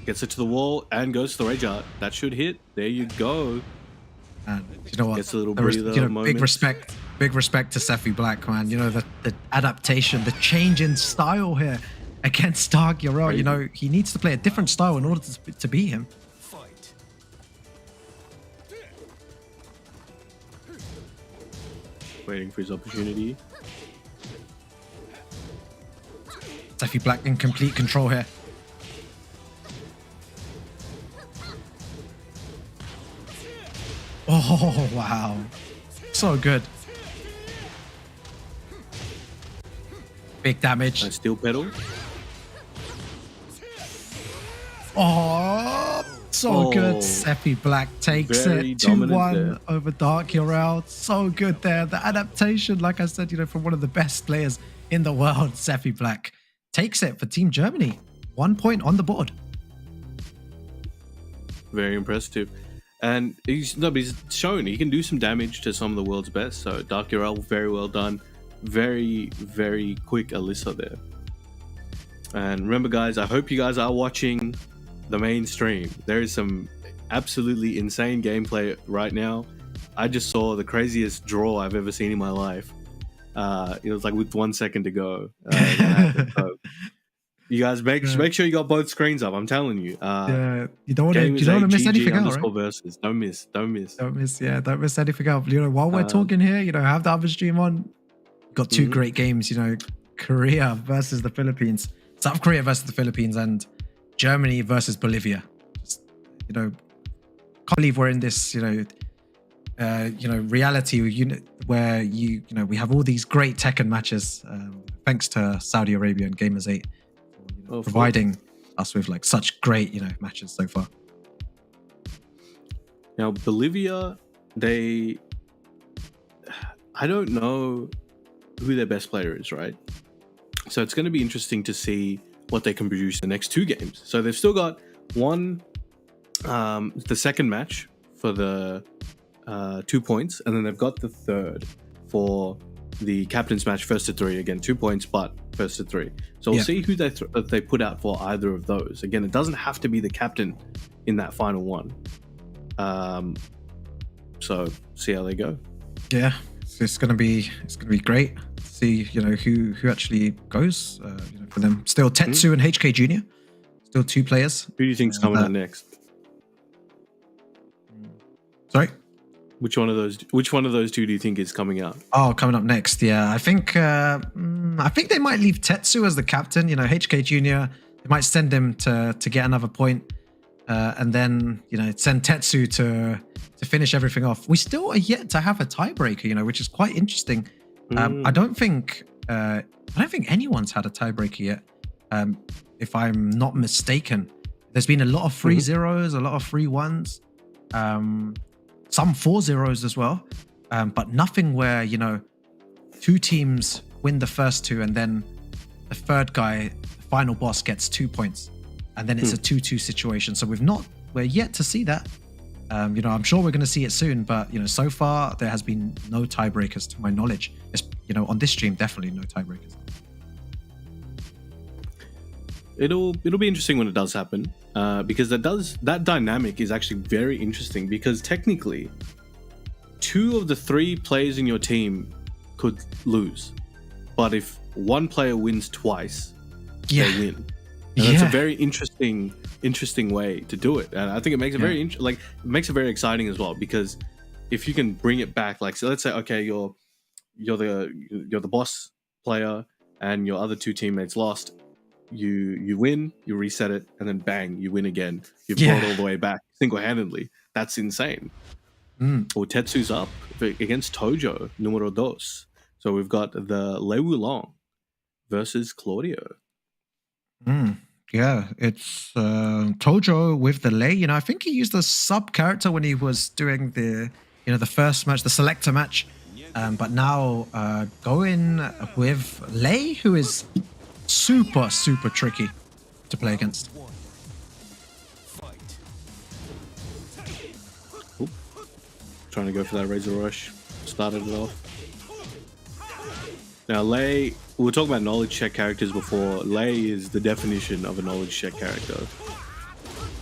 Gets it to the wall and goes to the rage art. That should hit. There you go. And you know what? Gets a little The res- breather you know, moment. big respect to Sephi Black, man. You know, the adaptation, the change in style here against Dark Yorel. You know, he needs to play a different style in order to beat him. Waiting for his opportunity. Sephi Black in complete control here. Oh, wow. So good. Big damage. Nice steel pedal. Oh, so good. Oh, Sephi Black takes very it dominant 2-1 there. over Dark Yorel. So good there. The adaptation, like I said, you know, from one of the best players in the world, Sephi Black takes it for Team Germany. 1 point on the board. Very impressive. And he's shown he can do some damage to some of the world's best. So Dark Yorel, very well done. Very, very quick Alyssa there. And remember, guys, I hope you guys are watching the main stream. There is some absolutely insane gameplay right now. I just saw the craziest draw I've ever seen in my life. It was like with 1 second to go. So you guys make sure you got both screens up. I'm telling you. Yeah, you don't want to miss anything out, right? Versus. Don't miss. Don't miss anything out. You know, while we're talking here, you know, have the other stream on. Got two great games, you know, Korea versus the Philippines, South Korea versus the Philippines, and Germany versus Bolivia. Just, you know, can't believe we're in this, you know, reality where you know we have all these great Tekken matches, thanks to Saudi Arabia and Gamers8 providing us with like such great, you know, matches so far. Now Bolivia, I don't know who their best player is, right? So it's going to be interesting to see what they can produce the next two games. So they've still got one, the second match for the 2 points, and then they've got the third for the captain's match, first to three. Again, 2 points, but first to three. So we'll see who they put out for either of those. Again, it doesn't have to be the captain in that final one. So see how they go. Yeah, it's gonna be great. See, you know, who actually goes. You know, for them, still Tetsu and HK Junior, Still 2 players. Who do you think's coming out next? Sorry? Which one of those two do you think is coming out? Oh, coming up next. Yeah, I think they might leave Tetsu as the captain. You know, HK Jr. They might send him to get another point, and then send Tetsu to finish everything off. We still are yet to have a tiebreaker, which is quite interesting. I don't think anyone's had a tiebreaker yet. If I'm not mistaken, there's been a lot of 3-0s, a lot of 3-1s, some 4-0s as well, but nothing where 2 teams win the first 2 and then the third guy, the final boss, gets 2 points, and then it's a 2-2 situation. So we're yet to see that. I'm sure we're going to see it soon, but so far there has been no tiebreakers to my knowledge. On this stream, definitely no tiebreakers. It'll be interesting when it does happen, because that dynamic is actually very interesting, because technically 2 of the 3 players in your team could lose, but if one player wins twice, they win. And that's a very interesting way to do it, and I think it makes it it makes it very exciting as well, because if you can bring it back, like, so let's say, okay, you're the boss player and your other 2 teammates lost. You win, you reset it, and then bang, you win again. You've brought all the way back single-handedly. That's insane. Well, Tetsu's up against Tojo, numero 2. So we've got the Lei Wulong versus Claudio. Yeah, it's Tojo with the Lei. I think he used a sub character when he was doing the first match, the selector match. But now going with Lei, who is super tricky to play against. Oop. Trying to go for that Razor Rush. Started it off. Now Lei, we were talking about knowledge check characters before. Lei is the definition of a knowledge check character.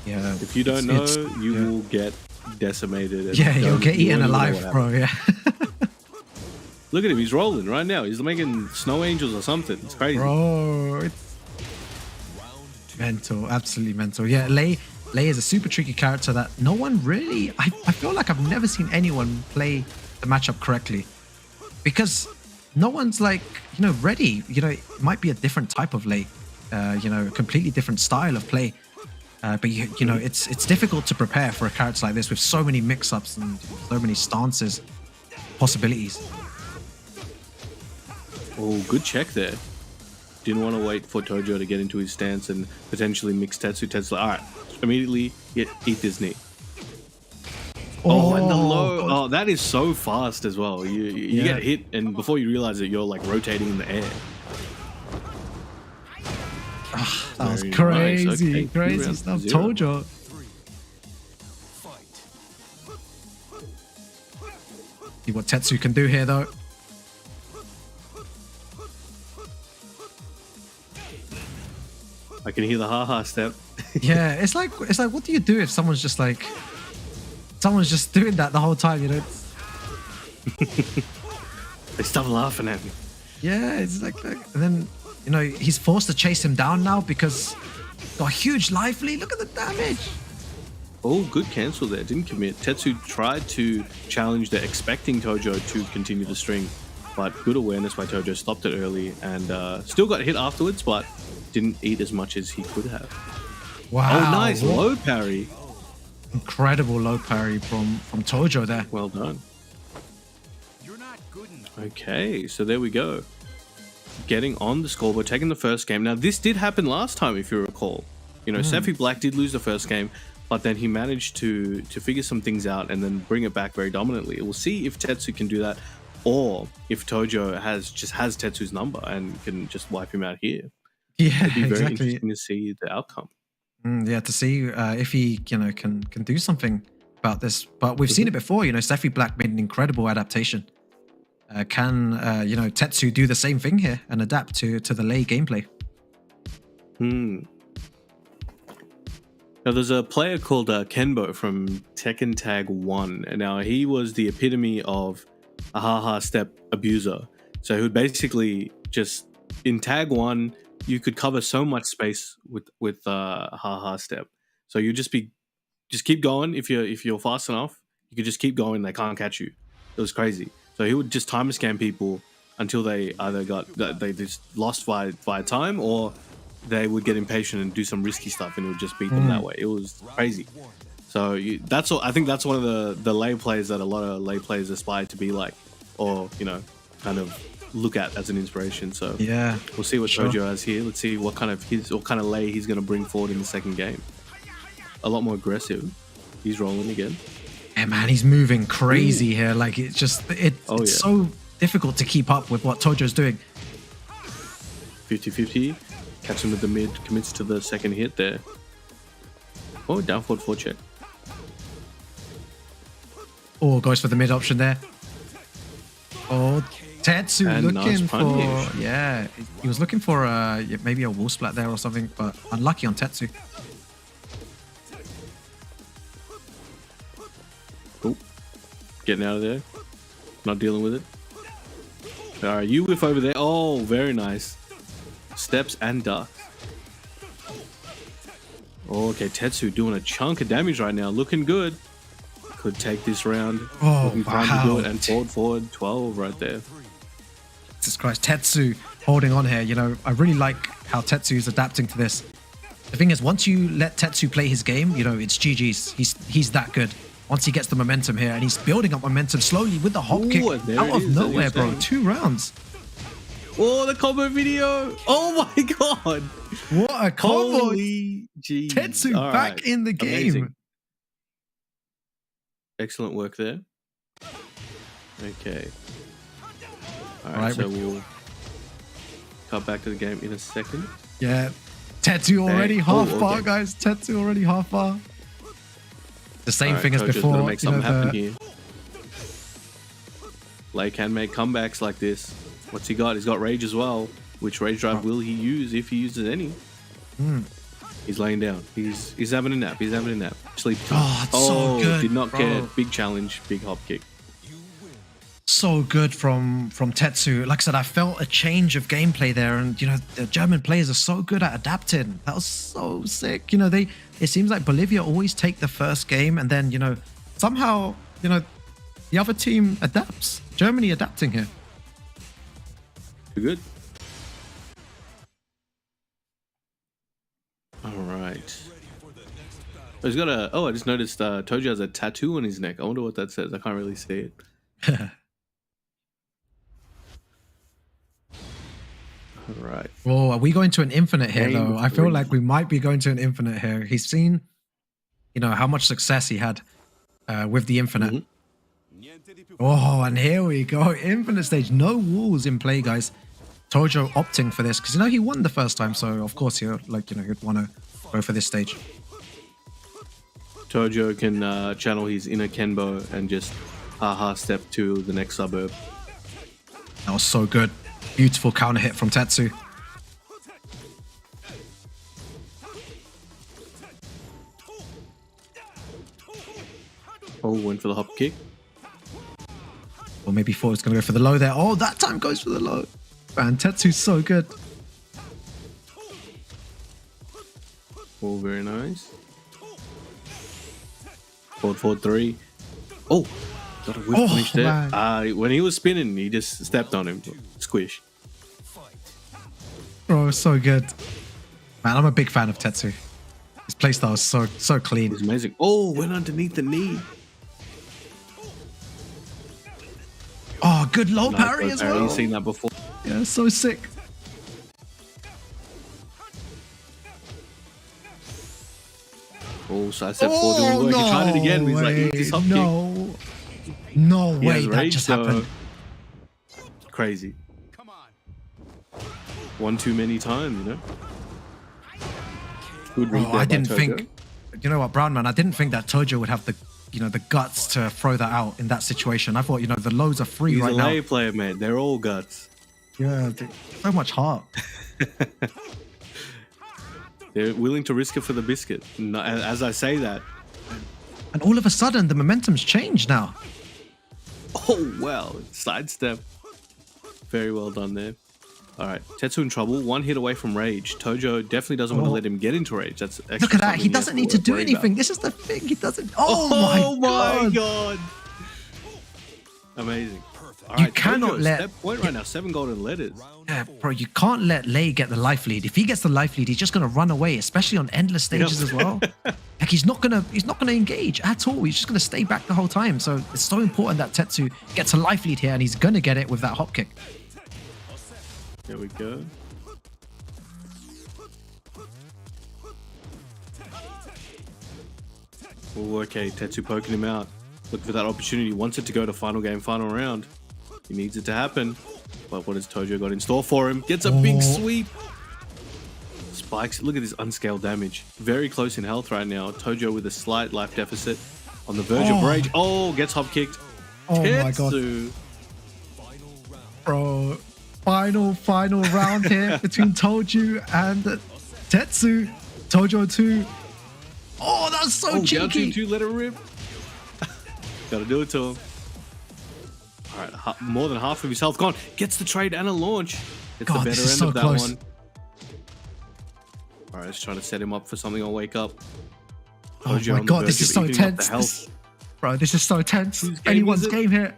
Yeah. If you don't know, you will get decimated. And you'll get eaten alive, bro. Yeah. Look at him, he's rolling right now. He's making snow angels or something. It's crazy. Bro, it's mental, absolutely mental. Yeah, Lei is a super tricky character that no one really... I feel like I've never seen anyone play the matchup correctly, because no one's ready. It might be a different type of Lei, a completely different style of play. But it's difficult to prepare for a character like this with so many mix-ups and so many stances, possibilities. Oh, good check there. Didn't want to wait for Tojo to get into his stance and potentially mix Tetsu. Tetsu's like, all right, immediately eat this knee. Oh, and the low. Oh, that is so fast as well. You get hit, and before you realize it, you're like rotating in the air. That was crazy, nice. Okay, crazy stuff. Tojo. See what Tetsu can do here, though. I can hear the ha-ha step. Yeah, it's like what do you do if someone's just doing that the whole time, They stop laughing at me. Yeah, it's like and then he's forced to chase him down now because got a huge life lead. Look at the damage. Oh, good cancel there. Didn't commit. Tetsu tried to challenge there, expecting Tojo to continue the string, but good awareness by Tojo, stopped it early, and still got hit afterwards, but didn't eat as much as he could have. Wow. Oh, nice. Low parry. Incredible low parry from Tojo there. Well done. Okay, so there we go. Getting on the scoreboard, taking the first game. Now, this did happen last time, if you recall. Sephi Black did lose the first game, but then he managed to figure some things out and then bring it back very dominantly. We'll see if Tetsu can do that, or if Tojo has Tetsu's number and can just wipe him out here. Yeah, it'd be very exactly. interesting to see the outcome. Yeah, to see if he can do something about this. But we've seen it before. Sephi Black made an incredible adaptation. Can Tetsu do the same thing here and adapt to the Lei gameplay? Now, there's a player called Kenbo from Tekken Tag 1. And now he was the epitome of a ha-ha step abuser. So he would basically just, in Tag 1, you could cover so much space with ha step. So you just keep going. If you're fast enough, you could just keep going. They can't catch you. It was crazy. So he would just time scan people until they either they just lost via time, or they would get impatient and do some risky stuff, and it would just beat them that way. It was crazy. So that's all. I think that's one of the lay plays that a lot of lay players aspire to be like, or kind of look at as an inspiration. So yeah, we'll see what Tojo has here. Let's see what kind of lay he's going to bring forward in the second game. A lot more aggressive. He's rolling again. Yeah, man, he's moving crazy here. Like it's so difficult to keep up with what Tojo's doing. 50-50. Catch him with the mid. Commits to the second hit there. Oh, down forward 4 check. Oh, goes for the mid option there. Oh, Tetsu and looking nice punish. for... Yeah, he was looking for maybe a wall splat there or something, but unlucky on Tetsu. Oh, getting out of there. Not dealing with it. All right, you whiff over there. Oh, very nice. Steps and ducks. Okay, Tetsu doing a chunk of damage right now. Looking good. Could take this round. Oh, wow. To do it. And forward 12 right there. Jesus Christ, Tetsu holding on here. I really like how Tetsu is adapting to this. The thing is, once you let Tetsu play his game, it's GG's. He's that good. Once he gets the momentum here, and he's building up momentum slowly with the hop kick out of nowhere, bro. 2 rounds. Oh, the combo video. Oh my god. What a combo. Holy jeez. Tetsu back in the game. Amazing. Excellent work there. Okay. All right, so we'll cut back to the game in a second. Yeah. Tetsu already half bar, guys. Tetsu already half bar. The same thing as before. Make something happen here. Lay can make comebacks like this. What's he got? He's got Rage as well. Which Rage Drive will he use, if he uses any? He's laying down. He's having a nap. He's having a nap. Sleep. Oh, it's so good. Did not care. Big challenge. Big hop kick. So good from Tetsu. Like I said, I felt a change of gameplay there, and the German players are so good at adapting. That was so sick. It seems like Bolivia always take the first game, and then somehow the other team adapts. Germany adapting here. Too good. All right. He's got a... Oh, I just noticed Tojo has a tattoo on his neck. I wonder what that says. I can't really see it. All right. Oh, are we going to an infinite here, though? I feel like we might be going to an infinite here. He's seen, how much success he had with the infinite. Oh, and here we go. Infinite stage. No walls in play, guys. Tojo opting for this because, he won the first time. So, of course, he'd want to go for this stage. Tojo can channel his inner Kenbo and just step to the next suburb. That was so good. Beautiful counter hit from Tetsu. Oh, went for the hop kick. Or maybe thought it's going to go for the low there. Oh, that time goes for the low. Man, Tetsu's so good. Oh, very nice. Forward 3. Oh, got a whip punish there. When he was spinning, he just stepped on him. Squish. Bro, so good. Man, I'm a big fan of Tetsu. His playstyle is so clean. It's amazing. Oh, went underneath the knee. Oh, good low parry as well. You've seen that before. Yeah, so sick. Oh, so I said 4 doing work. He tried it again. He's like, eat this hop kick. No way that just happened. Crazy. One too many times, Good read there I didn't by Tojo. think. You know what, Brown Man? I didn't think that Tojo would have the guts to throw that out in that situation. I thought, the lows are free right now. He's a lay player, man. They're all guts. Yeah, so much heart. They're willing to risk it for the biscuit. As I say that. And all of a sudden, the momentum's changed now. Oh, wow. Sidestep. Very well done there. All right, Tetsu in trouble. One hit away from rage. Tojo definitely doesn't want to let him get into rage. That's look at that. He doesn't need to do anything. This is the thing. He doesn't. Oh my god! Amazing. All You right, cannot Tojo, let- step point right now. 7 golden letters. Yeah, bro, you can't let Lei get the life lead. If he gets the life lead, he's just gonna run away, especially on endless stages as well. Like he's not gonna engage at all. He's just gonna stay back the whole time. So it's so important that Tetsu gets a life lead here, and he's gonna get it with that hop kick. There we go. Oh, okay, Tetsu poking him out. Look for that opportunity. Wants it to go to final game, final round. He needs it to happen. But what has Tojo got in store for him? Gets a big sweep. Spikes. Look at this unscaled damage. Very close in health right now. Tojo with a slight life deficit. On the verge of rage. Oh, gets hop kicked. Oh Tetsu. my god. Bro, final round here between Tojo and Tetsu. Tojo 2. Oh, that's so cheeky. Down 2-2, let it rip. Gotta do it to him. All right, more than half of his health gone. Gets the trade and a launch. Gets God, the this better is end so of that close. one. All right, let's try to set him up for something on Wake Up. Oh Tojo my on the god, verge this is of so evening up tense. the health. Bro, this is so tense. Whose game Anyone's is it? game here.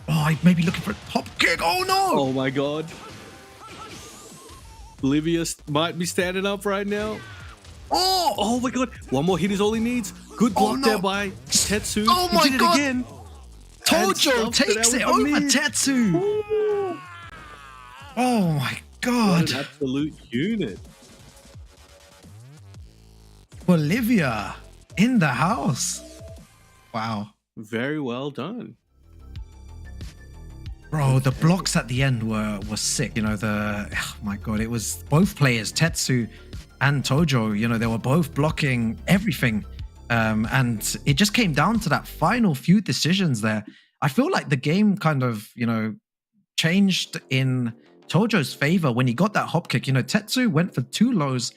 Oh, I may be looking for a hop kick. Oh no! Oh my god. Bolivia might be standing up right now. Oh my god. One more hit is all he needs. Good block there by Tetsu. Oh He my did god. it again. Tojo And stuffed takes out it with the over mid. Tetsu. Oh my What god. an absolute unit. Bolivia in the house. Wow. Very well done. Bro, the blocks at the end were sick. You know, oh my god, it was both players, Tetsu and Tojo, you know, they were both blocking everything. And it just came down to that final few decisions there. I feel like the game kind of, you know, changed in Tojo's favor when he got that hop kick. You know, Tetsu went for 2 lows.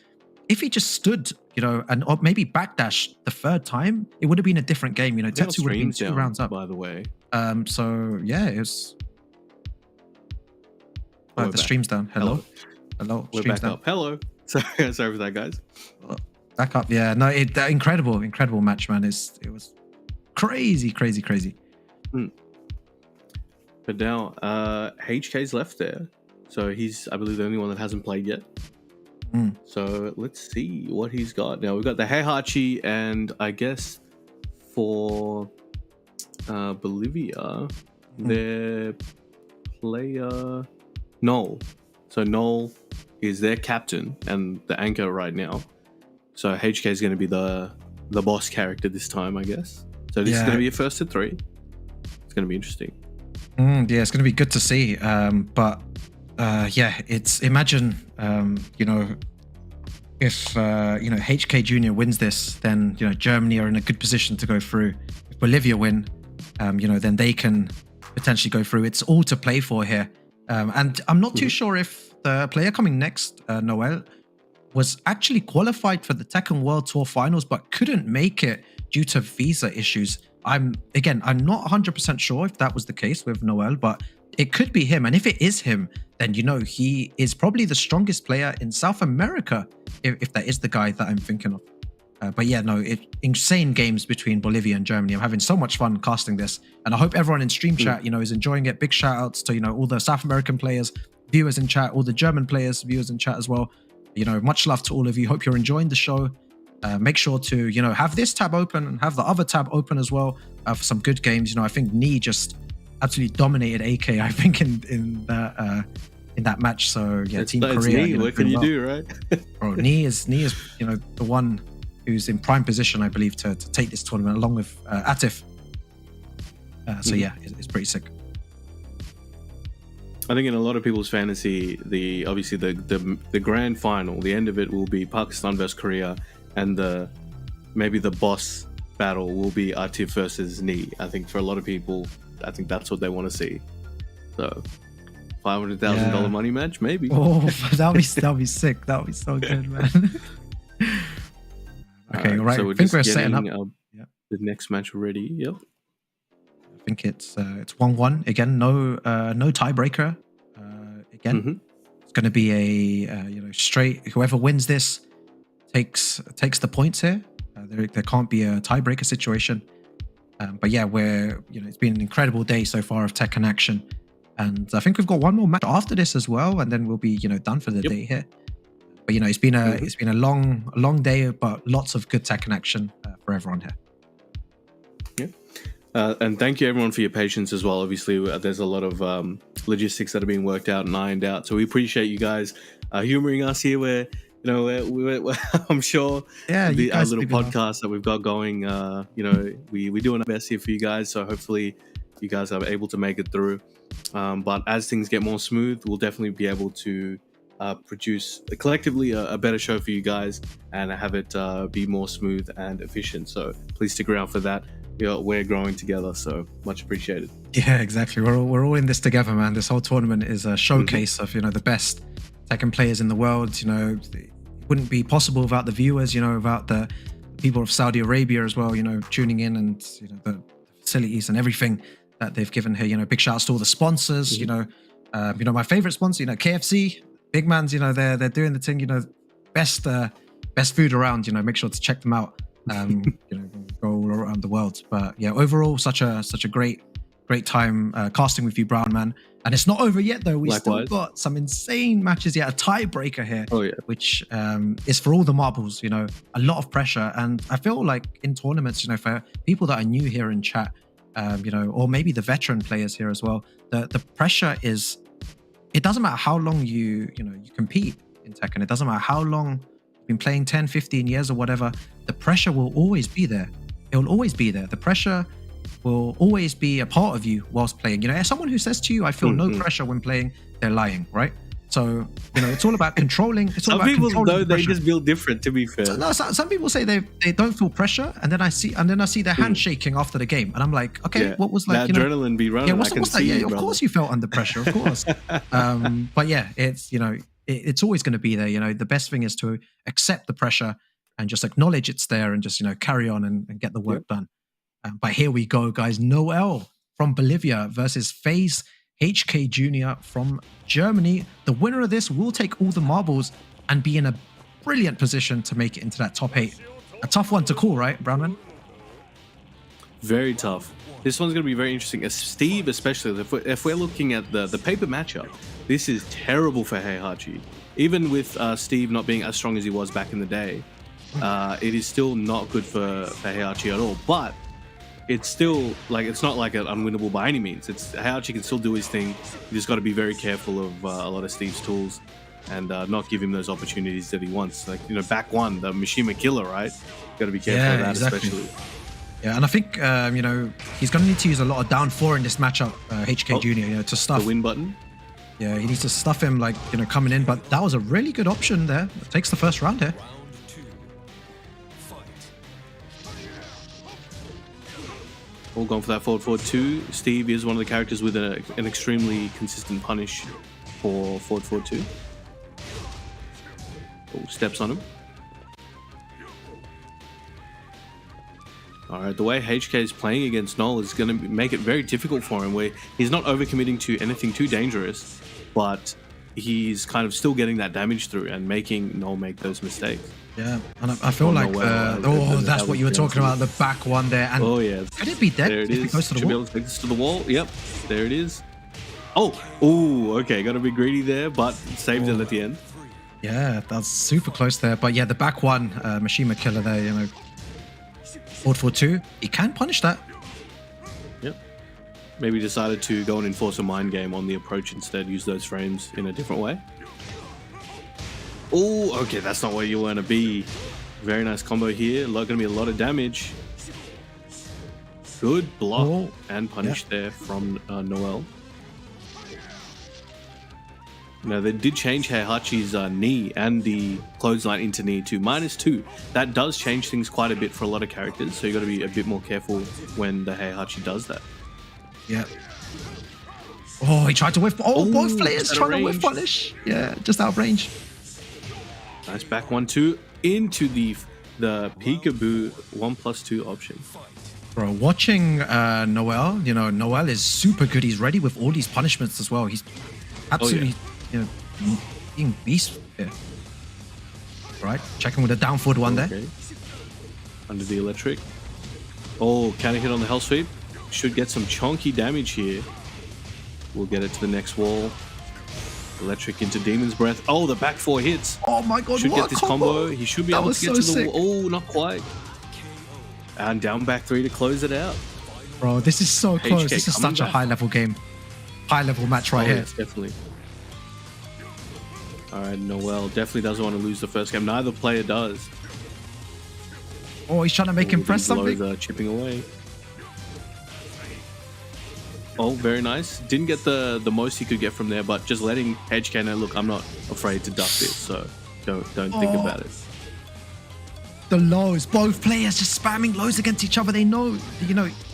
If he just stood, you know, and or maybe backdash the 3rd time, it would have been a different game. You know, Tetsu would have been 2 rounds up. By the way. So yeah, it was. We're The back. stream's down. Hello. We're Stream's back down. up. Hello. Sorry for that, guys. Back up. Yeah. No. Incredible match, man. It was crazy. But now, HK's left there. So he's, I believe, the only one that hasn't played yet. So let's see what he's got. Now, we've got the Heihachi, and I guess for Bolivia, their player, Noel. So Noel is their captain and the anchor right now. So HK is going to be the boss character this time, I guess. So this is going to be a first to 3. It's going to be interesting. Yeah, it's going to be good to see. But it's imagine, you know, if you know, HK Junior wins this, then you know Germany are in a good position to go through. If Bolivia win, you know, then they can potentially go through. It's all to play for here. And I'm not too sure if the player coming next, Noel, was actually qualified for the Tekken World Tour Finals, but couldn't make it due to visa issues. I'm not 100% sure if that was the case with Noel, but it could be him. And if it is him, then you know he is probably the strongest player in South America, if that is the guy that I'm thinking of. But yeah, no, insane games between Bolivia and Germany. I'm having so much fun casting this, and I hope everyone in stream chat, you know, is enjoying it. Big shout outs to, you know, all the South American players, viewers in chat, all the German players, viewers in chat as well. You know, much love to all of you. Hope you're enjoying the show. Make sure to, you know, have this tab open and have the other tab open as well for some good games. You know, I think Ni just absolutely dominated AK, I think, in that match. So yeah, Team Korea. Ni. What can you do, right? Bro, Ni is, you know, the one who's in prime position, I believe, to take this tournament along with Atif. So yeah, it's pretty sick. I think in a lot of people's fantasy, obviously the grand final, the end of it will be Pakistan versus Korea, and maybe the boss battle will be Atif versus Ni. I think for a lot of people, I think that's what they want to see. So $500,000 money match, maybe. Oh, that'll be sick. That'll be so good, man. Okay, right. So I think we're setting up the next match ready. Yep. I think it's 1-1 again. No tiebreaker again. It's going to be a straight. Whoever wins this takes the points here. There can't be a tiebreaker situation. But yeah, it's been an incredible day so far of Tekken action, and I think we've got one more match after this as well, and then we'll be done for the day here. But it's been a long day, but lots of good Tekken action for everyone here. And thank you everyone for your patience as well. Obviously, there's a lot of logistics that are being worked out and ironed out, so we appreciate you guys humoring us here. Where I'm sure our little podcast that we've got going, we're doing our best here for you guys. So hopefully you guys are able to make it through. But as things get more smooth, we'll definitely be able to produce collectively a better show for you guys and have it be more smooth and efficient. So please stick around for that. We're growing together, so much appreciated. Yeah, exactly. We're all in this together, man. This whole tournament is a showcase of the best Tekken players in the world. It wouldn't be possible without the viewers, without the people of Saudi Arabia as well, tuning in, and the facilities and everything that they've given here. Big shouts to all the sponsors. My favorite sponsor, KFC, big man's. They're doing the thing. Best food around. Make sure to check them out. Go all around the world. But yeah, overall, such a great time casting with you, Brown man. And it's not over yet though. We still got some insane matches. Yeah, a tiebreaker here. Oh yeah, which is for all the marbles. A lot of pressure. And I feel like in tournaments, for people that are new here in chat, or maybe the veteran players here as well, the pressure is. It doesn't matter how long you compete in Tekken. It doesn't matter how long you've been playing, 10, 15 years or whatever. The pressure will always be there. It will always be there. The pressure will always be a part of you whilst playing. As someone who says to you, I feel no pressure when playing, they're lying, right? So, it's all about controlling. It's all some about people though the they just feel different. To be fair, some people say they don't feel pressure, and then I see their hand shaking after the game, and I'm like, okay, what was like? That adrenaline be running. Yeah, what's that? Yeah, of course you felt under pressure, of course. But yeah, it's it's always going to be there. The best thing is to accept the pressure and just acknowledge it's there, and just carry on and get the work done. But here we go, guys. Noel from Bolivia versus FaZe HK Jr. from Germany. The winner of this will take all the marbles and be in a brilliant position to make it into that top 8. A tough one to call, right, Brownman? Very tough. This one's going to be very interesting. Steve, especially, if we're looking at the paper matchup, this is terrible for Heihachi. Even with Steve not being as strong as he was back in the day, it is still not good for Heihachi at all. But it's still it's not like an unwinnable by any means. Heihachi can still do his thing. You just got to be very careful of a lot of Steve's tools and not give him those opportunities that he wants. Back one, the Mishima killer, right? Got to be careful of that, exactly. Especially. Yeah, and I think he's going to need to use a lot of down 4 in this matchup, HK Jr. To stuff the win button. Yeah, he needs to stuff him coming in. But that was a really good option there. It takes the first round here. All gone for that forward 2. Steve is one of the characters with an extremely consistent punish for forward 2. Oh, steps on him. All right, the way HK is playing against Noel is going to make it very difficult for him, where he's not overcommitting to anything too dangerous, but he's kind of still getting that damage through and making Noel make those mistakes. Yeah, and I feel that's what you were talking about, the back one there. And could it be dead? There it is. It goes to the wall? Take this to the wall. Yep, there it is. Okay, got to be greedy there, but saved it at the end. Yeah, that's super close there. But yeah, the back one, Mishima killer there, forward 2, he can punish that. Yep. Maybe decided to go and enforce a mind game on the approach instead, use those frames in a different way. Oh, okay, that's not where you want to be. Very nice combo here. Going to be a lot of damage. Good block and punish there from Noel. Now, they did change Heihachi's knee and the clothesline into knee to -2. That does change things quite a bit for a lot of characters, so you got to be a bit more careful when the Heihachi does that. Yeah. Oh, he tried to whiff. Both players trying to whiff punish. Yeah, just out of range. Nice back 1-2 into the peekaboo 1+2 option. Bro, watching Noel, Noel is super good. He's ready with all these punishments as well. He's absolutely, being beast here. Right, checking with a down forward one there. Under the electric. Oh, counter hit on the hell sweep. Should get some chunky damage here. We'll get it to the next wall. Electric into Demon's Breath. Oh, the back 4 hits. Oh my god, should get this combo. He should be able to get to the wall. Oh, not quite. And down back 3 to close it out. Bro, this is so close. This is such a high level game. High level match right here. Yes, definitely. All right, Noel definitely doesn't want to lose the first game. Neither player does. Oh, he's trying to make him press something. Chipping away. Oh, very nice. Didn't get the most he could get from there, but just letting HK know, look, I'm not afraid to duck this, so don't think about it. The lows, both players just spamming lows against each other. They know,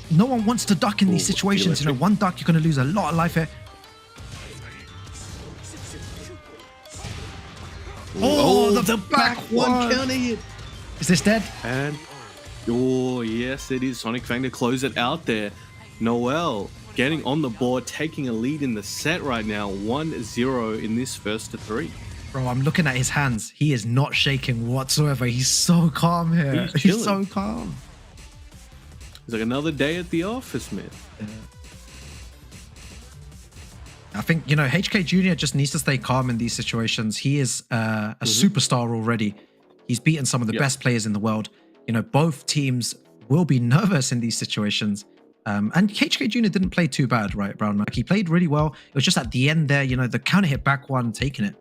no one wants to duck in these situations. One duck, you're going to lose a lot of life here. Oh, the back one counter hit. Is this dead? And oh yes, it is. Sonic Fang to close it out there. Noel getting on the board, taking a lead in the set right now. 1-0 in this first to 3. Bro, I'm looking at his hands. He is not shaking whatsoever. He's so calm here. He's so calm. It's like another day at the office, man. Yeah. I think, HK Jr. just needs to stay calm in these situations. He is a superstar already. He's beaten some of the best players in the world. Both teams will be nervous in these situations. And HK Jr. didn't play too bad, right, Brown? Like, he played really well. It was just at the end there, the counter hit back one, taking it.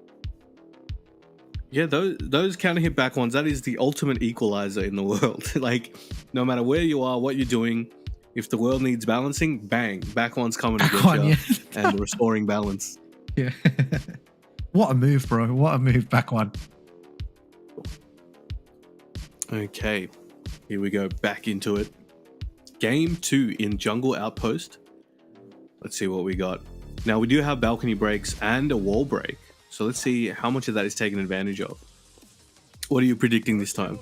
Yeah, those counter hit back ones, that is the ultimate equalizer in the world. Like, no matter where you are, what you're doing, if the world needs balancing, bang, back one's coming to get you and restoring balance. Yeah. What a move, bro. What a move, back one. Okay, here we go, back into it. Game 2 in Jungle Outpost. Let's see what we got. Now, we do have balcony breaks and a wall break. So let's see how much of that is taken advantage of. What are you predicting this time?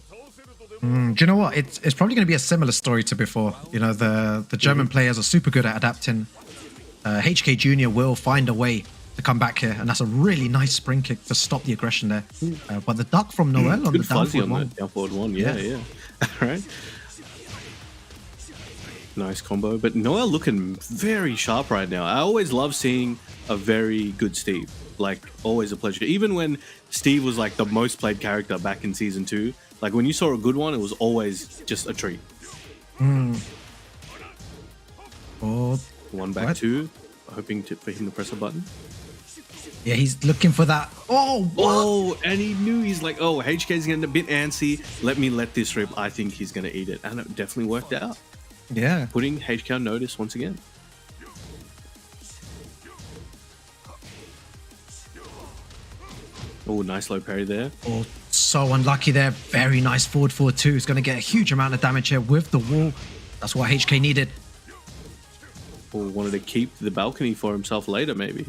Do you know what? It's probably going to be a similar story to before. The German players are super good at adapting. HK Jr. will find a way to come back here, and that's a really nice spring kick to stop the aggression there. But the duck from Noel on the down forward one. Yeah. All right. Nice combo. But Noel looking very sharp right now. I always love seeing a very good Steve. Like, always a pleasure. Even when Steve was like the most played character back in season 2, like when you saw a good one, it was always just a treat. Oh, one back 2, hoping for him to press a button. Yeah, he's looking for that. Oh, and he knew. He's like, oh, HK's getting a bit antsy. Let this rip. I think he's going to eat it. And it definitely worked out. Yeah. Putting HK on notice once again. Oh, nice low parry there. Oh, so unlucky there. Very nice forward 4-2. He's going to get a huge amount of damage here with the wall. That's what HK needed. Or wanted to keep the balcony for himself later, maybe.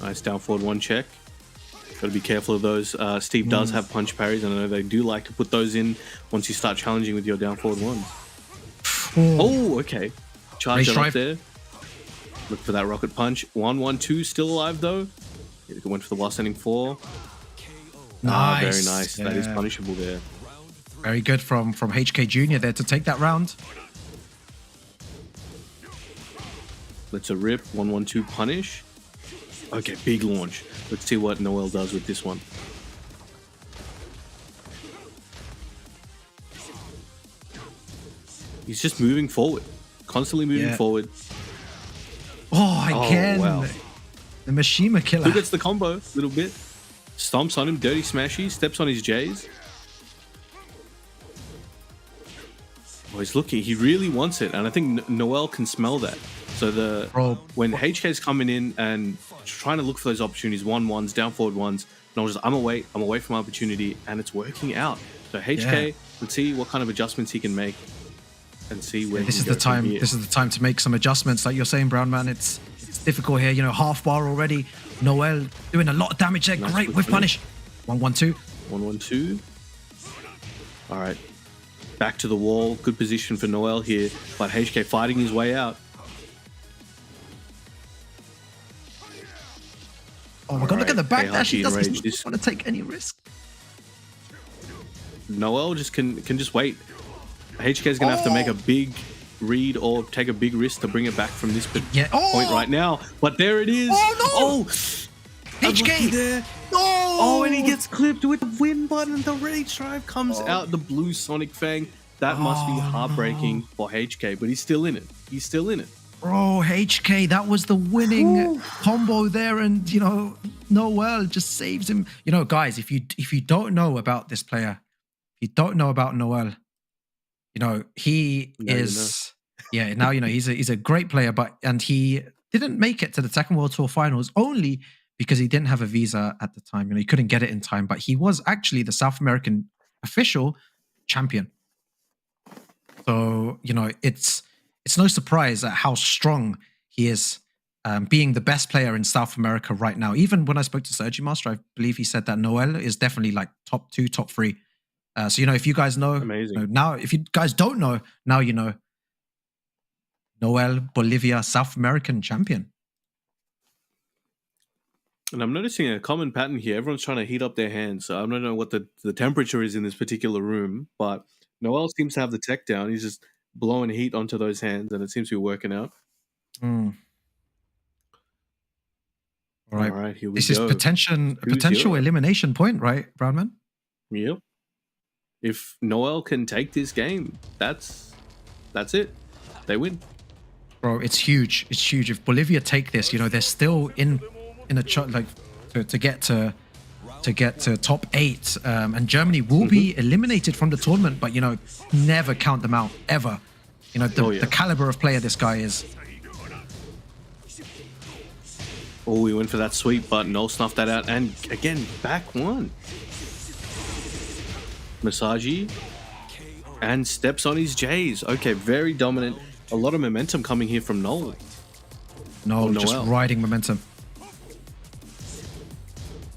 Nice down forward 1 check. Got to be careful of those. Steve does have punch parries, and I know they do like to put those in once you start challenging with your down forward 1s. Oh, okay. Charge it up there. Look for that rocket punch. 1-1-2 still alive though. Went for the last ending 4. Nice. Very nice. Yeah. That is punishable there. Very good from HK Jr. there to take that round. Let's a rip. 1-1-2 punish. Okay, big launch. Let's see what Noel does with this one. He's just moving forward. Constantly moving forward. Oh, again. Wow. The Mishima killer. Who gets the combo a little bit? Stomps on him, dirty smashy, steps on his J's. Oh, he's looking. He really wants it, and I think Noel can smell that. So when HK's coming in and trying to look for those opportunities, 1-1s, down forward 1s, Noel's just, I'm away from opportunity, and it's working out. So HK, let's see what kind of adjustments he can make. And see where this is the time. This is the time to make some adjustments, like you're saying, Brown Man. It's difficult here. Half bar already. Noel doing a lot of damage there. Nice. Great whiff punish. 1-1-2. 1-1-2. All right, back to the wall. Good position for Noel here, but HK fighting his way out. backdash. He HK doesn't want to take any risk. Noel just can just wait. HK is gonna have to make a big read or take a big risk to bring it back from this point right now. But there it is. Oh, HK there. No! Oh, and he gets clipped with the win button. The rage drive comes out. The blue Sonic Fang. That must be heartbreaking for HK, but he's still in it. He's still in it. Bro, HK, that was the winning combo there, and you know, Noel just saves him. You know, guys, if you don't know about this player, if you don't know about Noel, you know, he is now you know he's a great player, and he didn't make it to the Tekken World Tour Finals only because he didn't have a visa at the time. You know, he couldn't get it in time, but he was actually the South American official champion. So, you know, it's no surprise at how strong he is, being the best player in South America right now. Even when I spoke to Sergi Master, I believe he said that Noel is definitely like top 2, top 3. So, you know, if you guys know, amazing. You know, now, if you guys don't know, now you know. Noel, Bolivia, South American champion. And I'm noticing a common pattern here. Everyone's trying to heat up their hands. So I don't know what the temperature is in this particular room, but Noel seems to have the tech down. He's just blowing heat onto those hands, and it seems to be working out. All right, here we this go. Is potential elimination point, right, Brownman? Yep. If Noel can take this game, that's it. They win. Bro, it's huge. It's huge. If Bolivia take this, you know, they're still in a like to get to top 8, and Germany will be eliminated from the tournament. But you know, never count them out ever. You know the caliber of player this guy is. Oh, we went for that sweep, but Noel snuffed that out, and again back one. Masagi and steps on his J's. Okay, very dominant. A lot of momentum coming here from Noel. Noel just riding momentum.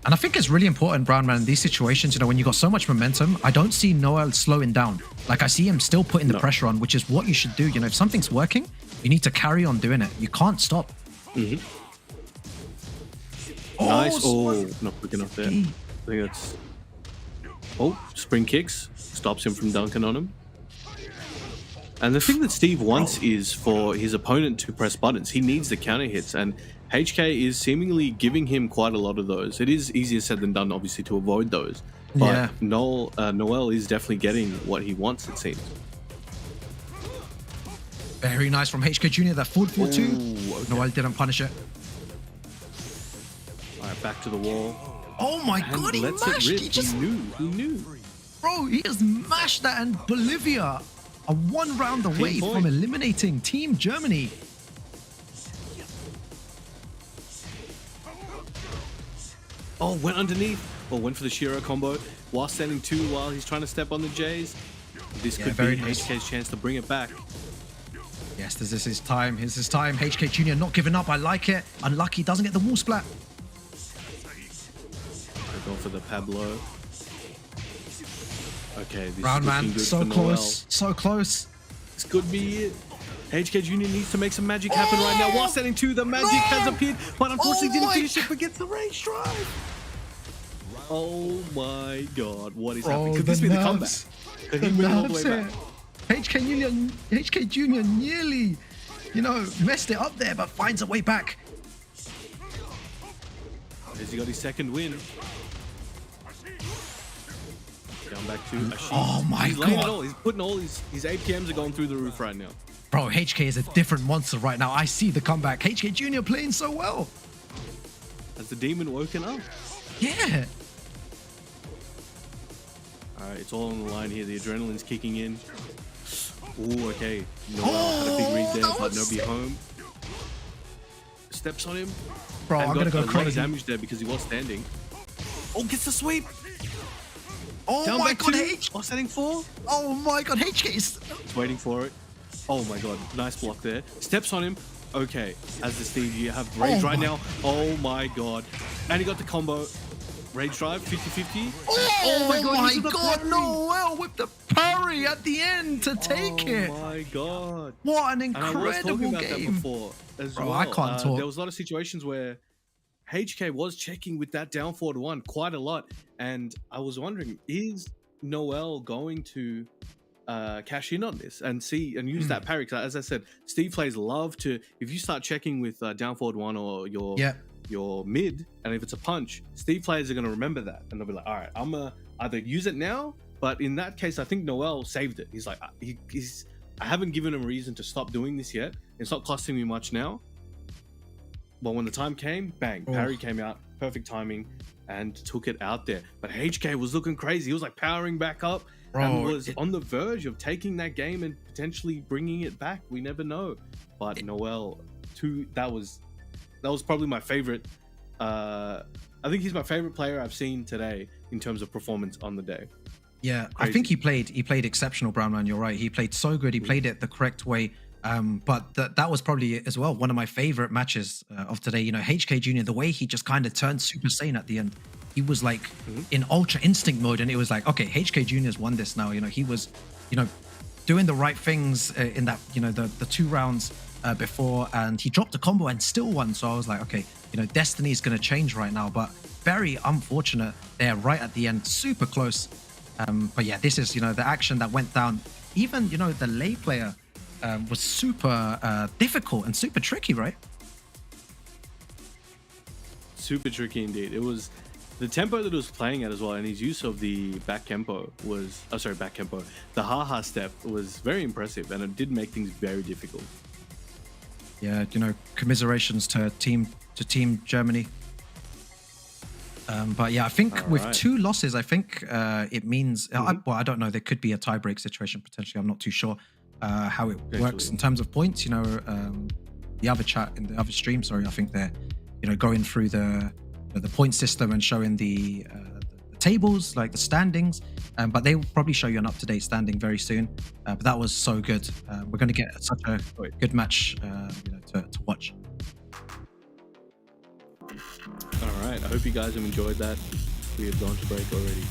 And I think it's really important, Brownman, in these situations, you know, when you got so much momentum, I don't see Noel slowing down. Like, I see him still putting the pressure on, which is what you should do. You know, if something's working, you need to carry on doing it. You can't stop. Nice. Oh, not quick enough there. I think that's... Oh, spring kicks. Stops him from dunking on him. And the thing that Steve wants is for his opponent to press buttons. He needs the counter hits, and HK is seemingly giving him quite a lot of those. It is easier said than done, obviously, to avoid those. But Noel is definitely getting what he wants, it seems. Very nice from HK Jr. That forward 4-2. Okay. Noel didn't punish it. All right, back to the wall. Oh my god, he mashed. He knew. Bro, he just mashed that, and Bolivia are 1 round away from eliminating Team Germany. Oh, went underneath. Oh, went for the Shiro combo while standing 2 while he's trying to step on the J's. This could be HK's chance to bring it back. Yes, this is his time. Here's his time. HK Jr. not giving up. I like it. Unlucky, doesn't get the wall splat. Go for the Pablo. Okay, this Round is man, good so for close, Noel. so close. This could be it. HK Jr. needs to make some magic happen right now. While standing 2, the magic has appeared, but unfortunately didn't finish it, but gets the range drive. Oh my god, what is happening? Could this be the comeback? Could he bring it all the way back? HK Jr. nearly, you know, messed it up there, but finds a way back. Has he got his second win? Down back to Ashik. Oh my He's god. laying it all. He's putting all his APMs are going through the roof right now. Bro, HK is a different monster right now. I see the comeback. HK Jr. playing so well. Has the demon woken up? Yeah. All right, it's all on the line here. The adrenaline's kicking in. Ooh, okay. Noel had a big read there, but Nobi home. Steps on him. Bro, I'm gonna go crazy. A lot of damage there because he was standing. Oh, gets the sweep. Oh Down my back god, 2. Or setting 4. Oh my god, HK is... He's waiting for it. Oh my god, nice block there. Steps on him. Okay, as the Steve, you have Rage right now. Oh my god. And he got the combo. Rage drive, 50-50. Oh my god, Noel with the parry at the end to take it. Oh my god. What an and I was talking incredible about game. that before as Bro, well. I can't talk. There was a lot of situations where HK was checking with that down forward one quite a lot, and I was wondering, is Noel going to cash in on this and use that parry? Because as I said, Steve players love to, if you start checking with down forward one or your mid, and if it's a punch, Steve players are going to remember that, and they'll be like, all right, I'm gonna either use it now. But in that case, I think Noel saved it. He's like, I haven't given him a reason to stop doing this yet. It's not costing me much now. But when the time came, bang, parry came out, perfect timing, and took it out there. But HK was looking crazy. He was like powering back up and was on the verge of taking that game and potentially bringing it back. We never know. But Noel, that was probably my favorite. I think he's my favorite player I've seen today in terms of performance on the day. Yeah, Crazy. I think he played exceptional, Brown Man. You're right. He played so good. He played it the correct way. But that was probably as well one of my favorite matches of today. You know, HK Jr., the way he just kind of turned Super Saiyan at the end. He was like in Ultra Instinct mode, and it was like, okay, HK Jr.'s won this now. You know, he was, doing the right things in that, the 2 rounds before, and he dropped a combo and still won. So I was like, okay, destiny is going to change right now. But very unfortunate there right at the end, super close. But yeah, this is, the action that went down. Even, the lay player was super difficult and super tricky, right? Super tricky indeed. It was the tempo that it was playing at as well, and his use of the back tempo was, the haha step was very impressive, and it did make things very difficult. Yeah, commiserations to Team Germany. But yeah, I think with 2 losses, I think it means, I don't know, there could be a tie-break situation potentially. I'm not too sure how it works in terms of points. The other chat in the other stream, I think they're, going through the point system and showing the tables, like the standings. But they will probably show you an up-to-date standing very soon. But that was so good. We're going to get such a good match, to watch. All right, I hope you guys have enjoyed that. We have gone to break already.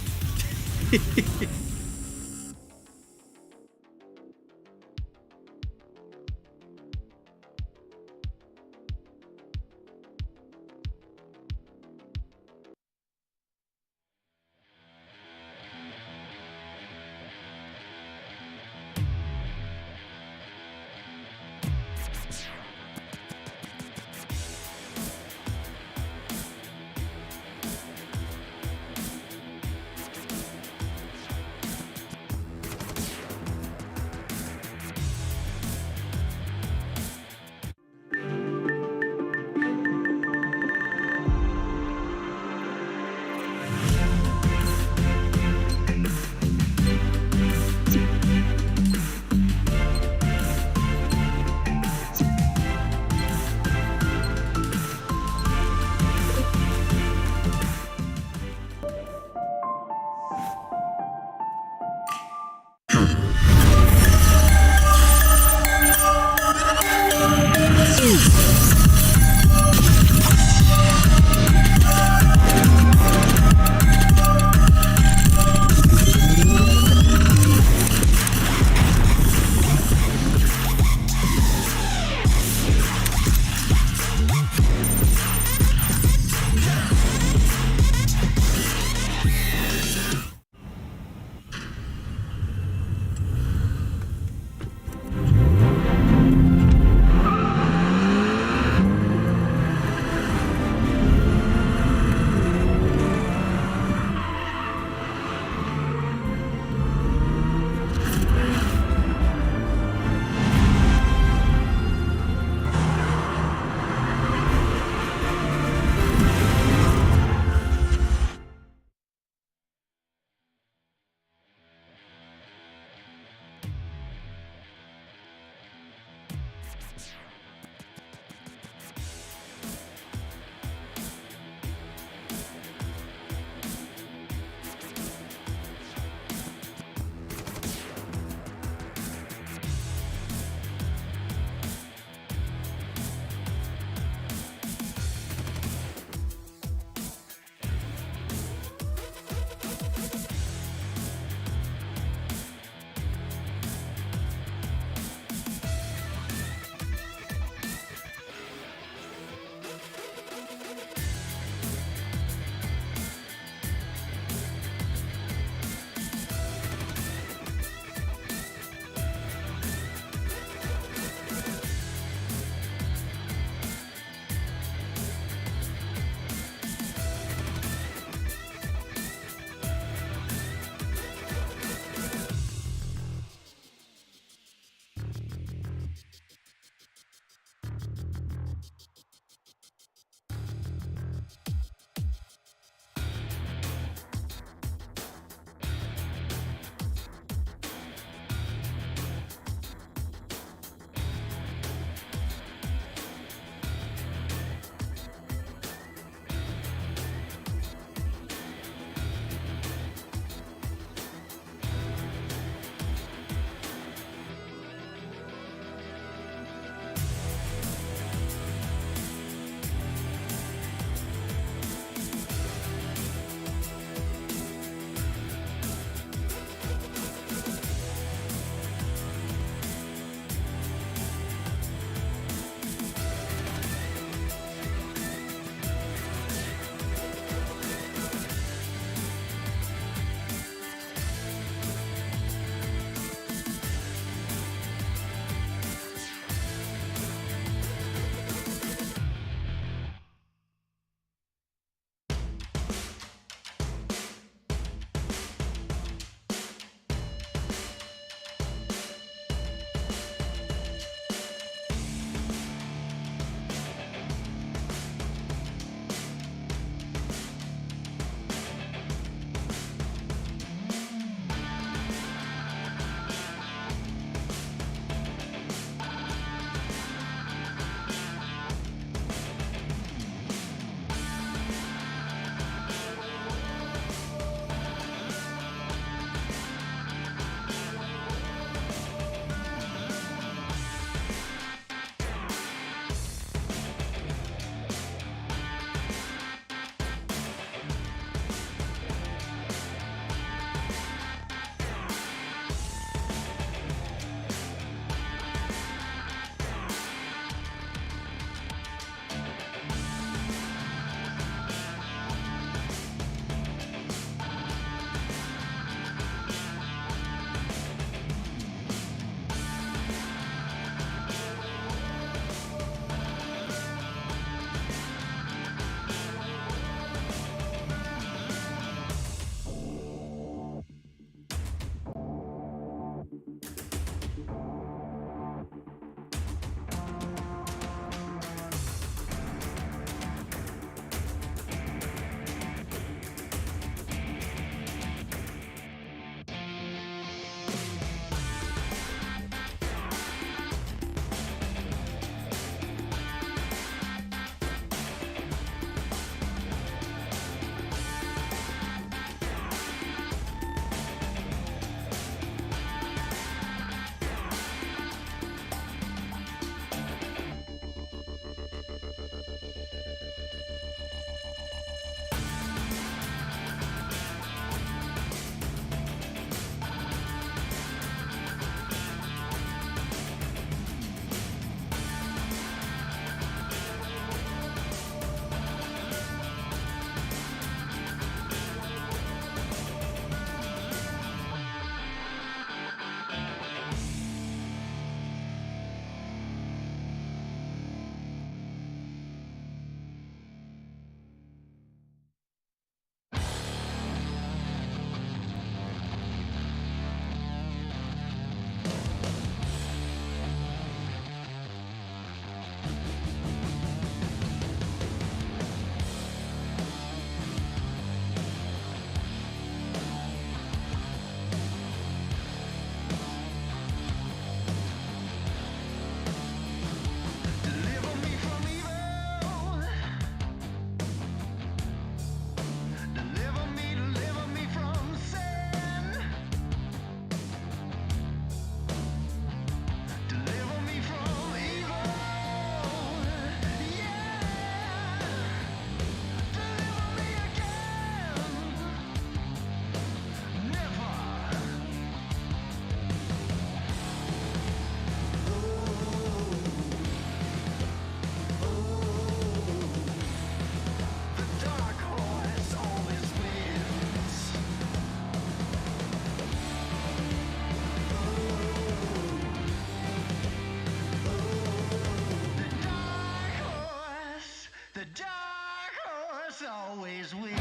always wins.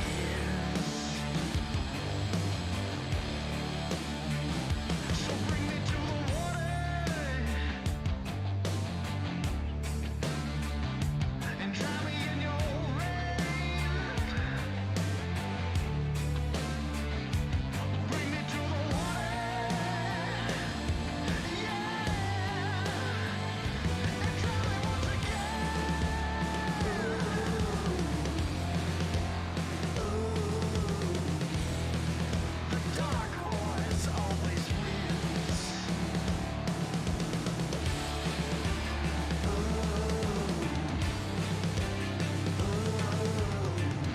So bring me to the water and drown me in your rain. Bring me to the water, yeah, and drown me once again. The dark horse always wins.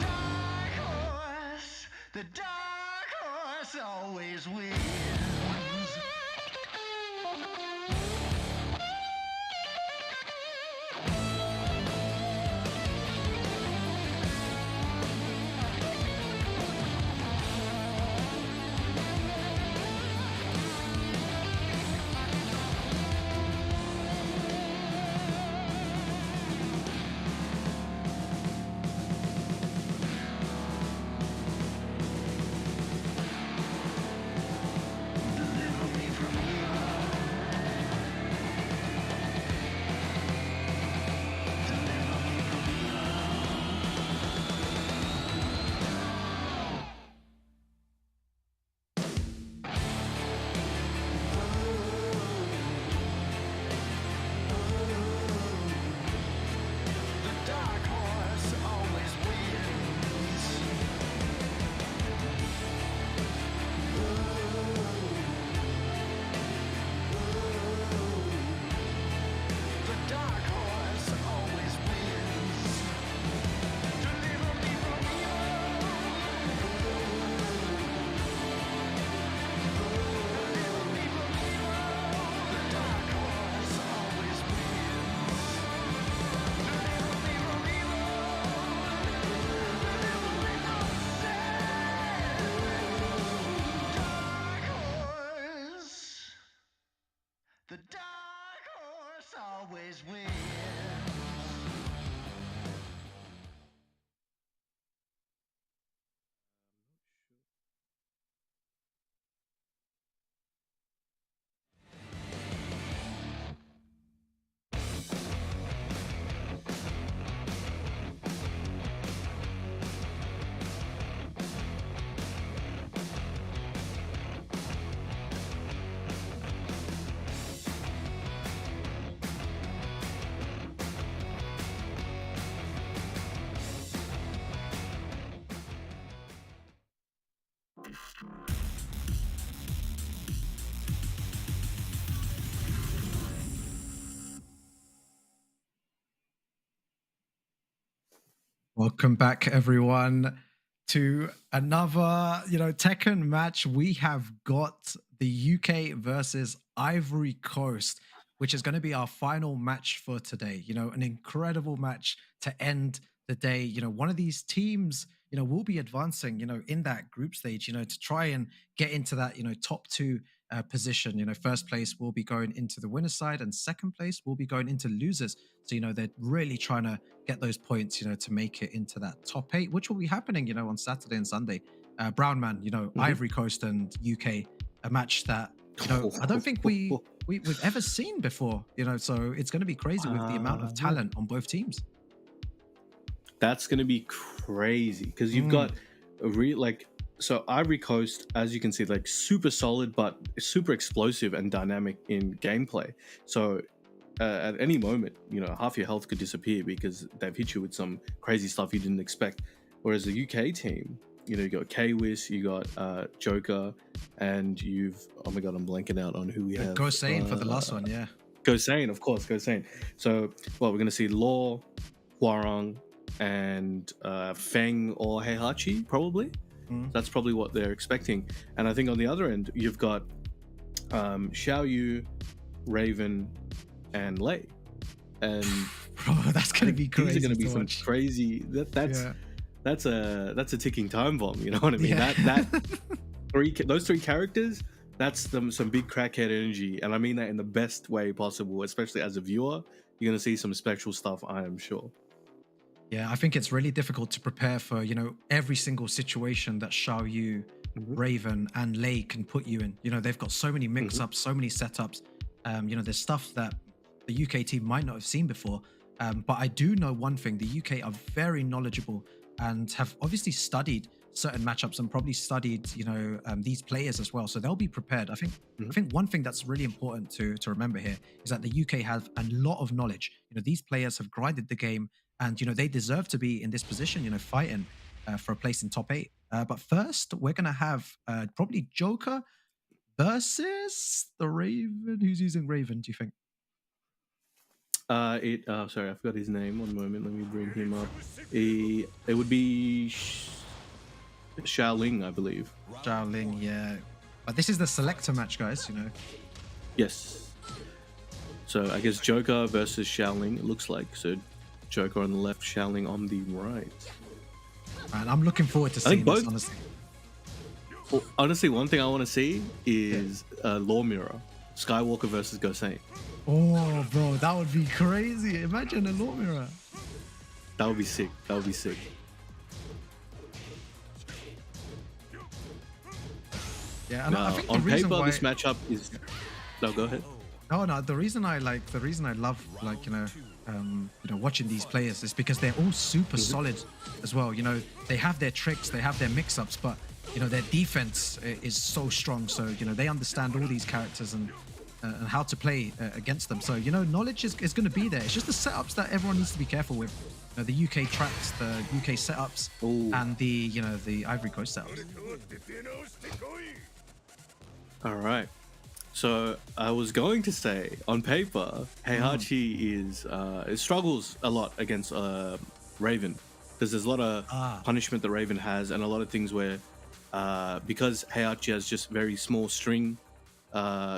Dark horse, the dark horse always wins. Deliver me from evil. Deliver me from the dark horse always wins. The dark horse always wins. Deliver me from evil. Deliver me from evil. The dark horse always wins. Deliver me from evil. Deliver me from sin. Dark horse. The dark horse always wins. Welcome back, everyone, to another, Tekken match. We have got the UK versus Ivory Coast, which is going to be our final match for today. An incredible match to end the day. One of these teams, will be advancing, in that group stage, to try and get into that, top two position. First place will be going into the winner's side, and second place will be going into losers. So, they're really trying to get those points, to make it into that top 8, which will be happening, on Saturday and Sunday. Brown Man, Ivory Coast and UK, a match that, I don't think we've ever seen before, so it's going to be crazy with the amount of talent on both teams. That's going to be crazy because you've got a so Ivory Coast, as you can see, like super solid, but super explosive and dynamic in gameplay. So at any moment, half your health could disappear because they've hit you with some crazy stuff you didn't expect. Whereas the UK team, you got K-Wiz, you got Joker, and oh my god, I'm blanking out on who we have. Go Sane for the last one, yeah. Go Sane, of course, Go Sane. So, we're going to see Law, Hwarang, and Feng or Heihachi, probably. That's probably what they're expecting. And I think on the other end, you've got Xiao Yu, Raven, and Lei. And bro, that's going to be crazy. These are going to be some crazy. That's a ticking time bomb. You know what I mean? Yeah. Those three characters. That's some big crackhead energy, and I mean that in the best way possible. Especially as a viewer, you're going to see some special stuff. I am sure. Yeah, I think it's really difficult to prepare for, every single situation that Xiao Yu, Raven, and Lei can put you in. They've got so many mix-ups, so many setups. There's stuff that the UK team might not have seen before. But I do know one thing: the UK are very knowledgeable and have obviously studied certain matchups and probably studied, these players as well. So they'll be prepared. I think one thing that's really important to remember here is that the UK have a lot of knowledge. These players have grinded the game, and they deserve to be in this position, fighting for a place in top 8. But first, we're gonna have probably Joker versus the Raven. Who's using Raven, do you think? Sorry, I forgot his name. One moment, let me bring him up. It would be Xiaoling, I believe. Xiaoling, yeah. But this is the selector match, guys. Yes. So I guess Joker versus Xiaoling, it looks like. So Joker on the left, Xiaoling on the right. And I'm looking forward to seeing this, honestly. Well, honestly, one thing I want to see is Law Mirror. Skywalker versus Gamers8. Oh, bro, that would be crazy. Imagine a Law Mirror. That would be sick. That would be sick. Yeah, and I think on the reason paper, why... this matchup is... No, go ahead. No, the reason I love, watching these players is because they're all super solid as well. They have their tricks, they have their mix-ups, but, their defense is so strong. So, they understand all these characters and how to play against them. So, knowledge is going to be there. It's just the setups that everyone needs to be careful with. The UK tracks, the UK setups, and the Ivory Coast setups. All right. So I was going to say, on paper, Heihachi it struggles a lot against Raven, because there's a lot of punishment that Raven has, and a lot of things where because Heihachi has just very small string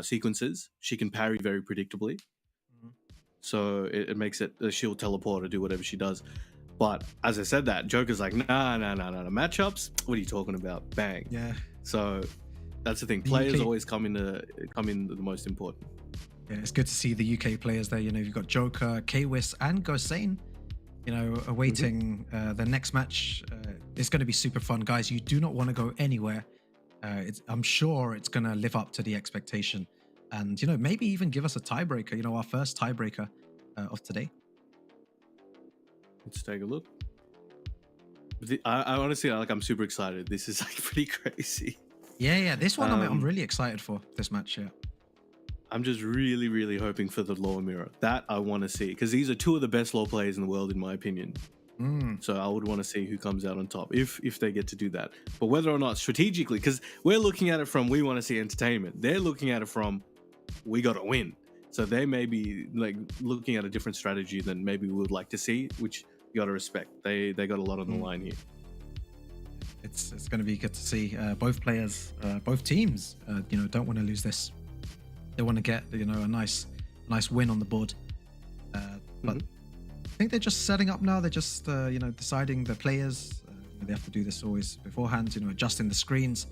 sequences, she can parry very predictably. So it makes it she'll teleport or do whatever she does. But as I said that, Joker's like, nah, matchups? What are you talking about? Bang. Yeah. So that's the thing. Players always come in the most important. Yeah, it's good to see the UK players there. You've got Joker, Kwis, and Gosane, awaiting the next match. It's going to be super fun, guys. You do not want to go anywhere. I'm sure it's going to live up to the expectation, and maybe even give us a tiebreaker. Our first tiebreaker of today. Let's take a look. I honestly, I'm super excited. This is pretty crazy. Yeah. This one I'm really excited for, this match. Yeah. I'm just really, really hoping for the Law Mirror. That I want to see, because these are two of the best law players in the world, in my opinion. So I would want to see who comes out on top if they get to do that. But whether or not strategically, because we're looking at it from we want to see entertainment. They're looking at it from we got to win. So they may be looking at a different strategy than maybe we would like to see, which you got to respect. They got a lot on the line here. It's going to be good to see both players, both teams. Don't want to lose this. They want to get a nice win on the board. But I think they're just setting up now. They're just deciding the players. They have to do this always beforehand. Adjusting the screens,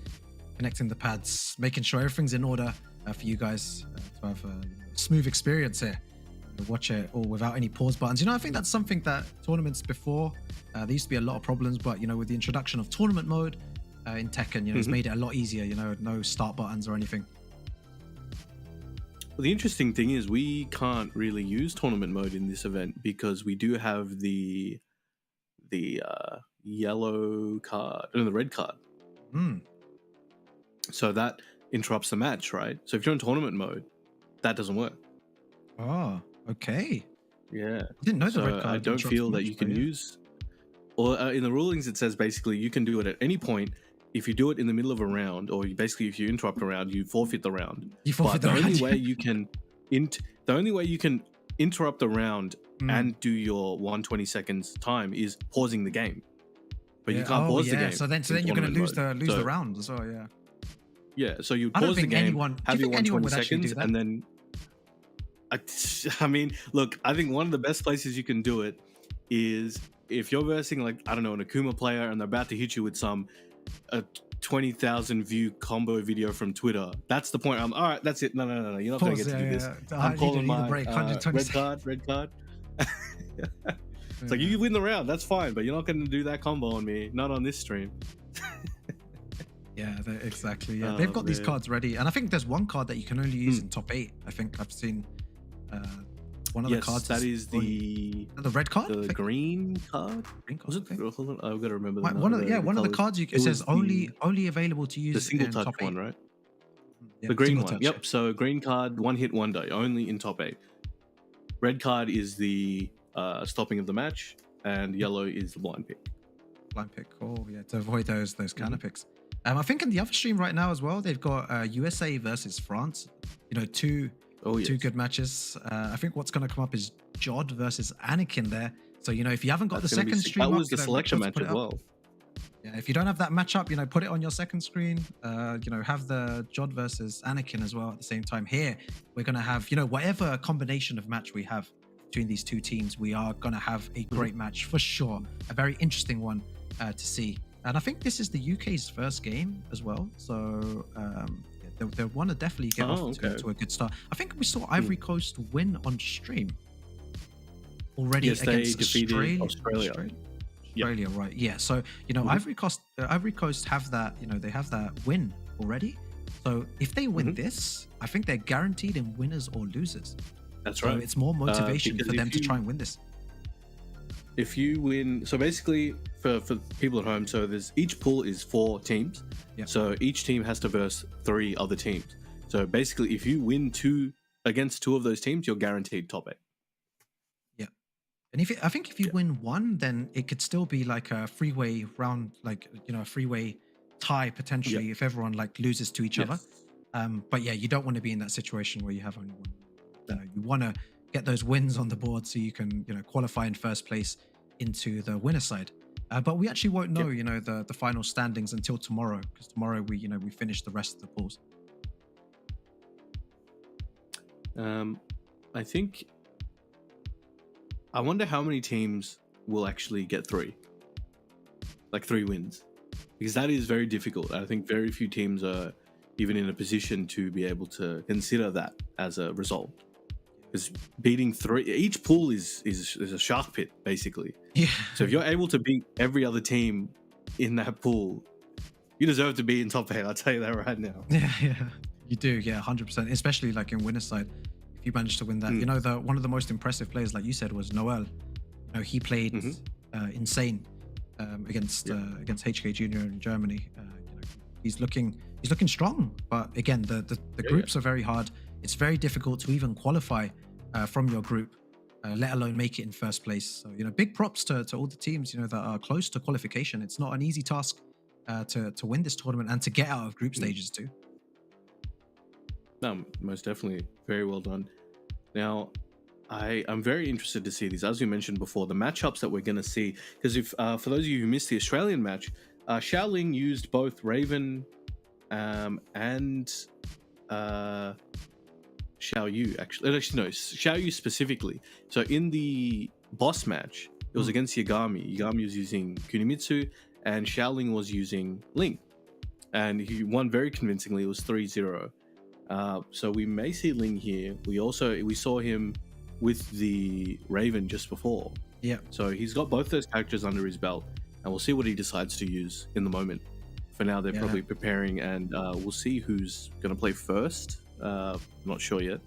connecting the pads, making sure everything's in order for you guys to have a smooth experience here. Watch it all without any pause buttons. I think that's something that tournaments before there used to be a lot of problems, but with the introduction of tournament mode in Tekken, it's made it a lot easier. No start buttons or anything. Well, the interesting thing is we can't really use tournament mode in this event because we do have the yellow card and the red card. So that interrupts the match, right? So if you're in tournament mode, that doesn't work. Oh, okay. Yeah. I didn't know the red card. I don't feel that you can use, or in the rulings it says basically you can do it at any point. If you do it in the middle of a round, or if you interrupt a round, you forfeit the round. The only way you can interrupt the round and do your 120 seconds time is pausing the game. But you can't pause the game. So then you're going to lose the round as well. Yeah. Yeah. So you pause the game, have your 120 seconds, and then. I mean, look, I think one of the best places you can do it is if you're versing an Akuma player and they're about to hit you with some 20,000 view combo video from Twitter. That's the point. All right, that's it. No, you're not going to get to do this. I'm calling my red card. It's like, you win the round, that's fine, but you're not going to do that combo on me, not on this stream. Yeah, exactly. Yeah, they've got these cards ready, and I think there's one card that you can only use in top 8. I think I've seen one of the cards. That is the red card, the green card. Green card. Was it? Hold on, I've got to remember. One of the cards it says only available to use the single in touch top 8. one, right? Yeah, the green one. touch, Yep. So green card, one hit, one die, only in top 8. Red card is the stopping of the match, and yellow is the blind pick. Blind pick. Oh yeah, to avoid those counter picks. I think in the other stream right now as well, they've got USA versus France. You know, two good matches. I think what's going to come up is Jod versus Anakin there. So, you know, if you haven't got the second stream, that was the selection match as well. Yeah, if you don't have that matchup, you know, put it on your second screen. You know, have the Jod versus Anakin as well at the same time. Here, we're going to have, you know, whatever combination of match we have between these two teams, we are going to have a great match for sure. A very interesting one to see. And I think this is the UK's first game as well. So they want to definitely get off to a good start. I think we saw Ivory Coast win on stream already against Australia. Australia, right? Yeah. So you know, Ivory Coast have that. You know, they have that win already. So if they win this, I think they're guaranteed in winners or losers. That's right. So it's more motivation for them to try and win this. If you win, so basically for people at home, so there's each pool is 4 teams. Yep. So each team has to verse 3 other teams. So basically, if you win 2 against 2 of those teams, you're guaranteed top 8. Yeah, and I think if you win 1, then it could still be like a freeway round, like, you know, a freeway tie potentially if everyone like loses to each other. But yeah, you don't want to be in that situation where you have only 1. You want to get those wins on the board so you can, you know, qualify in first place into the winner side. But we actually won't know, you know, the final standings until tomorrow, because tomorrow we finish the rest of the pools. I wonder how many teams will actually get 3, like 3 wins, because that is very difficult. I think very few teams are even in a position to be able to consider that as a result. Because beating 3, each pool is a shark pit basically. Yeah. So if you're able to beat every other team in that pool, you deserve to be in top 8. I'll tell you that right now. Yeah, you do. Yeah, 100%. Especially like in winner side, if you manage to win that. You know, one of the most impressive players, like you said, was Noel. You know, he played insane against HK Junior in Germany. You know, he's looking strong. But again, the groups are very hard. It's very difficult to even qualify from your group, let alone make it in first place. So, you know, big props to all the teams, you know, that are close to qualification. It's not an easy task to win this tournament and to get out of group stages too. No, most definitely. Very well done. Now, I'm very interested to see these. As we mentioned before, the matchups that we're going to see, because if for those of you who missed the Australian match, Xiaoling used both Raven and Xiaoyu, actually no, Xiaoyu specifically. So in the boss match, it was against Yagami. Yagami was using Kunimitsu, and Xiaoling was using Ling, and he won very convincingly. It was 3-0. So we may see Ling here. We saw him with the Raven just before. Yeah. So he's got both those characters under his belt, and we'll see what he decides to use in the moment. For now, they're probably preparing, and we'll see who's going to play first. Not sure yet.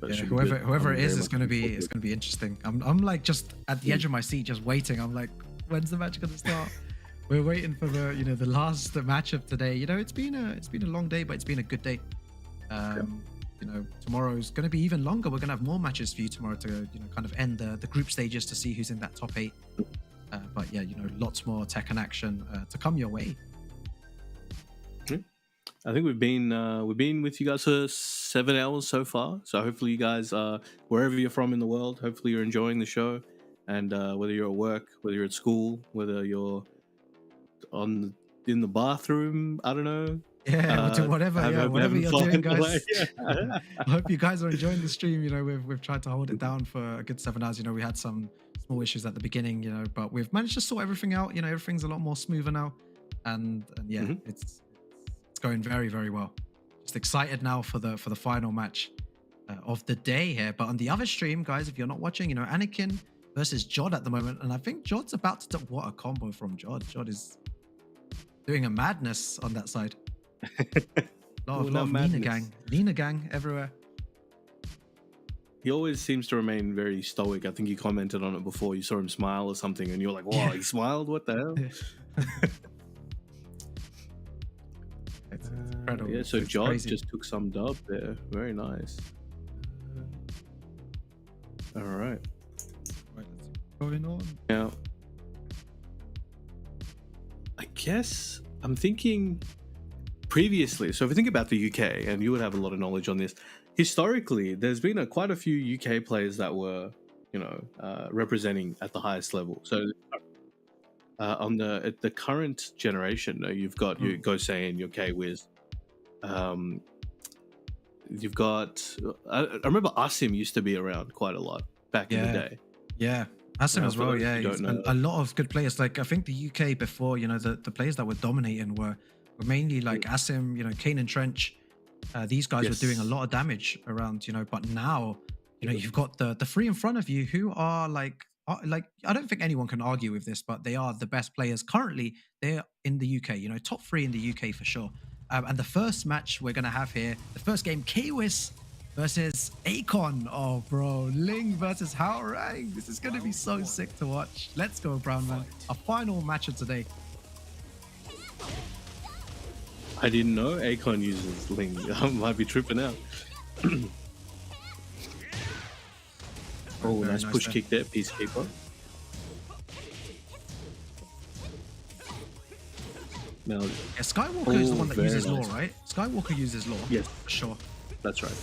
But whoever it is going to be interesting. I'm like just at the edge of my seat, just waiting. I'm like, when's the match going to start? We're waiting for the last match of today. You know, it's been a long day, but it's been a good day. You know, tomorrow's going to be even longer. We're going to have more matches for you tomorrow to, you know, kind of end the group stages to see who's in that top 8. But yeah, you know, lots more Tekken action to come your way. I think we've been with you guys for 7 hours so far. So hopefully you guys, wherever you're from in the world, hopefully you're enjoying the show. And whether you're at work, whether you're at school, whether you're in the bathroom, I don't know. Yeah, whatever you're doing, guys. I hope you guys are enjoying the stream. You know, we've tried to hold it down for a good 7 hours. You know, we had some small issues at the beginning, you know, but we've managed to sort everything out. You know, everything's a lot more smoother now, and yeah, it's going very, very well. Just excited now for the final match of the day here. But on the other stream, guys, if you're not watching, you know, Anakin versus Jod at the moment, and I think Jod's about to what a combo from Jod. Jod is doing a madness on that side. lot of Nina gang everywhere. He always seems to remain very stoic. I think you commented on it before. You saw him smile or something, and you're like, "Wow, he smiled! What the hell?" It's incredible. Yeah, so it's Jod crazy. just took some dub there. Very nice. All right. Going on now. I guess I'm thinking previously. So if we think about the UK, and you would have a lot of knowledge on this. Historically, there's been quite a few UK players that were, representing at the highest level. So on the current generation, you've got your Gosei, your K-Wiz. You've got I remember Asim used to be around quite a lot back in the day. Yeah. Asim as well, yeah. A lot of good players. Like I think the UK before, the players that were dominating were mainly like Asim, Kane and Trench. These guys were doing a lot of damage around, but now, you've got the three in front of you who are like I don't think anyone can argue with this, but they are the best players currently. They're in the UK, top 3 in the UK for sure. And the first match we're gonna have here, the first game, Kwis versus Akon. Oh, bro, Ling versus Haorang. This is gonna be so sick to watch. Let's go, Brown Man. Our final match of today. I didn't know Akon uses Ling. I might be tripping out. Oh, nice push kick there, Peacekeeper. Now, Skywalker is the one that uses law, right? Skywalker uses law. Yes, for sure. That's right.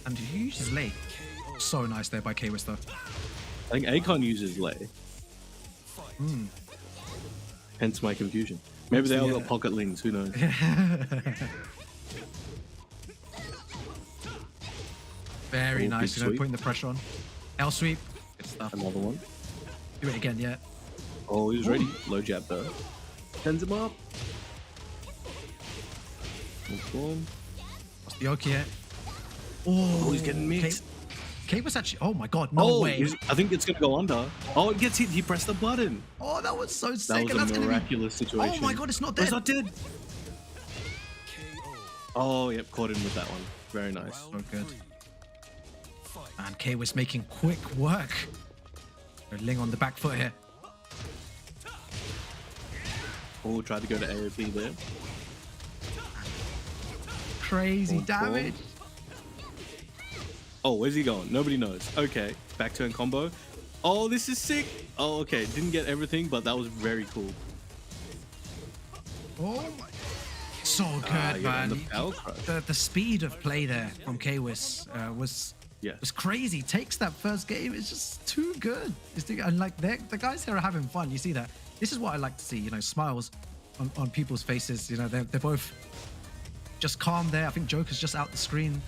And he uses Lei. So nice there by Kwis though. I think Akon uses Lei. Hence my confusion. Maybe they all got pocket Lings, who knows? Very nice, putting the pressure on. L sweep. Good stuff. Another one. Do it again, yeah. Oh, he was ready. Low jab though. Sends him up. What's the Oki here? Oh, he's getting mixed. Kwis actually. Oh my god, no way. I think it's gonna go under. Oh, it gets hit. He pressed the button. Oh, that was so sick. That was a miraculous situation. Oh my god, it's not dead. It's not dead. Oh, yep, caught him with that one. Very nice. So good. And Kwis making quick work. Ling on the back foot here. Oh, tried to go to AOP there. Crazy damage. Oh, where's he going? Nobody knows. Okay, back turn combo. Oh, this is sick. Oh, okay. Didn't get everything, but that was very cool. Oh my. So good, man. The speed of play there from Kwis was crazy. Takes that first game. It's just too good. And like the guys here are having fun. You see that? This is what I like to see. Smiles on people's faces. They're both just calm there. I think Joker's just out the screen,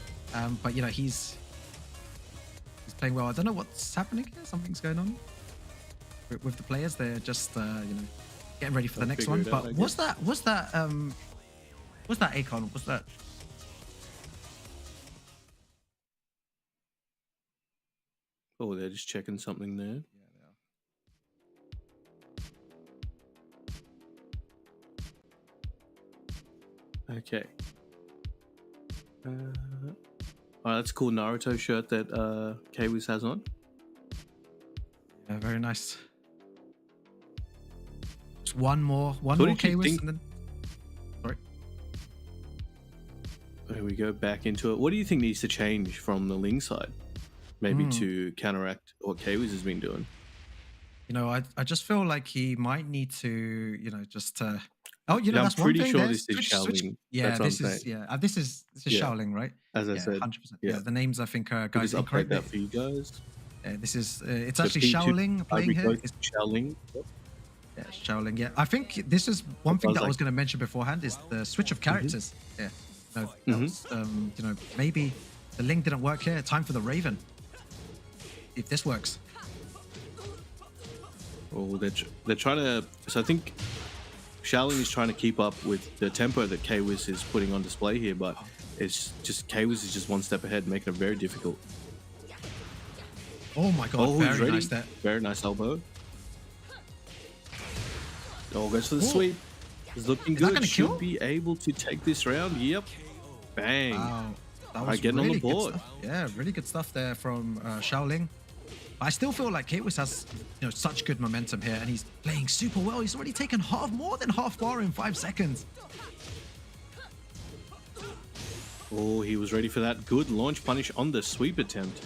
but he's playing well. I don't know what's happening here. Something's going on with the players. They're just getting ready for the next one. But what's that Akon? What's that? Oh, they're just checking something there. Okay. Alright, that's a cool Naruto shirt that Kwis has on. Yeah, very nice. Just one more Kwis and then... Sorry. There we go, back into it. What do you think needs to change from the Ling side? Maybe to counteract what Kwis has been doing? I just feel like he might need to, just... Oh, I'm that's pretty one thing. sure this is Shaoling. Yeah, this is Shaoling, right? As I said, 100%. Yeah, the names I think are guys incorrect. That for you guys. Yeah, this is it's actually Shaoling playing here. It's Shaoling. Yep. Yeah, Shaoling. Yeah, I think this is one thing that I was going to mention beforehand is the switch of characters. Yeah, was, maybe the Ling didn't work here. Time for the Raven. If this works. Oh, they're trying to. So I think Shaoling is trying to keep up with the tempo that Kwis is putting on display here, but it's just Kwis is just one step ahead, making it very difficult. Oh my god, Oh, he's very ready. nice there. Very nice elbow. Oh, goes for the sweep. He's looking that good. gonna Should kill? be able to take this round. Yep. Bang. Wow. That was Alright, getting on the really good board. stuff. Yeah, really good stuff there from Xiaoling. I still feel like Kaiwis has, such good momentum here, and he's playing super well. He's already taken more than half bar in 5 seconds. Oh, he was ready for that good launch punish on the sweep attempt.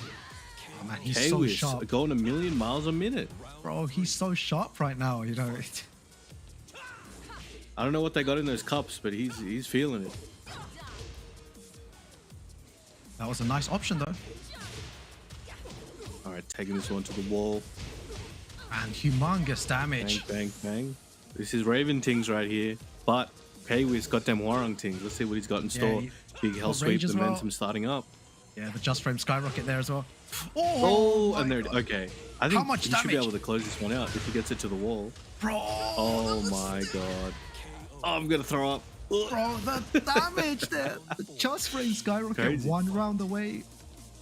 Oh man, he's so sharp. Going a million miles a minute. Bro, he's so sharp right now, I don't know what they got in those cups, but he's feeling it. That was a nice option though. All right, taking this one to the wall. And humongous damage. Bang, bang, bang. This is Raven Tings right here, but Kaiwis got them Warang Tings. Let's see what he's got in store. Big hell sweep, as momentum starting up. Yeah, the just frame skyrocket there as well. Oh, and there. Okay, I think How much he should be damage? able to close this one out if he gets it to the wall. Bro. Oh my god. Oh, I'm gonna throw up. Bro, the damage there. The just frame skyrocket Crazy. 1 round away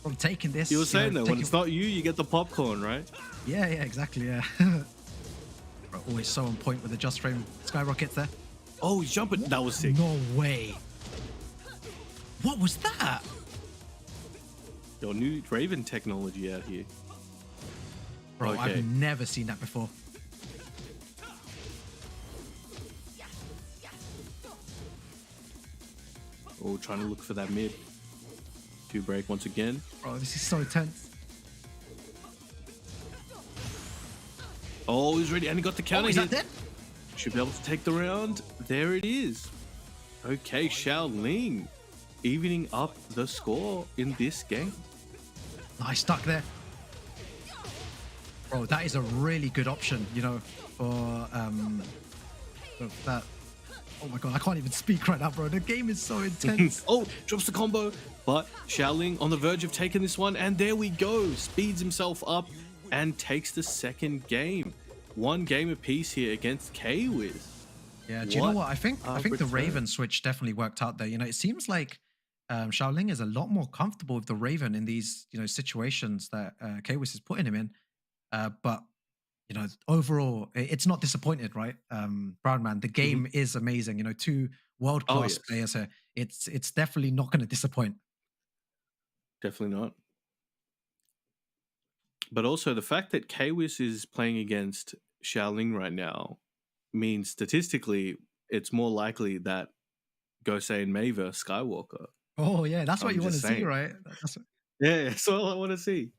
from taking this. You were saying though, when taking- it's not you, you get the popcorn, right? Yeah, exactly, yeah. Bro, always so on point with the just frame skyrockets there. Oh, he's jumping. That was sick. No way. What was that? Your new Raven technology out here. Bro, Okay. I've never seen that before. Oh, trying to look for that mid. 2 break once again. Bro, this is so tense. Oh, he's ready, and he got the counter is hit. that it? Should be able to take the round. There it is. Okay, Xiaoling evening up the score in this game. Nice stuck there. Bro, that is a really good option, for that. Oh my god, I can't even speak right now, bro. The game is so intense. Oh, drops the combo, but Xiaoling on the verge of taking this one, and there we go. Speeds himself up and takes the second game. 1 game apiece here against Kaiwis. Yeah, do you know what? I think the Raven switch definitely worked out there. It seems like Xiaoling is a lot more comfortable with the Raven in these, situations that Kaiwis is putting him in. But overall, it's not disappointed, right? Brown Man, the game is amazing. 2 world-class players here. It's definitely not going to disappoint. Definitely not. But also the fact that Kaiwis is playing against Xiaoling right now means statistically it's more likely that Gosei and Mei versus Skywalker. Oh yeah, that's what I'm you want to just see, saying. right? Yeah, that's all I want to see.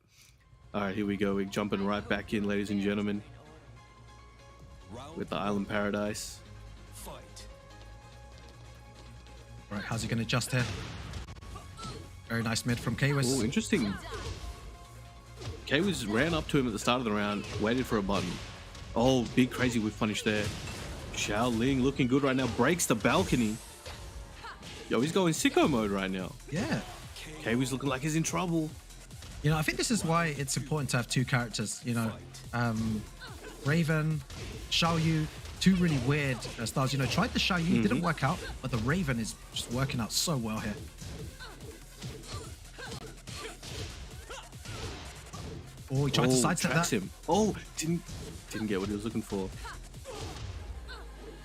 All right, here we go. We're jumping right back in, ladies and gentlemen, with the Island Paradise. Right, how's he going to adjust here? Very nice mid from Kaiwis. Oh, interesting. Kaiwis ran up to him at the start of the round, waited for a button. Oh, big crazy whip punish there. Xiaoling looking good right now, breaks the balcony. Yo, he's going sicko mode right now. Yeah. Kaiwis looking like he's in trouble. I think this is why it's important to have 2 characters. Raven, Xiaoyu, 2 really weird styles. Tried the Xiaoyu, didn't work out, but the Raven is just working out so well here. Oh, he tried to sidestep tracks that. him. Oh, didn't get what he was looking for.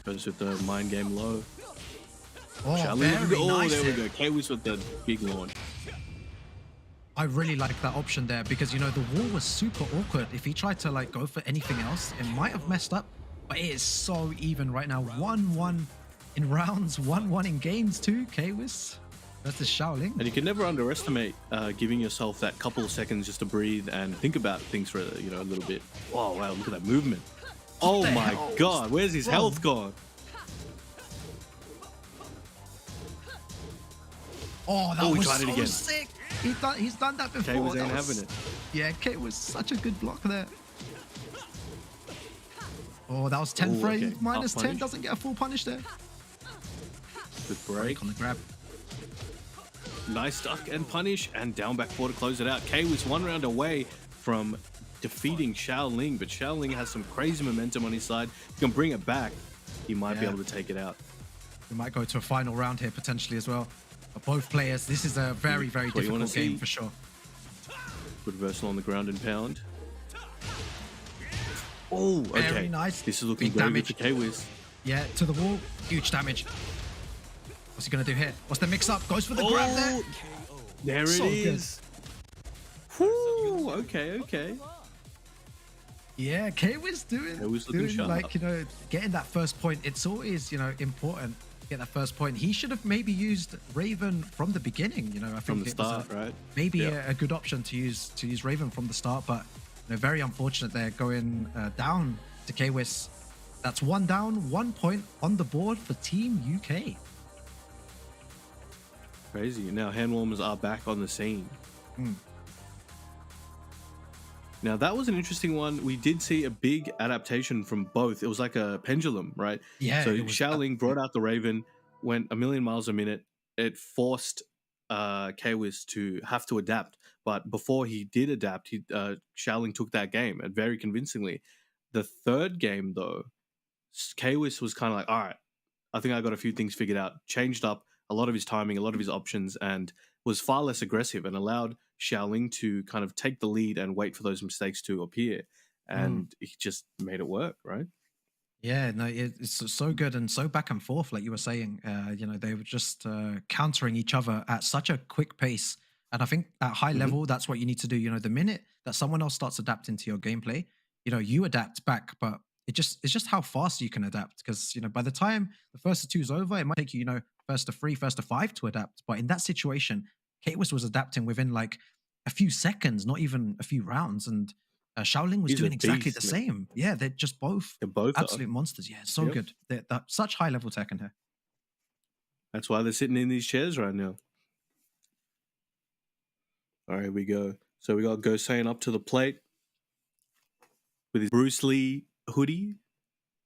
Goes with the mind game low. Oh, Xiaoling, very nice there we here. go. Kaiwis with the big launch. I really like that option there because, the wall was super awkward. If he tried to, go for anything else, it might have messed up. But it is so even right now. 1-1 in rounds, 1-1 in games too, Kaiwis. That's the Xiaoling. And you can never underestimate giving yourself that couple of seconds just to breathe and think about things for a little bit. Oh, wow, look at that movement. Oh my god, where's his health gone? Oh, that was tried it so again. sick. He's done that before. Kaiwis That ain't was- having it. Yeah, Kate was such a good block there. Oh, that was 10 frames. Okay. Minus Up 10 punish. doesn't get a full punish there. Good break. On the grab. Nice duck and punish, and down back 4 to close it out. Kaiwis 1 round away from defeating Xiaoling, but Xiaoling has some crazy momentum on his side. If he can bring it back, he might be Yeah. able to take it out. We might go to a final round here potentially as well. But both players, this is a very, very What you wanna difficult game see. for sure. Good reversal on the ground and pound. Oh, okay. Very nice. This is looking Big very damage. good for K-Wiz. Yeah, to the wall. Huge damage. What's he going to do here? What's the mix-up? Goes for the grab there. There So it is. Whew, okay. Yeah, K-Wiz doing sharp. like, you know, getting that first point. It's always, you know, important to get that first point. He should have maybe used Raven from the beginning, you know. I think From the it was start, right? maybe a good option to use Raven from the start, but you know, very unfortunate they're going down to K-Wiz. That's 1 down, 1 point on the board for Team UK. Crazy. Now hand warmers are back on the scene. Now that was an interesting one. We did see a big adaptation from both. It was like a pendulum, right? Yeah. So it was- Xiaoling brought out the Raven, went a million miles a minute. It forced K-Wiz to have to adapt. But before he did adapt, Xiaoling took that game and very convincingly. The third game though, K-Wiz was kind of like, all right, I think I got a few things figured out. Changed up a lot of his timing, a lot of his options, and was far less aggressive and allowed Xiaoling to kind of take the lead and wait for those mistakes to appear. And he just made it work, right? Yeah, no, it's so good and so back and forth, like you were saying. You know, they were just countering each other at such a quick pace. And I think at high level, that's what you need to do. You know, the minute that someone else starts adapting to your gameplay, you know, you adapt back, but it's just how fast you can adapt. Because, you know, by the time the first of 2 is over, it might take you, you know, first to 3, first to 5 to adapt. But in that situation, K-Wiz was adapting within like a few seconds, not even a few rounds. And Xiaoling was He's a doing exactly beast, the man. same. Yeah, they're just both Are. absolute monsters. Yeah, so Yep. good. They're such high level tech in here. That's why they're sitting in these chairs right now. All right, we go. So we got Gosane up to the plate with his Bruce Lee hoodie.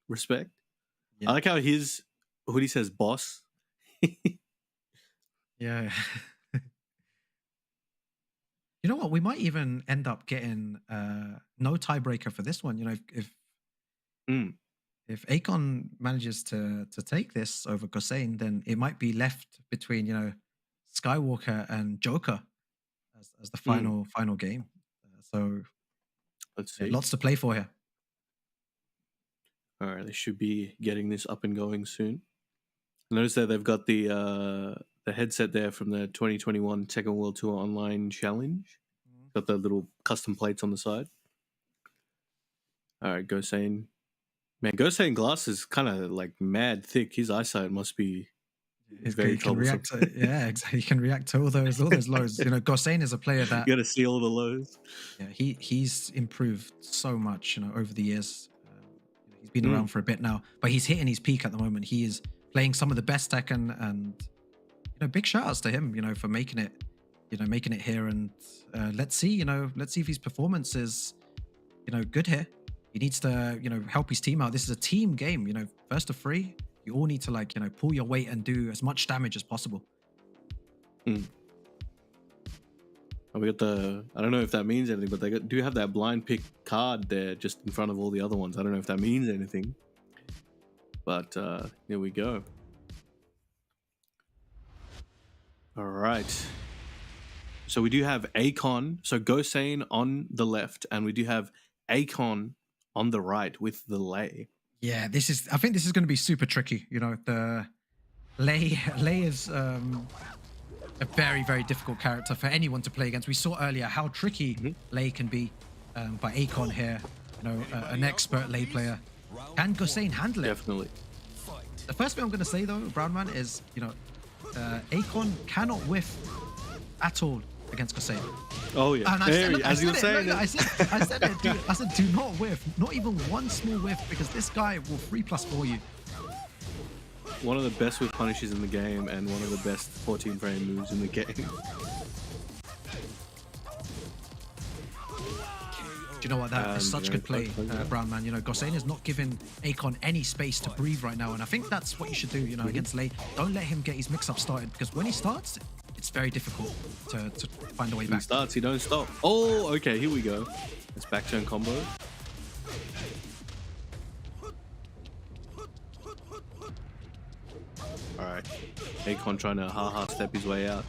Respect. Yeah. I like how his hoodie says boss. Yeah. You know what? We might even end up getting no tiebreaker for this one. You know, if Akon manages to take this over Gosane, then it might be left between, you know, Skywalker and Joker as the final game. So Let's see. lots to play for here. All right, they should be getting this up and going soon. Notice that they've got the headset there from the 2021 Tekken World Tour Online Challenge. Got the little custom plates on the side. All right, Gosane. Man, Gosane glass is kind of like mad thick. His eyesight must be very He can troublesome. react to, yeah, exactly. He can react to all those lows. You know, Gosane is a player that You got to see all the lows. yeah, he's improved so much, you know, over the years. He's been around for a bit now, but he's hitting his peak at the moment. He is playing some of the best Tekken, and you know, big shout outs to him, you know, for making it here. And let's see if his performance is, you know, good here. He needs to, you know, help his team out. This is a team game, you know, first of 3. You all need to, like, you know, pull your weight and do as much damage as possible. We got I don't know if that means anything, but they do have that blind pick card there just in front of all the other ones. I don't know if that means anything, but here we go. All right. So we do have Akon, so Gosane on the left, and we do have Akon on the right with the Lei. Yeah, I think this is going to be super tricky. You know, the Lei is a very, very difficult character for anyone to play against. We saw earlier how tricky Lei can be, but Akon here, you know, an expert Lei player. Can Gosane handle it? Definitely. The first thing I'm going to say though, Brown Man, is, you know, Akon cannot whiff at all against Gosane. Oh yeah. And I said, look, as you were saying, I said it, dude. I said, do not whiff, not even one small whiff, because this guy will 3+4 you. one of the best whiff punishes in the game and one of the best 14 frame moves in the game. Do you know what? That is such good play, Brown Man. You know, Gosane is not giving Akon any space to breathe right now, and I think that's what you should do, you know, against Lei. Don't let him get his mix-up started, because when he starts, it's very difficult to find a way back. He starts, he don't stop. Oh, okay, here we go. It's back turn combo. All right, Akon trying to ha-ha step his way out.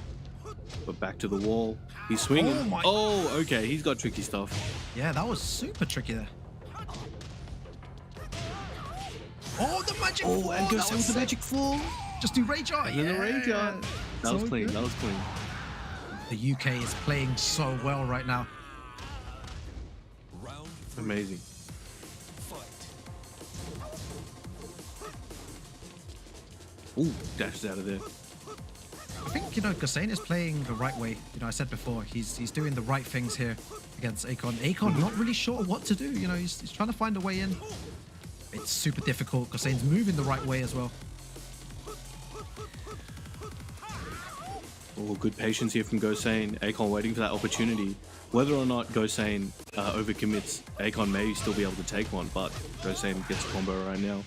But back to the wall. He's swinging. Oh, okay. He's got tricky stuff. Yeah, that was super tricky there. Oh, the magic fall. And goes with the magic fall. Just do rage art. And then the rage art. That was clean. That was clean. The UK is playing so well right now. Amazing. Ooh, dashes out of there. I think, you know, Gosain is playing the right way. You know, I said before, he's doing the right things here against Akon. Akon not really sure what to do. You know, he's trying to find a way in. It's super difficult. Gosain's moving the right way as well. Oh, good patience here from Gosain. Akon waiting for that opportunity. Whether or not Gosain overcommits, Akon may still be able to take one, but Gosain gets a combo right now.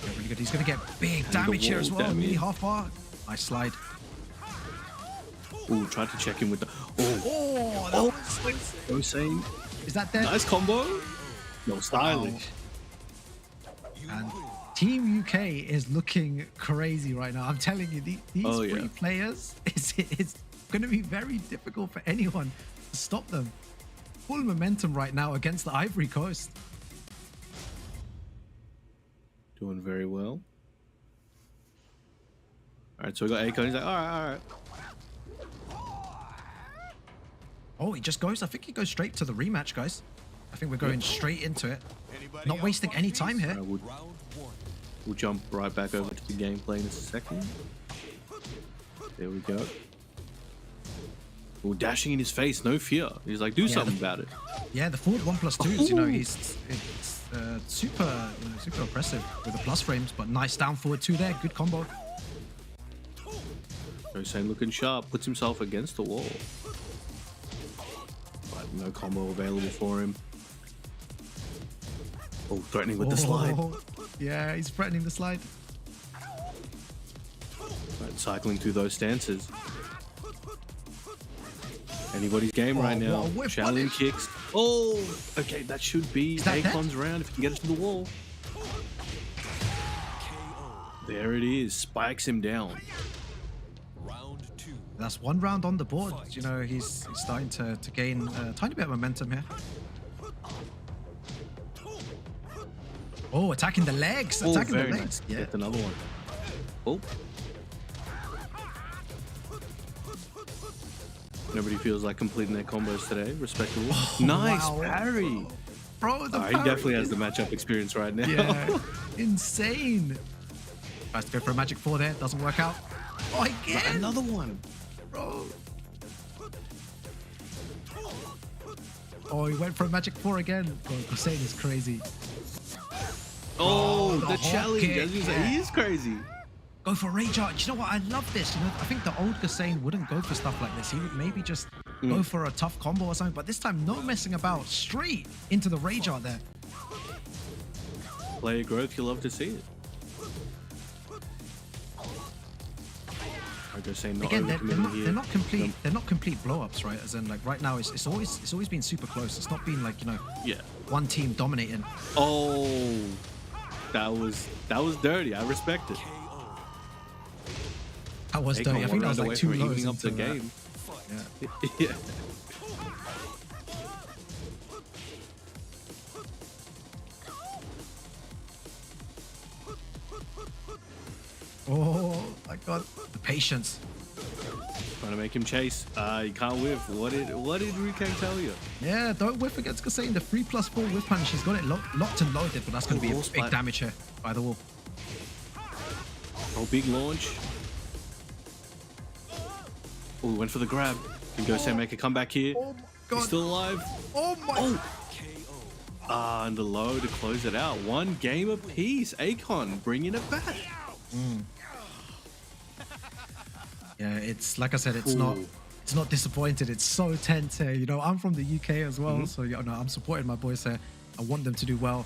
Yeah, really good. He's going to get big damage here as well. Nearly half bar. Nice slide. Ooh, tried to check in with the... Oh, that was Gosain. Is that dead? Nice combo. No, stylish. And Team UK is looking crazy right now. I'm telling you, these three players, it's going to be very difficult for anyone to stop them. Full momentum right now against the Ivory Coast. Doing very well. All right, so we got Akon. He's like, all right. Oh, he just goes. I think he goes straight to the rematch, guys. I think we're going straight into it. Not wasting any time here. We'll jump right back over to the gameplay in a second. There we go. Ooh, dashing in his face, no fear. He's like, do something about it. Yeah, the forward 1+2s, you know, it's super, super oppressive with the plus frames, but nice down forward 2 there. Good combo. Gosain looking sharp, puts himself against the wall. But no combo available for him. Oh, threatening with the slide. Yeah, he's threatening the slide. Right, cycling through those stances. Anybody's game right now. Shaolin kicks. Oh, okay, that should be Akon's round if he can get it to the wall. There it is. Spikes him down. That's one round on the board. You know, he's starting to gain a tiny bit of momentum here. Oh, attacking the legs. Attacking the legs. Nice. Yeah. Get another one. Oh. Nobody feels like completing their combos today. Respectable. Oh, nice parry. Bro, the he definitely has the matchup experience right now. Yeah. Insane. Tries to go for a magic 4 there. Doesn't work out. Oh, again. Another one. Bro. Oh, he went for a magic 4 again. Bro, Gosain is crazy. Oh, the challenge. He is crazy. Go for rage art. You know what? I love this. You know, I think the old Gosain wouldn't go for stuff like this. He would maybe just go for a tough combo or something. But this time, no messing about. Straight into the rage art there. Player growth. You love to see it. Again, they're not complete. They're not complete blow-ups, right? As in, like right now, it's always been super close. It's not been like, you know, one team dominating. Oh, that was dirty. I respect it. That was dirty. I think that was like 2 lows up the game. Yeah. Oh my god, the patience. Trying to make him chase. You can't whiff. What did Rikang tell you? Yeah, don't whiff against Gosain. The 3+4 whiff punch. He's got it locked and loaded, but that's going to be a big damage here by the wall. Oh, big launch. Oh, went for the grab. Can Gosain make a comeback here? Oh my god. He's still alive. Oh my. Oh. And the low to close it out. One game apiece. Akon bringing it back. Yeah, it's like I said, it's not disappointed. It's so tense here. You know, I'm from the UK as well, so you know, I'm supporting my boys here. I want them to do well.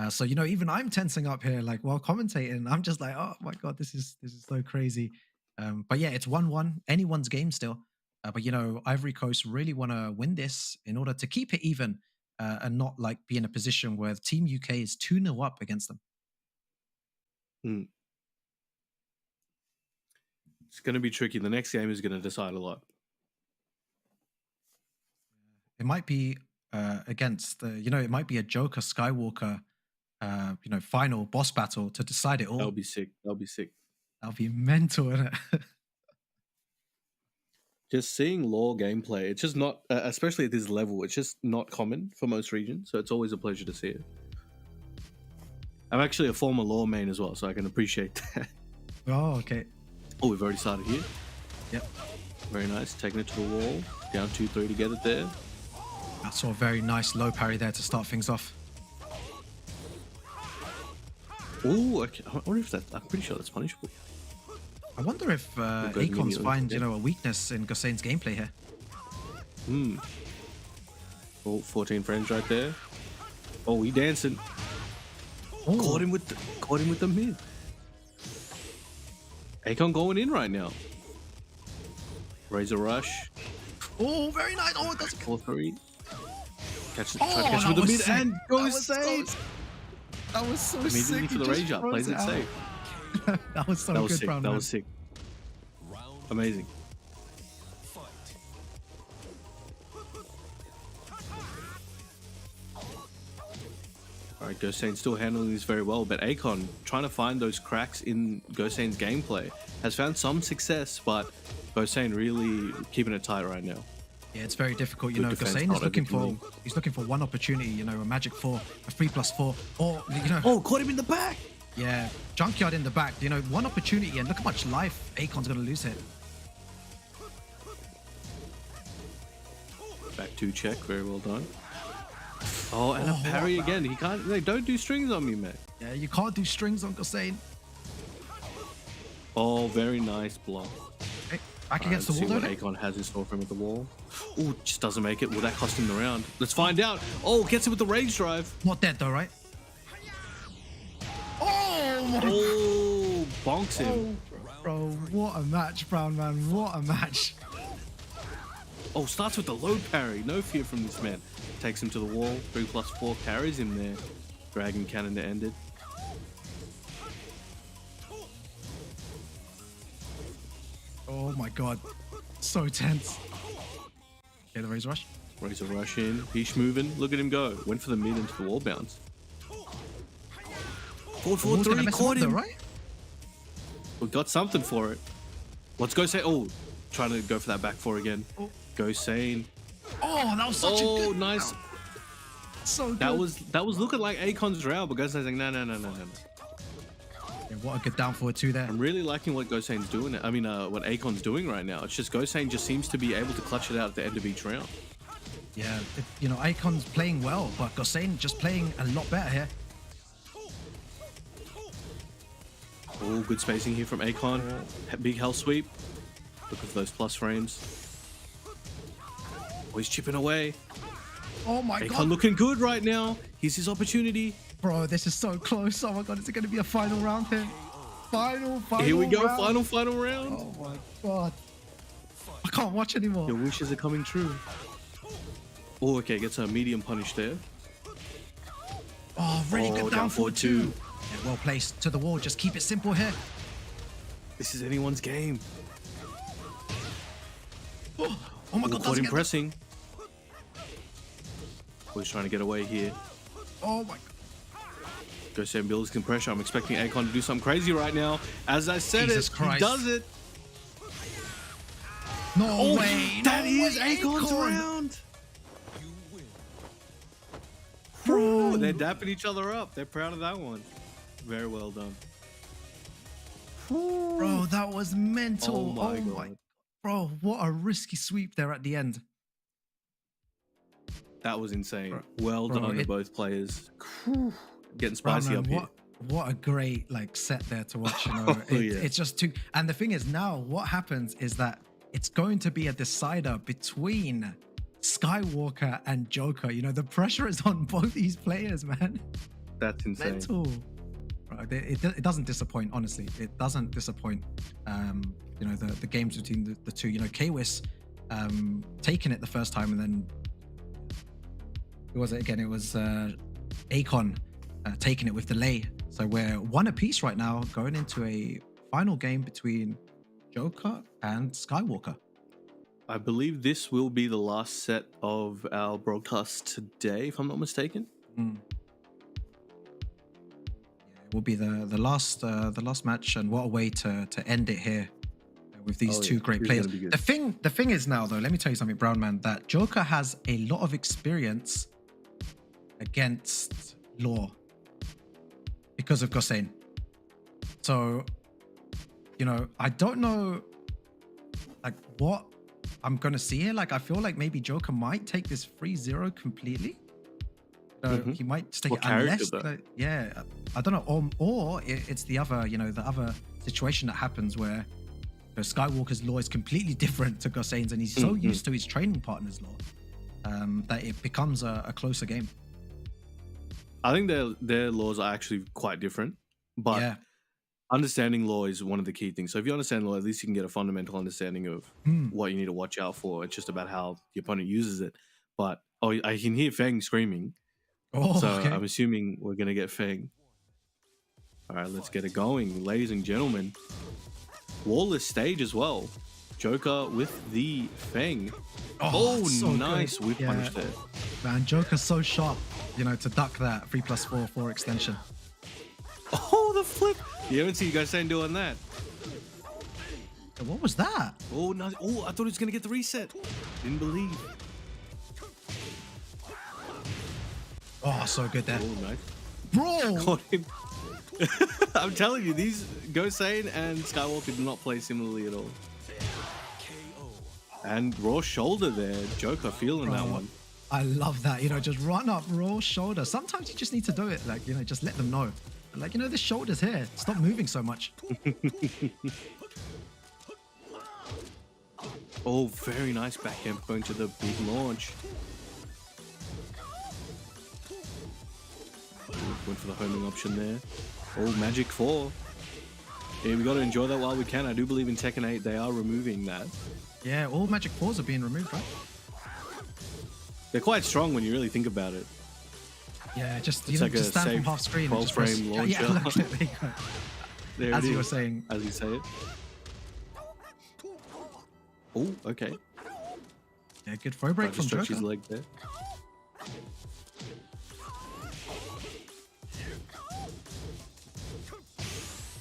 So you know, even I'm tensing up here, like while commentating. I'm just like, oh my god, this is so crazy. But yeah, it's 1-1, anyone's game still. But you know, Ivory Coast really want to win this in order to keep it even and not like be in a position where Team UK is 2-0 up against them. It's going to be tricky. The next game is going to decide a lot. It might be against it might be a Joker Skywalker final boss battle to decide it all. That would be sick. That would be sick. That would be mental, isn't it? Just seeing lore gameplay, it's just not, especially at this level, it's just not common for most regions. So it's always a pleasure to see it. I'm actually a former lore main as well, so I can appreciate that. Oh, okay. Oh, we've already started here. Yep. Very nice. Taking it to the wall. Down 2-3 to get it there. I saw a very nice low parry there to start things off. Oh, okay. I wonder if I'm pretty sure that's punishable. I wonder if Akons find, a weakness in Gosain's gameplay here. Oh, 14 frames right there. Oh, he dancing. Oh. Caught him with the mid. Akon going in right now. Razor rush. Oh, very nice. Oh, it doesn't. 4-3. Try to catch him with the mid sick. and goes safe. That was so Immediately sick. for the rage up, plays it safe. That was so That was good, sick. Brown That man. was sick. Amazing. All right, Gosain still handling this very well, but Akon trying to find those cracks in Gosain's gameplay has found some success, but Gosain really keeping it tight right now. Yeah, it's very difficult. Good defense, Gosain not is looking everything. for one opportunity. A magic 4, a 3+4, or Oh, caught him in the back. Yeah, junkyard in the back. One opportunity, and look how much life Akon's gonna lose here. Back 2 check, very well done. Oh, and a parry again. He can't. Don't do strings on me, man. Yeah, you can't do strings on Gosain. Oh, very nice block. Hey, back against Let's the see wall. what Akon has in store for him at the wall. Oh, just doesn't make it. Will that cost him the round? Let's find out. Oh, gets it with the rage drive. Not dead though, right? Oh, bonks him. Bro, what a match, Brown man. What a match. Oh, starts with the low parry. No fear from this man. Takes him to the wall. 3+4 carries him there. Dragon cannon to end it. Oh my god. So tense. Okay, the Razor Rush. Razor rush in. He's moving. Look at him go. Went for the mid into the wall bounce. 4-4-3. Caught him. Right? We got something for it. Let's go say. Oh, trying to go for that back 4 again. Oh. Gosain. Oh, that was such a good. Oh, nice. So good. That was looking like Akon's round, but Gosain's like, no. Yeah, what a good down forward 2 there. I'm really liking what Gosain's doing. I mean, what Akon's doing right now. It's just Gosain just seems to be able to clutch it out at the end of each round. Yeah, Akon's playing well, but Gosain just playing a lot better here. Oh, good spacing here from Akon. Big hell sweep. Look at those plus frames. Oh, he's chipping away. Oh my Akon god. looking good right now. Here's his opportunity. Bro, this is so close. Oh my god, is it going to be a final round here? Final Here we go. round. Final round. Oh my god. I can't watch anymore. Your wishes are coming true. Oh, okay. Gets a medium punish there. Oh, really good down forward 2. 2. Yeah, well placed to the wall. Just keep it simple here. This is anyone's game. Oh my god, Caught him get pressing. Oh, he's trying to get away here. Oh my god. Gosain builds compression. I'm expecting Akon to do something crazy right now. As I said Jesus he Christ. does it. No way. That no is way, Akon's Akon. round. Bro. Ooh, they're dapping each other up. They're proud of that one. Very well done. Bro, that was mental. Oh my god. Bro, what a risky sweep there at the end. That was insane. Bro, Well done to both players. Getting spicy Bro, up man, here. what a great set there to watch. Oh, It's just too. And the thing is, now what happens is that it's going to be a decider between Skywalker and Joker. The pressure is on both these players, man. That's insane. Mental. Bro, it doesn't disappoint, honestly. It doesn't disappoint. The games between the two. Kwis taking it the first time, and then who was it again? It was Akon taking it with delay. So we're 1 apiece right now, going into a final game between Joker and Skywalker. I believe this will be the last set of our broadcast today, if I'm not mistaken. It will be the last match, and what a way to end it here with these two great It's players. gonna be good. The thing is now though, let me tell you something, Brown Man, that Joker has a lot of experience against Law because of Gosain. So, you know, I don't know like what I'm gonna see here. Like I feel like maybe Joker might take this 3-0 completely. He might just take What it unless, character, yeah, I don't know, or it's the other, you know, the other situation that happens where Skywalker's law is completely different to Gosain's, and he's so used to his training partner's law that it becomes a closer game. I think their laws are actually quite different, but Yeah. understanding law is one of the key things. So if you understand law, at least you can get a fundamental understanding of what you need to watch out for. It's just about how the opponent uses it. But I can hear Feng screaming. Oh, So okay. I'm assuming we're gonna get Feng. All right, let's get it going, ladies and gentlemen. Wallless stage as well. Joker with the Feng. Oh, so nice good. whip punish there. Man, Joker's so sharp, you know, to duck that 3+4 extension. Oh, the flip! You haven't seen Gosain doing that. What was that? Oh, no. Oh, I thought he was gonna get the reset. Didn't believe. Oh, so good there. Oh, nice. Bro! Caught him. I'm telling you, these Gosain and Skywalker do not play similarly at all. And raw shoulder there. Joker feeling that one. I love that. You know, just run up raw shoulder. Sometimes you just need to do it. Like, you know, just let them know. Like, you know, the shoulder's here. Stop moving so much. Oh, very nice backhand going to the big launch. Went for the homing option there. Oh, Magic 4. Yeah, we got to enjoy that while we can. I do believe in Tekken 8 they are removing that. Yeah, all Magic 4s are being removed, right? They're quite strong when you really think about it. Yeah, just It's you know, like just a stand from safe half screen and 12 just press. frame launcher. Yeah, look, there you go. There As it you were is, saying. as you say it. Oh, okay. Yeah, good throw break Tried to from stretch Joker. his leg there.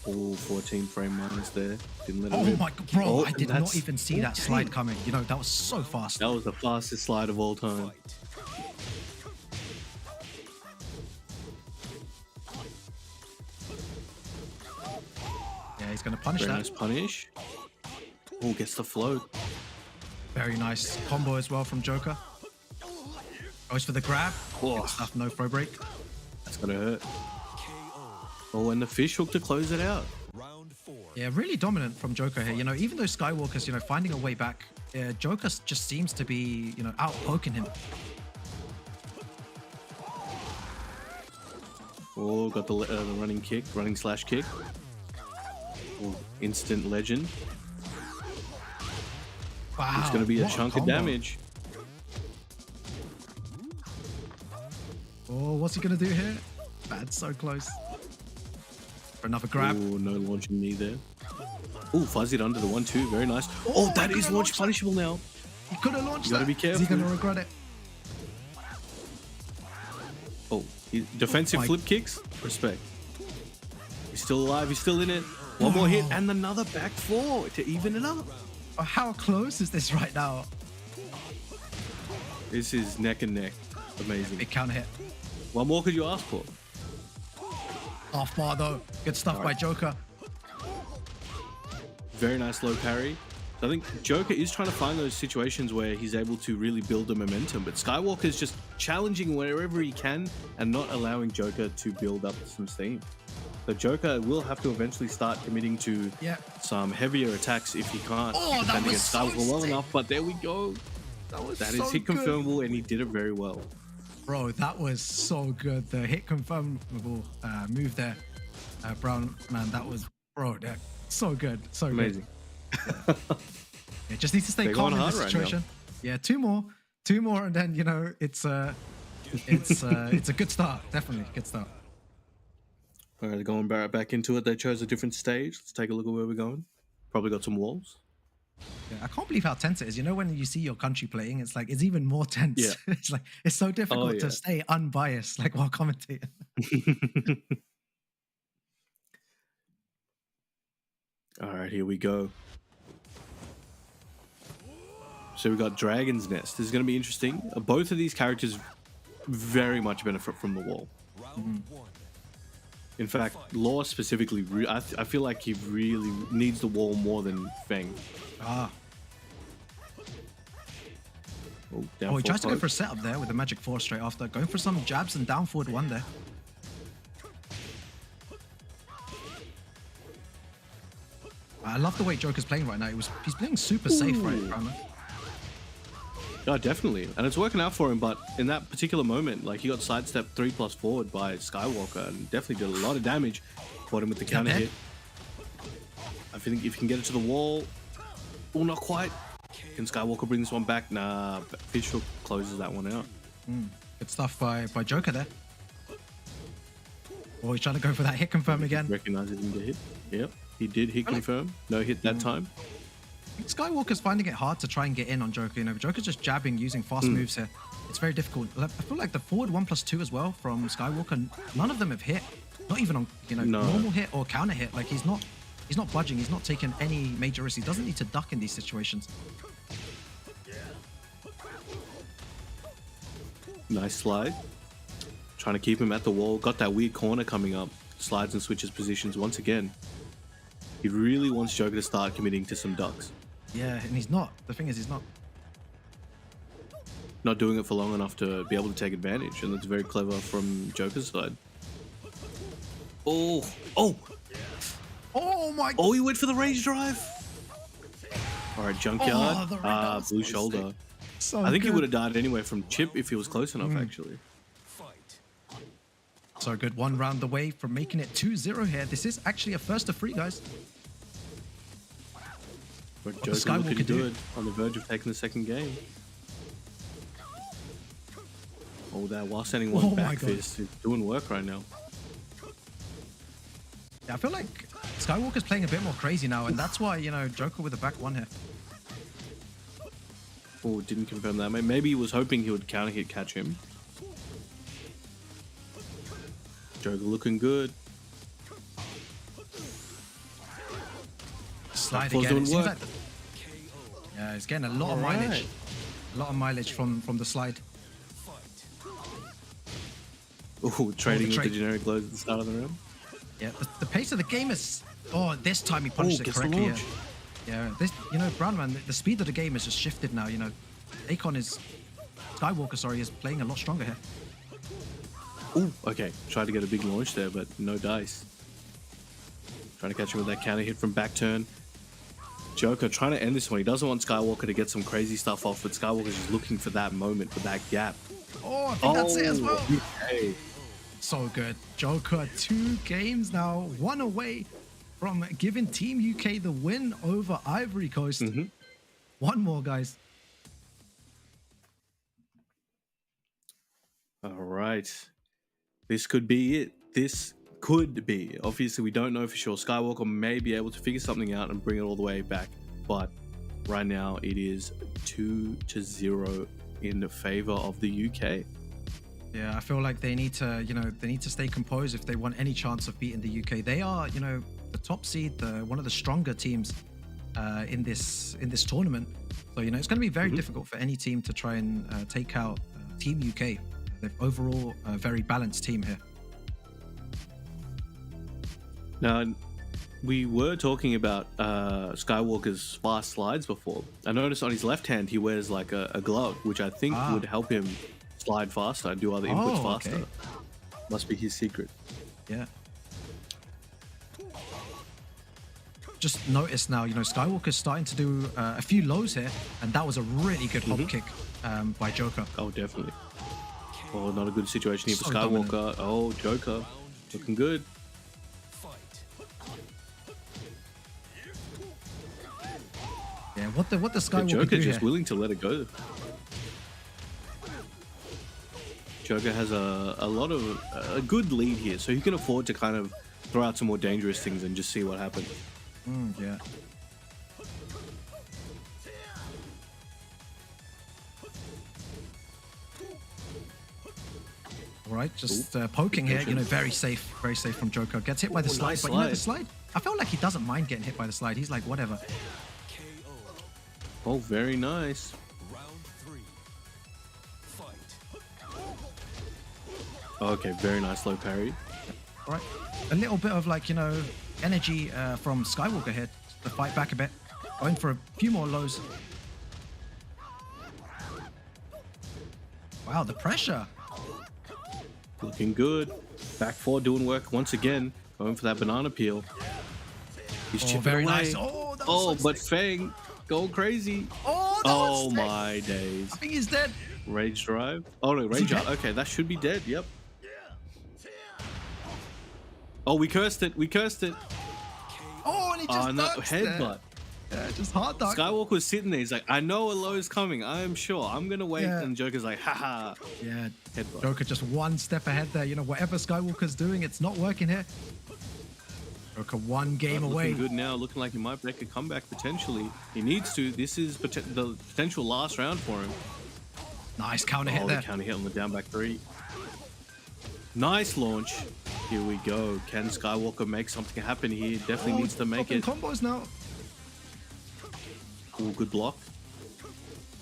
Oh, 14 frame minus there. Didn't let him Oh in. my god, bro! Oh, I did not even see that okay. slide coming. You know, that was so fast. That was the fastest slide of all time. Yeah, he's gonna punish Very that. nice punish. Oh, gets the float. Very nice combo as well from Joker. Goes for the grab. Oh. Good stuff, no throw break. That's gonna hurt. Oh, and the fish hook to close it out. Yeah, really dominant from Joker here. You know, even though Skywalker's, you know, finding a way back, Joker just seems to be, you know, out poking him. Oh, got the running kick, running slash kick. Oh, instant legend. Wow. It's gonna be a what chunk of combo. damage. Oh, what's he gonna do here? Man, so close. For another grab. Oh, no launching knee there. Oh, fuzzied under the 1-2. Very nice. Oh, that is launch punishable now. He could have launched You gotta that. be careful. Is he gonna regret it? Oh, defensive my- flip kicks. Respect. He's still alive. He's still in it. One more hit and another back four to even it up. Oh, how close is this right now? This is neck and neck. Amazing. Big counter hit. What more could you ask for? Half bar though. Good stuff by Joker. Very nice low parry. So I think Joker is trying to find those situations where he's able to really build the momentum, but Skywalker is just challenging wherever he can and not allowing Joker to build up some steam. So Joker will have to eventually start committing to some heavier attacks if he can't defend against Skywalker well enough, but there we go. That is hit confirmable and he did it very well. Bro, that was so good. The hit confirmable move there. Brown, man, that was, bro, so good. So amazing. Good. Yeah, just need to stay calm in this situation. Yeah, two more, and then, you know, it's a good start. Definitely good start. All right, going back into it. They chose a different stage. Let's take a look at where we're going. Probably got some walls. Yeah, I can't believe how tense it is. You know, when you see your country playing, it's like it's even more tense. Yeah. It's like it's so difficult yeah. to stay unbiased, like while commentating. All right, here we go. So we got Dragon's Nest. This is going to be interesting. Both of these characters very much benefit from the wall. In fact, Law specifically, I feel like he really needs the wall more than Feng. Ah. Oh, He tries to go for a setup there with the Magic 4 straight after. Going for some jabs and down forward 1 there. I love the way Joker's playing right now. He's playing super safe right now. Oh, definitely. And it's working out for him, but in that particular moment, like he got sidestepped 3+ forward by Skywalker and definitely did a lot of damage. Caught him with the counter hit. I think if you can get it to the wall, well, not quite. Can Skywalker bring this one back? Nah, Fischl closes that one out. Good stuff by Joker there. Oh, he's trying to go for that hit confirm again. Recognizes him to hit. Yep, he did hit confirm. No hit that time. Skywalker's finding it hard to try and get in on Joker. You know, Joker's just jabbing, using fast moves here. It's very difficult. I feel like the forward 1+2 as well from Skywalker, none of them have hit. Not even on, you know, normal hit or counter hit. Like he's not budging. He's not taking any major risks. He doesn't need to duck in these situations. Nice slide. Trying to keep him at the wall. Got that weird corner coming up. Slides and switches positions once again. He really wants Joker to start committing to some ducks. Yeah, and he's not. The thing is, he's not. Not doing it for long enough to be able to take advantage, and that's very clever from Joker's side. Oh my God. Oh, he went for the rage drive. All right, Junkyard. Blue shoulder. So I think he would have died anyway from Chip if he was close enough, actually. So good. 1 round away from making it 2-0 here. This is actually a first of 3, guys. But Joker looking good on the verge of taking the second game. Oh, that while sending one back fist is doing work right now. Yeah, I feel like Skywalker's playing a bit more crazy now, and that's why, you know, Joker with a back 1 here. Oh, didn't confirm that. Maybe he was hoping he would counter hit catch him. Joker looking good. Slide again. It seems like yeah, he's getting a lot of mileage. A lot of mileage from the slide. Oh, trading with the generic blows at the start of the round. Yeah, the pace of the game is... Oh, this time he punched it correctly. Yeah, this, you know, Brownman, the speed of the game has just shifted now. You know, Skywalker, sorry, is playing a lot stronger here. Oh, okay. Tried to get a big launch there, but no dice. Trying to catch him with that counter hit from back turn. Joker trying to end this one. He doesn't want Skywalker to get some crazy stuff off, but Skywalker's just looking for that moment, for that gap. Oh, I think that's it as well. Okay. So good. Joker, 2 games now, 1 away from giving Team UK the win over Ivory Coast. 1 more, guys. All right. This could be it. This could be. Obviously, we don't know for sure. Skywalker may be able to figure something out and bring it all the way back. But right now, it is 2-0 in favor of the UK. Yeah, I feel like they need to, you know, they need to stay composed if they want any chance of beating the UK. They are, you know, the top seed, one of the stronger teams in this tournament. So, you know, it's going to be very difficult for any team to try and take out Team UK. They're overall a very balanced team here. Now, we were talking about Skywalker's fast slides before. I noticed on his left hand he wears like a glove, which I think would help him slide faster and do other inputs faster. Okay. Must be his secret. Yeah. Just notice now, you know, Skywalker's starting to do a few lows here, and that was a really good hop kick by Joker. Oh, definitely. Oh, not a good situation here for So Skywalker. dominant. Oh, Joker. Looking good. Yeah, what the Skywalker Joker do just here? willing to let it go. Joker has a good lead here, so he can afford to kind of throw out some more dangerous things and just see what happens. Yeah. All right, just poking here. You know, very safe from Joker. Gets hit by the slide, nice but you know the slide. I feel like he doesn't mind getting hit by the slide. He's like, whatever. Oh, very nice. Okay, very nice low parry. All right, a little bit of like, you know, energy from Skywalker here to fight back a bit. Going for a few more lows. Wow, the pressure. Looking good. Back four doing work once again. Going for that banana peel. He's chipping very away. nice. So but Fang going crazy. Oh, my days. I think he's dead. Rage drive. Oh no, rage drive. Okay, that should be dead. Yep. Oh, we cursed it. We cursed it. Oh, and he just no, ducks headbutt. Yeah, just hard duck. Skywalker was sitting there. He's like, I know a low is coming. I am sure. I'm gonna wait. Yeah. And Joker's like, haha. Yeah, Headbutt. Joker just one step ahead there. You know, whatever Skywalker's doing, it's not working here. Joker one game away. Looking good now. Looking like he might make a comeback potentially. He needs to. This is the potential last round for him. Nice counter hit there. The counter hit on the down back three. Nice launch. Here we go. Can Skywalker make something happen here? Definitely needs to make it. Combos now. Ooh, good block.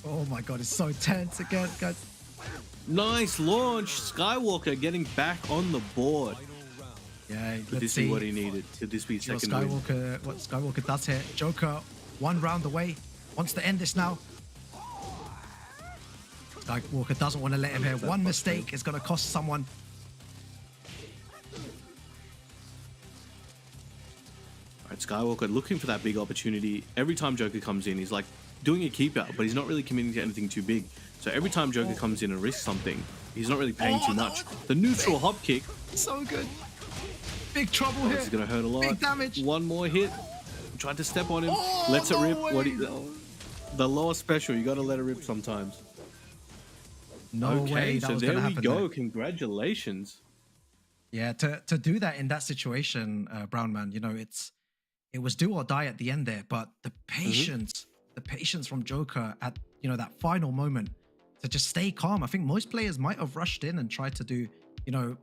Oh my god, it's so tense again, guys. Nice launch. Skywalker getting back on the board. Yeah, Could this be what he needed? Could this be second win? What Skywalker does here. Joker, one round away. Wants to end this now. Skywalker doesn't want to let him here. One mistake is going to cost someone. All right, Skywalker looking for that big opportunity. Every time Joker comes in, he's like doing a keep out, but he's not really committing to anything too big. So every time Joker comes in and risks something, he's not really paying too much. The neutral hop kick. So good. Big trouble here. This is going to hurt a lot. Big damage. One more hit. Tried to step on him. Lets it rip. The lower special, you got to let it rip sometimes. No way that was going to happen. There we go. Congratulations. Yeah, to do that in that situation, Brown Man, you know, it was do or die at the end there, but the patience from Joker at, you know, that final moment to just stay calm. I think most players might have rushed in and tried to do, you know,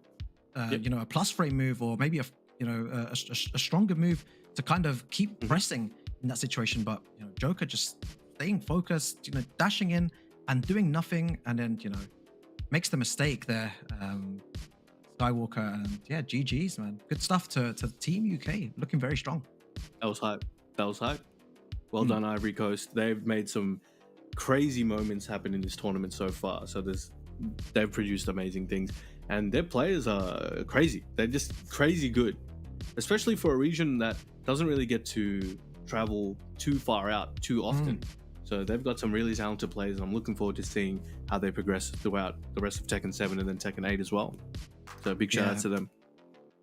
a plus frame move or maybe a stronger move to kind of keep pressing in that situation. But, you know, Joker just staying focused, you know, dashing in and doing nothing, and then, you know, makes the mistake there. Skywalker, and yeah, GG's, man. Good stuff to Team UK. Looking very strong. That was hype. Well done, Ivory Coast. They've made some crazy moments happen in this tournament so far. So they've produced amazing things, and their players are crazy. They're just crazy good, especially for a region that doesn't really get to travel too far out too often. So they've got some really talented players, and I'm looking forward to seeing how they progress throughout the rest of Tekken 7 and then Tekken 8 as well. So big shout out to them.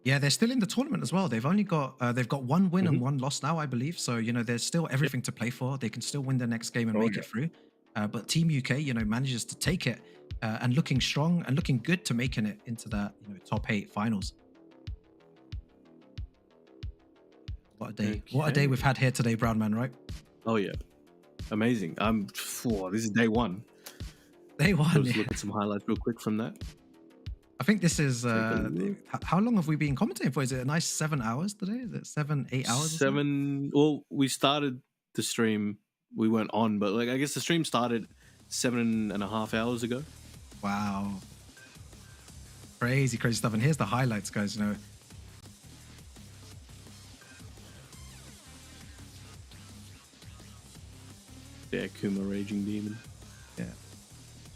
Yeah, they're still in the tournament as well. They've only got they've got one win and one loss now, I believe. So, you know, there's still everything to play for. They can still win their next game and make it through. But Team UK, you know, manages to take it and looking strong and looking good to making it into that, you know, top 8 finals. What a day! What a day we've had here today, Brown Man. Right? Oh yeah, amazing. This is day one. Day one. Let's look at some highlights real quick from that. I think this is how long have we been commentating for? Is it a nice 7 hours today? Is it 7-8 hours? Well, we started the stream. We weren't on, but like I guess the stream started 7.5 hours ago. Wow. Crazy stuff. And here's the highlights, guys. You know. Yeah, Kuma Raging Demon. Yeah.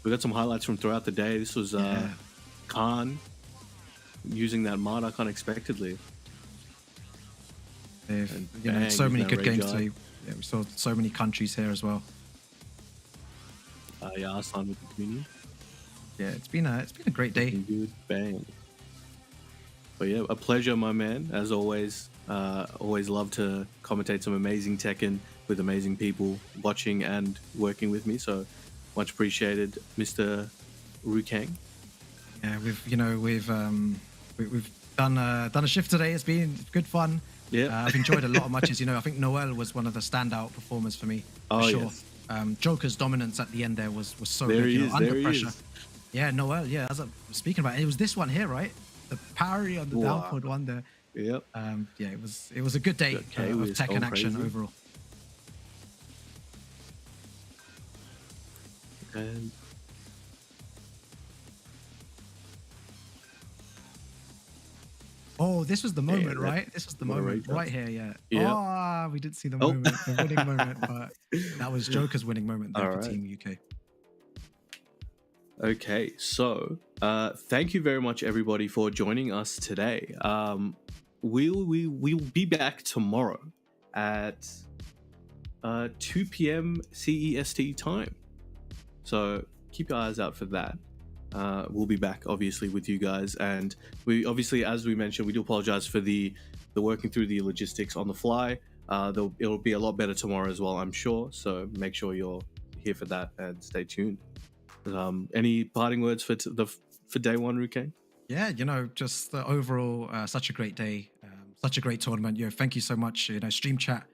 We got some highlights from throughout the day. This was Khan using that Marduk unexpectedly. So many good games today. Yeah, we saw so many countries here as well. Yeah, Arslan with the community. Yeah, it's been a great day. Good bang. But yeah, a pleasure, my man. As always, always love to commentate some amazing Tekken with amazing people watching and working with me. So much appreciated, Mr. Rukang. Yeah, we've done a shift today. It's been good fun. Yeah, I've enjoyed a lot of matches. You know, I think Noel was one of the standout performers for me. For sure. Yes. Joker's dominance at the end there was so there good. He you is, know, under pressure. Yeah, Noel. Yeah, as I'm speaking about, it was this one here, right? The parry on the downward one there. Yep. Yeah, it was a good day of Tekken action crazy. overall. And oh, this was the moment, that- right? This was the moment right here. Yeah. Yeah. Oh, we didn't see the moment, the winning moment, but that was Joker's winning moment there All for right. Team UK. Okay, so thank you very much, everybody, for joining us today. We'll be back tomorrow at 2 p.m. CEST time. So keep your eyes out for that. We'll be back, obviously, with you guys, and we obviously, as we mentioned, we do apologize for the working through the logistics on the fly. It'll be a lot better tomorrow as well, I'm sure. So make sure you're here for that and stay tuned. Any parting words for day one, Ruke? Yeah, just the overall, such a great day, such a great tournament. Thank you so much, Stream Chat,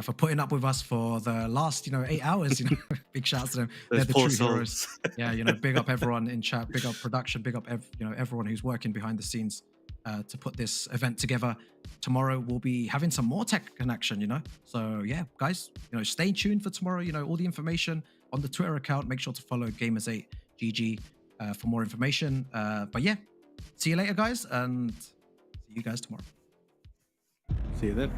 for putting up with us for the last, 8 hours. Big shouts to them. They're the true heroes. Yeah, big up everyone in chat, big up production, big up everyone who's working behind the scenes to put this event together. Tomorrow we'll be having some more Tekken action, So yeah, guys, stay tuned for tomorrow. All the information on the Twitter account. Make sure to follow Gamers8 GG for more information. But yeah, see you later, guys, and see you guys tomorrow. See you then.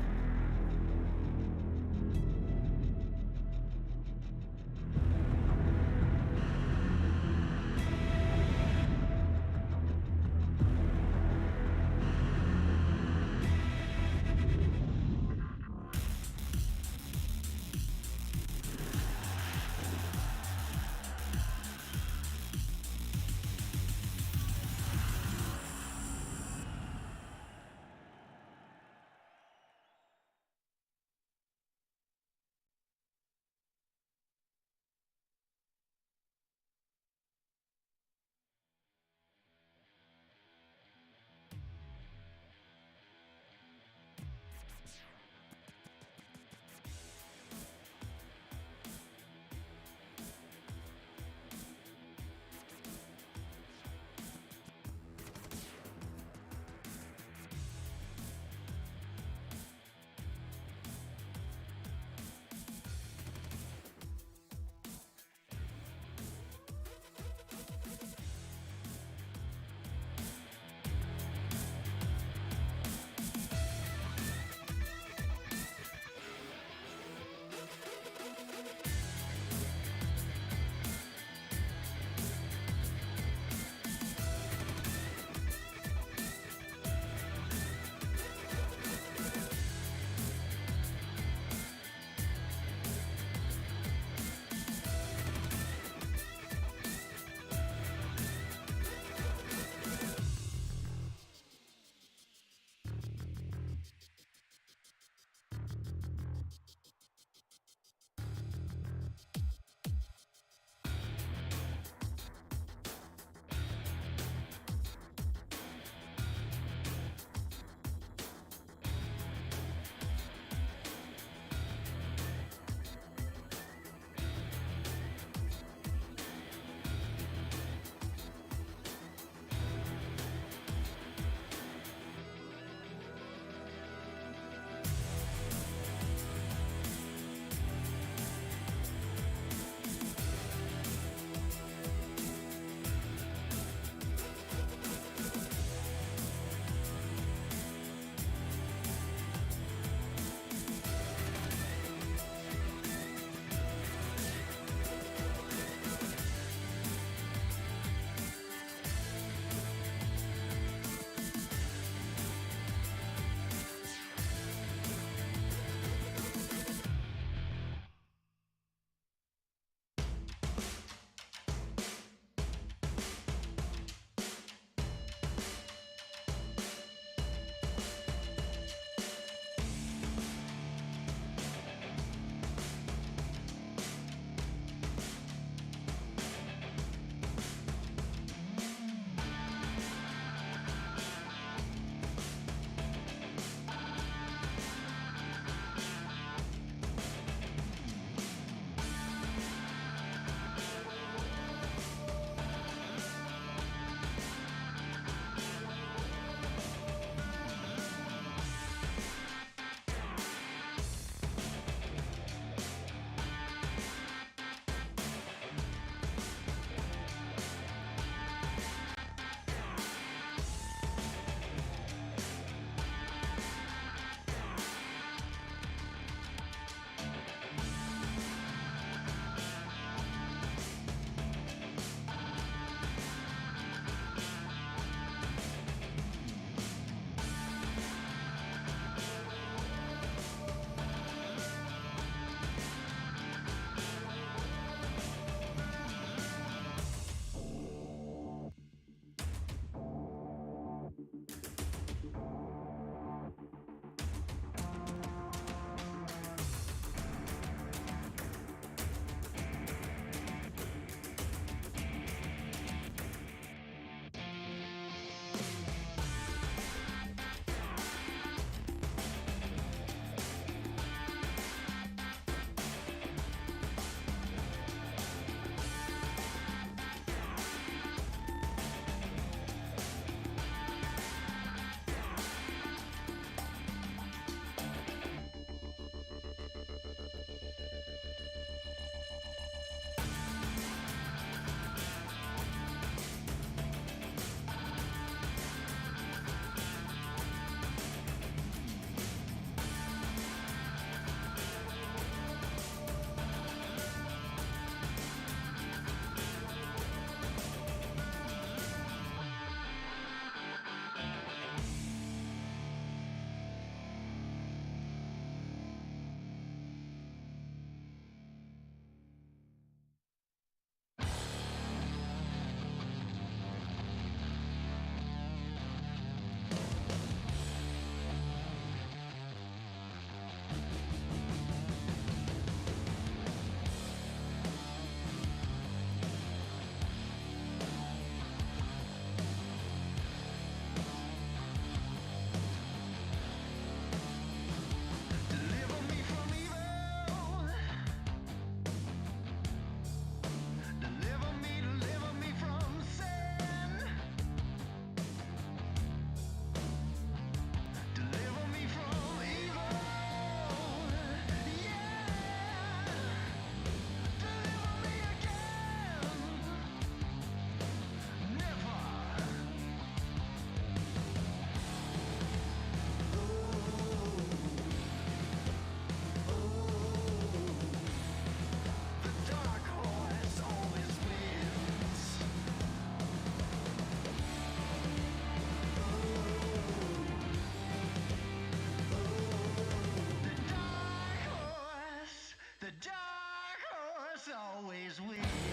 as we